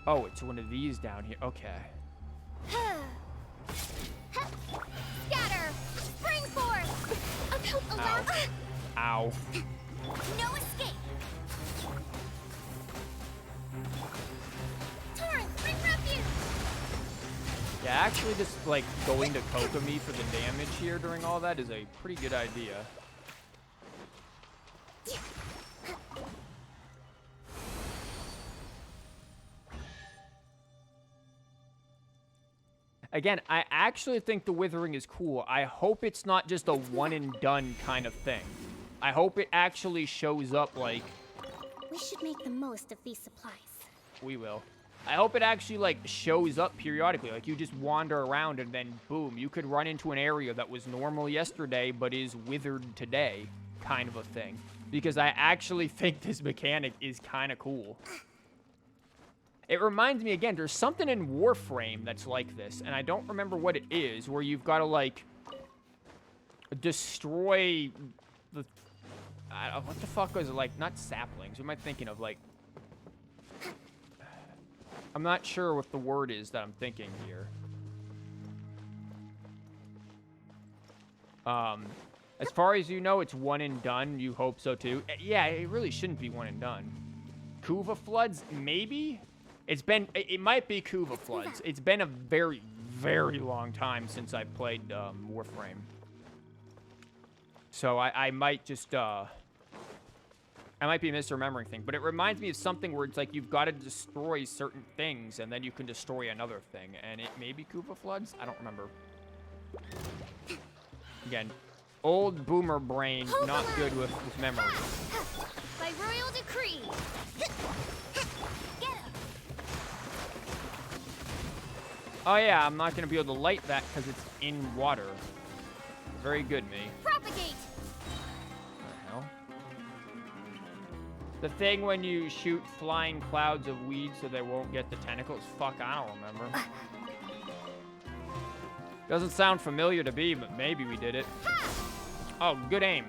Oh, it's one of these down here. Okay. Scatter! Spring force! Ow. Ow. No escape! Torrent, bring refuge! Yeah, actually just, like, going to Kokomi for the damage here during all that is a pretty good idea. Again, I actually think the Withering is cool. I hope it's not just a one-and-done kind of thing. I hope it actually shows up, like... We should make the most of these supplies. We will. I hope it actually, like, shows up periodically. Like, you just wander around and then, boom, you could run into an area that was normal yesterday but is withered today, kind of a thing. Because I actually think this mechanic is kind of cool. It reminds me, again, there's something in Warframe that's like this, and I don't remember what it is, where you've got to, like, destroy the... what the fuck was it, like, not saplings, what am I thinking of, like... I'm not sure what the word is that I'm thinking here. As far as you know, it's one and done, you hope so too. Yeah, it really shouldn't be one and done. Kuva floods, maybe? It might be Kuva floods. It's been a very, very long time since I played Warframe. So I might just, I might be misremembering things. But it reminds me of something where it's like you've got to destroy certain things and then you can destroy another thing. And it may be Kuva floods? I don't remember. Again, old boomer brain, not good with memory. By royal decree. Oh yeah, I'm not gonna be able to light that because it's in water. Very good, me. Propagate. What the hell? The thing when you shoot flying clouds of weed so they won't get the tentacles? Fuck, I don't remember. Doesn't sound familiar to me, but maybe we did it. Oh, good aim.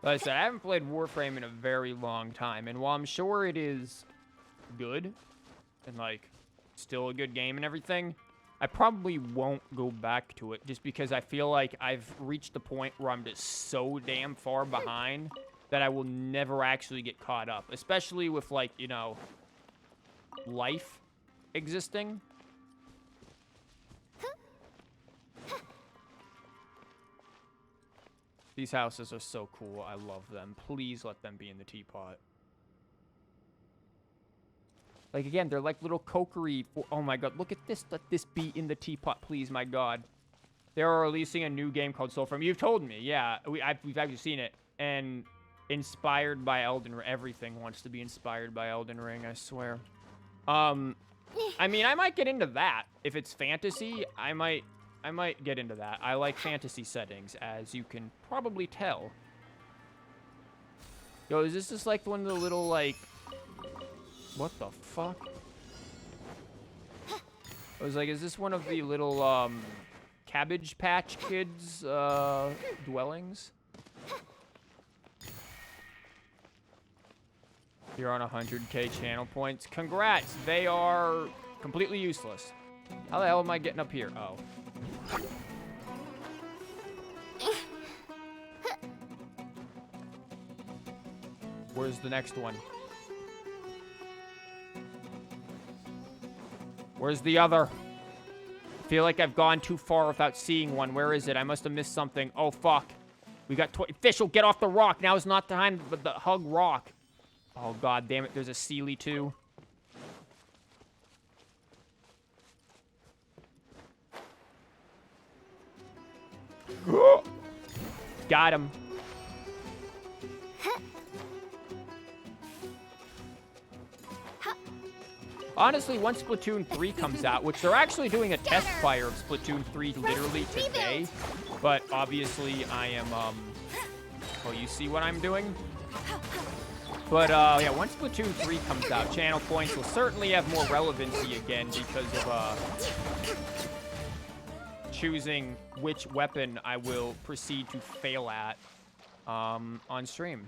Like I said, I haven't played Warframe in a very long time, and while I'm sure it is good, and, like, still a good game and everything, I probably won't go back to it, just because I feel like I've reached the point where I'm just so damn far behind that I will never actually get caught up, especially with, like, you know, life existing. These houses are so cool. I love them. Please let them be in the teapot. Like, again, they're like little cokery. Oh, my God. Look at this. Let this be in the teapot, please, my God. They're releasing a new game called Soulframe. You've told me. Yeah, we've actually seen it. And inspired by Elden Ring. Everything wants to be inspired by Elden Ring, I swear. I mean, I might get into that. If it's fantasy, I might get into that. I like fantasy settings, as you can probably tell. Yo, is this just like one of the little, like... What the fuck? I was like, is this one of the little, Cabbage Patch Kids, dwellings? You're on 100k channel points. Congrats! They are completely useless. How the hell am I getting up here? Oh. Where's the next one? Where's the other? I feel like I've gone too far without seeing one. Where is it? I must have missed something. Oh, fuck. We got Fischl, get off the rock. Now is not the time, but the hug rock. Oh, god damn it. There's a Sealy, too. Got him. Honestly, once Splatoon 3 comes out, which they're actually doing a test fire of Splatoon 3 literally today, but obviously I am, oh, you see what I'm doing? But, yeah, once Splatoon 3 comes out, channel points will certainly have more relevancy again because of, choosing which weapon I will proceed to fail at, on stream.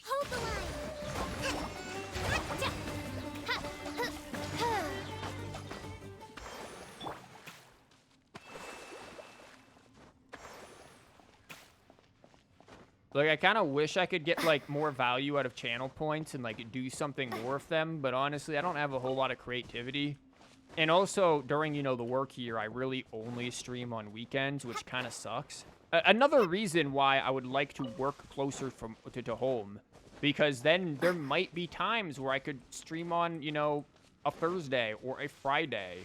Hold the line. Like, I kind of wish I could get, like, more value out of channel points and, like, do something more with them. But honestly, I don't have a whole lot of creativity. And also, during, you know, the work year, I really only stream on weekends, which kind of sucks. Another reason why I would like to work closer to home. Because then there might be times where I could stream on, you know, a Thursday or a Friday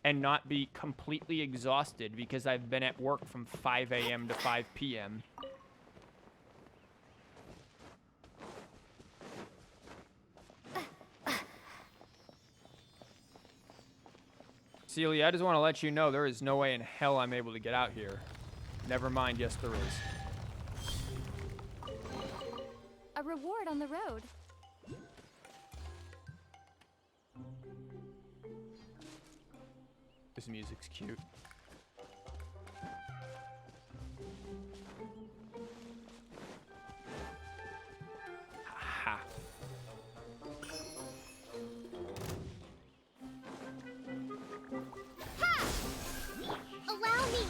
and not be completely exhausted because I've been at work from 5 a.m. to 5 p.m. Celia, I just want to let you know there is no way in hell I'm able to get out here. Never mind, yes there is. A reward on the road. This music's cute. Aha. Allow me.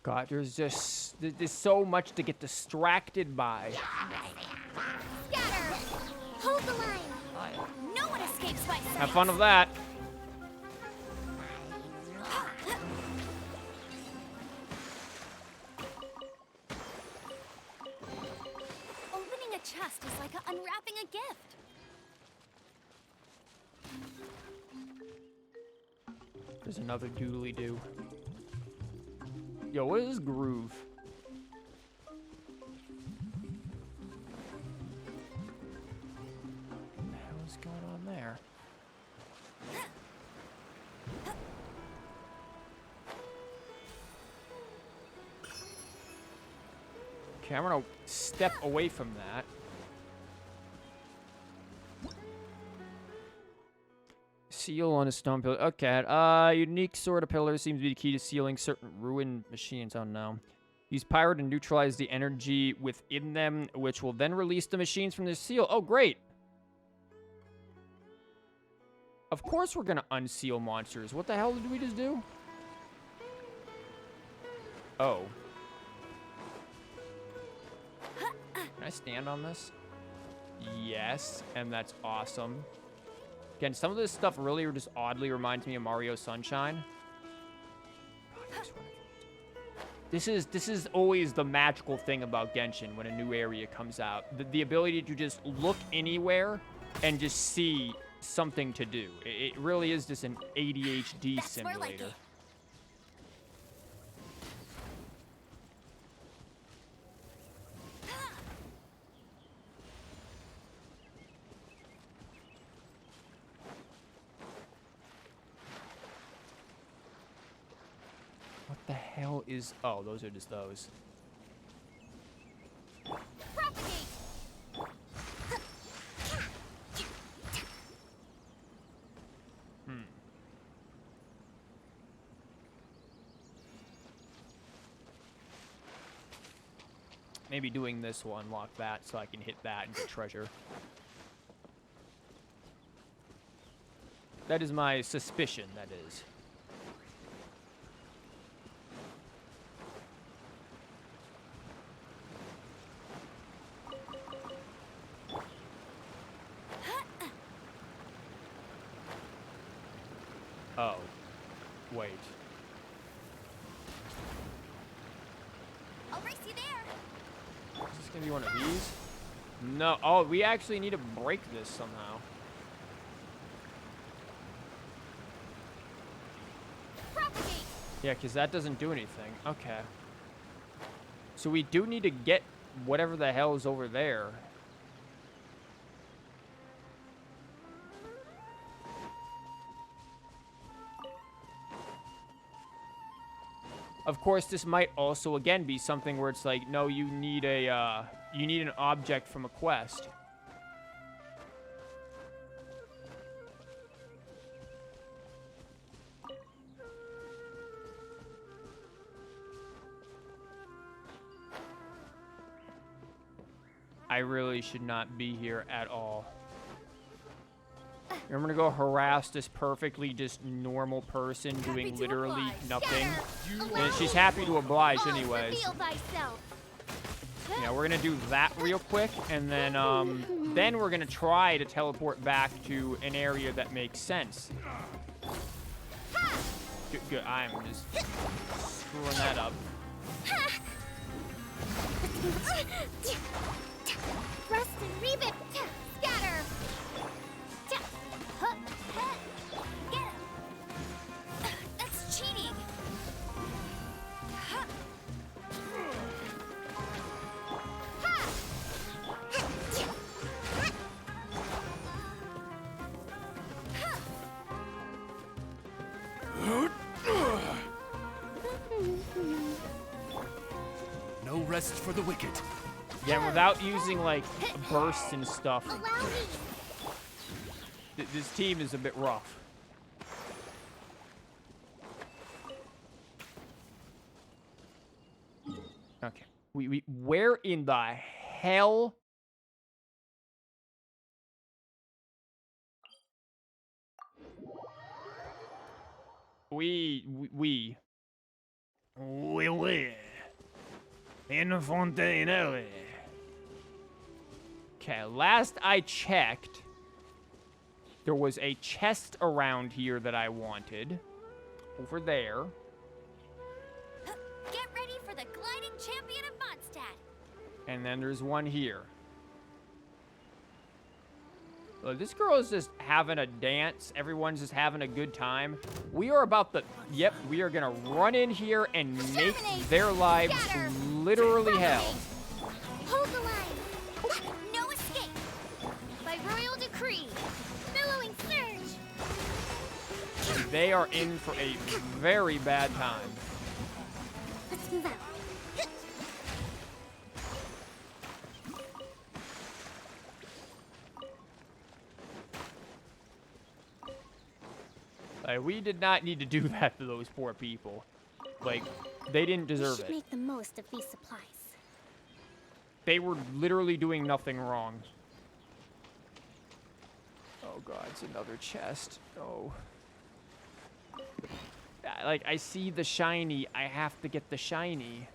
God, there's so much to get distracted by. Scatter. Hold the line. No one escapes by sight. Have fun with that. Opening a chest is like unwrapping a gift. There's another doodly-doo. Yo, what is this groove? What the hell is going on there? Okay, I'm gonna step away from that. Seal on a stone pillar. Okay. Unique sort of pillar seems to be the key to sealing certain ruined machines. Oh no. Use pyro to neutralize the energy within them, which will then release the machines from the seal. Oh, great. Of course we're gonna unseal monsters. What the hell did we just do? Oh. Can I stand on this? Yes, and that's awesome. Again, some of this stuff really just oddly reminds me of Mario Sunshine. This is always the magical thing about Genshin when a new area comes out. The ability to just look anywhere and just see something to do. It really is just an ADHD simulator. What the hell is... Oh, those are just those. Propagate. Maybe doing this will unlock that so I can hit that and get treasure. That is my suspicion, that is. Wait. I'll race you there. Is this gonna be one of these? No. Oh, we actually need to break this somehow. Propagate. Yeah, because that doesn't do anything. Okay. So we do need to get whatever the hell is over there. Of course, this might also, again, be something where it's like, no, you need an object from a quest. I really should not be here at all. I'm gonna go harass this perfectly just normal person doing literally nothing. And she's happy to oblige anyways. Yeah, we're gonna do that real quick, and then we're gonna try to teleport back to an area that makes sense. Good. I'm just screwing that up. Rust and rebit. Scatter. Get him. That's cheating. No rest for the wicked. Yeah, without using like bursts and stuff. This team is a bit rough. Okay. We where in the hell? Oui. In Fontaine. Okay, last I checked, there was a chest around here that I wanted. Over there. Get ready for the gliding champion of Mondstadt. And then there's one here. Look, this girl is just having a dance. Everyone's just having a good time. We are about to... Yep, we are going to run in here and make their lives literally hell. Hold the line. No escape. By royal decree. Billowing surge. They are in for a very bad time. Let's move out. Like, we did not need to do that to those poor people. Like, they didn't deserve We should it. make the most of these supplies. They were literally doing nothing wrong. Oh god, it's another chest. Oh. Like, I see the shiny. I have to get the shiny.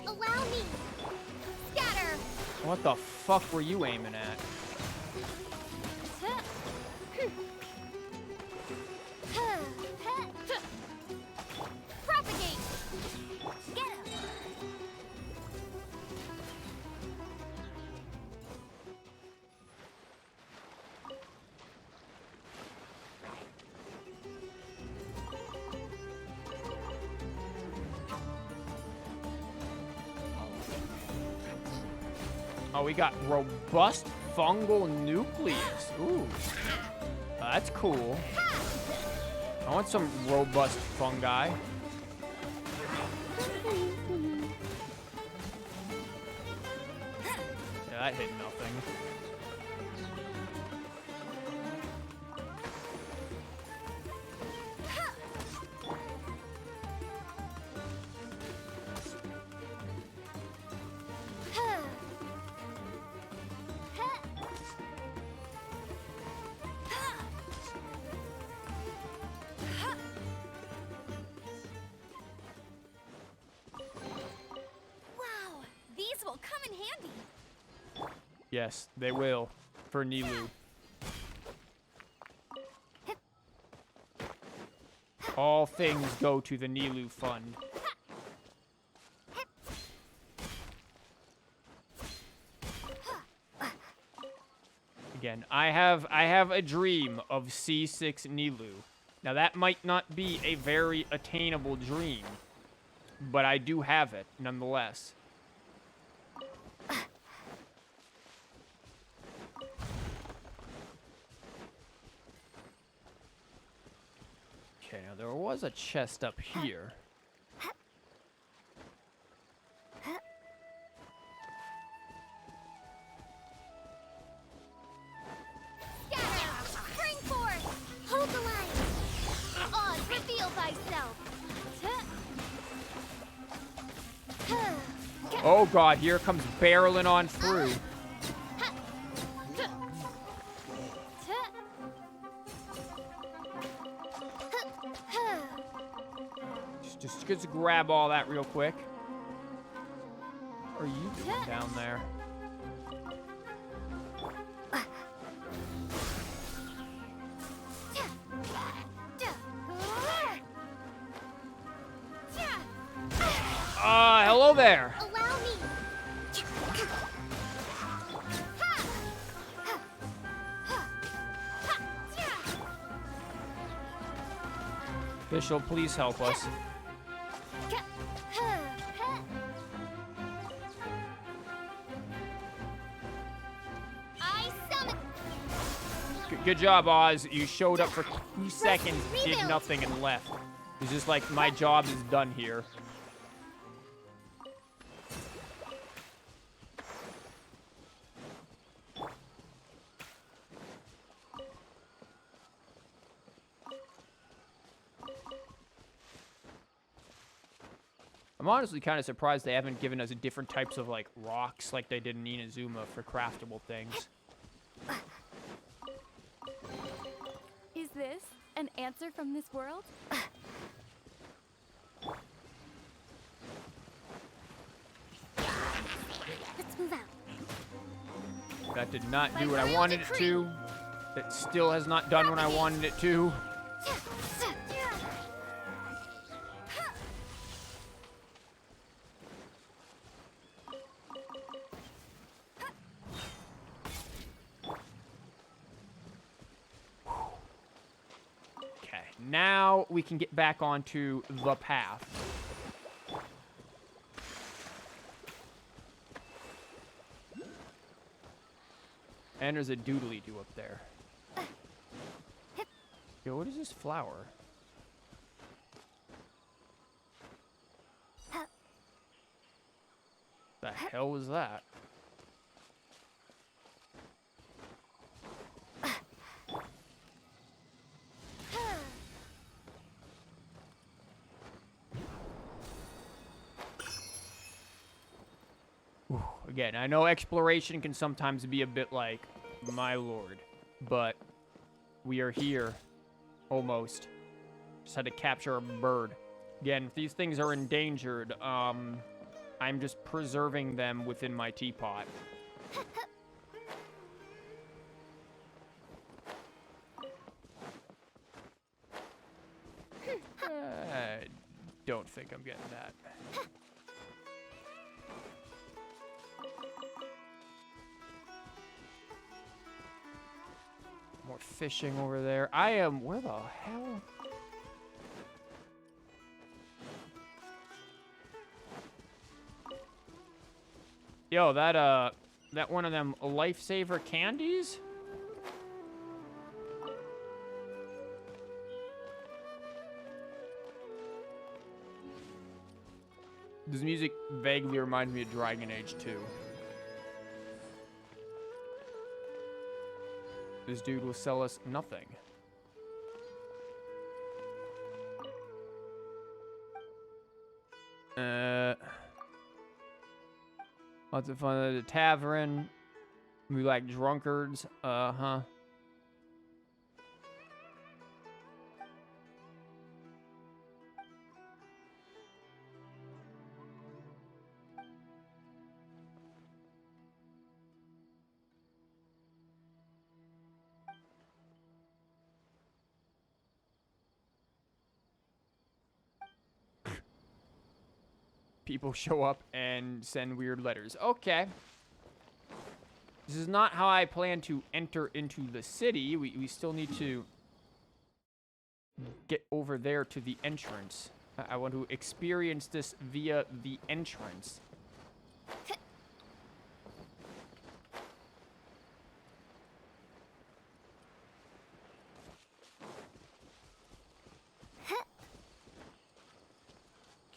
Allow me. Scatter. What the fuck were you aiming at? Propagate. Get him. Oh, we got robust fungal nucleus. Ooh. That's cool. I want some robust fungi. Yeah, that hit nothing. Wow, these will come in handy. Yes, they will. For Nilou. All things go to the Nilou Fund. Again, I have a dream of C6 Nilou. Now that might not be a very attainable dream, but I do have it nonetheless. Okay, now there was a chest up here. Spring forth! Hold the line! Oz, reveal thyself! Oh god, here comes barreling on through. Just grab all that real quick. What are you doing down there? Hello there. Allow me. Official, please help us. Good job, Oz. You showed up for 2 seconds, did nothing, and left. It's just like, my job is done here. I'm honestly kind of surprised they haven't given us different types of, like, rocks like they did in Inazuma for craftable things. Is this an answer from this world? Let's move out. That did not do what I wanted it to. It still has not done what I wanted it to. Now we can get back onto the path. And there's a doodly-doo up there. Yo, what is this flower? The hell was that? Again, I know exploration can sometimes be a bit like, my lord, but we are here, almost. Just had to capture a bird. Again, if these things are endangered, I'm just preserving them within my teapot. I don't think I'm getting that. More fishing over there. I am... Where the hell? Yo, that one of them lifesaver candies? This music vaguely reminds me of Dragon Age 2. This dude will sell us nothing. Lots of fun at the tavern. We like drunkards. Uh-huh. people show up and send weird letters. Okay. This is not how I plan to enter into the city. We still need to get over there to the entrance. I want to experience this via the entrance.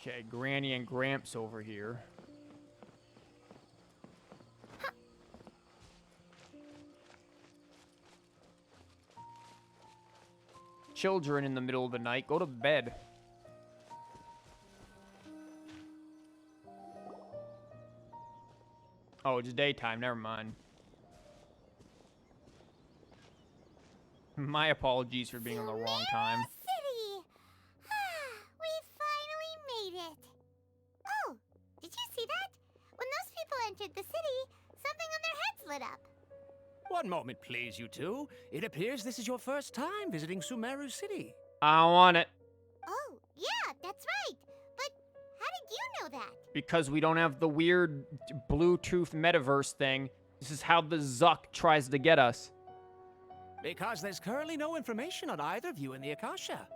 Okay, Granny and Gramps over here. Children in the middle of the night, go to bed. Oh, it's daytime, never mind. My apologies for being on the wrong time. City! We finally made it. Oh, did you see that? When those people entered the city, something on their heads lit up. One moment, please, you two. It appears this is your first time visiting Sumeru City. I want it. Oh, yeah, that's right. But how did you know that? Because we don't have the weird Bluetooth metaverse thing. This is how the Zuck tries to get us. Because there's currently no information on either view in the Akasha.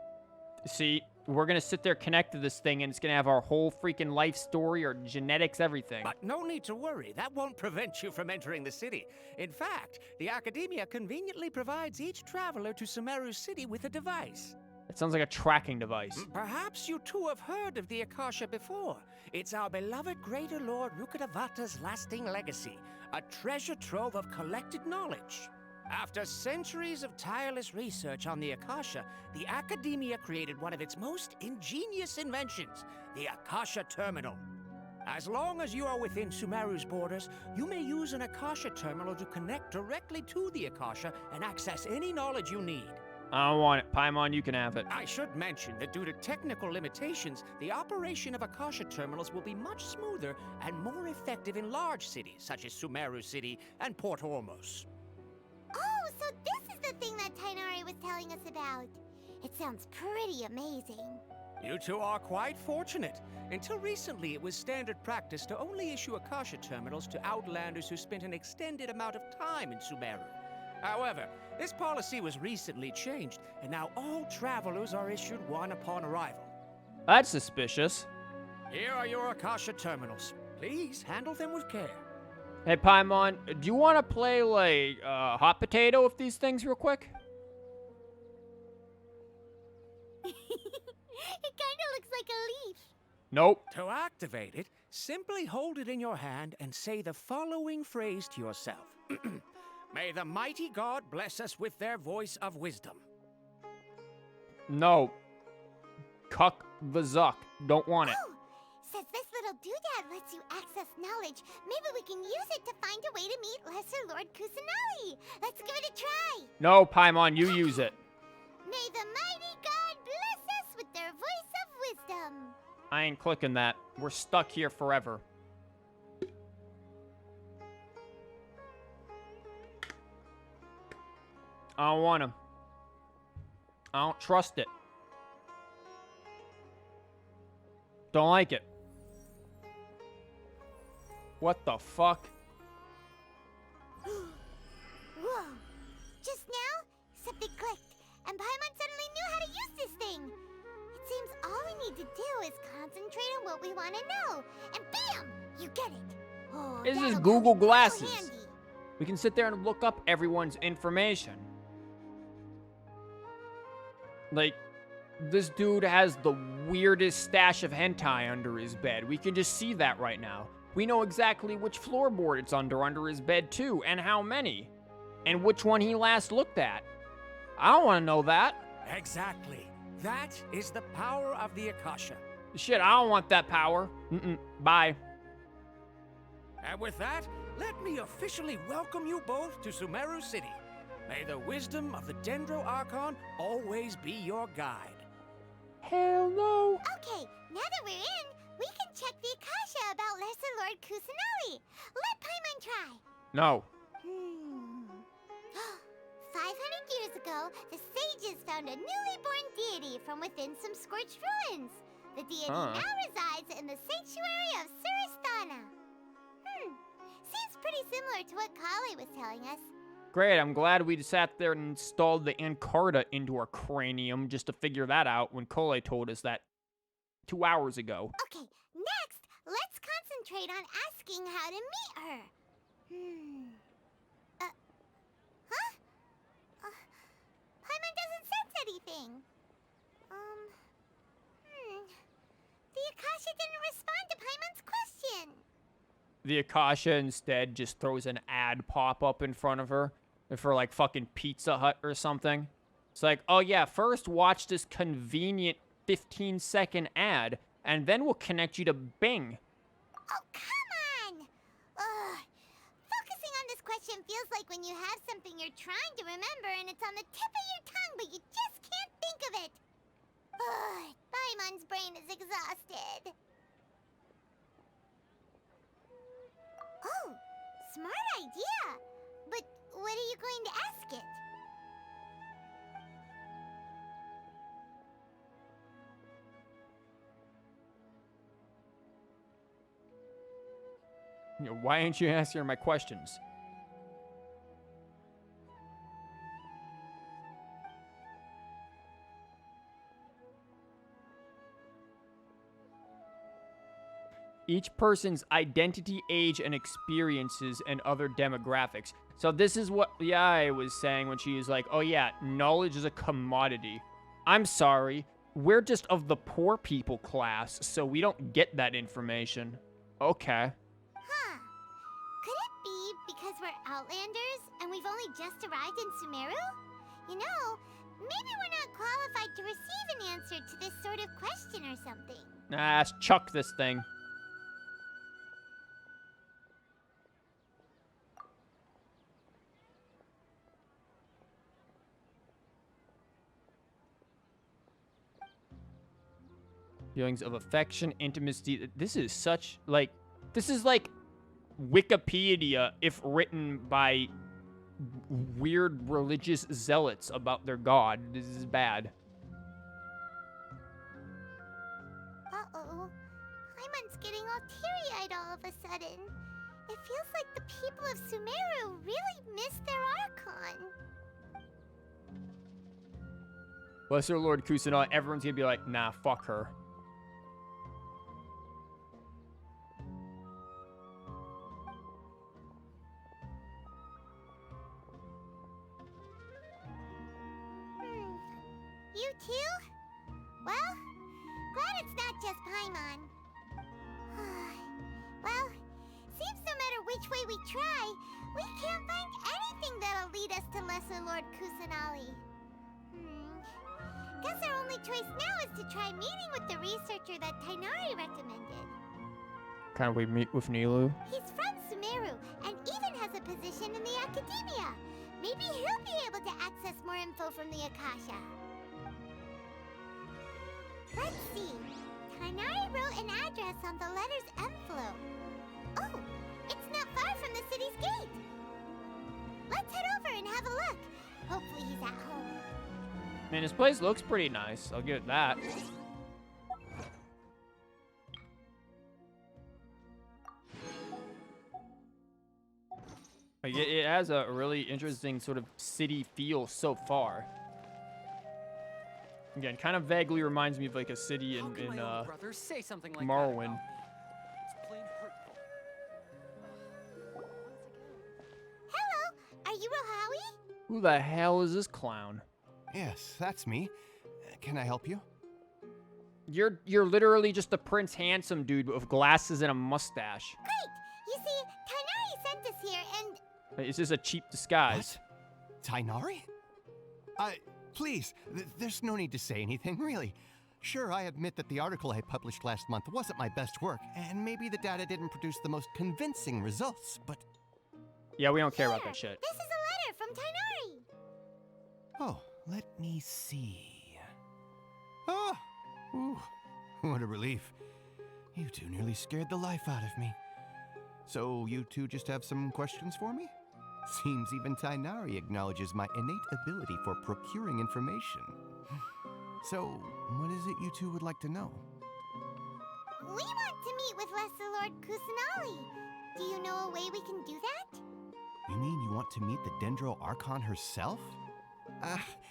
See, we're gonna sit there, connect to this thing, and it's gonna have our whole freaking life story, our genetics, everything. But no need to worry. That won't prevent you from entering the city. In fact, the Academia conveniently provides each traveler to Sumeru City with a device. It sounds like a tracking device. Perhaps you two have heard of the Akasha before. It's our beloved Greater Lord Rukkhadevata's lasting legacy, a treasure trove of collected knowledge. After centuries of tireless research on the Akasha, the Academia created one of its most ingenious inventions, the Akasha Terminal. As long as you are within Sumeru's borders, you may use an Akasha Terminal to connect directly to the Akasha and access any knowledge you need. I don't want it. Paimon, you can have it. I should mention that due to technical limitations, the operation of Akasha Terminals will be much smoother and more effective in large cities, such as Sumeru City and Port Ormos. Oh, so this is the thing that Tighnari was telling us about. It sounds pretty amazing. You two are quite fortunate. Until recently, it was standard practice to only issue Akasha Terminals to outlanders who spent an extended amount of time in Sumeru. However, this policy was recently changed, and now all travelers are issued one upon arrival. That's suspicious. Here are your Akasha Terminals. Please handle them with care. Hey, Paimon, do you want to play, like, hot potato with these things real quick? It kind of looks like a leaf. Nope. To activate it, simply hold it in your hand and say the following phrase to yourself. May the mighty God bless us with their voice of wisdom. No. Cuck the Zuck. Don't want it. Oh, since this little doodad lets you access knowledge, maybe we can use it to find a way to meet Lesser Lord Kusanali. Let's give it a try. No, Paimon, you use it. May the mighty God bless us with their voice of wisdom. I ain't clicking that. We're stuck here forever. I don't want him. I don't trust it. Don't like it. What the fuck? Whoa. Just now, something clicked, and Paimon suddenly knew how to use this thing. It seems all we need to do is concentrate on what we want to know, and bam! You get it. Oh, This is that'll Google come in real Glasses. handy. We can sit there and look up everyone's information. Like, this dude has the weirdest stash of hentai under his bed. We can just see that right now. We know exactly which floorboard it's under his bed, too, and how many. And which one he last looked at. I don't want to know that. Exactly. That is the power of the Akasha. Shit, I don't want that power. Bye. And with that, let me officially welcome you both to Sumeru City. May the wisdom of the Dendro Archon always be your guide. Hell no. Okay, now that we're in, we can check the Akasha about Lesser Lord Kusanali. Let Paimon try. No. 500 years ago, the sages found a newly born deity from within some scorched ruins. The deity Huh. now resides in the sanctuary of Suristana. Seems pretty similar to what Collei was telling us. Great, I'm glad we sat there and installed the Encarta into our cranium just to figure that out when Collei told us that 2 hours ago. Okay, next, let's concentrate on asking how to meet her. Paimon doesn't sense anything. The Akasha didn't respond to Paimon's question. The Akasha instead just throws an ad pop up in front of her for like fucking Pizza Hut or something. It's like, oh yeah, first watch this convenient 15-second ad, and then we'll connect you to Bing. Oh, come on! Ugh. Focusing on this question feels like when you have something you're trying to remember and it's on the tip of your tongue, but you just can't think of it. Ugh. Paimon's brain is exhausted. Oh, smart idea. But what are you going to ask it? You know, why ain't you answering my questions? Each person's identity, age, and experiences and other demographics. So this is what Yai was saying when she was like, oh yeah, knowledge is a commodity. I'm sorry, we're just of the poor people class, so we don't get that information. Okay. Huh. Could it be because we're Outlanders and we've only just arrived in Sumeru? You know, maybe we're not qualified to receive an answer to this sort of question or something. Nah, let's chuck this thing. Feelings of affection, intimacy. This is such, like, this is like Wikipedia if written by weird religious zealots about their god. This is bad. Uh-oh. Paimon's getting all teary-eyed all of a sudden. It feels like the people of Sumeru really missed their Archon. Lesser Lord Kusanagi, everyone's gonna be like, nah, fuck her. You too? Well, glad it's not just Paimon. Well, seems no matter which way we try, we can't find anything that'll lead us to Lesser Lord Kusanagi. Guess our only choice now is to try meeting with the researcher that Tighnari recommended. Can we meet with Nilou? He's from Sumeru and even has a position in the academia. Maybe he'll be able to access more info from the Akasha. Let's see. Tighnari wrote an address on the letter's envelope. Oh, it's not far from the city's gate. Let's head over and have a look. Hopefully he's at home. Man, this place looks pretty nice. I'll give it that. Like, it has a really interesting sort of city feel so far. Again, kind of vaguely reminds me of like a city in say something like Morrowind. Hello, are you Rohawi? Who the hell is this clown? Yes, that's me. Can I help you? You're literally just the Prince Handsome dude with glasses and a mustache. Great! You see, Tighnari sent us here and... It's just a cheap disguise. What? Tighnari? Please, there's no need to say anything, really. Sure, I admit that the article I published last month wasn't my best work, and maybe the data didn't produce the most convincing results, but... Yeah, we don't care about that shit. This is a letter from Tighnari. Oh, let me see. Oh! Ooh, what a relief. You two nearly scared the life out of me. So you two just have some questions for me? Seems even Tighnari acknowledges my innate ability for procuring information. So, what is it you two would like to know? We want to meet with Lesser Lord Kusanali. Do you know a way we can do that? You mean you want to meet the Dendro Archon herself?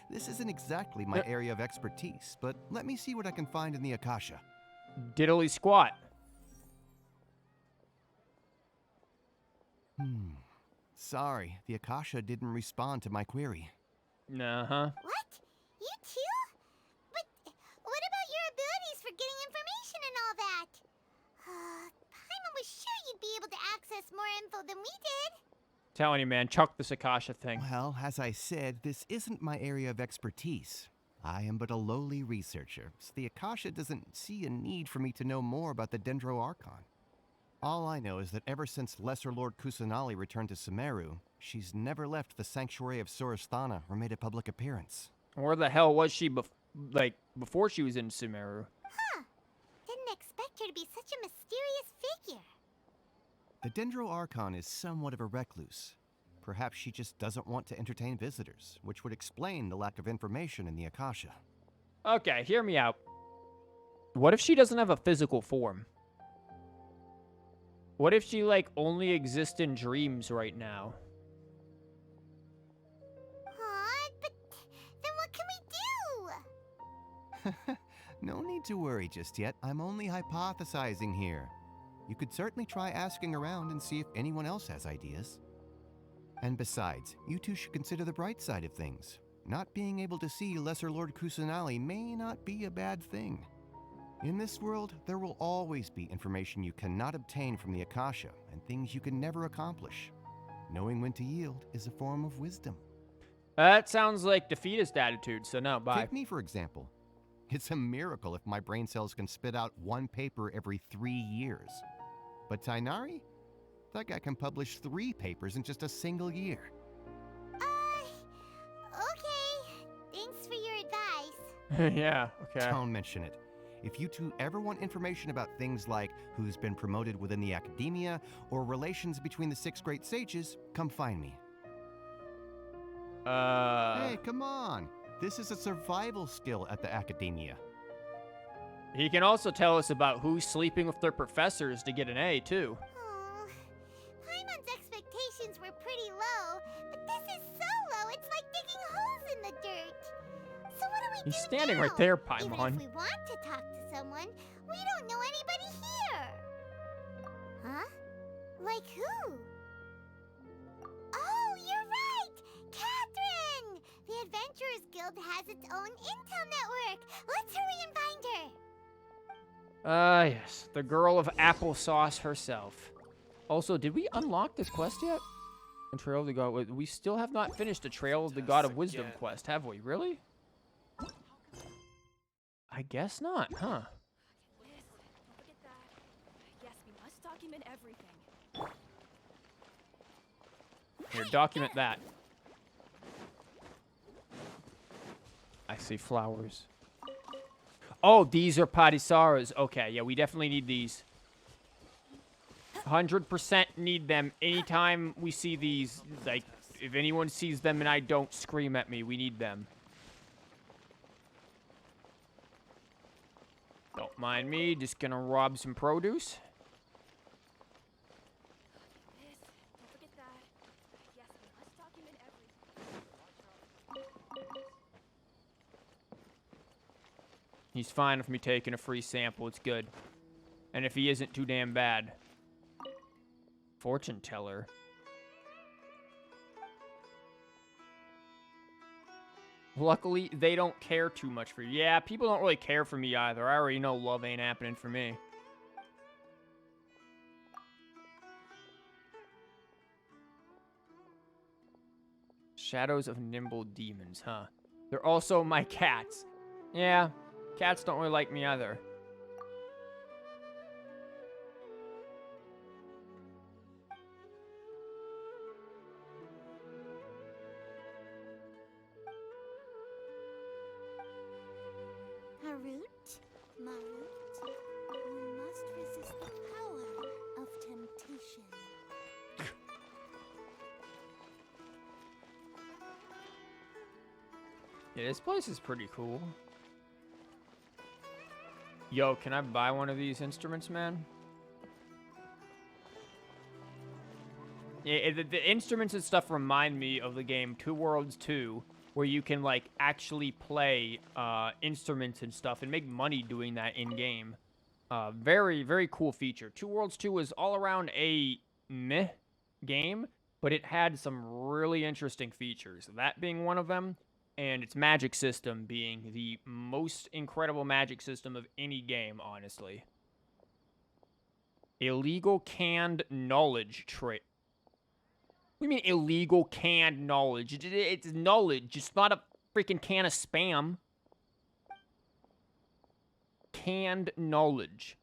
This isn't exactly my area of expertise, but let me see what I can find in the Akasha. Diddly squat. Sorry, the Akasha didn't respond to my query. Uh-huh. What? You too? But what about your abilities for getting information and all that? Paimon was sure you'd be able to access more info than we did. Telling you, man, chuck this Akasha thing. Well, as I said, this isn't my area of expertise. I am but a lowly researcher, so the Akasha doesn't see a need for me to know more about the Dendro Archon. All I know is that ever since Lesser Lord Kusanali returned to Sumeru, she's never left the Sanctuary of Sorasthana or made a public appearance. Where the hell was she before she was in Sumeru? Didn't expect her to be such a mysterious figure. The Dendro Archon is somewhat of a recluse. Perhaps she just doesn't want to entertain visitors, which would explain the lack of information in the Akasha. Okay, hear me out. What if she doesn't have a physical form? What if she, only exists in dreams right now? But then what can we do? No need to worry just yet. I'm only hypothesizing here. You could certainly try asking around and see if anyone else has ideas. And besides, you two should consider the bright side of things. Not being able to see Lesser Lord Kusanali may not be a bad thing. In this world, there will always be information you cannot obtain from the Akasha and things you can never accomplish. Knowing when to yield is a form of wisdom. That sounds like defeatist attitude, so no, bye. Take me, for example. It's a miracle if my brain cells can spit out one paper every 3 years. But Tighnari? That guy can publish 3 papers in just a single year. Okay. Thanks for your advice. Yeah, okay. Don't mention it. If you two ever want information about things like who's been promoted within the academia or relations between the 6 great sages, come find me. Hey, come on. This is a survival skill at the academia. He can also tell us about who's sleeping with their professors to get an A, too. Paimon's expectations were pretty low, but this is so low, it's like digging holes in the dirt. So what do we do He's standing now? right there, Even Paimon. if we want to talk to someone, we don't know anybody here. Huh? Like who? Oh, you're right! Catherine! The Adventurers Guild has its own intel network. Let's hurry and find her. Yes. The girl of applesauce herself. Also, did we unlock this quest yet? The Trail of the God... We still have not finished the Trail of the God of Wisdom quest, have we? Really? I guess not, huh? Yes, we must document everything. Here, document that. I see flowers. Oh, these are Padisaras. Okay, yeah, we definitely need these. 100% need them. Anytime we see these, if anyone sees them and I don't scream at me, we need them. Don't mind me, just gonna rob some produce. Don't forget that. Yes, we must document everything. He's fine with me taking a free sample, it's good. And if he isn't too damn bad. Fortune teller. Luckily, they don't care too much for you. Yeah, people don't really care for me either. I already know love ain't happening for me. Shadows of nimble demons, huh? They're also my cats. Yeah, cats don't really like me either. Harut, Marut, you must resist the power of temptation. Yeah, this place is pretty cool. Yo, can I buy one of these instruments, man? Yeah, the instruments and stuff remind me of the game Two Worlds 2, where you can, like, actually play instruments and stuff and make money doing that in-game. Very, very cool feature. Two Worlds 2 was all around a meh game, but it had some really interesting features. That being one of them, and its magic system being the most incredible magic system of any game, honestly. Illegal canned knowledge trait. What do you mean illegal canned knowledge? It's knowledge. It's not a freaking can of spam. Canned knowledge.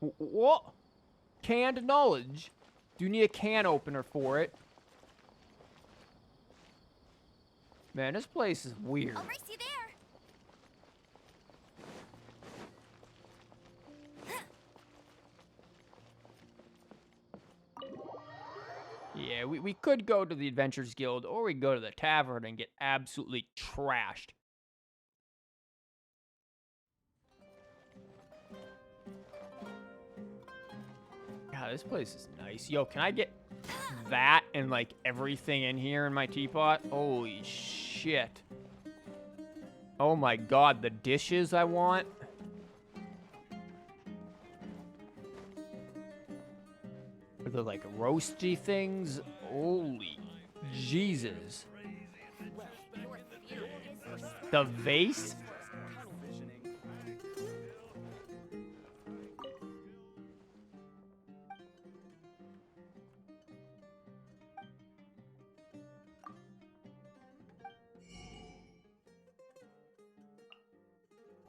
What? Canned knowledge? Do you need a can opener for it? Man, this place is weird. I'll race you there. Yeah, we could go to the Adventurers Guild, or we go to the tavern and get absolutely trashed. God, this place is nice. Yo, can I get that and, like, everything in here in my teapot? Holy shit. Oh my god, the dishes I want. Are they like roasty things? Holy Jesus. The vase?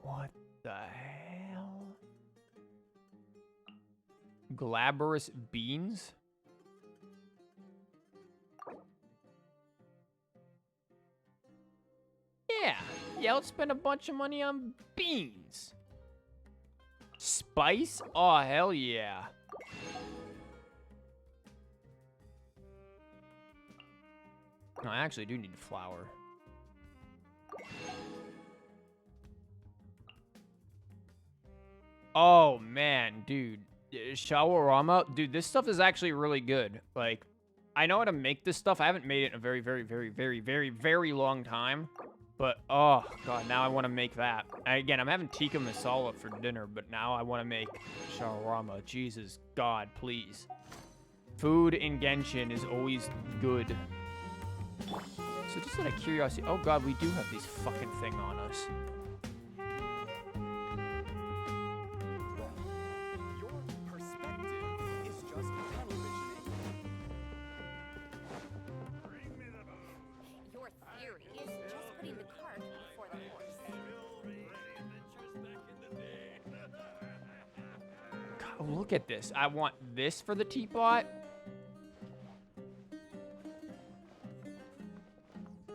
What the hell? Glabrous beans? Yeah, let's spend a bunch of money on beans. Spice? Oh, hell yeah. No, I actually do need flour. Oh, man, dude. Shawarma? Dude, this stuff is actually really good. Like, I know how to make this stuff. I haven't made it in a very, very, very, very, very, very long time. But, oh, God, now I want to make that. Again, I'm having tikka masala for dinner, but now I want to make shawarma. Jesus, God, please. Food in Genshin is always good. So just out of curiosity, oh, God, we do have these fucking thing on us. Look at this. I want this for the teapot.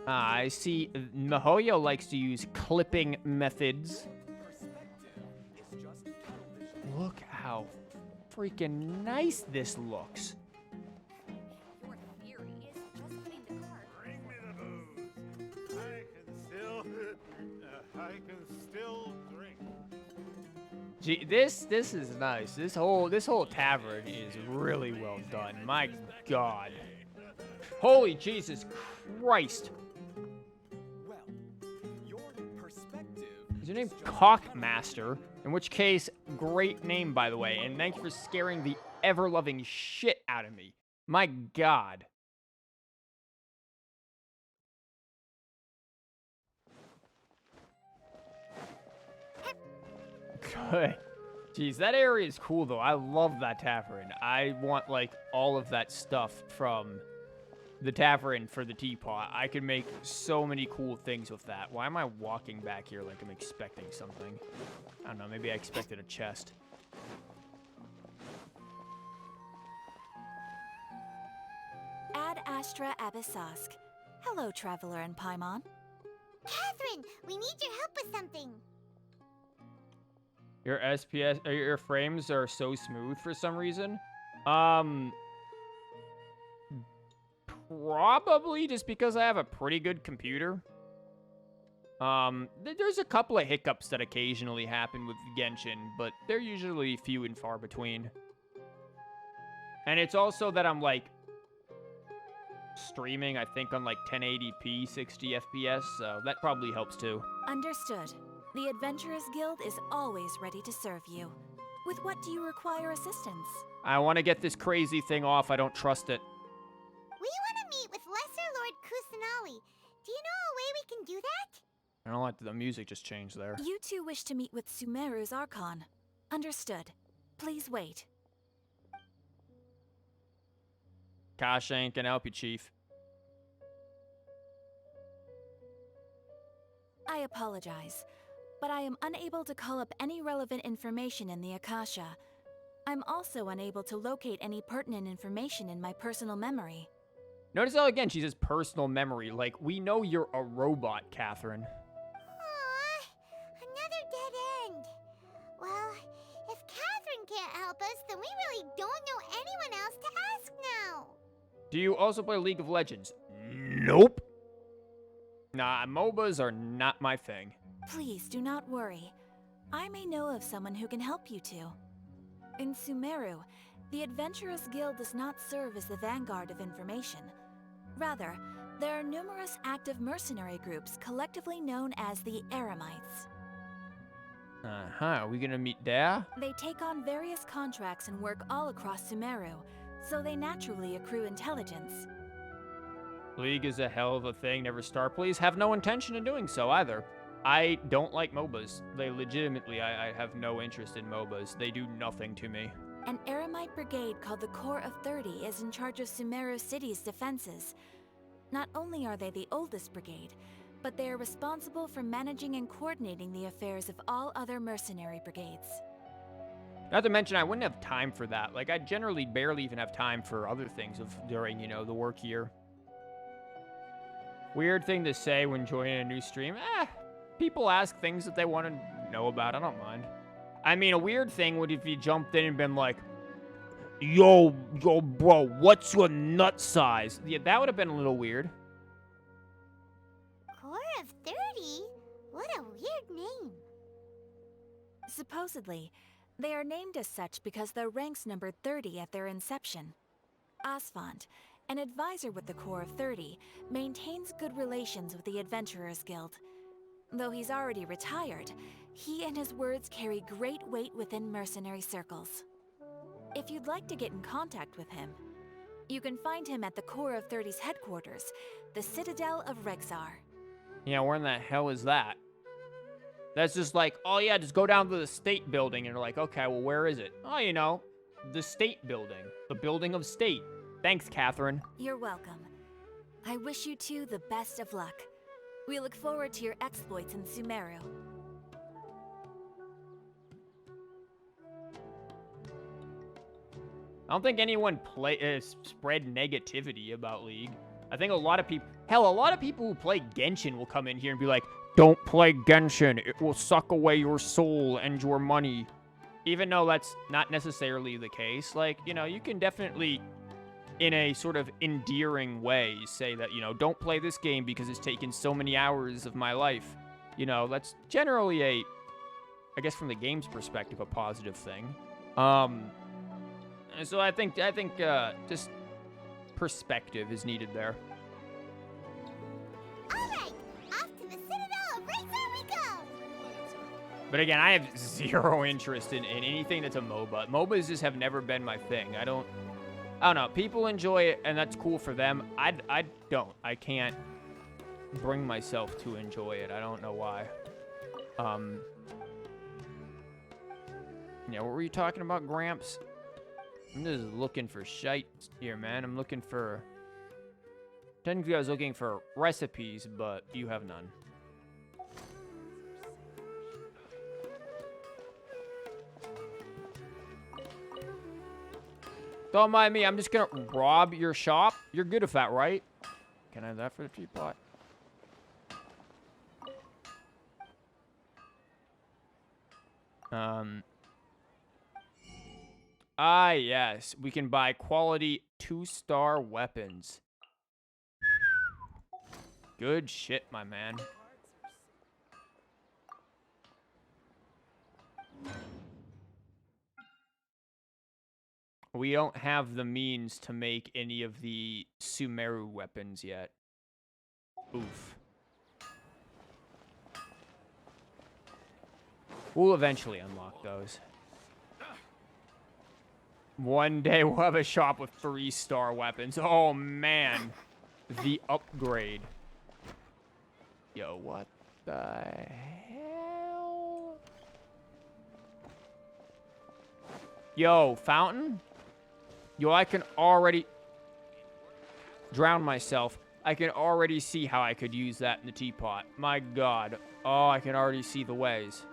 I see Mihoyo likes to use clipping methods. Look how freaking nice this looks. I can still drink. Gee, this is nice. This whole tavern is really well done. My God. Holy Jesus Christ. Is your name Cockmaster? In which case, great name, by the way. And thank you for scaring the ever-loving shit out of me. My God. Good. Jeez, that area is cool, though. I love that tavern. I want, like, all of that stuff from the tavern for the teapot. I could make so many cool things with that. Why am I walking back here like I'm expecting something? I don't know. Maybe I expected a chest. Ad Astra Abyssosk. Hello, Traveler and Paimon. Catherine, we need your help with something. Your SPS, or your frames are so smooth for some reason. Probably just because I have a pretty good computer. There's a couple of hiccups that occasionally happen with Genshin, but they're usually few and far between. And it's also that I'm, like, streaming, I think, on, like, 1080p, 60 FPS, so that probably helps, too. Understood. The Adventurers Guild is always ready to serve you. With what do you require assistance? I want to get this crazy thing off. I don't trust it. We want to meet with Lesser Lord Kusanali. Do you know a way we can do that? I don't like the music just changed there. You two wish to meet with Sumeru's Archon. Understood. Please wait. Kasha ain't gonna help you, Chief. I apologize, but I am unable to call up any relevant information in the Akasha. I'm also unable to locate any pertinent information in my personal memory. Notice how, again, she says personal memory. Like, we know you're a robot, Catherine. Aww, another dead end. Well, if Catherine can't help us, then we really don't know anyone else to ask now. Do you also play League of Legends? Nope. Nah, MOBAs are not my thing. Please do not worry. I may know of someone who can help you two. In Sumeru, the Adventurers Guild does not serve as the vanguard of information. Rather, there are numerous active mercenary groups collectively known as the Eremites. Uh-huh, are we gonna meet there? They take on various contracts and work all across Sumeru, so they naturally accrue intelligence. League is a hell of a thing. Never start, please. Have no intention of doing so either. I don't like MOBAs. They legitimately, I have no interest in MOBAs. They do nothing to me. An Eremite brigade called the Corps of 30 is in charge of Sumeru City's defenses. Not only are they the oldest brigade, but they are responsible for managing and coordinating the affairs of all other mercenary brigades. Not to mention, I wouldn't have time for that. Like, I generally barely even have time for other things during, you know, the work year. Weird thing to say when joining a new stream. People ask things that they want to know about. I don't mind. I mean, a weird thing would if you jumped in and been like, yo, bro, what's your nut size? Yeah, that would have been a little weird. Corps of 30? What a weird name. Supposedly, they are named as such because their ranks numbered 30 at their inception. Asfand, an advisor with the Corps of 30, maintains good relations with the Adventurers Guild. Though he's already retired, he and his words carry great weight within mercenary circles. If you'd like to get in contact with him, you can find him at the Corps of 30's headquarters, the Citadel of Rexar. Yeah, where in the hell is that? That's just like, oh yeah, just go down to the state building. And you're like, okay, well, where is it? Oh, you know, the state building. The building of state. Thanks, Catherine. You're welcome. I wish you two the best of luck. We look forward to your exploits in Sumeru. I don't think anyone spread negativity about League. I think a lot of people... Hell, a lot of people who play Genshin will come in here and be like, don't play Genshin. It will suck away your soul and your money. Even though that's not necessarily the case. Like, you know, you can definitely, in a sort of endearing way, say that, you know, don't play this game because it's taken so many hours of my life. You know, that's generally a, I guess from the game's perspective, a positive thing. And so I think just perspective is needed there. Alright, off to the Citadel of Rexar we go! But again, I have zero interest in anything that's a MOBA. MOBAs just have never been my thing. I don't know. People enjoy it, and that's cool for them. I don't. I can't bring myself to enjoy it. I don't know why. Yeah, what were you talking about, Gramps? I'm just looking for shite here, man. I'm looking for... Technically, I was looking for recipes, but you have none. Don't mind me. I'm just gonna rob your shop. You're good with that, right? Can I have that for the teapot? Ah, yes. We can buy quality 2-star weapons. Good shit, my man. We don't have the means to make any of the Sumeru weapons yet. Oof. We'll eventually unlock those. One day we'll have a shop with 3-star weapons. Oh, man. The upgrade. Yo, what the hell? Yo, fountain? Yo, I can already drown myself. I can already see how I could use that in the teapot. My God. Oh, I can already see the ways.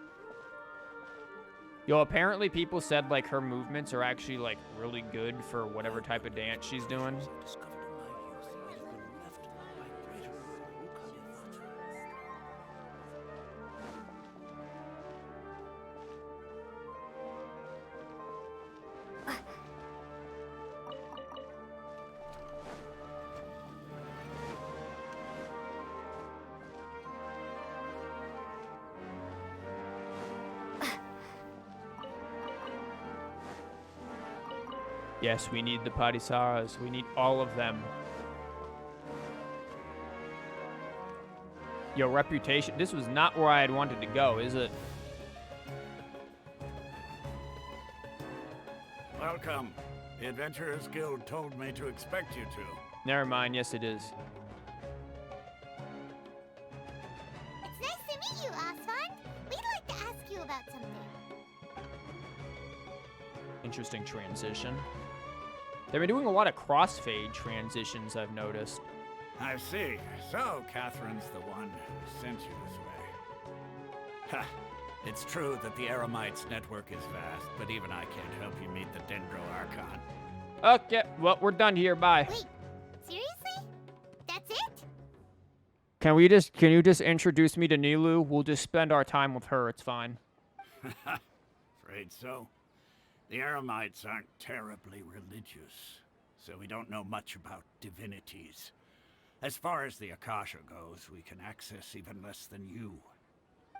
Yo, apparently people said, like, her movements are actually, like, really good for whatever type of dance she's doing. Yes, we need the Parisaras. We need all of them. Yo, reputation. This was not where I had wanted to go, is it? Welcome. The Adventurers Guild told me to expect you to. Never mind. Yes, it is. It's nice to meet you, Asfand. We'd like to ask you about something. Interesting transition. They've been doing a lot of crossfade transitions, I've noticed. I see. So, Catherine's the one who sent you this way. Ha! It's true that the Eremites network is vast, but even I can't help you meet the Dendro Archon. Okay, well, we're done here. Bye. Wait, seriously? That's it? Can you just introduce me to Nilou? We'll just spend our time with her. It's fine. Afraid so. The Eremites aren't terribly religious, so we don't know much about divinities. As far as the Akasha goes, we can access even less than you.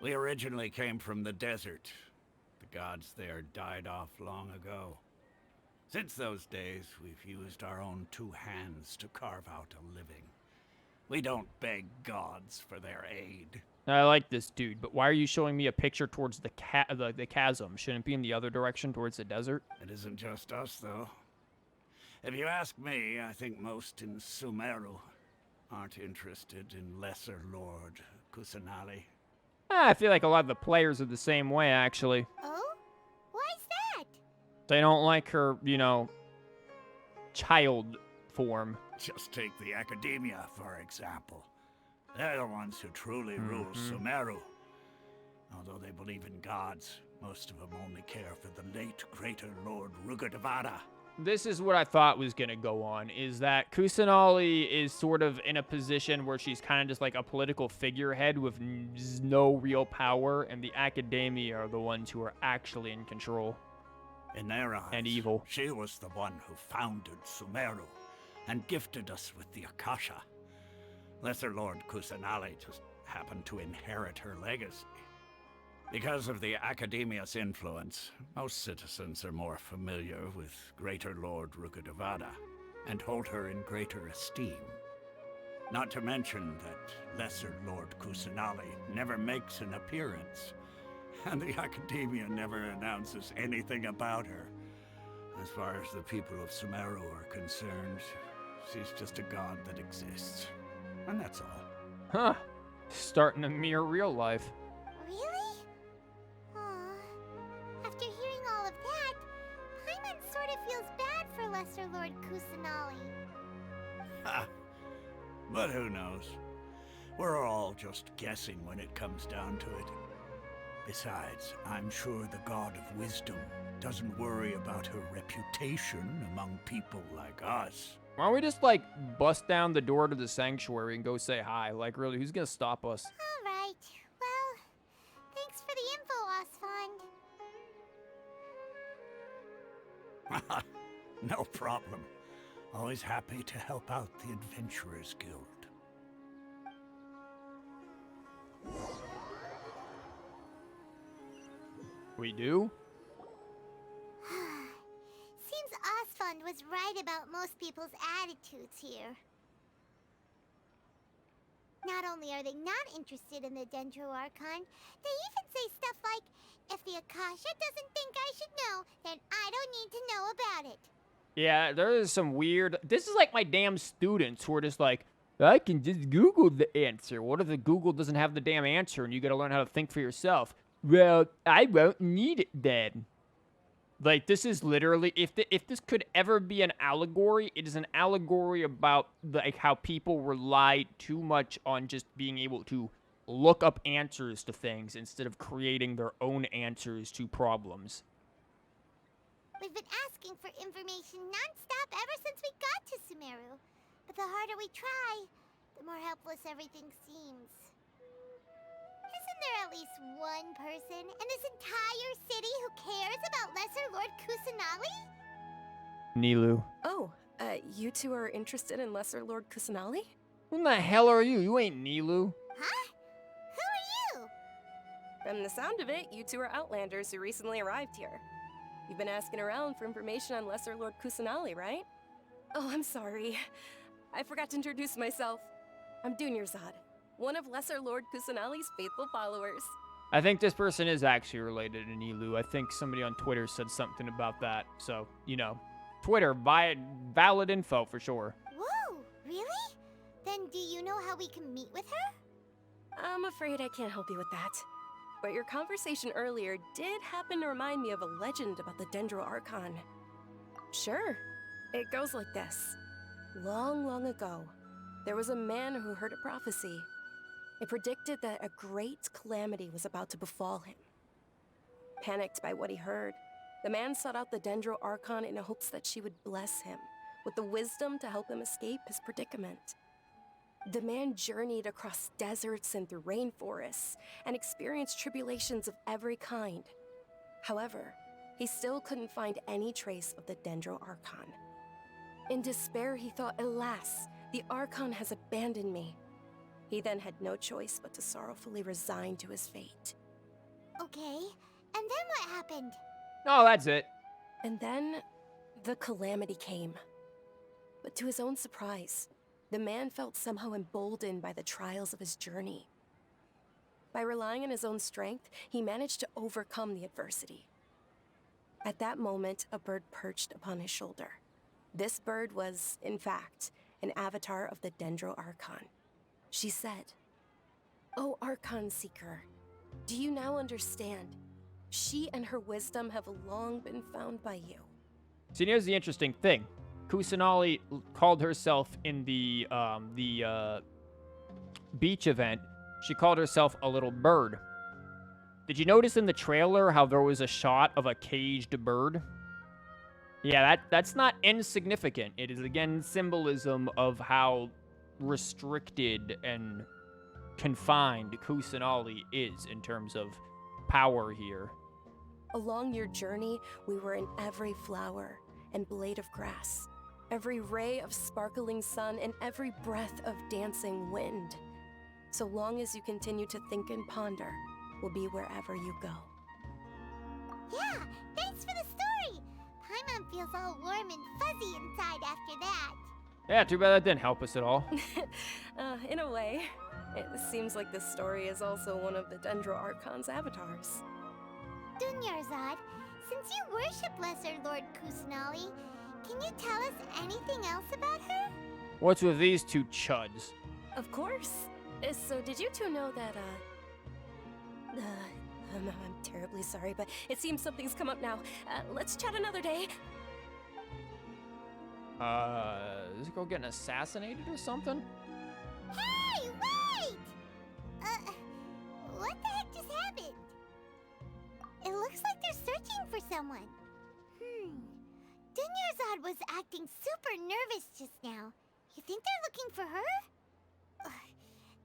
We originally came from the desert. The gods there died off long ago. Since those days, we've used our own 2 hands to carve out a living. We don't beg gods for their aid. I like this dude, but why are you showing me a picture towards the chasm? Shouldn't it be in the other direction, towards the desert? It isn't just us, though. If you ask me, I think most in Sumeru aren't interested in Lesser Lord Kusanali. I feel like a lot of the players are the same way, actually. Oh? Why's that? They don't like her, you know, child form. Just take the Academia, for example. They're the ones who truly rule Sumeru. Although they believe in gods, most of them only care for the late Greater Lord Rukkhadevata. This is what I thought was going to go on, is that Kusanali is sort of in a position where she's kind of just like a political figurehead with no real power, and the Academia are the ones who are actually in control. In their eyes, and evil. She was the one who founded Sumeru and gifted us with the Akasha. Lesser Lord Kusanali just happened to inherit her legacy. Because of the Academia's influence, most citizens are more familiar with Greater Lord Rukkhadevata and hold her in greater esteem. Not to mention that Lesser Lord Kusanali never makes an appearance, and the Academia never announces anything about her. As far as the people of Sumeru are concerned, she's just a god that exists. And that's all. Huh. Starting to mirror real life. Really? Aw. After hearing all of that, Paimon sort of feels bad for Lesser Lord Kusanali. Ha! But who knows? We're all just guessing when it comes down to it. Besides, I'm sure the God of Wisdom doesn't worry about her reputation among people like us. Why don't we just, like, bust down the door to the sanctuary and go say hi? Like, really, who's gonna stop us? All right. Well, thanks for the info, Asfand. No problem. Always happy to help out the Adventurers Guild. We do? Seems right about most people's attitudes here. Not only are they not interested in the Dendro Archon, they even say stuff like, if the Akasha doesn't think I should know, then I don't need to know about it. Yeah, there is some weird... This is like my damn students who are just like, I can just Google the answer. What if the Google doesn't have the damn answer and you gotta learn how to think for yourself? Well, I won't need it then. Like, this is literally... If this could ever be an allegory, it is an allegory about like how people rely too much on just being able to look up answers to things instead of creating their own answers to problems. We've been asking for information non-stop ever since we got to Sumeru. But the harder we try, the more helpless everything seems. Isn't there at least one person in this entire city who cares about Lesser Lord Kusanali? Nilou. Oh, you two are interested in Lesser Lord Kusanali? Who the hell are you? You ain't Nilou. Huh? Who are you? From the sound of it, you two are Outlanders who recently arrived here. You've been asking around for information on Lesser Lord Kusanali, right? Oh, I'm sorry. I forgot to introduce myself. I'm Dunyarzad, one of Lesser Lord Kusanali's faithful followers. I think this person is actually related to Nilou. I think somebody on Twitter said something about that. So, you know, Twitter, valid info for sure. Whoa, really? Then do you know how we can meet with her? I'm afraid I can't help you with that. But your conversation earlier did happen to remind me of a legend about the Dendro Archon. Sure, it goes like this. Long, long ago, there was a man who heard a prophecy. It predicted that a great calamity was about to befall him. Panicked by what he heard, the man sought out the Dendro Archon in hopes that she would bless him with the wisdom to help him escape his predicament. The man journeyed across deserts and through rainforests and experienced tribulations of every kind. However, he still couldn't find any trace of the Dendro Archon. In despair, he thought, alas, the Archon has abandoned me. He then had no choice but to sorrowfully resign to his fate. Okay, and then what happened? Oh, that's it. And then, the calamity came. But to his own surprise, the man felt somehow emboldened by the trials of his journey. By relying on his own strength, he managed to overcome the adversity. At that moment, a bird perched upon his shoulder. This bird was, in fact, an avatar of the Dendro Archon. She said, "O Archon Seeker, do you now understand? She and her wisdom have long been found by you." See, here's the interesting thing. Kusanali called herself in the beach event, she called herself a little bird. Did you notice in the trailer how there was a shot of a caged bird? Yeah, that's not insignificant. It is, again, symbolism of how restricted and confined Kusanali is in terms of power here. Along your journey, we were in every flower and blade of grass, every ray of sparkling sun, and every breath of dancing wind. So long as you continue to think and ponder, we'll be wherever you go. Yeah, thanks for the story! Paimon feels all warm and fuzzy inside after that. Yeah, too bad that didn't help us at all. In a way, it seems like this story is also one of the Dendro Archon's avatars. Dunyarzad, since you worship Lesser Lord Kusanali, can you tell us anything else about her? What's with these two chuds? Of course. So did you two know that, I'm terribly sorry, but it seems something's come up now. Let's chat another day. Is this girl getting assassinated or something? Hey, wait! What the heck just happened? It looks like they're searching for someone. Dunyarzad was acting super nervous just now. You think they're looking for her?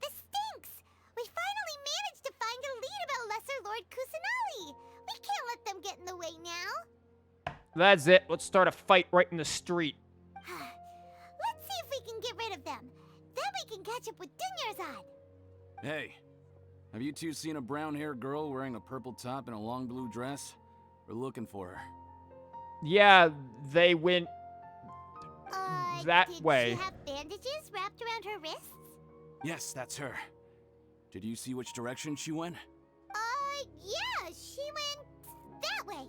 This stinks! We finally managed to find a lead about Lesser Lord Kusanali! We can't let them get in the way now! That's it. Let's start a fight right in the street. Let's see if we can get rid of them. Then we can catch up with Dunyarzad. Hey, have you two seen a brown-haired girl wearing a purple top and a long blue dress? We're looking for her. Yeah, they went that did way. she have bandages wrapped around her wrists? Yes, that's her. Did you see which direction she went? Yeah, she went that way.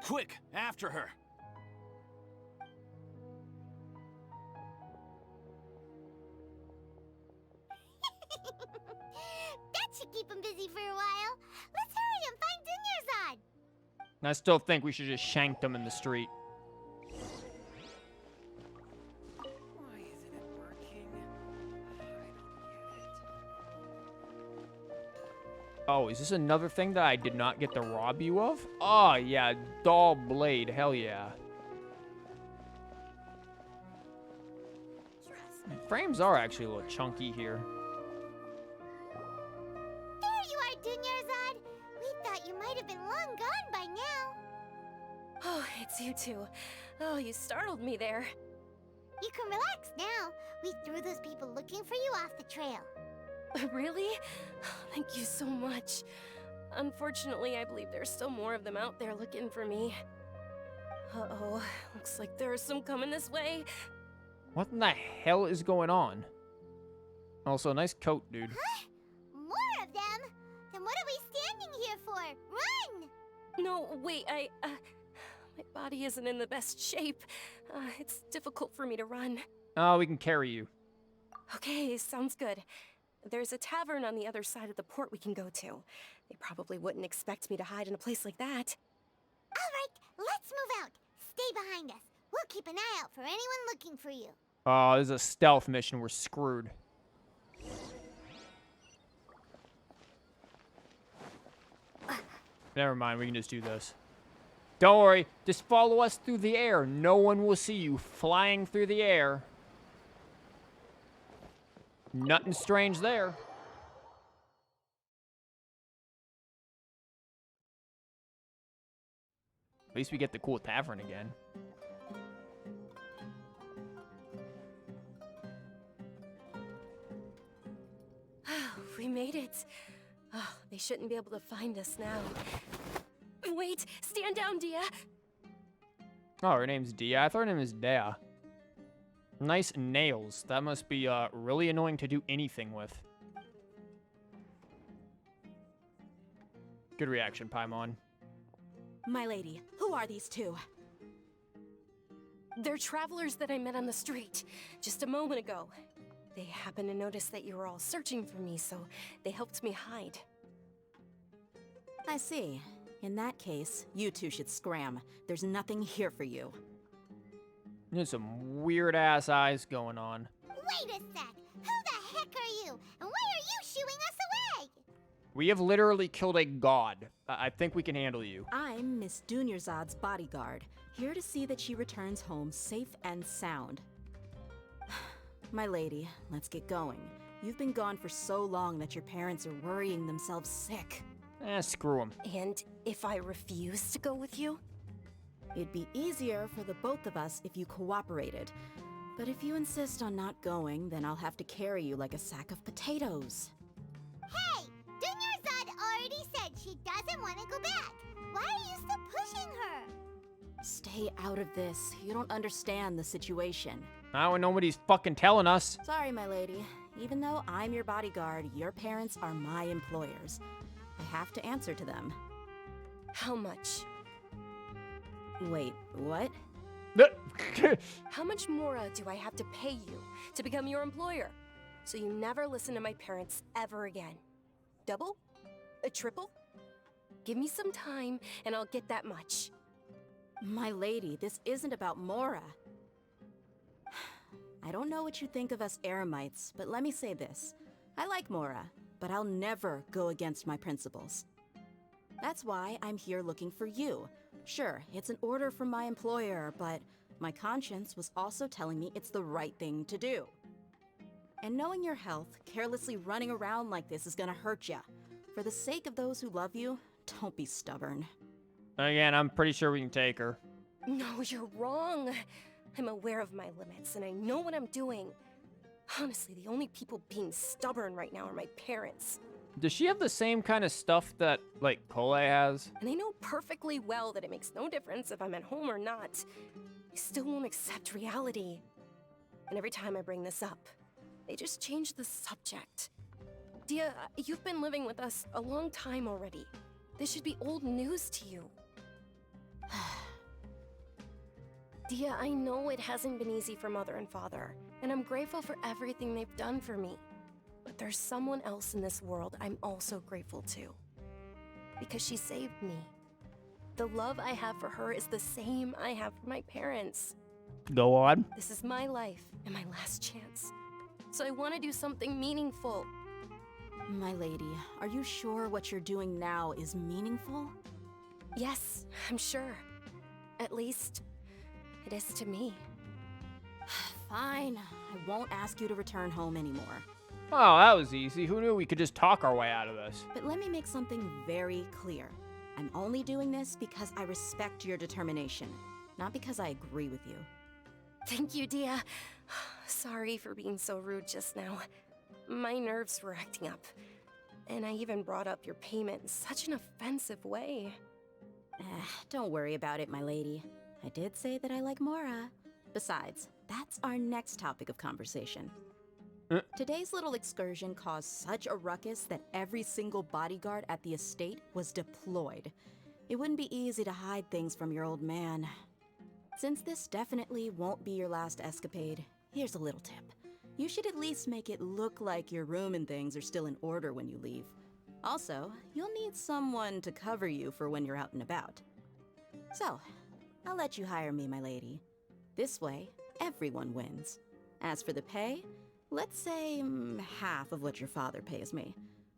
Quick, after her. That should keep him busy for a while. Let's hurry and find Dunyarzad. And I still think we should just shank them in the street. Why isn't it working? Oh, is this another thing that I did not get to rob you of? Oh, yeah, doll blade. Hell yeah. Frames are actually a little chunky here. There you are, Dunyarzad. We thought you might have been long gone by now. Oh, it's you two. Oh, you startled me there. You can relax now. We threw those people looking for you off the trail. Really? Thank you so much. Unfortunately, I believe there's still more of them out there looking for me. Uh-oh, looks like there's some coming this way. What in the hell is going on? Also, nice coat, dude. Huh? More of them? Then what are we standing here for? Run! No, wait, my body isn't in the best shape. It's difficult for me to run. Oh, we can carry you. Okay, sounds good. There's a tavern on the other side of the port we can go to. They probably wouldn't expect me to hide in a place like that. All right, let's move out. Stay behind us. We'll keep an eye out for anyone looking for you. Oh, this is a stealth mission. We're screwed. Never mind, we can just do this. Don't worry, just follow us through the air. No one will see you flying through the air. Nothing strange there. At least we get the cool tavern again. We made it. Oh, they shouldn't be able to find us now. Wait, stand down, Dia. Oh, her name's Dia. I thought her name was Dea. Nice nails. That must be really annoying to do anything with. Good reaction, Paimon. My lady, who are these two? They're travelers that I met on the street just a moment ago. They happened to notice that you were all searching for me, so they helped me hide. I see. In that case, you two should scram. There's nothing here for you. There's some weird-ass eyes going on. Wait a sec. Who the heck are you? And why are you shooing us away? We have literally killed a god. I think we can handle you. I'm Miss Dunyarzad's bodyguard, here to see that she returns home safe and sound. My lady, let's get going. You've been gone for so long that your parents are worrying themselves sick. Screw them. And if I refuse to go with you? It'd be easier for the both of us if you cooperated. But if you insist on not going, then I'll have to carry you like a sack of potatoes. Hey! Dunyarzad already said she doesn't want to go back. Why are you still pushing her? Stay out of this. You don't understand the situation. Now nobody's fucking telling us. Sorry, my lady. Even though I'm your bodyguard, your parents are my employers. I have to answer to them. How much? Wait, what? How much more do I have to pay you to become your employer? So you never listen to my parents ever again. Double? A triple? Give me some time and I'll get that much. My lady, this isn't about Mora. I don't know what you think of us Eremites, but let me say this. I like Mora, but I'll never go against my principles. That's why I'm here looking for you. Sure, it's an order from my employer, but my conscience was also telling me it's the right thing to do. And knowing your health, carelessly running around like this is gonna hurt ya. For the sake of those who love you, don't be stubborn. Again, I'm pretty sure we can take her. No, you're wrong. I'm aware of my limits and I know what I'm doing. Honestly, the only people being stubborn right now are my parents. Does she have the same kind of stuff that, like, Collei has? And they know perfectly well that it makes no difference if I'm at home or not. they still won't accept reality. And every time I bring this up, they just change the subject. Dia, you've been living with us a long time already. This should be old news to you. Dia, I know it hasn't been easy for Mother and Father, and I'm grateful for everything they've done for me. But there's someone else in this world I'm also grateful to. Because she saved me. The love I have for her is the same I have for my parents. Go on. This is my life and my last chance. So I want to do something meaningful. My lady, are you sure what you're doing now is meaningful? Yes, I'm sure. At least, it is to me. Fine. I won't ask you to return home anymore. Oh, that was easy. Who knew we could just talk our way out of this? But let me make something very clear. I'm only doing this because I respect your determination, not because I agree with you. Thank you, Dia. Sorry for being so rude just now. My nerves were acting up. And I even brought up your payment in such an offensive way. Don't worry about it, my lady. I did say that I like Mora. Besides, that's our next topic of conversation. Today's little excursion caused such a ruckus that every single bodyguard at the estate was deployed. It wouldn't be easy to hide things from your old man. Since this definitely won't be your last escapade, here's a little tip. You should at least make it look like your room and things are still in order when you leave. Also, you'll need someone to cover you for when you're out and about. So, I'll let you hire me, my lady. This way, everyone wins. As for the pay, let's say half of what your father pays me.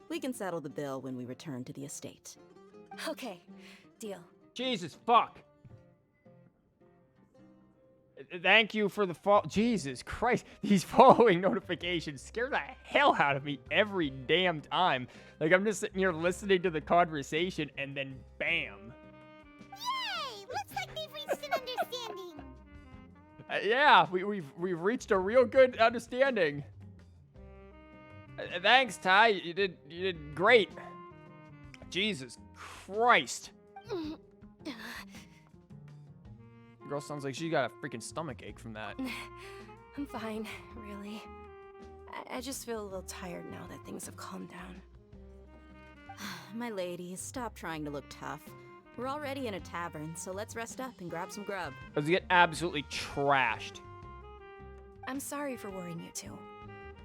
We can settle the bill when we return to the estate. Okay, deal. Jesus, fuck. Thank you for the Jesus Christ. These following notifications scare the hell out of me every damn time. Like, I'm just sitting here listening to the conversation and then bam. Yay! Looks like they've reached an understanding. Yeah, we've reached a real good understanding. Thanks, Ty. You did great. Jesus Christ. Girl sounds like she got a freaking stomach ache from that. I'm fine, really. I just feel a little tired now that things have calmed down. My lady, stop trying to look tough. We're already in a tavern, so let's rest up and grab some grub. Let's get absolutely trashed. I'm sorry for worrying you two.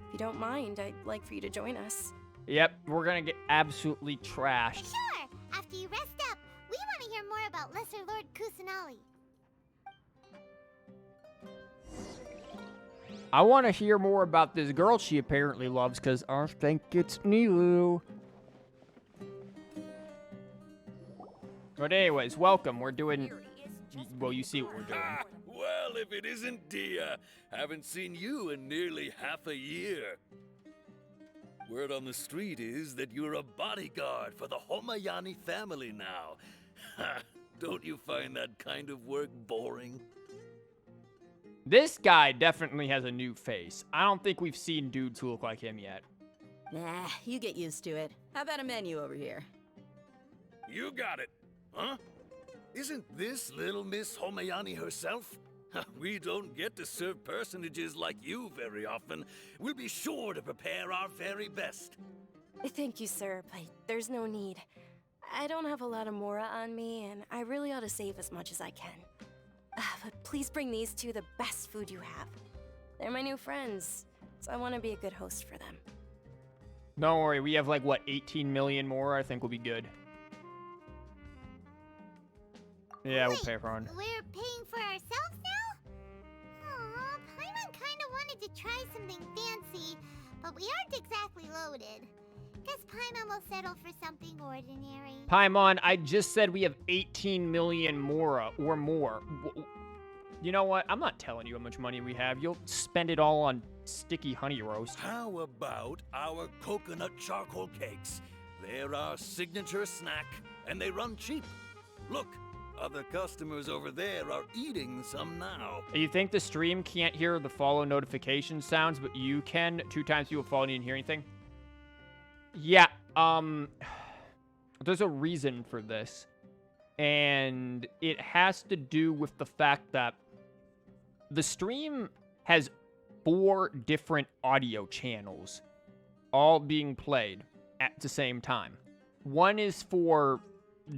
If you don't mind, I'd like for you to join us. Yep, we're gonna get absolutely trashed. Sure! After you rest up, we want to hear more about Lesser Lord Kusanali. I want to hear more about this girl she apparently loves, because I think it's Nilou. But anyways, welcome. We're doing... Well, you see what we're doing. Well, if it isn't Dia. Haven't seen you in nearly half a year. Word on the street is that you're a bodyguard for the Homayani family now. Don't you find that kind of work boring? This guy definitely has a new face. I don't think we've seen dudes who look like him yet. Nah, you get used to it. How about a menu over here? You got it. Huh? Isn't this little Miss Homayani herself? We don't get to serve personages like you very often. We'll be sure to prepare our very best. Thank you, sir, but there's no need. I don't have a lot of Mora on me, and I really ought to save as much as I can. But please bring these two the best food you have. They're my new friends, so I want to be a good host for them. Don't worry, we have like, what, 18 million more? I think we'll be good. Yeah, we'll pay for one. We're paying for ourselves now? Aw, Paimon kinda wanted to try something fancy, but we aren't exactly loaded. Guess Paimon will settle for something ordinary. Paimon, I just said we have 18 million Mora or more. You know what? I'm not telling you how much money we have. You'll spend it all on sticky honey roast. How about our coconut charcoal cakes? They're our signature snack, and they run cheap. Look, other customers over there are eating some now. You think the stream can't hear the follow notification sounds, but you can? 2 times people follow you and hear anything? Yeah, there's a reason for this. And it has to do with the fact that the stream has 4 different audio channels all being played at the same time. One is for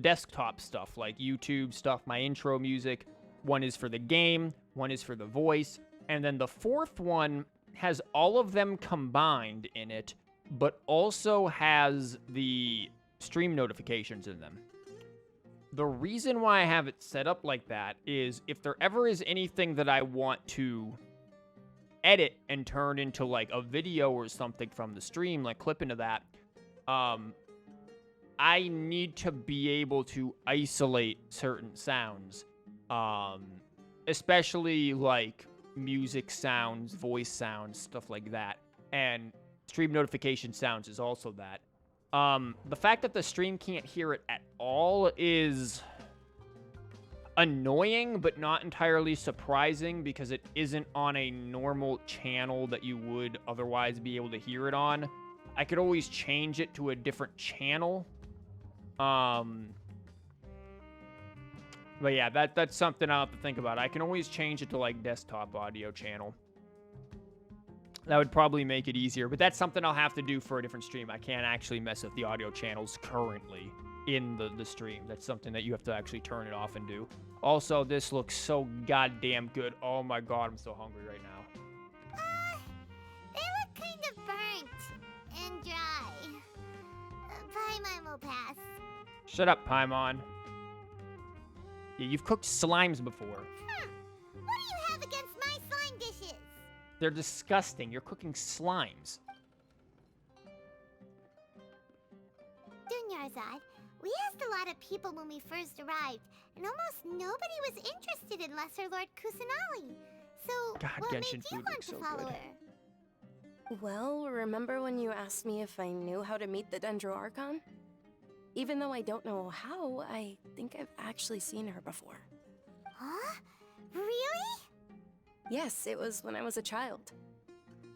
desktop stuff like YouTube stuff, my intro music. One is for the game, one is for the voice, and then the 4th one has all of them combined in it, but also has the stream notifications in them. The reason why I have it set up like that is if there ever is anything that I want to edit and turn into like a video or something from the stream, like clip into that, I need to be able to isolate certain sounds, especially like music sounds, voice sounds, stuff like that. And stream notification sounds is also that. The fact that the stream can't hear it at all is annoying, but not entirely surprising because it isn't on a normal channel that you would otherwise be able to hear it on. I could always change it to a different channel. But yeah, that's something I'll have to think about. I can always change it to like desktop audio channel. That would probably make it easier, but that's something I'll have to do for a different stream. I can't actually mess with the audio channels currently in the stream. That's something that you have to actually turn it off and do. Also, this looks so goddamn good. Oh my god, I'm so hungry right now. They look kind of burnt and dry. Paimon will pass. Shut up, Paimon. Yeah, you've cooked slimes before. What do you have against my slime dishes? They're disgusting. You're cooking slimes. Dunyarzad, we asked a lot of people when we first arrived, and almost nobody was interested in Lesser Lord Kusanali. So, God, what Genshin made you food want looks to so follow good. her? Well, remember when you asked me if I knew how to meet the Dendro Archon? Even though I don't know how, I think I've actually seen her before. Huh? Really? Yes, it was when I was a child.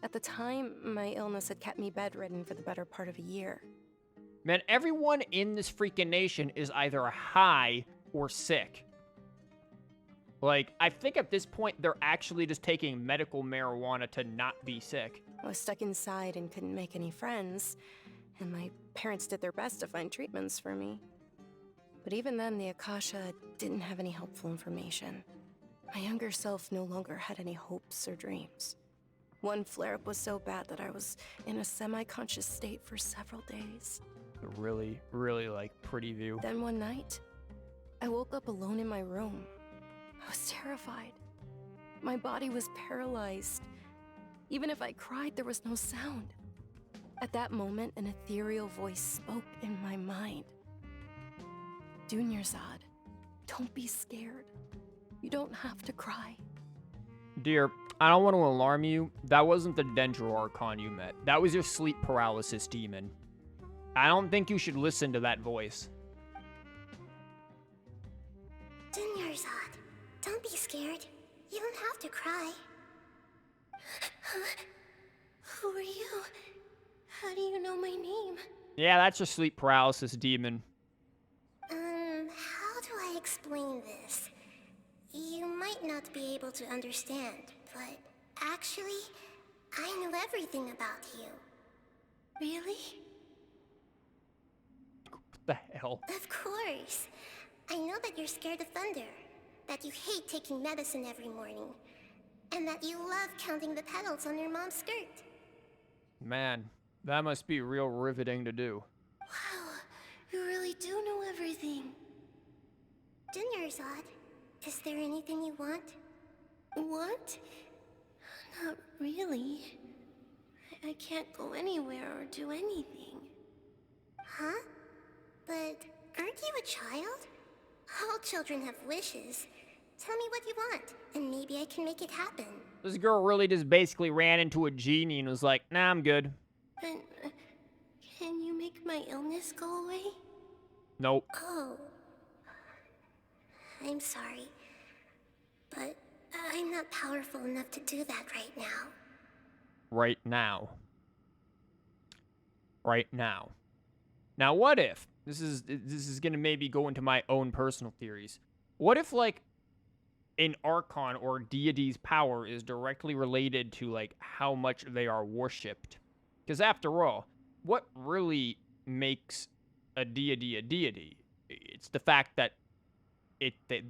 At the time, my illness had kept me bedridden for the better part of a year. Man, everyone in this freaking nation is either high or sick. Like, I think at this point, they're actually just taking medical marijuana to not be sick. I was stuck inside and couldn't make any friends, and my parents did their best to find treatments for me. But even then, the Akasha didn't have any helpful information. My younger self no longer had any hopes or dreams. One flare-up was so bad that I was in a semi-conscious state for several days. A really, really, like, pretty view. Then one night, I woke up alone in my room. I was terrified. My body was paralyzed. Even if I cried, there was no sound. At that moment, an ethereal voice spoke in my mind. Dunyarzad, don't be scared. You don't have to cry. Dear, I don't want to alarm you. That wasn't the Dendro Archon you met. That was your sleep paralysis demon. I don't think you should listen to that voice. Dunyarzad, don't be scared. You don't have to cry. Who are you? How do you know my name? Yeah, that's your sleep paralysis demon. How do I explain this? You might not be able to understand, but actually, I know everything about you. Really? What the hell? Of course. I know that you're scared of thunder, that you hate taking medicine every morning, and that you love counting the petals on your mom's skirt. Man, that must be real riveting to do. Wow, you really do know everything. Dunyarzad, is there anything you want? Want? Not really. I can't go anywhere or do anything. Huh? But aren't you a child? All children have wishes. Tell me what you want, and maybe I can make it happen. This girl really just basically ran into a genie and was like, nah, I'm good. But, can you make my illness go away? Nope. Oh. I'm sorry. But I'm not powerful enough to do that right now. Right now. Right now. Now, what if, this is gonna maybe go into my own personal theories. What if, like, an archon or deity's power is directly related to, like, how much they are worshipped. Because after all, what really makes a deity a deity? It's the fact that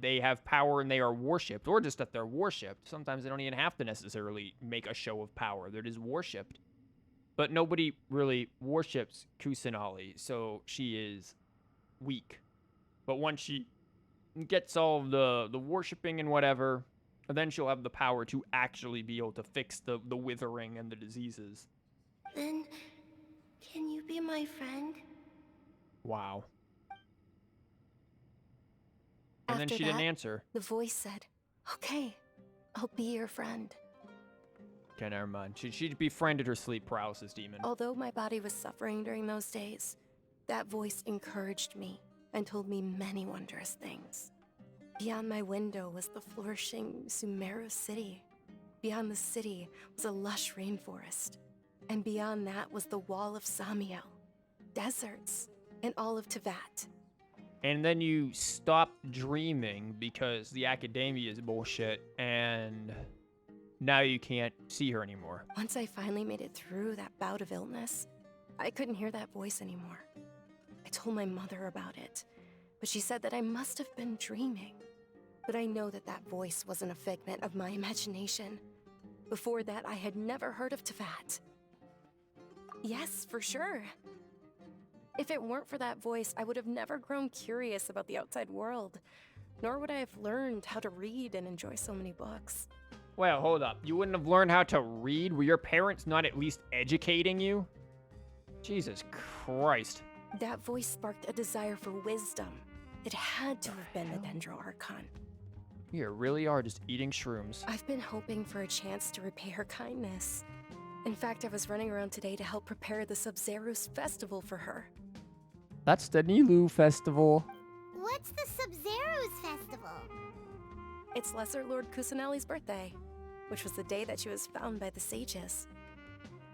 they have power and they are worshipped, or just that they're worshipped. Sometimes they don't even have to necessarily make a show of power. They're just worshipped. But nobody really worships Kusanali, so she is weak. But once she gets all of the worshipping and whatever, then she'll have the power to actually be able to fix the withering and the diseases. Then, can you be my friend? Wow. And After then she that, didn't answer. The voice said, "Okay, I'll be your friend." Okay, never mind. She befriended her sleep paralysis demon. Although my body was suffering during those days, that voice encouraged me and told me many wondrous things. Beyond my window was the flourishing Sumeru city. Beyond the city was a lush rainforest. And beyond that was the wall of Samiel, deserts, and all of Tevat. And then you stopped dreaming because the academia is bullshit, and now you can't see her anymore. Once I finally made it through that bout of illness, I couldn't hear that voice anymore. I told my mother about it, but she said that I must have been dreaming. But I know that that voice wasn't a figment of my imagination. Before that, I had never heard of Tevat. Yes, for sure. If it weren't for that voice, I would have never grown curious about the outside world, nor would I have learned how to read and enjoy so many books. Well, hold up. You wouldn't have learned how to read? Were your parents not at least educating you? Jesus Christ. That voice sparked a desire for wisdom. It had to have been the Dendro Archon. You really are just eating shrooms. I've been hoping for a chance to repay her kindness. In fact, I was running around today to help prepare the Sub-Zero's festival for her. That's the Nilou festival. What's the Sub-Zero's festival? It's Lesser Lord Kusanali's birthday, which was the day that she was found by the sages.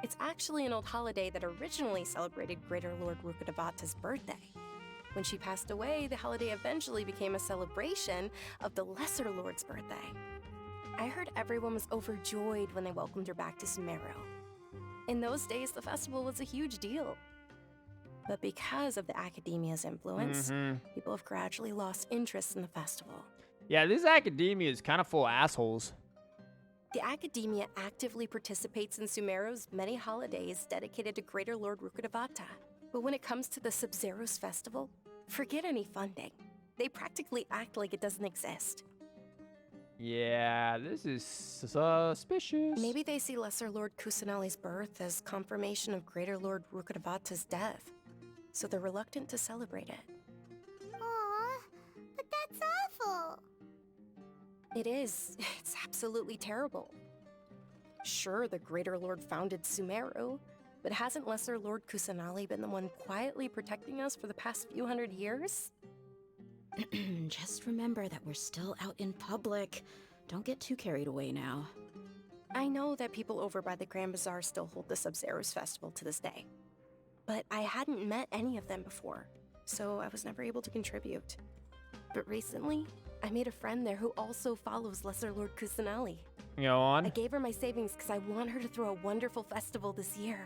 It's actually an old holiday that originally celebrated Greater Lord Rukkhadevata's birthday. When she passed away, the holiday eventually became a celebration of the Lesser Lord's birthday. I heard everyone was overjoyed when they welcomed her back to Sumeru. In those days, the festival was a huge deal. But because of the academia's influence, people have gradually lost interest in the festival. Yeah, this academia is kind of full of assholes. The academia actively participates in Sumeru's many holidays dedicated to Greater Lord Rukkhadevata. But when it comes to the Sub-Zero's festival, forget any funding. They practically act like it doesn't exist. Yeah, this is suspicious. Maybe they see Lesser Lord Kusanali's birth as confirmation of Greater Lord Rukkhadevata's death, so they're reluctant to celebrate it. Aw, but that's awful. It is. It's absolutely terrible. Sure, the Greater Lord founded Sumeru, but hasn't Lesser Lord Kusanali been the one quietly protecting us for the past few hundred years? Just remember that we're still out in public. Don't get too carried away now. I know that people over by the Grand Bazaar still hold the Sub-Zero's festival to this day. But I hadn't met any of them before, so I was never able to contribute. But recently, I made a friend there who also follows Lesser Lord Kusanali. Go on. I gave her my savings because I want her to throw a wonderful festival this year.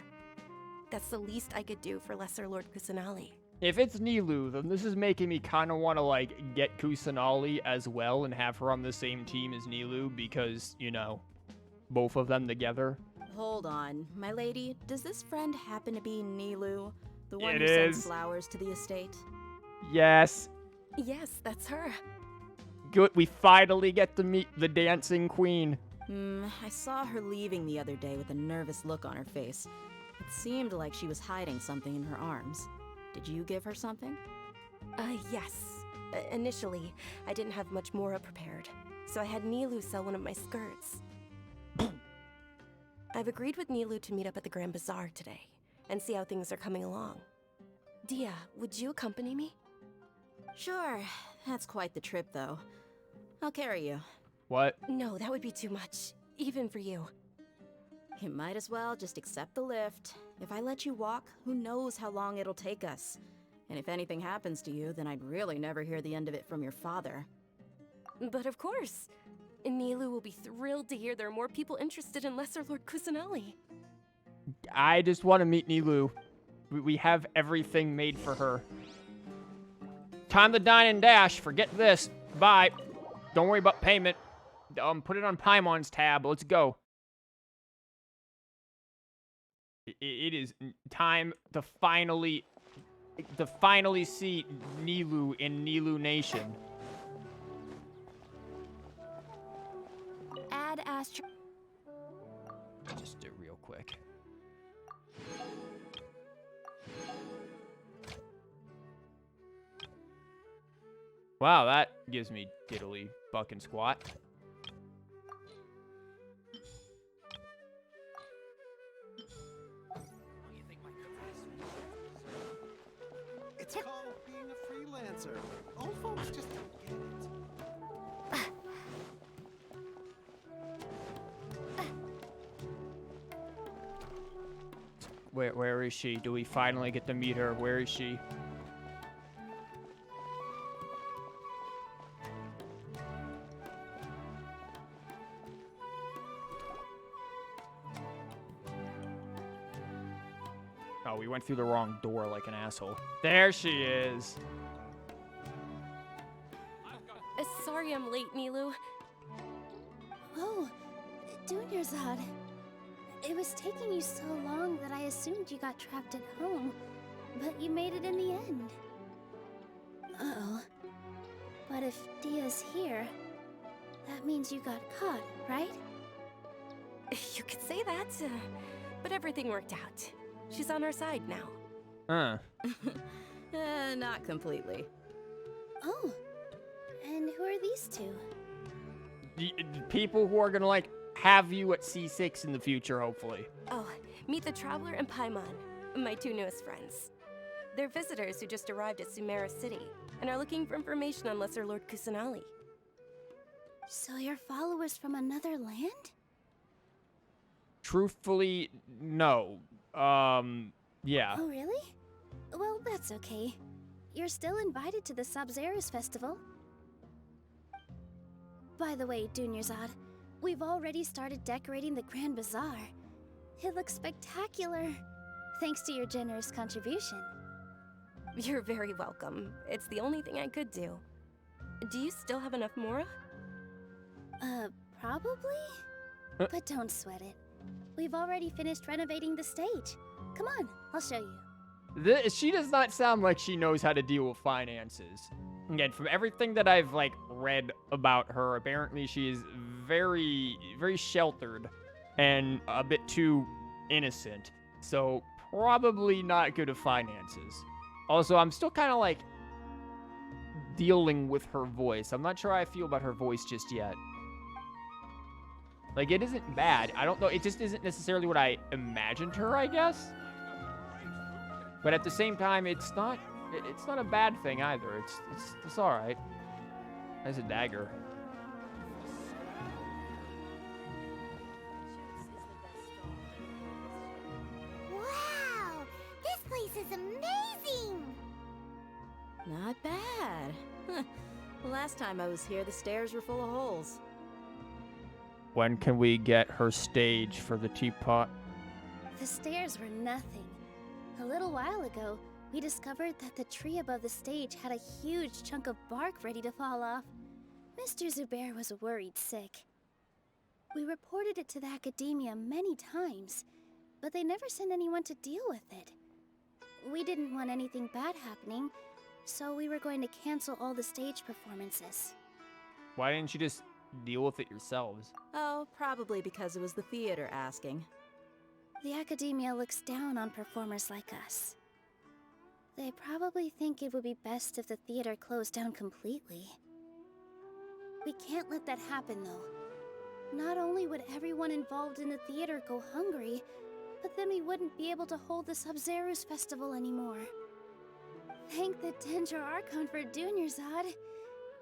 That's the least I could do for Lesser Lord Kusanali. If it's Nilou, then this is making me kind of want to, like, get Kusanali as well and have her on the same team as Nilou because, you know, both of them together. Hold on, my lady. Does this friend happen to be Nilou? The one It who sends is. flowers to the estate? Yes. Yes, that's her. Good, we finally get to meet the dancing queen. I saw her leaving the other day with a nervous look on her face. It seemed like she was hiding something in her arms. Did you give her something? Yes. Initially, I didn't have much Mora prepared, so I had Nilou sell one of my skirts. I've agreed with Nilou to meet up at the Grand Bazaar today, and see how things are coming along. Dia, would you accompany me? Sure. That's quite the trip, though. I'll carry you. What? No, that would be too much, even for you. You might as well just accept the lift. If I let you walk, who knows how long it'll take us. And if anything happens to you, then I'd really never hear the end of it from your father. But of course, Nilou will be thrilled to hear there are more people interested in Lesser Lord Kusanali. I just want to meet Nilou. We have everything made for her. Time to dine and dash. Forget this. Bye. Don't worry about payment. Put it on Paimon's tab. Let's go. It is time to finally see Nilou in Nilou Nation. Add Astro. Just do it real quick. Wow, that gives me diddly buck and squat. It's called being a freelancer. Old folks just don't get it. Where is she? Do we finally get to meet her? Where is she? Oh, we went through the wrong door like an asshole. There she is. Sorry I'm late, Nilou. Oh, Dunyarzad. It was taking you so long that I assumed you got trapped at home, but you made it in the end. Uh-oh. But if Dia's here, that means you got caught, right? You could say that, but everything worked out. She's on our side now. Not completely. Oh, and who are these two? People who are gonna, like, have you at C6 in the future, hopefully. Oh, meet the Traveler and Paimon, my two newest friends. They're visitors who just arrived at Sumeru City and are looking for information on Lesser Lord Kusanali. So you're followers from another land? Truthfully, no. Yeah. Oh, really? Well, that's okay. You're still invited to the Sabzerus Festival. By the way, Dunyarzad, we've already started decorating the Grand Bazaar. It looks spectacular, thanks to your generous contribution. You're very welcome. It's the only thing I could do. Do you still have enough Mora? Probably? But don't sweat it. We've already finished renovating the stage. Come on, I'll show you. She does not sound like she knows how to deal with finances. Again, from everything that I've, like, read about her, apparently she is very, very sheltered and a bit too innocent. So, probably not good at finances. Also, I'm still kind of, like, dealing with her voice. I'm not sure how I feel about her voice just yet. Like, it isn't bad. I don't know. It just isn't necessarily what I imagined her, I guess. But at the same time, it's not a bad thing either. It's all right. There's a dagger. Wow! This place is amazing! Not bad. Last time I was here, the stairs were full of holes. When can we get her stage for the teapot? The stairs were nothing. A little while ago, we discovered that the tree above the stage had a huge chunk of bark ready to fall off. Mr. Zubair was worried sick. We reported it to the academia many times, but they never sent anyone to deal with it. We didn't want anything bad happening, so we were going to cancel all the stage performances. Why didn't you just deal with it yourselves? Oh, probably because it was the theater asking. The academia looks down on performers like us. They probably think it would be best if the theater closed down completely. We can't let that happen, though. Not only would everyone involved in the theater go hungry, but then we wouldn't be able to hold the Sabzerus Festival anymore. Thank the Dendro Archon for Dunyarzad.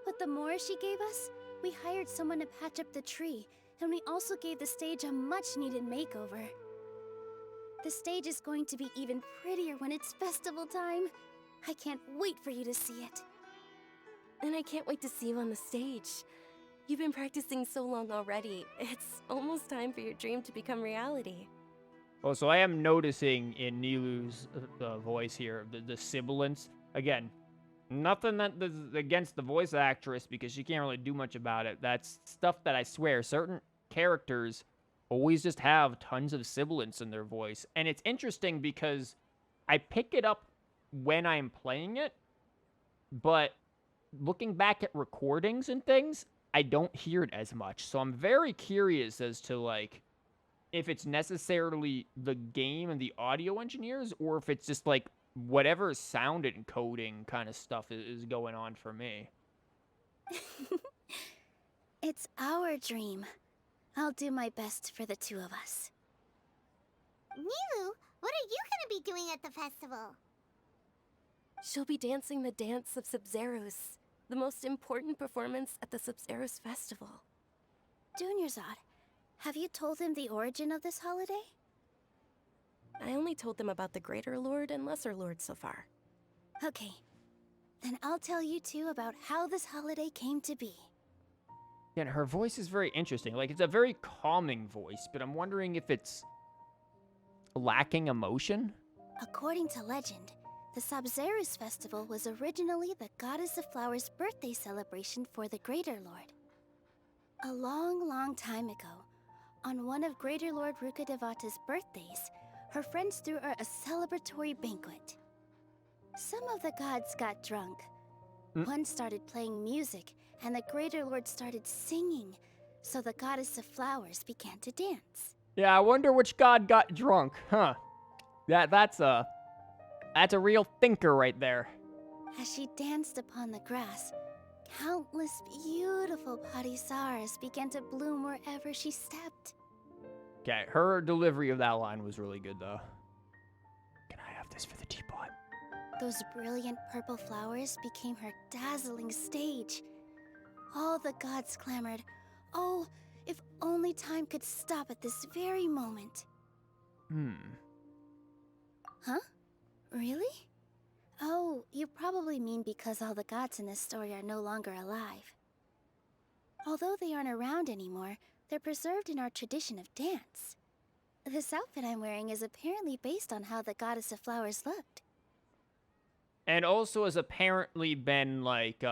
With the Mora she gave us, we hired someone to patch up the tree, and we also gave the stage a much-needed makeover. The stage is going to be even prettier when it's festival time. I can't wait for you to see it. And I can't wait to see you on the stage. You've been practicing so long already. It's almost time for your dream to become reality. Oh, so I am noticing in Nilou's voice here, the sibilance. Again, nothing that is against the voice actress because she can't really do much about it. That's stuff that I swear certain characters always just have tons of sibilance in their voice. And it's interesting because I pick it up when I'm playing it, but looking back at recordings and things, I don't hear it as much. So I'm very curious as to, like, if it's necessarily the game and the audio engineers, or if it's just, like, whatever sound encoding kind of stuff is going on for me. It's our dream. I'll do my best for the two of us. Nilou, what are you gonna be doing at the festival? She'll be dancing the dance of Sabzeruz, the most important performance at the Sabzeruz festival. Dunyarzad, have you told him the origin of this holiday? I only told them about the Greater Lord and Lesser Lord so far. Okay, then I'll tell you two about how this holiday came to be. Yeah, her voice is very interesting. Like, it's a very calming voice, but I'm wondering if it's lacking emotion? According to legend, the Sabzeruz festival was originally the Goddess of Flowers' birthday celebration for the Greater Lord. A long, long time ago, on one of Greater Lord Rukkhadevata's birthdays, her friends threw her a celebratory banquet. Some of the gods got drunk. One started playing music, and the Greater Lord started singing, so the Goddess of Flowers began to dance. Yeah, I wonder which god got drunk, huh? That's a real thinker right there. As she danced upon the grass, countless beautiful parisaras began to bloom wherever she stepped. Okay, her delivery of that line was really good, though. Can I have this for the teapot? Those brilliant purple flowers became her dazzling stage. All the gods clamored, "Oh, if only time could stop at this very moment." Huh? Really? Oh, you probably mean because all the gods in this story are no longer alive. Although they aren't around anymore, they're preserved in our tradition of dance. This outfit I'm wearing is apparently based on how the Goddess of Flowers looked. And also has apparently been, like,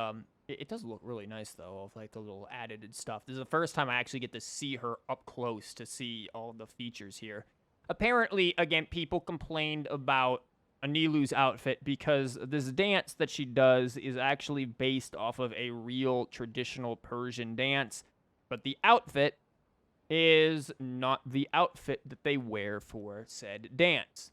it does look really nice, though, of, like, the little added stuff. This is the first time I actually get to see her up close to see all the features here. Apparently, again, people complained about Nilou's outfit because this dance that she does is actually based off of a real traditional Persian dance, but the outfit is not the outfit that they wear for said dance.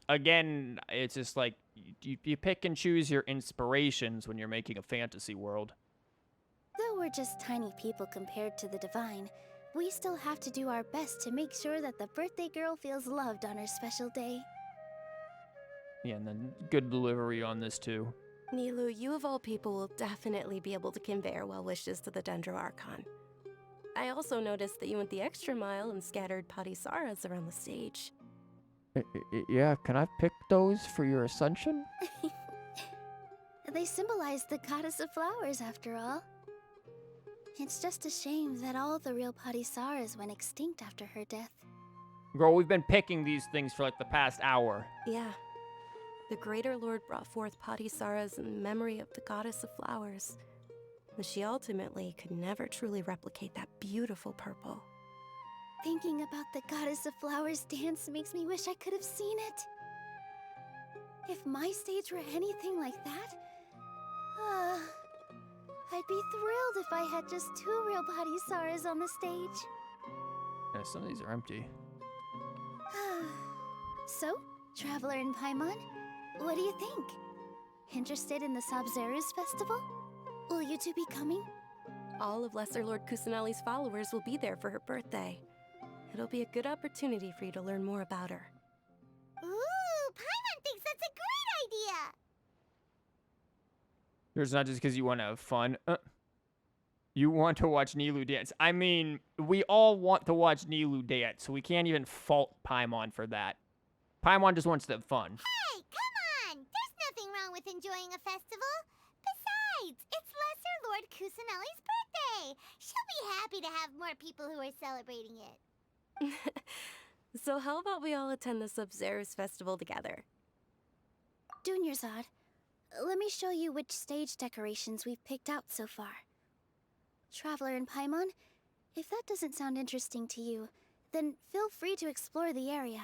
Again, it's just like, you pick and choose your inspirations when you're making a fantasy world. Though we're just tiny people compared to the divine, we still have to do our best to make sure that the birthday girl feels loved on her special day. Yeah, and then good delivery on this, too. Nilou, you of all people will definitely be able to convey our well wishes to the Dendro Archon. I also noticed that you went the extra mile and scattered parisaras around the stage. Yeah, can I pick those for your ascension? They symbolize the Goddess of Flowers, after all. It's just a shame that all the real parisaras went extinct after her death. Girl, we've been picking these things for, like, the past hour. Yeah. The Greater Lord brought forth parisaras in memory of the Goddess of Flowers, but she ultimately could never truly replicate that beautiful purple. Thinking about the Goddess of Flowers dance makes me wish I could have seen it. If my stage were anything like that, I'd be thrilled if I had just 2 real parisaras on the stage. Yeah, some of these are empty. So, Traveler in Paimon, what do you think? Interested in the Sabzeruz festival? Will you two be coming? All of Lesser Lord Kusanali's followers will be there for her birthday. It'll be a good opportunity for you to learn more about her. Ooh, Paimon thinks that's a great idea! It's not just because you want to have fun. You want to watch Nilou dance. I mean, we all want to watch Nilou dance, so we can't even fault Paimon for that. Paimon just wants to have fun. Hey, come on! There's nothing wrong with enjoying a festival. Lord Kusanali's birthday. She'll be happy to have more people who are celebrating it. So how about we all attend the Sub-Zero's festival together? Dunyarzad, let me show you which stage decorations we've picked out so far. Traveler and Paimon, if that doesn't sound interesting to you, then feel free to explore the area.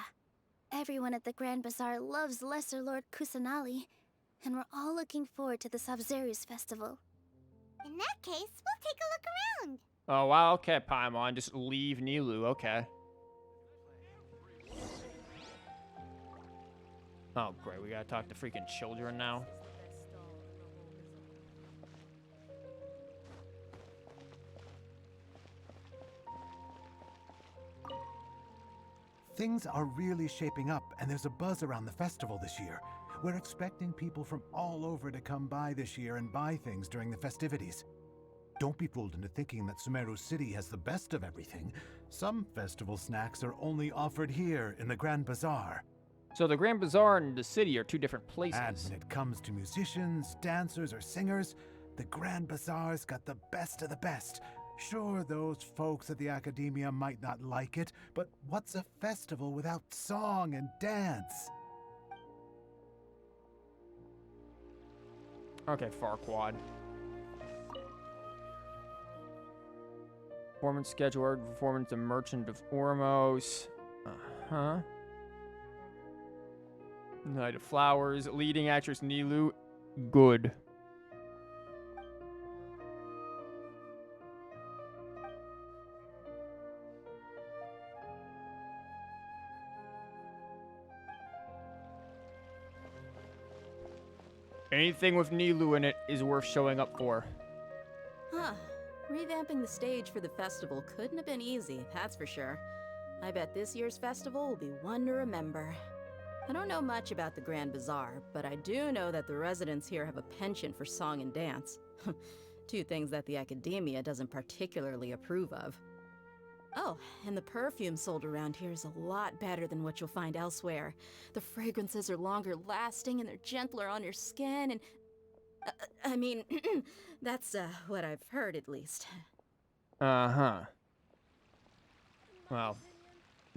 Everyone at the Grand Bazaar loves Lesser Lord Kusanali, and we're all looking forward to the Sub-Zero's festival. In that case, we'll take a look around. Oh, wow. Okay, Paimon. Just leave Nilou. Okay. Oh, great. We gotta talk to freaking children now. Things are really shaping up, and there's a buzz around the festival this year. We're expecting people from all over to come by this year and buy things during the festivities. Don't be fooled into thinking that Sumeru City has the best of everything. Some festival snacks are only offered here in the Grand Bazaar. So the Grand Bazaar and the city are two different places. And when it comes to musicians, dancers, or singers, the Grand Bazaar's got the best of the best. Sure, those folks at the Academia might not like it, but what's a festival without song and dance? Okay, Farquad. Performance schedule, performance The Merchant of Ormos. Uh-huh. Night of Flowers, leading actress Nilou. Good. Anything with Nilou in it is worth showing up for. Huh. Revamping the stage for the festival couldn't have been easy, that's for sure. I bet this year's festival will be one to remember. I don't know much about the Grand Bazaar, but I do know that the residents here have a penchant for song and dance. Two things that the Academia doesn't particularly approve of. Oh, and the perfume sold around here is a lot better than what you'll find elsewhere. The fragrances are longer lasting and they're gentler on your skin and... I mean, that's what I've heard at least. Uh-huh. Well,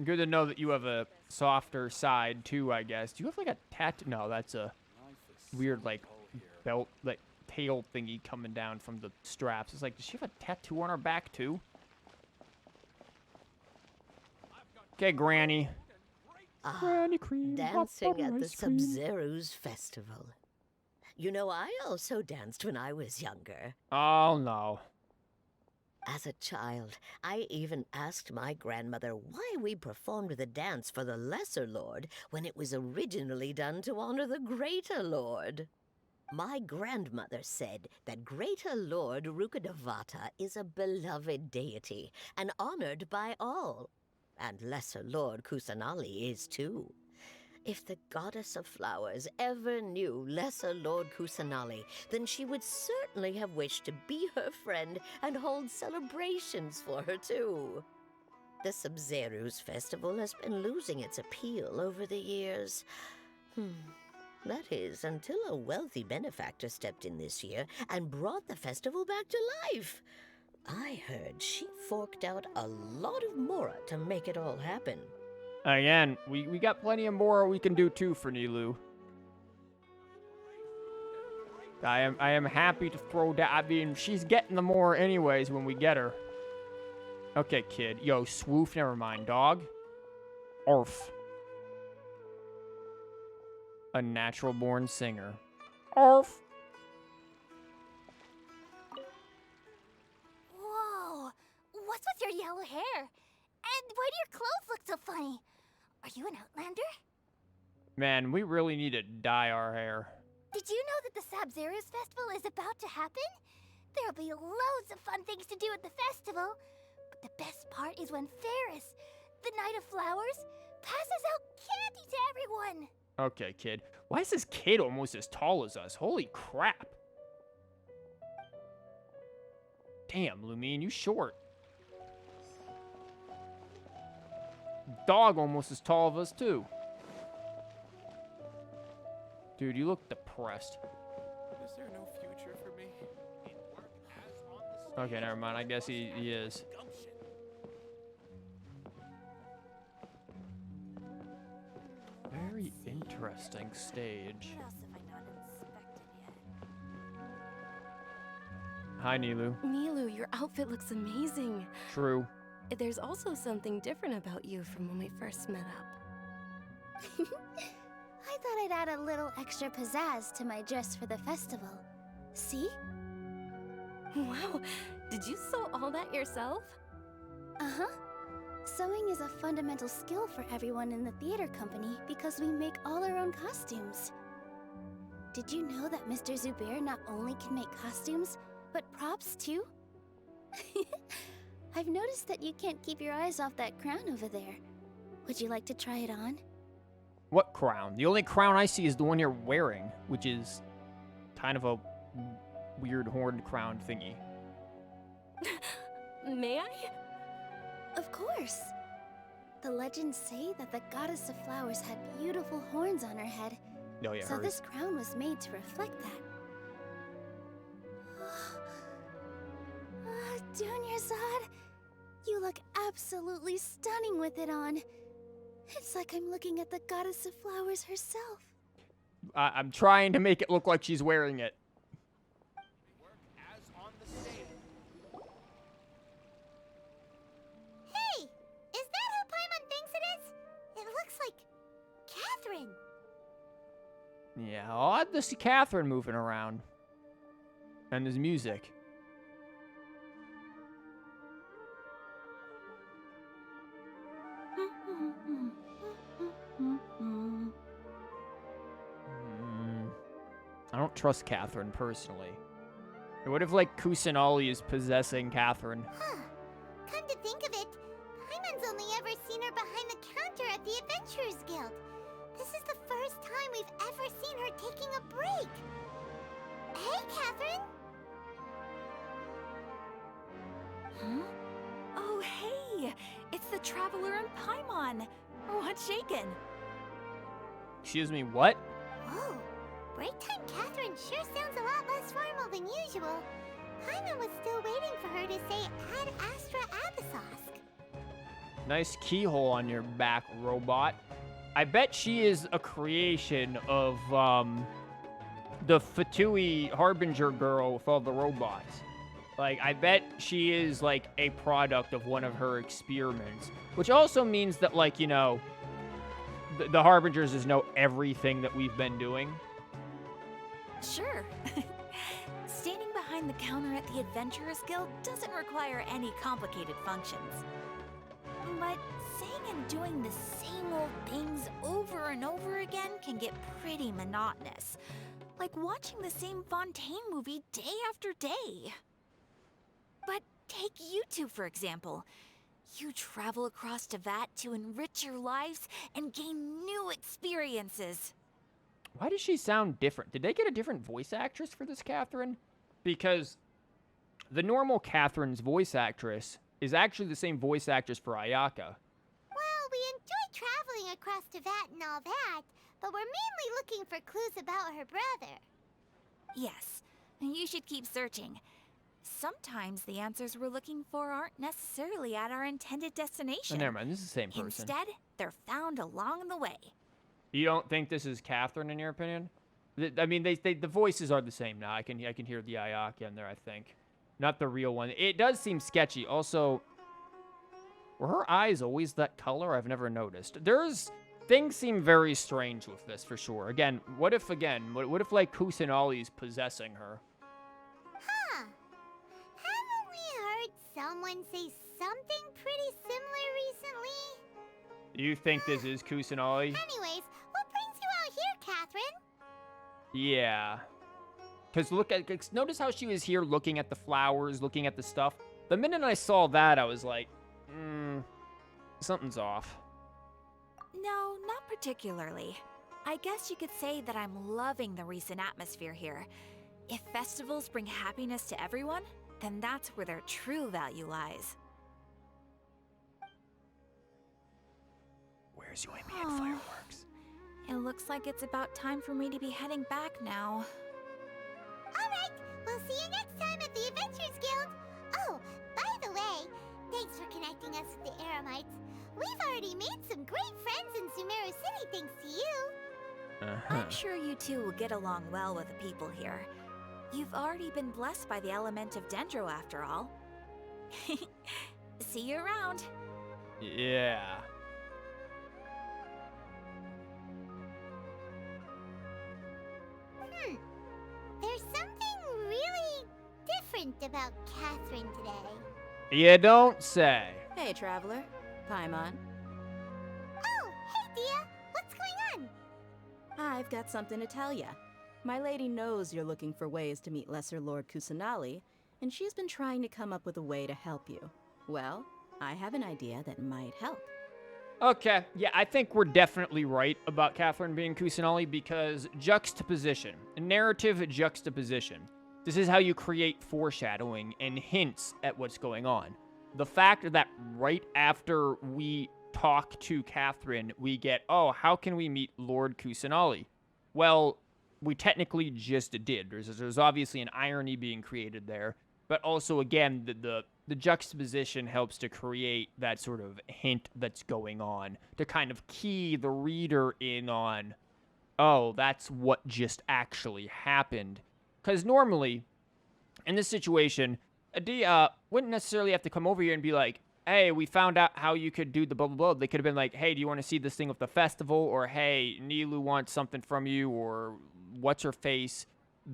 good to know that you have a softer side too, I guess. Do you have like a tattoo? No, that's a weird like belt, like tail thingy coming down from the straps. It's like, does she have a tattoo on her back too? Okay, Granny. Granny cream. Dancing at the ice cream. Sub-Zero's festival. You know, I also danced when I was younger. Oh, no. As a child, I even asked my grandmother why we performed the dance for the Lesser Lord when it was originally done to honor the Greater Lord. My grandmother said that Greater Lord Rukkhadevata is a beloved deity and honored by all. And Lesser Lord Kusanali is too. If the Goddess of Flowers ever knew Lesser Lord Kusanali, then she would certainly have wished to be her friend and hold celebrations for her too. The Sub-Zero's festival has been losing its appeal over the years. That is, until a wealthy benefactor stepped in this year and brought the festival back to life. I heard she forked out a lot of mora to make it all happen. Again, we got plenty of more we can do too for Nilou. I am happy to throw down. I mean, she's getting the more anyways when we get her. Okay, kid. Yo, swoof. Never mind, dog. Orf. A natural-born singer. Orf. Whoa! What's with your yellow hair? And why do your clothes look so funny? Are you an outlander? Man, we really need to dye our hair. Did you know that the Sub-Zero's festival is about to happen? There'll be loads of fun things to do at the festival. But the best part is when Ferris, the Night of Flowers, passes out candy to everyone. Okay, kid. Why is this kid almost as tall as us? Holy crap. Damn, Lumine, you short. Dog almost as tall of us, too. Dude, you look depressed. Is there no future for me? Okay, never mind. I guess he is. Very interesting stage. What else have I not inspected yet? Hi, Nilou. Nilou, your outfit looks amazing. True. There's also something different about you from when we first met up. I thought I'd add a little extra pizzazz to my dress for the festival. See? Wow, did you sew all that yourself? Uh-huh. Sewing is a fundamental skill for everyone in the theater company because we make all our own costumes. Did you know that Mr. Zubair not only can make costumes, but props too? I've noticed that you can't keep your eyes off that crown over there. Would you like to try it on? What crown? The only crown I see is the one you're wearing, which is kind of a weird horned crown thingy. May I? Of course. The legends say that the goddess of flowers had beautiful horns on her head. Oh yeah, So hers. this crown was made to reflect that. Dunyarzad, you look absolutely stunning with it on. It's like I'm looking at the goddess of flowers herself. I'm trying to make it look like she's wearing it. Hey, is that who Paimon thinks it is? It looks like Catherine. Yeah, odd to see Catherine moving around. And there's music. I don't trust Catherine personally. What if, like, Kusanali is possessing Catherine? Huh. Come to think of it, Paimon's only ever seen her behind the counter at the Adventurers Guild. This is the first time we've ever seen her taking a break. Hey, Catherine! Huh? Oh, hey! It's the Traveler and Paimon! What's shaken? Excuse me, what? Whoa, break time Catherine sure sounds a lot less formal than usual. Paimon was still waiting for her to say Ad Astra Abyssosque. Nice keyhole on your back, robot. I bet she is a creation of, the Fatui Harbinger girl with all the robots. Like, I bet she is, like, a product of one of her experiments. Which also means that, like, you know, the Harbingers just know everything that we've been doing. Sure. Standing behind the counter at the Adventurers Guild doesn't require any complicated functions. But saying and doing the same old things over and over again can get pretty monotonous. Like watching the same Fontaine movie day after day. But take you two, for example. You travel across Teyvat to enrich your lives and gain new experiences. Why does she sound different? Did they get a different voice actress for this Catherine? Because the normal Catherine's voice actress is actually the same voice actress for Ayaka. Well, we enjoy traveling across Teyvat and all that, but we're mainly looking for clues about her brother. Yes, you should keep searching. Sometimes the answers we're looking for aren't necessarily at our intended Oh, destination. never mind, this is the same person. Instead, they're found along the way. You don't think this is Catherine, in your opinion? I mean, the voices are the same now. I can hear the Ayaka in there, I think. Not the real one. It does seem sketchy. Also, were her eyes always that color? I've never noticed. Things seem very strange with this, for sure. Again, what if, like, Kusanali's possessing her? Huh. Haven't we heard someone say something pretty similar recently? You think this is Kusanali? Anyways, what brings you out here, Catherine? Yeah. Because notice how she was here looking at the flowers, looking at the stuff. The minute I saw that, I was like, something's off. No, not particularly. I guess you could say that I'm loving the recent atmosphere here. If festivals bring happiness to everyone, then that's where their true value lies. Where's Yoimian fireworks? It looks like it's about time for me to be heading back now. Alright, we'll see you next time at the Adventurers Guild. connecting us with the Eremites. We've already made some great friends in Sumeru City thanks to you. I'm sure you two will get along well with the people here. You've already been blessed by the element of Dendro after all. See you around. Yeah. There's something really different about Catherine today. You don't say. Hey, Traveler. Paimon. Oh, hey, Dia. What's going on? I've got something to tell ya. My lady knows you're looking for ways to meet Lesser Lord Kusanali, and she's been trying to come up with a way to help you. Well, I have an idea that might help. Okay, yeah, I think we're definitely right about Catherine being Kusanali because juxtaposition, narrative juxtaposition. This is how you create foreshadowing and hints at what's going on. The fact that right after we talk to Catherine, we get, oh, how can we meet Lord Kusanali? Well, we technically just did. There's obviously an irony being created there, but also, again, the juxtaposition helps to create that sort of hint that's going on, to kind of key the reader in on, oh, that's what just actually happened. Because normally, in this situation, Adia wouldn't necessarily have to come over here and be like, hey, we found out how you could do the blah, blah, blah. They could have been like, hey, do you want to see this thing with the festival? Or, hey, Nilou wants something from you. Or, what's her face?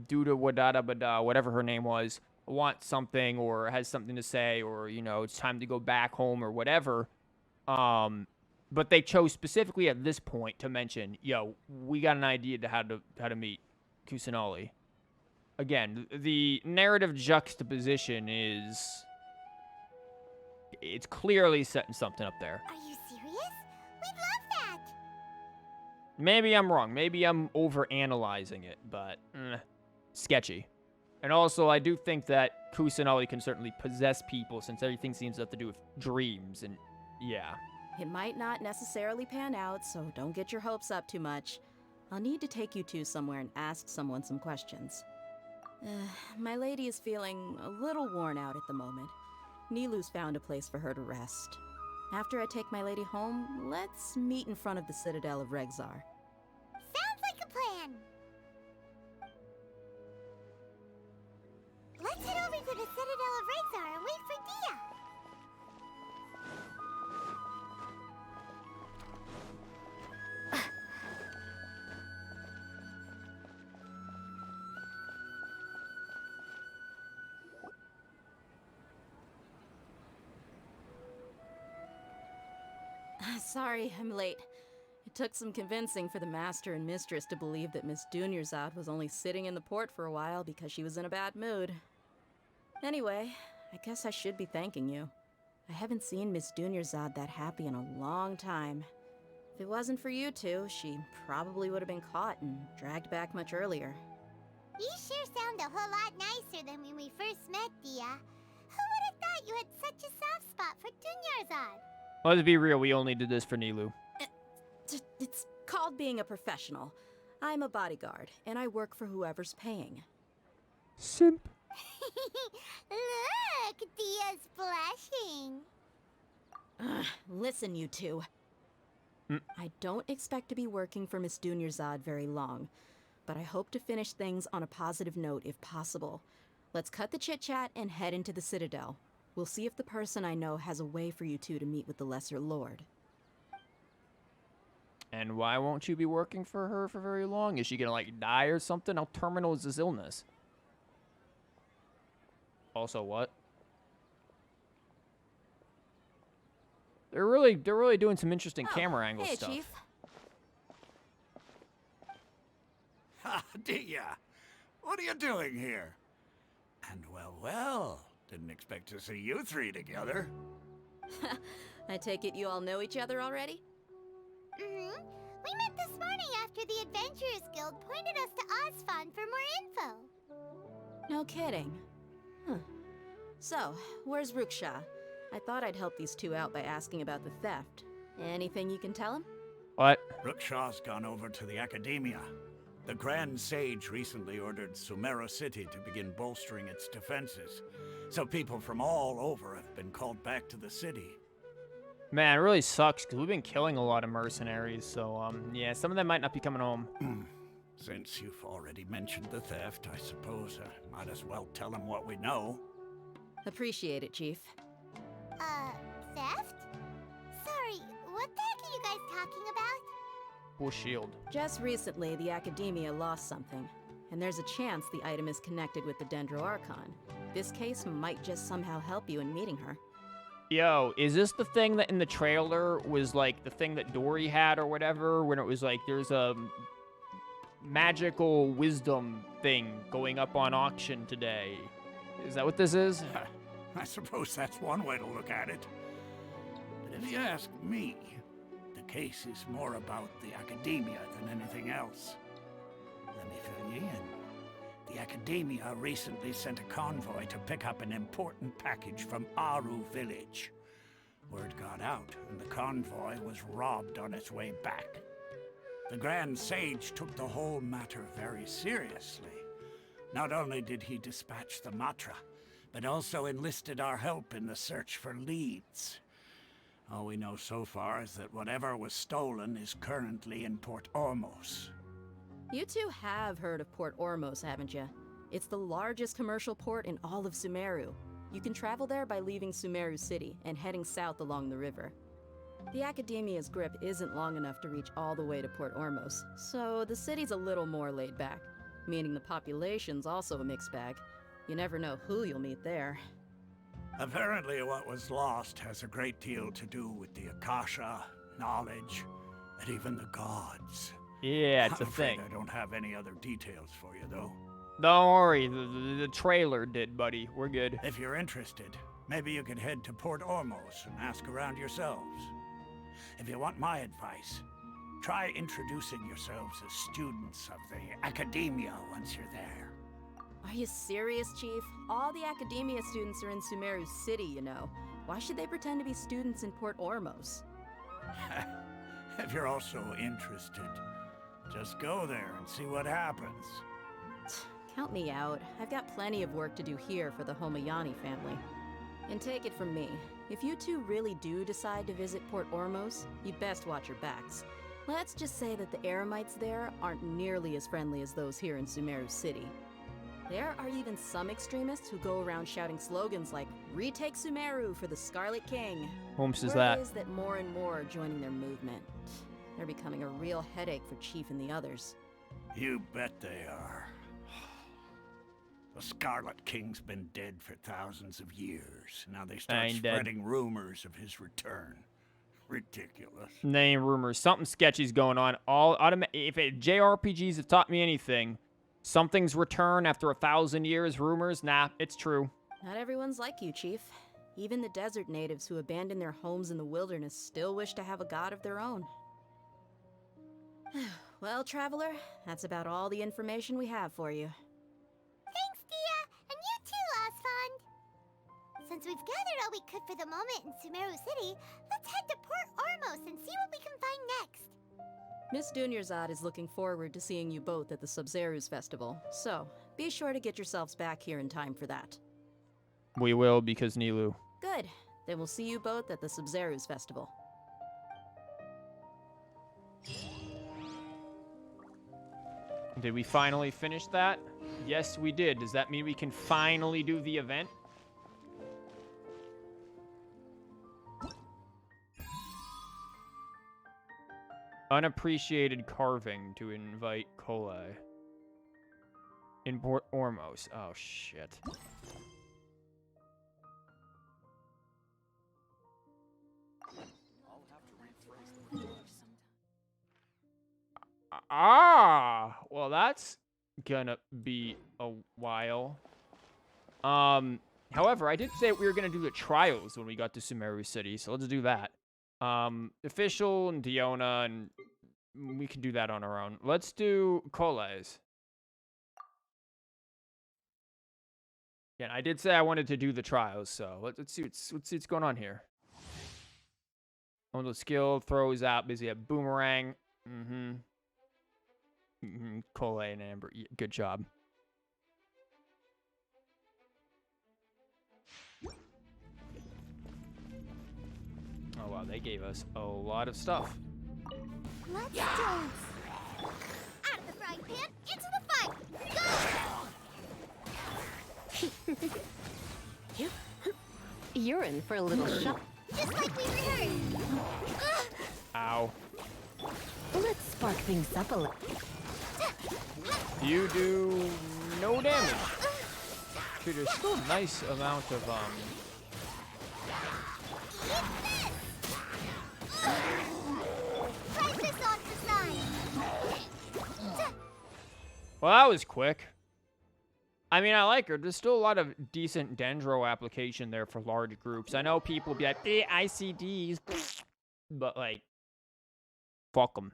Duda Wadada Bada, whatever her name was, wants something or has something to say. Or, you know, it's time to go back home or whatever. But they chose specifically at this point to mention, yo, we got an idea to how to meet Kusanali. Again, the narrative juxtaposition is... it's clearly setting something up there. Are you serious? We'd love that. Maybe I'm wrong. Maybe I'm overanalyzing it, but sketchy. And also, I do think that Kusanali can certainly possess people since everything seems to have to do with dreams, and yeah. It might not necessarily pan out, so don't get your hopes up too much. I'll need to take you two somewhere and ask someone some questions. My lady is feeling a little worn out at the moment. Nilou's found a place for her to rest. After I take my lady home, let's meet in front of the Citadel of Regzar. Sounds like a plan. Let's head over to the Citadel of Regzar and wait for Dia. Sorry, I'm late. It took some convincing for the master and mistress to believe that Miss Dunyarzad was only sitting in the port for a while because she was in a bad mood. Anyway, I guess I should be thanking you. I haven't seen Miss Dunyarzad that happy in a long time. If it wasn't for you two, she probably would have been caught and dragged back much earlier. You sure sound a whole lot nicer than when we first met, Dia. Who would have thought you had such a soft spot for Dunyarzad? Let's be real, we only did this for Nilou. It's called being a professional. I'm a bodyguard, and I work for whoever's paying. Simp. Look, Dia's blushing. Listen, you two. I don't expect to be working for Miss Dunyarzad very long, but I hope to finish things on a positive note if possible. Let's cut the chit-chat and head into the Citadel. We'll see if the person I know has a way for you two to meet with the Lesser Lord. And why won't you be working for her for very long? Is she gonna, like, die or something? How terminal is this illness? Also, what? They're really doing some interesting camera angle hey, stuff. Chief. Ha, Dia! What are you doing here? And well, didn't expect to see you three together. I take it you all know each other already? Mm-hmm. We met this morning after the Adventurers Guild pointed us to Osfond for more info. No kidding. Huh. So, where's Ruksha? I thought I'd help these two out by asking about the theft. Anything you can tell him? What? Ruksha's gone over to the Academia. The Grand Sage recently ordered Sumeru City to begin bolstering its defenses, so people from all over have been called back to the city. Man, it really sucks because we've been killing a lot of mercenaries. So, yeah, some of them might not be coming home. Since you've already mentioned the theft, I suppose I might as well tell him what we know. Appreciate it, Chief. Theft? Sorry, what the heck are you guys talking about? Full shield. Just recently, the Academia lost something, and there's a chance the item is connected with the Dendro Archon. This case might just somehow help you in meeting her. Yo, is this the thing that in the trailer was like the thing that Dory had or whatever? When it was like, there's a magical wisdom thing going up on auction today. Is that what this is? I suppose that's one way to look at it. But if you ask me, the case is more about the Academia than anything else. Let me fill you in. The Academia recently sent a convoy to pick up an important package from Aru village. Word got out, and the convoy was robbed on its way back. The Grand Sage took the whole matter very seriously. Not only did he dispatch the Matra, but also enlisted our help in the search for leads. All we know so far is that whatever was stolen is currently in Port Ormos. You two have heard of Port Ormos, haven't you? It's the largest commercial port in all of Sumeru. You can travel there by leaving Sumeru City and heading south along the river. The Academia's grip isn't long enough to reach all the way to Port Ormos, so the city's a little more laid back, meaning the population's also a mixed bag. You never know who you'll meet there. Apparently what was lost has a great deal to do with the Akasha, knowledge, and even the gods. Yeah, it's I'm a afraid thing. I don't have any other details for you, though. Don't worry, the trailer did, buddy. We're good. If you're interested, maybe you could head to Port Ormos and ask around yourselves. If you want my advice, try introducing yourselves as students of the Academia once you're there. Are you serious, Chief? All the Academia students are in Sumeru City, you know. Why should they pretend to be students in Port Ormos? If you're also interested, just go there and see what happens. Count me out. I've got plenty of work to do here for the Homayani family. And take it from me, if you two really do decide to visit Port Ormos, you'd best watch your backs. Let's just say that the Eremites there aren't nearly as friendly as those here in Sumeru City. There are even some extremists who go around shouting slogans like, "Retake Sumeru for the Scarlet King." Holmes is Word that. is that more and more are joining their movement. They're becoming a real headache for Chief and the others. You bet they are. The Scarlet King's been dead for thousands of years. Now they start Ain't dead. spreading rumors of his return. Ridiculous. Name rumors. Something sketchy's going on. If JRPGs have taught me anything, something's return after 1,000 years. Rumors, nah, it's true. Not everyone's like you, Chief. Even the desert natives who abandoned their homes in the wilderness still wish to have a god of their own. Well, Traveler, that's about all the information we have for you. Thanks, Dia, and you too, Osfond. Since we've gathered all we could for the moment in Sumeru City, let's head to Port Ormos and see what we can find next. Miss Dunyarzad is looking forward to seeing you both at the Sub-Zeru's festival, so be sure to get yourselves back here in time for that. We will, because Nilou. Good. Then we'll see you both at the Sub-Zeru's festival. Did we finally finish that? Yes, we did. Does that mean we can finally do the event? Unappreciated carving to invite collei. In Port Ormos. Oh, shit. Ah, well, that's gonna be a while. However, I did say we were gonna do the trials when we got to Sumeru City, so let's do that. Official and Diona, and we can do that on our own. Let's do collei's. Yeah, I did say I wanted to do the trials, so let's see what's going on here. On the skill throws out busy at boomerang. Collei and Amber, good job. Oh, wow. Wow, they gave us a lot of stuff. Let's dance. Out of the frying pan, into the fight. Go! You're in for a little shock. Just like we rehearsed. Ow. Let's spark things up a little. You do no damage. Dude, there's still a nice amount of Try this on the side. Well, that was quick. I mean, I like her. There's still a lot of decent dendro application there for large groups. I know people be like, ICDs, but like, fuck them.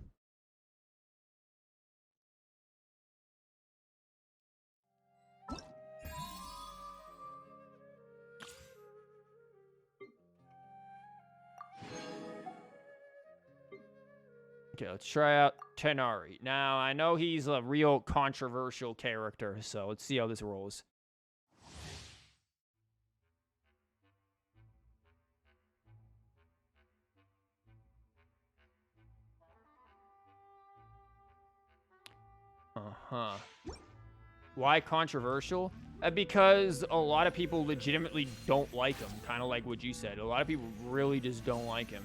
Okay, let's try out Tighnari. Now, I know he's a real controversial character, so let's see how this rolls. Uh-huh. Why controversial? Because a lot of people legitimately don't like him, kind of like what you said. A lot of people really just don't like him.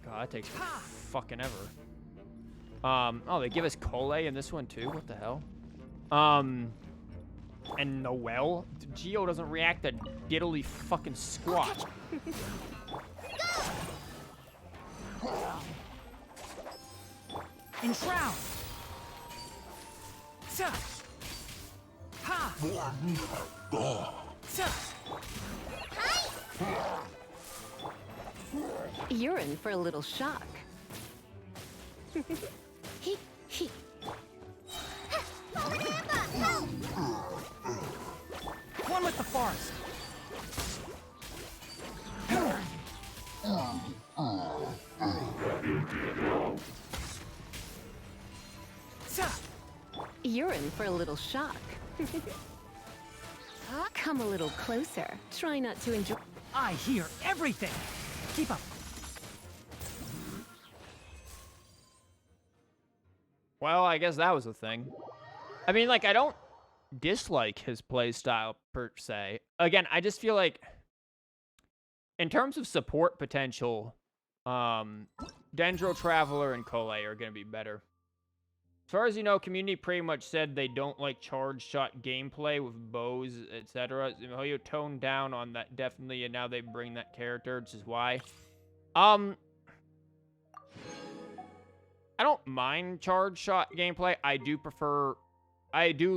God, that takes fucking ever. Oh, they give us collei in this one too? What the hell? And Noel? Geo doesn't react to diddly fucking squat. Enshroud! Sa! Ha! Sa! You're in for a little shock. One with the forest! You're in for a little shock. Come a little closer. Try not to enjoy. I hear everything! Keep up. Well, I guess that was a thing. I mean, like, I don't dislike his playstyle per se. Again, I just feel like, in terms of support potential, Dendro Traveler and collei are going to be better. As far as you know, community pretty much said they don't like charge shot gameplay with bows, etc. Mihoyo toned down on that definitely, and now they bring that character, which is why. I don't mind charge shot gameplay. I do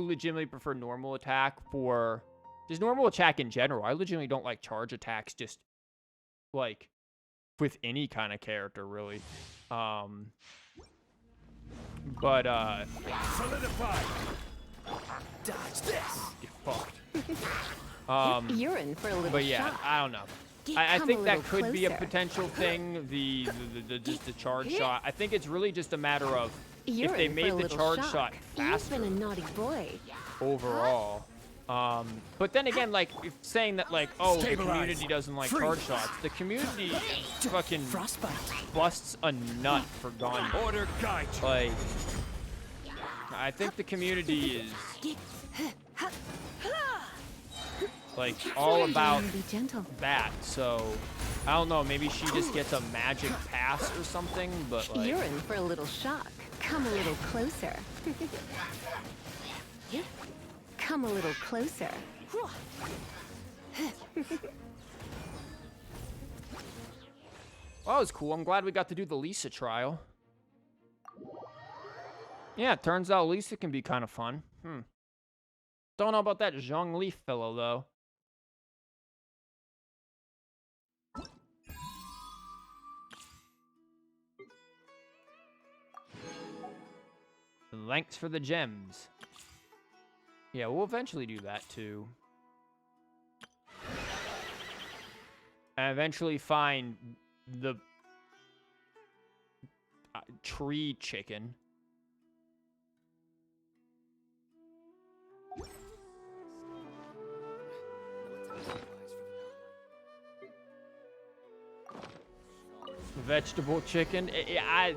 legitimately prefer normal attack for just normal attack in general. I legitimately don't like charge attacks just like with any kind of character really. But solidify. Dodge this. Get fucked. You're in for a little But yeah, shock. I don't know. I think that could be a potential thing. Just the charge shot. I think it's really just a matter of if they made the charge shot faster. You've been a naughty boy. Overall. But then again, like saying that, like, oh, the community doesn't like charge shots. The community fucking busts a nut for Gone. Order guide. Like, I think the community is like all about that. So I don't know. Maybe she just gets a magic pass or something. But like, You're in for a little shock. Come a little closer. Come a little closer. Well, that was cool. I'm glad we got to do the Lisa trial. Yeah, it turns out Lisa can be kind of fun. Don't know about that Zhongli fellow, though. Thanks for the gems. Yeah, we'll eventually do that, too. And eventually find the tree chicken. Vegetable chicken. I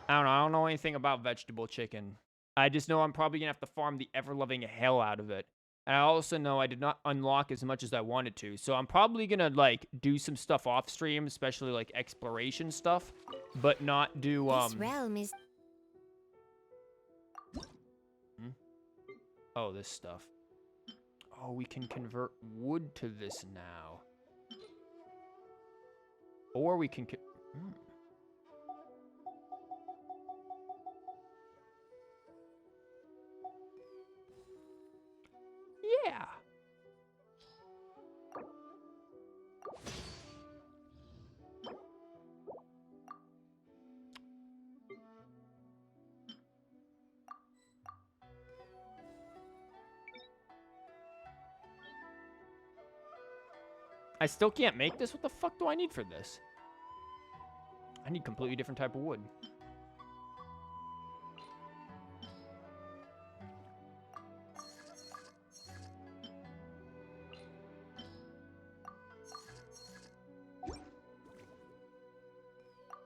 don't know. I don't know anything about vegetable chicken. I just know I'm probably gonna have to farm the ever-loving hell out of it. And I also know I did not unlock as much as I wanted to. So I'm probably gonna, like, do some stuff off stream, especially, like, exploration stuff, but not do, This realm is... Oh, this stuff. Oh, we can convert wood to this now. Or we can... Yeah. I still can't make this? What the fuck do I need for this? I need completely different type of wood.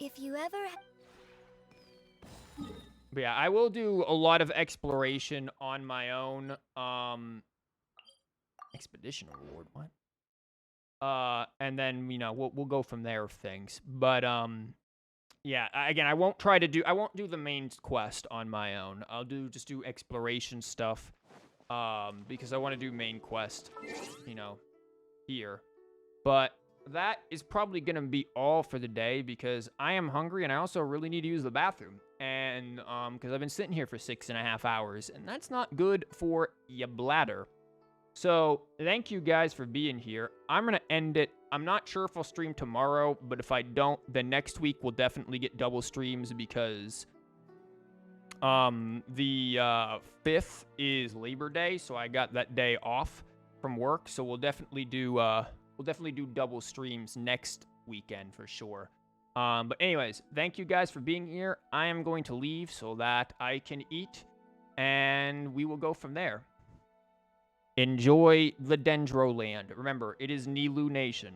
If you ever... But yeah, I will do a lot of exploration on my own. Expedition reward, what? And then, you know, we'll go from there of things. But, yeah, again, I won't do the main quest on my own. I'll just do exploration stuff, because I want to do main quest, you know, here. But that is probably going to be all for the day because I am hungry and I also really need to use the bathroom. And, because I've been sitting here for 6.5 hours and that's not good for your bladder. So, thank you guys for being here. I'm going to end it. I'm not sure if I'll stream tomorrow, but if I don't, then next week we'll definitely get double streams because the 5th is Labor Day, so I got that day off from work. So we'll definitely do double streams next weekend for sure. But anyways, thank you guys for being here. I am going to leave so that I can eat, and we will go from there. Enjoy the Dendroland. Remember, it is Nilou Nation.